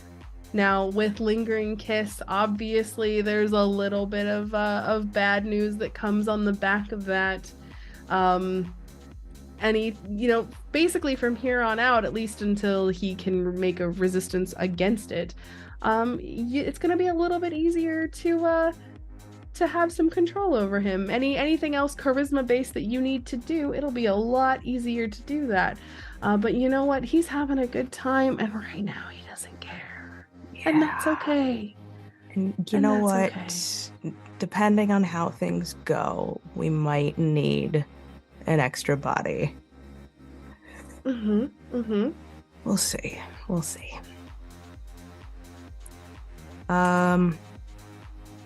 Now, with lingering kiss, obviously there's a little bit of bad news that comes on the back of that. And he, basically from here on out, at least until he can make a resistance against it, it's going to be a little bit easier to have some control over him. Anything else charisma based that you need to do, it'll be a lot easier to do that. But you know what? He's having a good time, and right now he doesn't care. Yeah. And that's okay. And you know what? Okay. Depending on how things go, we might need an extra body. We'll see.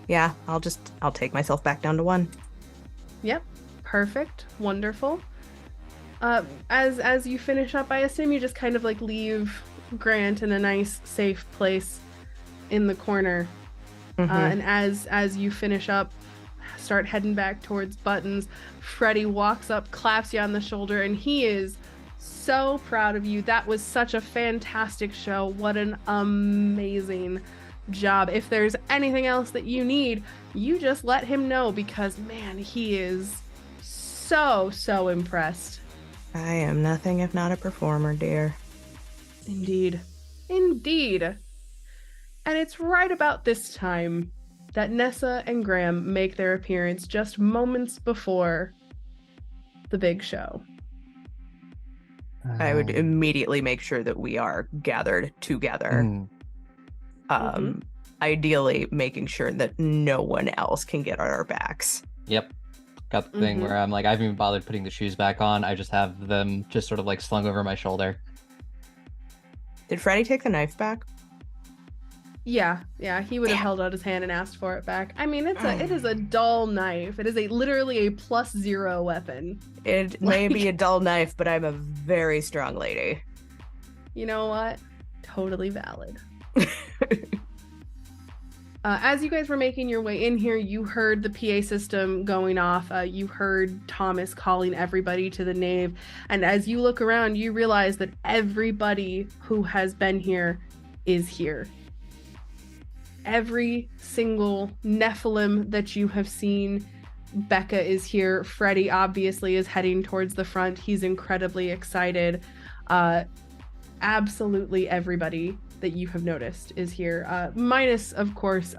Yeah, I'll take myself back down to 1. Yep. Perfect. Wonderful. As you finish up, I assume you just kind of like leave Grant in a nice, safe place in the corner. And as you finish up, start heading back towards Buttons, Freddy walks up, claps you on the shoulder, and he is so proud of you. That was such a fantastic show. What an amazing job. If there's anything else that you need, you just let him know, because man, he is so impressed. I am nothing if not a performer, dear. Indeed. And it's right about this time that Nessa and Graham make their appearance, just moments before the big show. I would immediately make sure that we are gathered together. Ideally making sure that no one else can get on our backs. Yep. Got the thing where I'm like, I haven't even bothered putting the shoes back on. I just have them just sort of like slung over my shoulder. Did Freddy take the knife back? Yeah, he would have Damn. held out his hand and asked for it back. I mean, it is a dull knife. It is literally a +0 weapon. It may be a dull knife, but I'm a very strong lady. You know what? Totally valid. As you guys were making your way in here, you heard the PA system going off. You heard Thomas calling everybody to the nave. And as you look around, you realize that everybody who has been here is here. Every single Nephilim that you have seen. Becca is here. Freddie obviously is heading towards the front. He's incredibly excited. Absolutely everybody that you have noticed is here, minus of course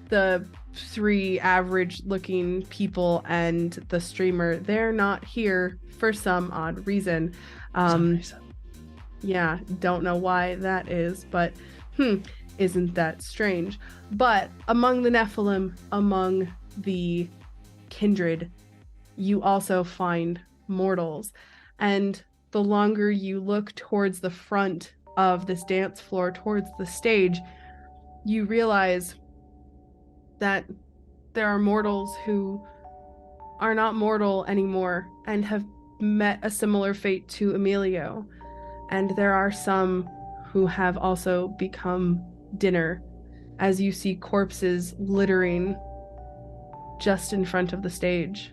the 3 average looking people and the streamer. They're not here for some odd reason. Yeah, don't know why that is, but isn't that strange? But among the Nephilim, among the Kindred, you also find mortals, and the longer you look towards the front of this dance floor, towards the stage, you realize that there are mortals who are not mortal anymore and have met a similar fate to Emilio. And there are some who have also become dinner, as you see corpses littering just in front of the stage.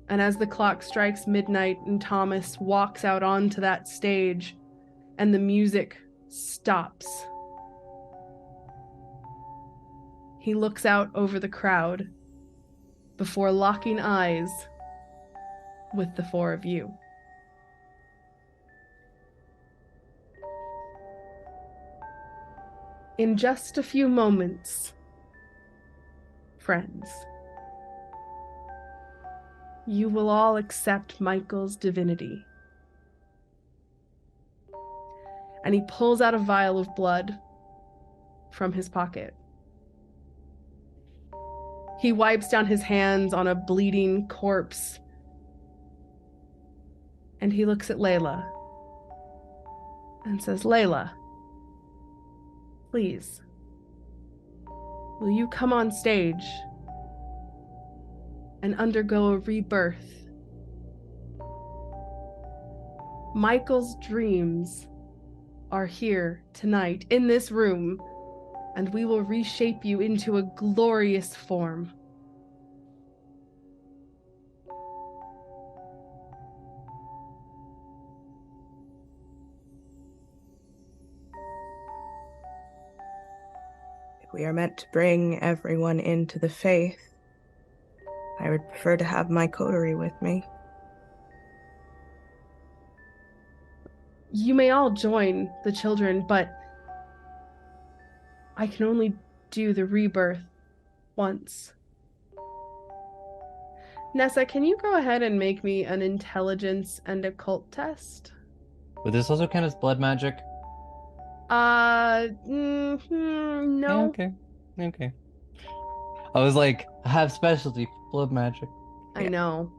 And as the clock strikes midnight and Thomas walks out onto that stage and the music stops, he looks out over the crowd before locking eyes with the 4 of you. In just a few moments, friends, you will all accept Michael's divinity. And he pulls out a vial of blood from his pocket. He wipes down his hands on a bleeding corpse. And he looks at Leyla and says, "Leyla, please, will you come on stage and undergo a rebirth? Michael's dreams are here tonight in this room, and we will reshape you into a glorious form." If we are meant to bring everyone into the faith, I would prefer to have my coterie with me. You may all join the children, but I can only do the rebirth once. Nessa, can you go ahead and make me an intelligence and occult test? Would this also count as blood magic? No. Yeah, okay. I was like, I have specialty blood magic. I know.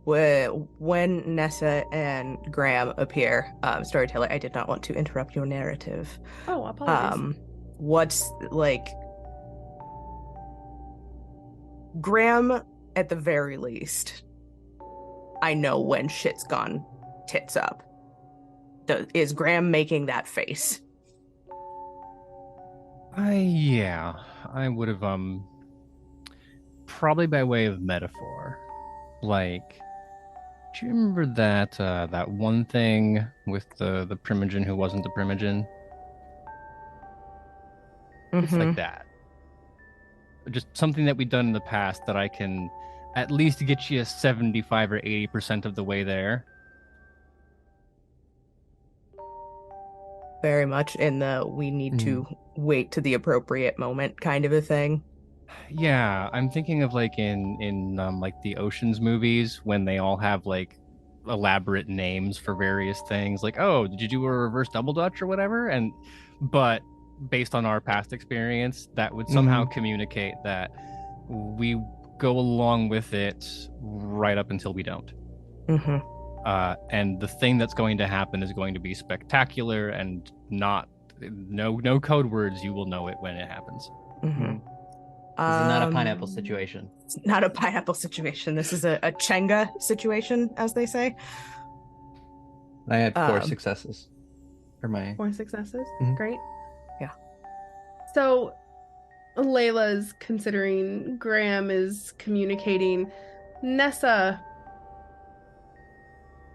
When Nessa and Graham appear, Storyteller, I did not want to interrupt your narrative. Oh, apologies. What's like Graham, at the very least, I know when shit's gone tits up. Is Graham making that face? Yeah, I would have probably by way of metaphor. Like, do you remember that one thing with the primogen who wasn't the primogen? It's like that. Just something that we've done in the past that I can at least get you 75 or 80% of the way there. Very much in the we need to wait to the appropriate moment kind of a thing. Yeah, I'm thinking of like in like the Ocean's movies when they all have like elaborate names for various things, like, oh, did you do a reverse double dutch or whatever? But based on our past experience, that would somehow communicate that we go along with it right up until we don't. And the thing that's going to happen is going to be spectacular and no code words. You will know it when it happens. Mm-hmm. This is not a pineapple situation. It's not a pineapple situation. This is a Chenga situation, as they say. I had 4 successes for my 4 successes. Mhm. Great. Yeah. So Layla's considering, Graham is communicating. Nessa,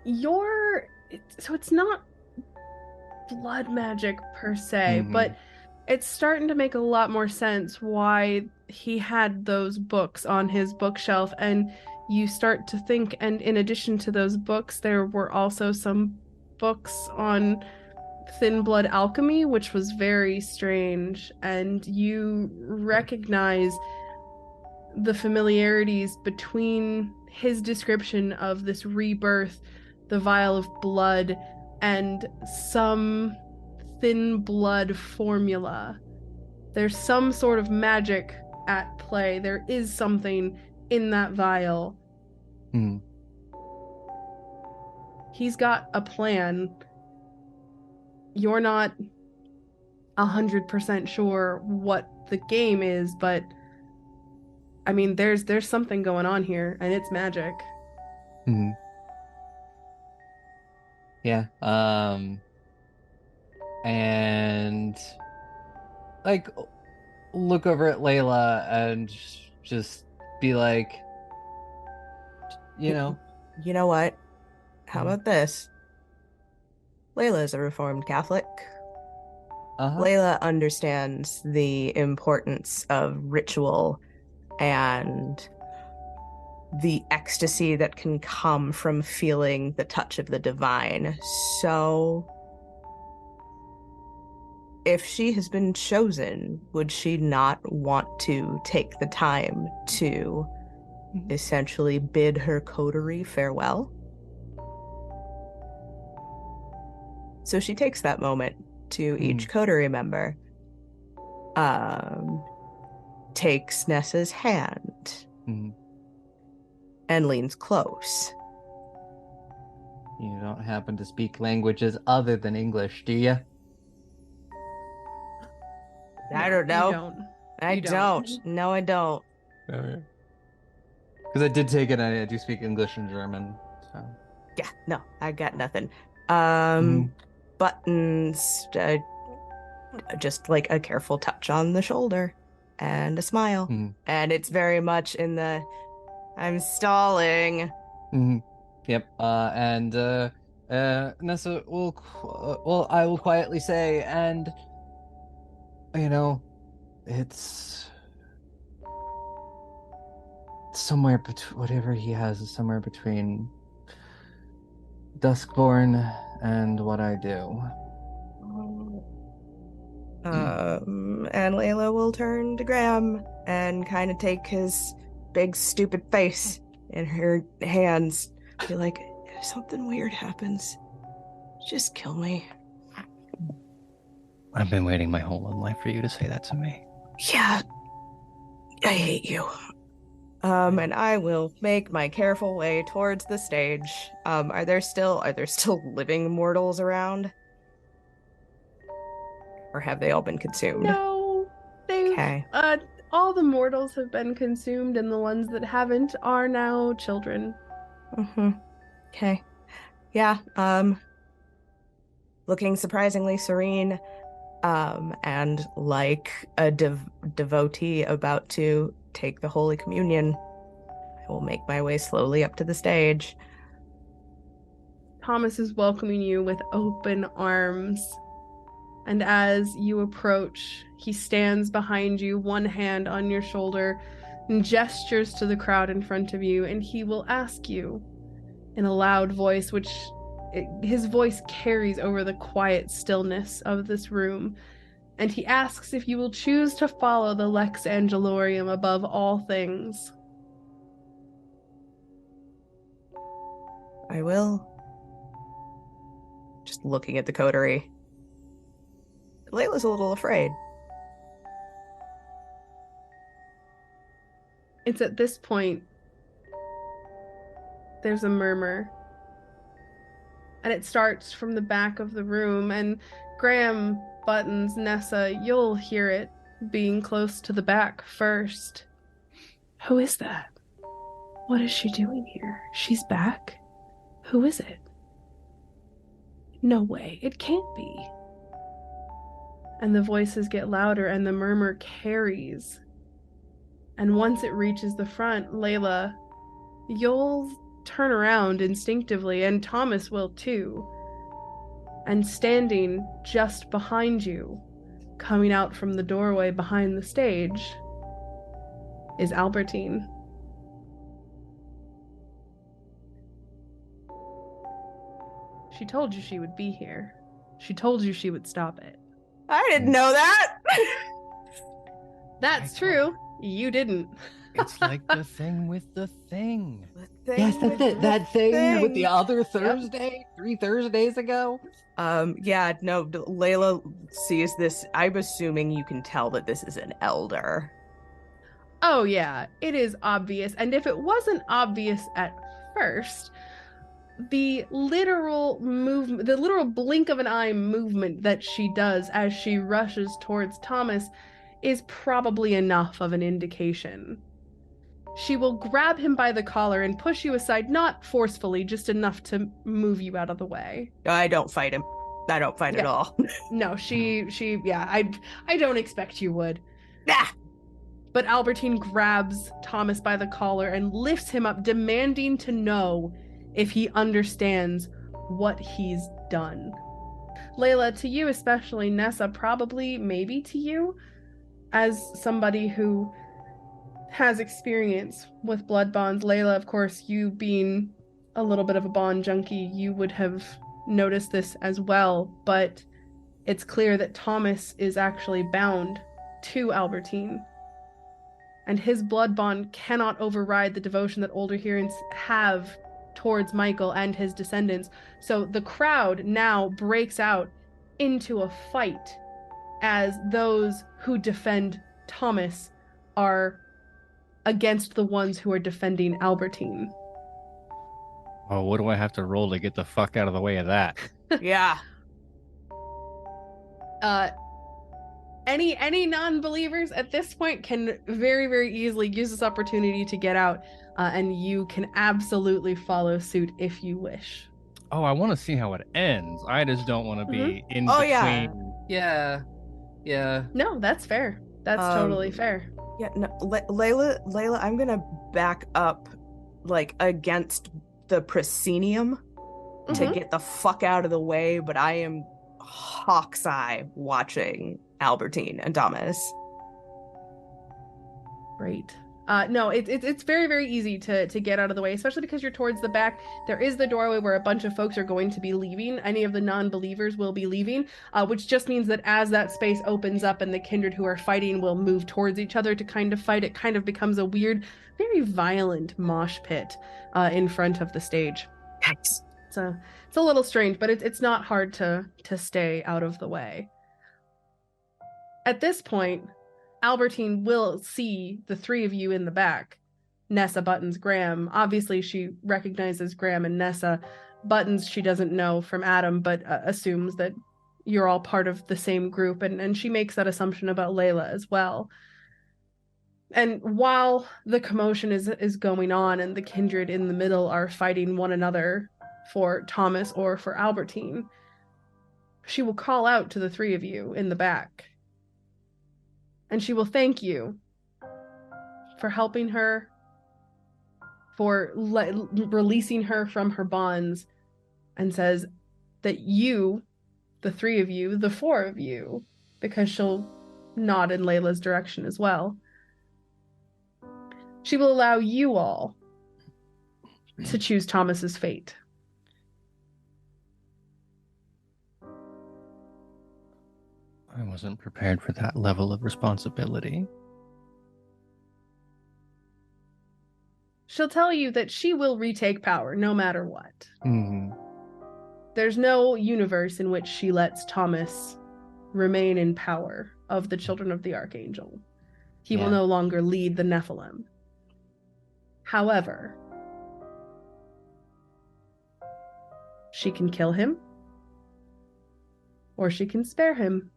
it's not blood magic per se, Mhm. but it's starting to make a lot more sense why he had those books on his bookshelf, and you start to think, and in addition to those books, there were also some books on thin blood alchemy, which was very strange, and you recognize the familiarities between his description of this rebirth, the vial of blood, and some thin blood formula. There's some sort of magic at play. There is something in that vial. Mhm. He's got a plan. You're not 100% sure what the game is, but I mean, there's something going on here, and it's magic. Mhm. Yeah. And like look over at Leyla and just be like, you know, You know what? How Mhm. about this? Layla is a Reformed Catholic. uh-huh. Layla understands the importance of ritual and the ecstasy that can come from feeling the touch of the divine. So, if she has been chosen, would she not want to take the time to essentially bid her coterie farewell? So she takes that moment to each coterie member, takes Nessa's hand, Mhm. and leans close. You don't happen to speak languages other than English, do you? I don't know. You don't. I You don't. No, I don't. Because I did take it, I do speak English and German. So. Yeah, no, I got nothing. Mhm. Buttons, just like a careful touch on the shoulder and a smile. Mhm. And it's very much in the I'm stalling. Mhm. Yep. And Nessa will, well, I will quietly say, and it's somewhere between whatever he has is somewhere between Duskborn and what I do. And Layla will turn to Graham and kind of take his big stupid face in her hands. Be like, if something weird happens, just kill me. I've been waiting my whole life for you to say that to me. Yeah, I hate you. And I will make my careful way towards the stage. Are there still living mortals around? Or have they all been consumed? No, Okay. all the mortals have been consumed, and the ones that haven't are now children. Mm-hmm. Okay. Yeah. Looking surprisingly serene. And like a devotee about to take the Holy Communion, I will make my way slowly up to the stage. Thomas is welcoming you with open arms. And as you approach, he stands behind you, one hand on your shoulder, and gestures to the crowd in front of you, and he will ask you in a loud voice, his voice carries over the quiet stillness of this room, and he asks if you will choose to follow the Lex Angelorium above all things. I will. Just looking at the coterie. Layla's a little afraid. It's at this point there's a murmur. And it starts from the back of the room, and Graham, Buttons, Nessa, you'll hear it being close to the back first. Who is that? What is she doing here? She's back? Who is it? No way, it can't be. And the voices get louder and the murmur carries. And once it reaches the front, Leyla, you'll turn around instinctively, and Thomas will too. And standing just behind you, coming out from the doorway behind the stage, is Albertine. She told you she would be here. She told you she would stop it. I didn't know that. That's true. You didn't. It's like the thing with the thing. Yes, that's it. That thing with the other Thursday, 3 Thursdays ago. Yeah, no, Leyla sees this. I'm assuming you can tell that this is an elder. Oh yeah, it is obvious. And if it wasn't obvious at first, the literal movement, the literal blink of an eye movement that she does as she rushes towards Thomas is probably enough of an indication. She will grab him by the collar and push you aside, not forcefully, just enough to move you out of the way. I don't fight him. I don't fight at all. No, I don't expect you would. Ah! But Albertine grabs Thomas by the collar and lifts him up, demanding to know if he understands what he's done. Leyla, to you especially, Nessa, probably, maybe to you, as somebody who has experience with blood bonds. Leyla, of course, you being a little bit of a bond junkie, you would have noticed this as well, but it's clear that Thomas is actually bound to Albertine, and his blood bond cannot override the devotion that older Hurons have towards Michael and his descendants. So the crowd now breaks out into a fight as those who defend Thomas are against the ones who are defending Albertine. Oh, what do I have to roll to get the fuck out of the way of that? Yeah. Any non-believers at this point can very, very easily use this opportunity to get out, and you can absolutely follow suit if you wish. Oh, I want to see how it ends. I just don't want to be in Oh, between. Yeah. No, that's fair. That's totally fair. Yeah, no, Leyla, I'm gonna back up, like, against the proscenium to get the fuck out of the way, but I am hawk's eye watching Albertine and Thomas. Great. No, it's very, very easy to get out of the way, especially because you're towards the back. There is the doorway where a bunch of folks are going to be leaving. Any of the non-believers will be leaving, which just means that as that space opens up and the kindred who are fighting will move towards each other to kind of fight, it kind of becomes a weird, very violent mosh pit in front of the stage. Yikes. It's a little strange, but it's not hard to stay out of the way. At this point, Albertine will see the three of you in the back. Nessa, Buttons, Graham. Obviously, she recognizes Graham and Nessa. Buttons, she doesn't know from Adam, but assumes that you're all part of the same group, and she makes that assumption about Leyla as well. And while the commotion is going on and the kindred in the middle are fighting one another for Thomas or for Albertine, she will call out to the three of you in the back. And she will thank you for helping her, for releasing her from her bonds, and says that you, the three of you, the four of you, because she'll nod in Leyla's direction as well, she will allow you all to choose Thomas's fate. I wasn't prepared for that level of responsibility. She'll tell you that she will retake power no matter what. Mm-hmm. There's no universe in which she lets Thomas remain in power of the children of the Archangel. He will no longer lead the Nephilim. However, She can kill him, or she can spare him.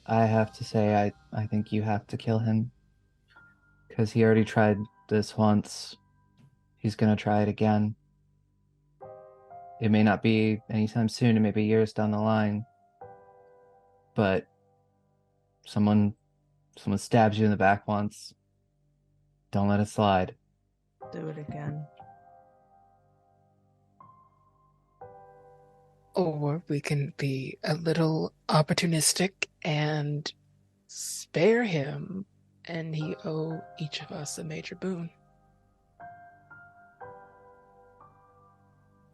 I have to say, I think you have to kill him. Because he already tried this once. He's gonna try it again. It may not be anytime soon, it may be years down the line. But someone stabs you in the back once. Don't let it slide. Do it again. Or we can be a little opportunistic and spare him, and he owe each of us a major boon.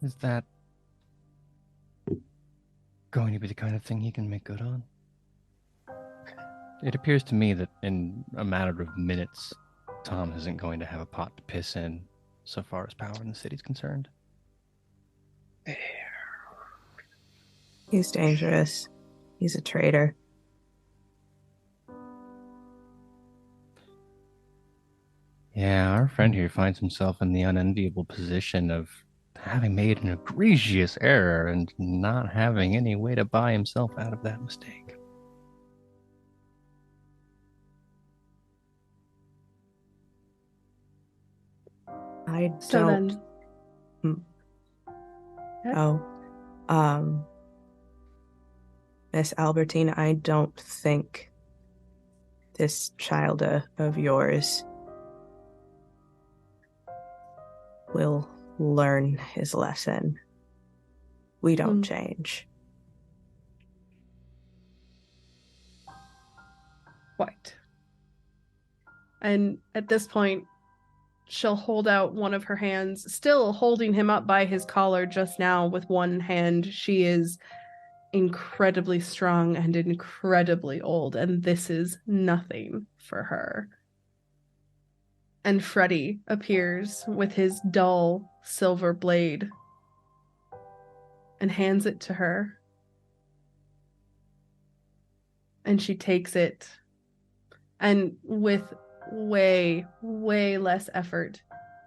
Is that going to be the kind of thing he can make good on? It appears to me that in a matter of minutes, Tom isn't going to have a pot to piss in so far as power in the city's concerned. He's dangerous. He's a traitor. Yeah, our friend here finds himself in the unenviable position of having made an egregious error and not having any way to buy himself out of that mistake. I So don't. then, Miss Albertine, I don't think this child of yours will learn his lesson. We don't change. Quite. And at this point, she'll hold out one of her hands, still holding him up by his collar just now with one hand. She is incredibly strong and incredibly old, and this is nothing for her. And Freddy appears with his dull silver blade and hands it to her. And she takes it, and with way, way less effort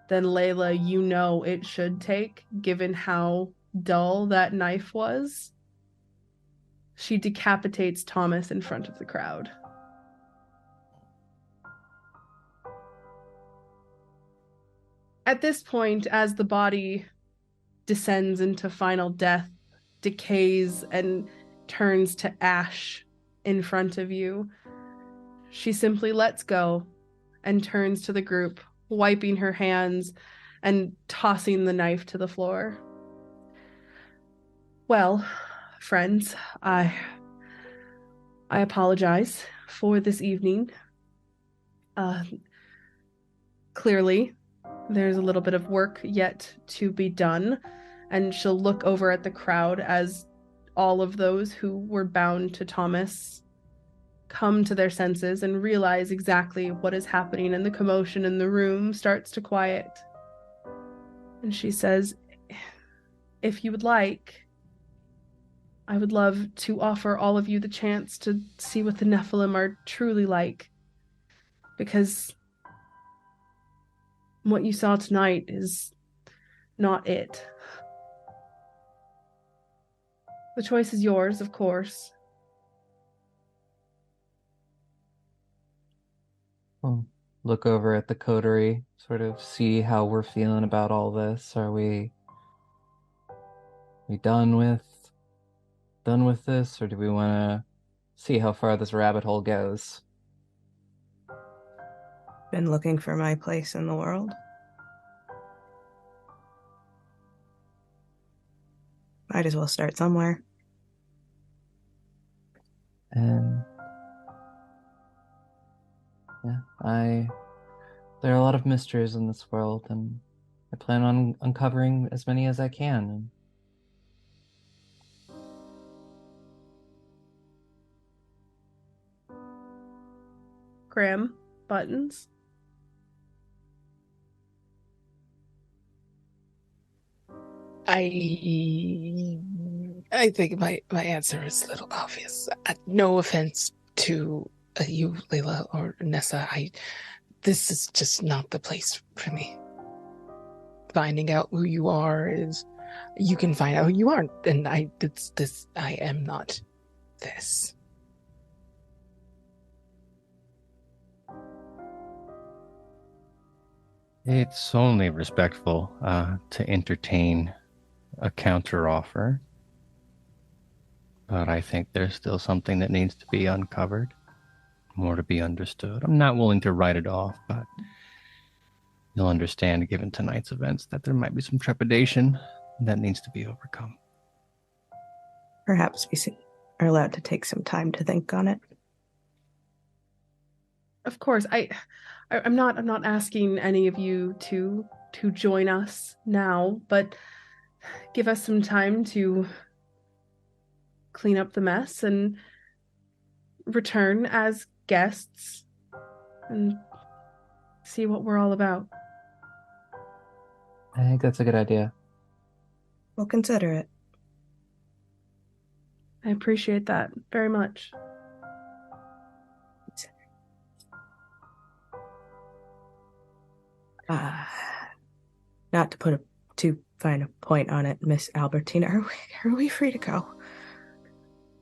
than Leyla, you know it should take, given how dull that knife was. She decapitates Thomas in front of the crowd. At this point, as the body descends into final death, decays, and turns to ash in front of you, she simply lets go and turns to the group, wiping her hands and tossing the knife to the floor. Well, friends, I apologize for this evening. Clearly, there's a little bit of work yet to be done, and she'll look over at the crowd as all of those who were bound to Thomas come to their senses and realize exactly what is happening, and the commotion in the room starts to quiet. And she says, if you would like, I would love to offer all of you the chance to see what the Nephilim are truly like. Because what you saw tonight is not it. The choice is yours, of course. We'll look over at the coterie, sort of see how we're feeling about all this. Are we done with this, or do we want to see how far this rabbit hole goes? Been looking for my place in the world. Might as well start somewhere. And yeah, there are a lot of mysteries in this world, and I plan on uncovering as many as I can. Graham, Buttons. I think my answer is a little obvious. No offense to you, Leyla or Nessa. This is just not the place for me. finding out who you are is you can find out who you aren't. And I am not this. It's only respectful to entertain a counter offer. But I think there's still something that needs to be uncovered, more to be understood. I'm not willing to write it off, but you'll understand, given tonight's events, that there might be some trepidation that needs to be overcome. Perhaps we are allowed to take some time to think on it. Of course, I'm not asking any of you to join us now, but give us some time to clean up the mess and return as guests and see what we're all about. I think that's a good idea. We'll consider it. I appreciate that very much. Not to put too fine a point on it, Miss Albertina, are we free to go?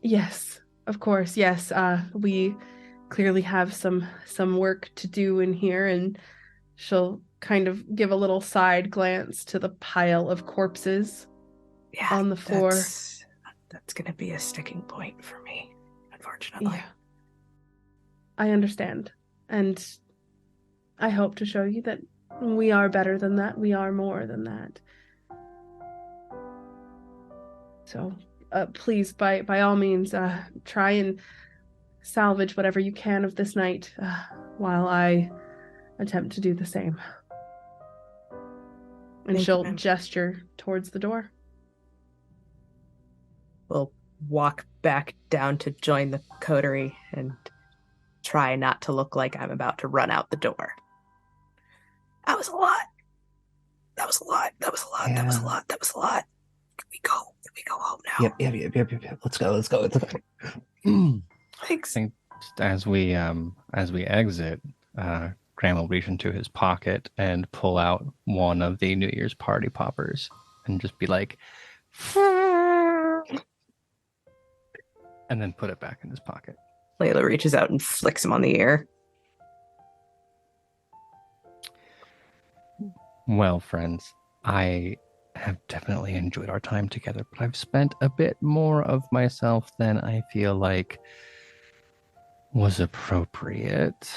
Yes, of course. Yes, we clearly have some work to do in here, and she'll kind of give a little side glance to the pile of corpses on the floor. That's going to be a sticking point for me, unfortunately. Yeah. I understand, and I hope to show you that we are better than that. We are more than that. So please, by all means, try and salvage whatever you can of this night while I attempt to do the same. And she'll gesture towards the door. We'll walk back down to join the coterie and try not to look like I'm about to run out the door. That was a lot. That was a lot. That was a lot. Yeah. That was a lot. That was a lot. Can we go? Can we go home now? Yep. Let's go. Thanks. I think as we exit, Graham will reach into his pocket and pull out one of the New Year's party poppers and just be like, and then put it back in his pocket. Leyla reaches out and flicks him on the ear. Well, friends, I have definitely enjoyed our time together, but I've spent a bit more of myself than I feel like was appropriate.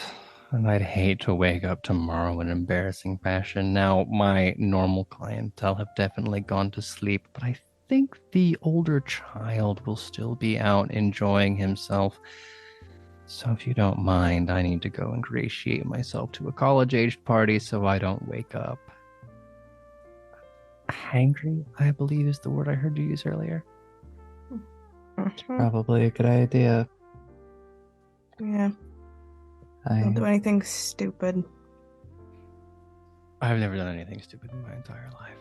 And I'd hate to wake up tomorrow in embarrassing fashion. Now, my normal clientele have definitely gone to sleep, but I think the older child will still be out enjoying himself. So if you don't mind, I need to go ingratiate myself to a college-aged party so I don't wake up hangry, I believe is the word I heard you use earlier. Probably a good idea. Yeah. Don't do anything stupid. I've never done anything stupid in my entire life.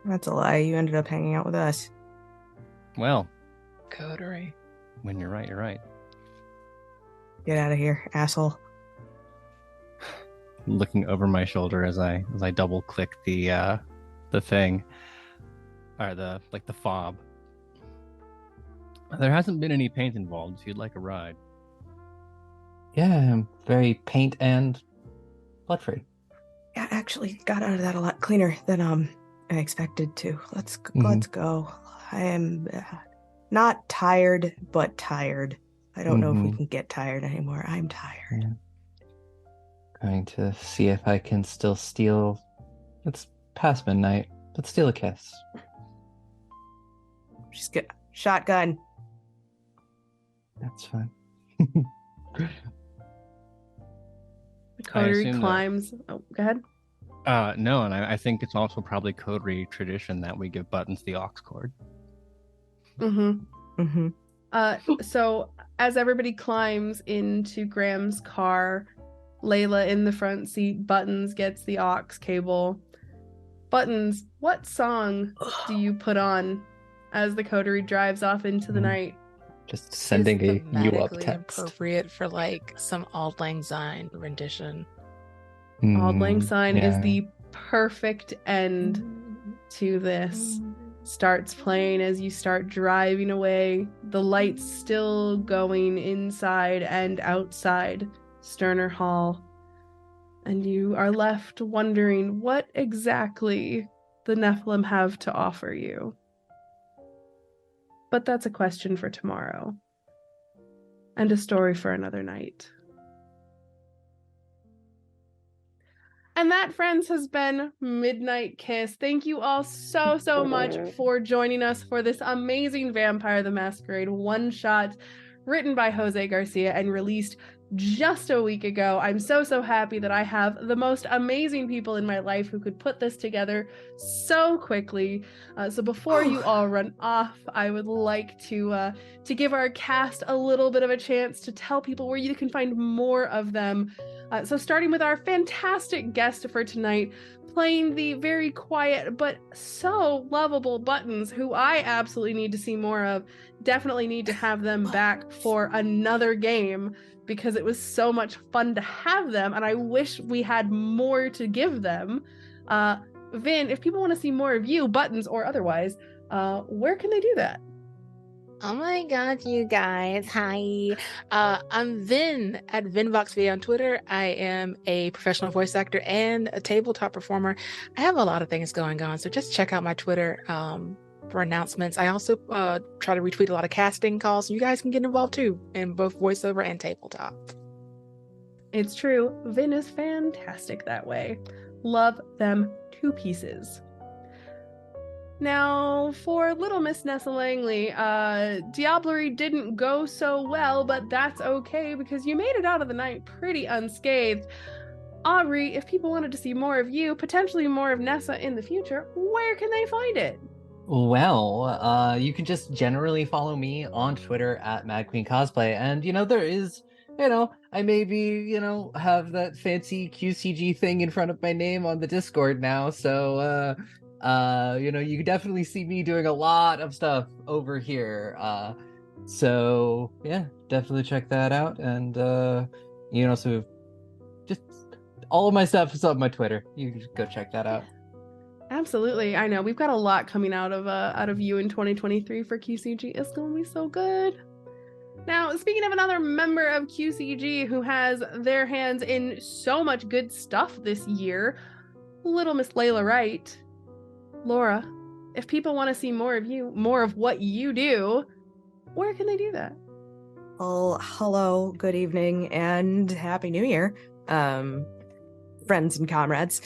That's a lie. You ended up hanging out with us. Well, coterie. When you're right, you're right. Get out of here, asshole. Looking over my shoulder as I double click the thing, or the fob. There hasn't been any paint involved, if you'd like a ride. Yeah, I'm very paint and blood free. Yeah, actually got out of that a lot cleaner than I expected to. Let's go. I am not tired, but tired. I don't know if we can get tired anymore. I'm tired. Yeah. Going to see if I can still steal. It's past midnight, but steal a kiss. Just get shotgun. That's fine. The coterie climbs. Oh, go ahead. No, and I think it's also probably coterie tradition that we give Buttons the aux cord. So as everybody climbs into Graham's car, Leyla in the front seat, Buttons gets the aux cable. Buttons, what song do you put on as the coterie drives off into the night? Just sending a you up text. Appropriate for like some Auld Lang Syne rendition. Auld Lang Syne is the perfect end to this starts playing as you start driving away, the lights still going inside and outside Sterner Hall. And you are left wondering what exactly the Nephilim have to offer you. But that's a question for tomorrow, and a story for another night. And that, friends, has been Midnight Kiss. Thank you all so much for joining us for this amazing Vampire the Masquerade one-shot written by Jose Garcia and released just a week ago. I'm so happy that I have the most amazing people in my life who could put this together so quickly. So before you all run off, I would like to give our cast a little bit of a chance to tell people where you can find more of them. So starting with our fantastic guest for tonight, playing the very quiet but so lovable Buttons, who I absolutely need to see more of. Definitely need to have them back for another game, because it was so much fun to have them, and I wish we had more to give them. Vin, if people want to see more of you, Buttons or otherwise, where can they do that? Oh my god, you guys. Hi. I'm Vin at VinVoxV on Twitter. I am a professional voice actor and a tabletop performer. I have a lot of things going on, so just check out my Twitter for announcements. I also try to retweet a lot of casting calls, so you guys can get involved too in both voiceover and tabletop. It's true. Vin is fantastic that way. Love them to pieces. Now, for Little Miss Nessa Langley, Diablerie didn't go so well, but that's okay because you made it out of the night pretty unscathed. Aubrey, if people wanted to see more of you, potentially more of Nessa in the future, where can they find it? Well, you can just generally follow me on Twitter at Mad Queen Cosplay, and there is, I maybe, have that fancy QCG thing in front of my name on the Discord now, so you can definitely see me doing a lot of stuff over here. So yeah, definitely check that out. And so just all of my stuff is on my Twitter. You can just go check that out. Absolutely. I know we've got a lot coming out of you in 2023 for QCG. It's gonna be so good. Now, speaking of another member of QCG who has their hands in so much good stuff this year, Little Miss Leyla Wright. Laura, if people want to see more of you, more of what you do, where can they do that? Well, hello, good evening, and Happy New Year, friends and comrades.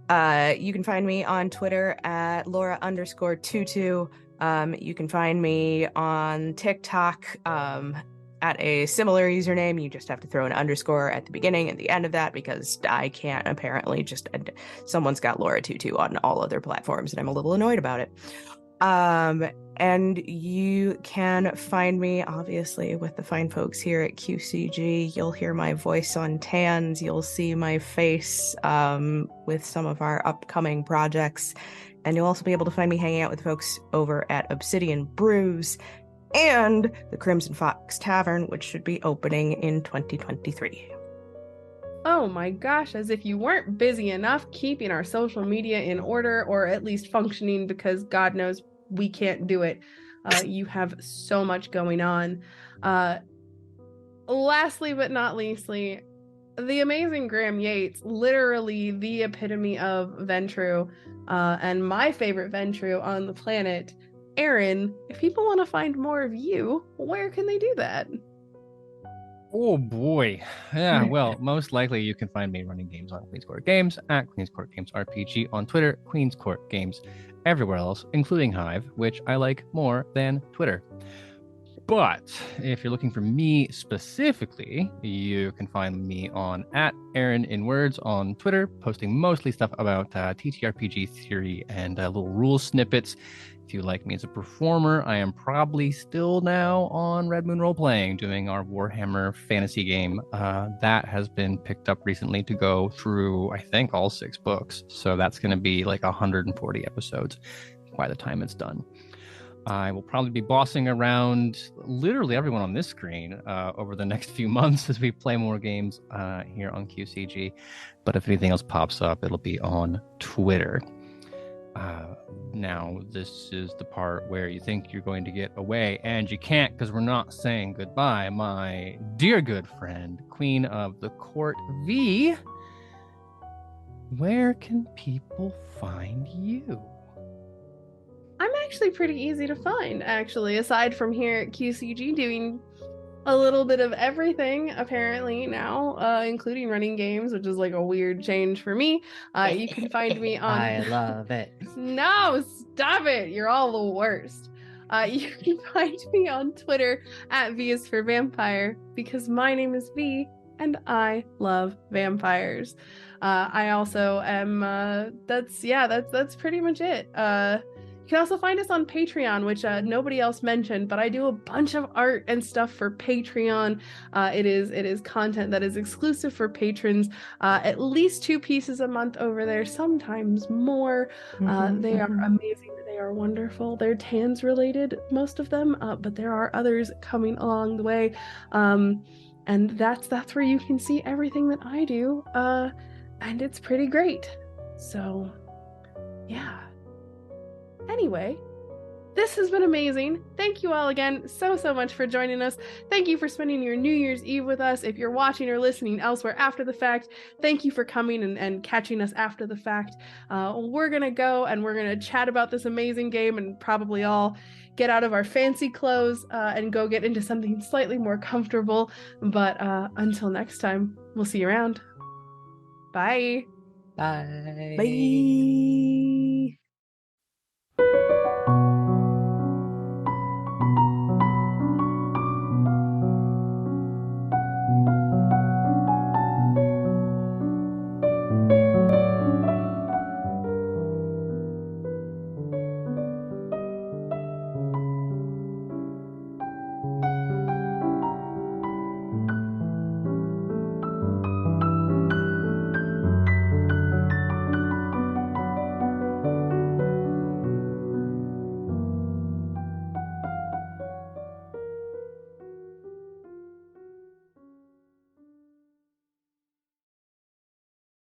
You can find me on Twitter at Laura_22. You can find me on TikTok at a similar username. You just have to throw an underscore at the beginning and the end of that because I can't apparently someone's got Laura22 on all other platforms and I'm a little annoyed about it. And you can find me obviously with the fine folks here at QCG. You'll hear my voice on Tans. You'll see my face with some of our upcoming projects. And you'll also be able to find me hanging out with folks over at Obsidian Brews and the Crimson Fox Tavern, which should be opening in 2023. Oh my gosh, as if you weren't busy enough keeping our social media in order or at least functioning, because God knows we can't do it. You have so much going on. Lastly but not leastly, the amazing Graham Yates, literally the epitome of Ventru, and my favorite Ventru on the planet. Aaron, if people want to find more of you, where can they do that? Oh boy. Yeah, well, most likely you can find me running games on Queen's Court Games at Queen's Court Games RPG on Twitter, Queen's Court Games everywhere else, including Hive, which I like more than Twitter. But if you're looking for me specifically, you can find me on at Aaron in Words on Twitter, posting mostly stuff about TTRPG theory and little rule snippets. If you like me as a performer, I am probably still now on Red Moon Roleplaying, doing our Warhammer fantasy game. That has been picked up recently to go through, I think, all 6 books. So that's going to be like 140 episodes by the time it's done. I will probably be bossing around literally everyone on this screen over the next few months as we play more games here on QCG. But if anything else pops up, it'll be on Twitter. Now, this is the part where you think you're going to get away, and you can't because we're not saying goodbye. My dear good friend, Queen of the Court V, where can people find you? I'm actually pretty easy to find, actually, aside from here at QCG doing a little bit of everything apparently now, including running games, which is like a weird change for me. You can find me on I love it. No, stop it. You're all the worst. You can find me on Twitter at V is for Vampire, because my name is V and I love vampires. I also am that's pretty much it. You can also find us on Patreon, which nobody else mentioned, but I do a bunch of art and stuff for Patreon. It is content that is exclusive for patrons. At least 2 pieces a month over there, sometimes more. They are amazing. They are wonderful. They're TANs related, most of them, but there are others coming along the way. And that's where you can see everything that I do. And it's pretty great. So, yeah. Anyway, this has been amazing. Thank you all again so much for joining us. Thank you for spending your New Year's Eve with us. If you're watching or listening elsewhere after the fact, thank you for coming and catching us after the fact. We're going to go and we're going to chat about this amazing game and probably all get out of our fancy clothes and go get into something slightly more comfortable. But until next time, we'll see you around. Bye. Bye. Bye.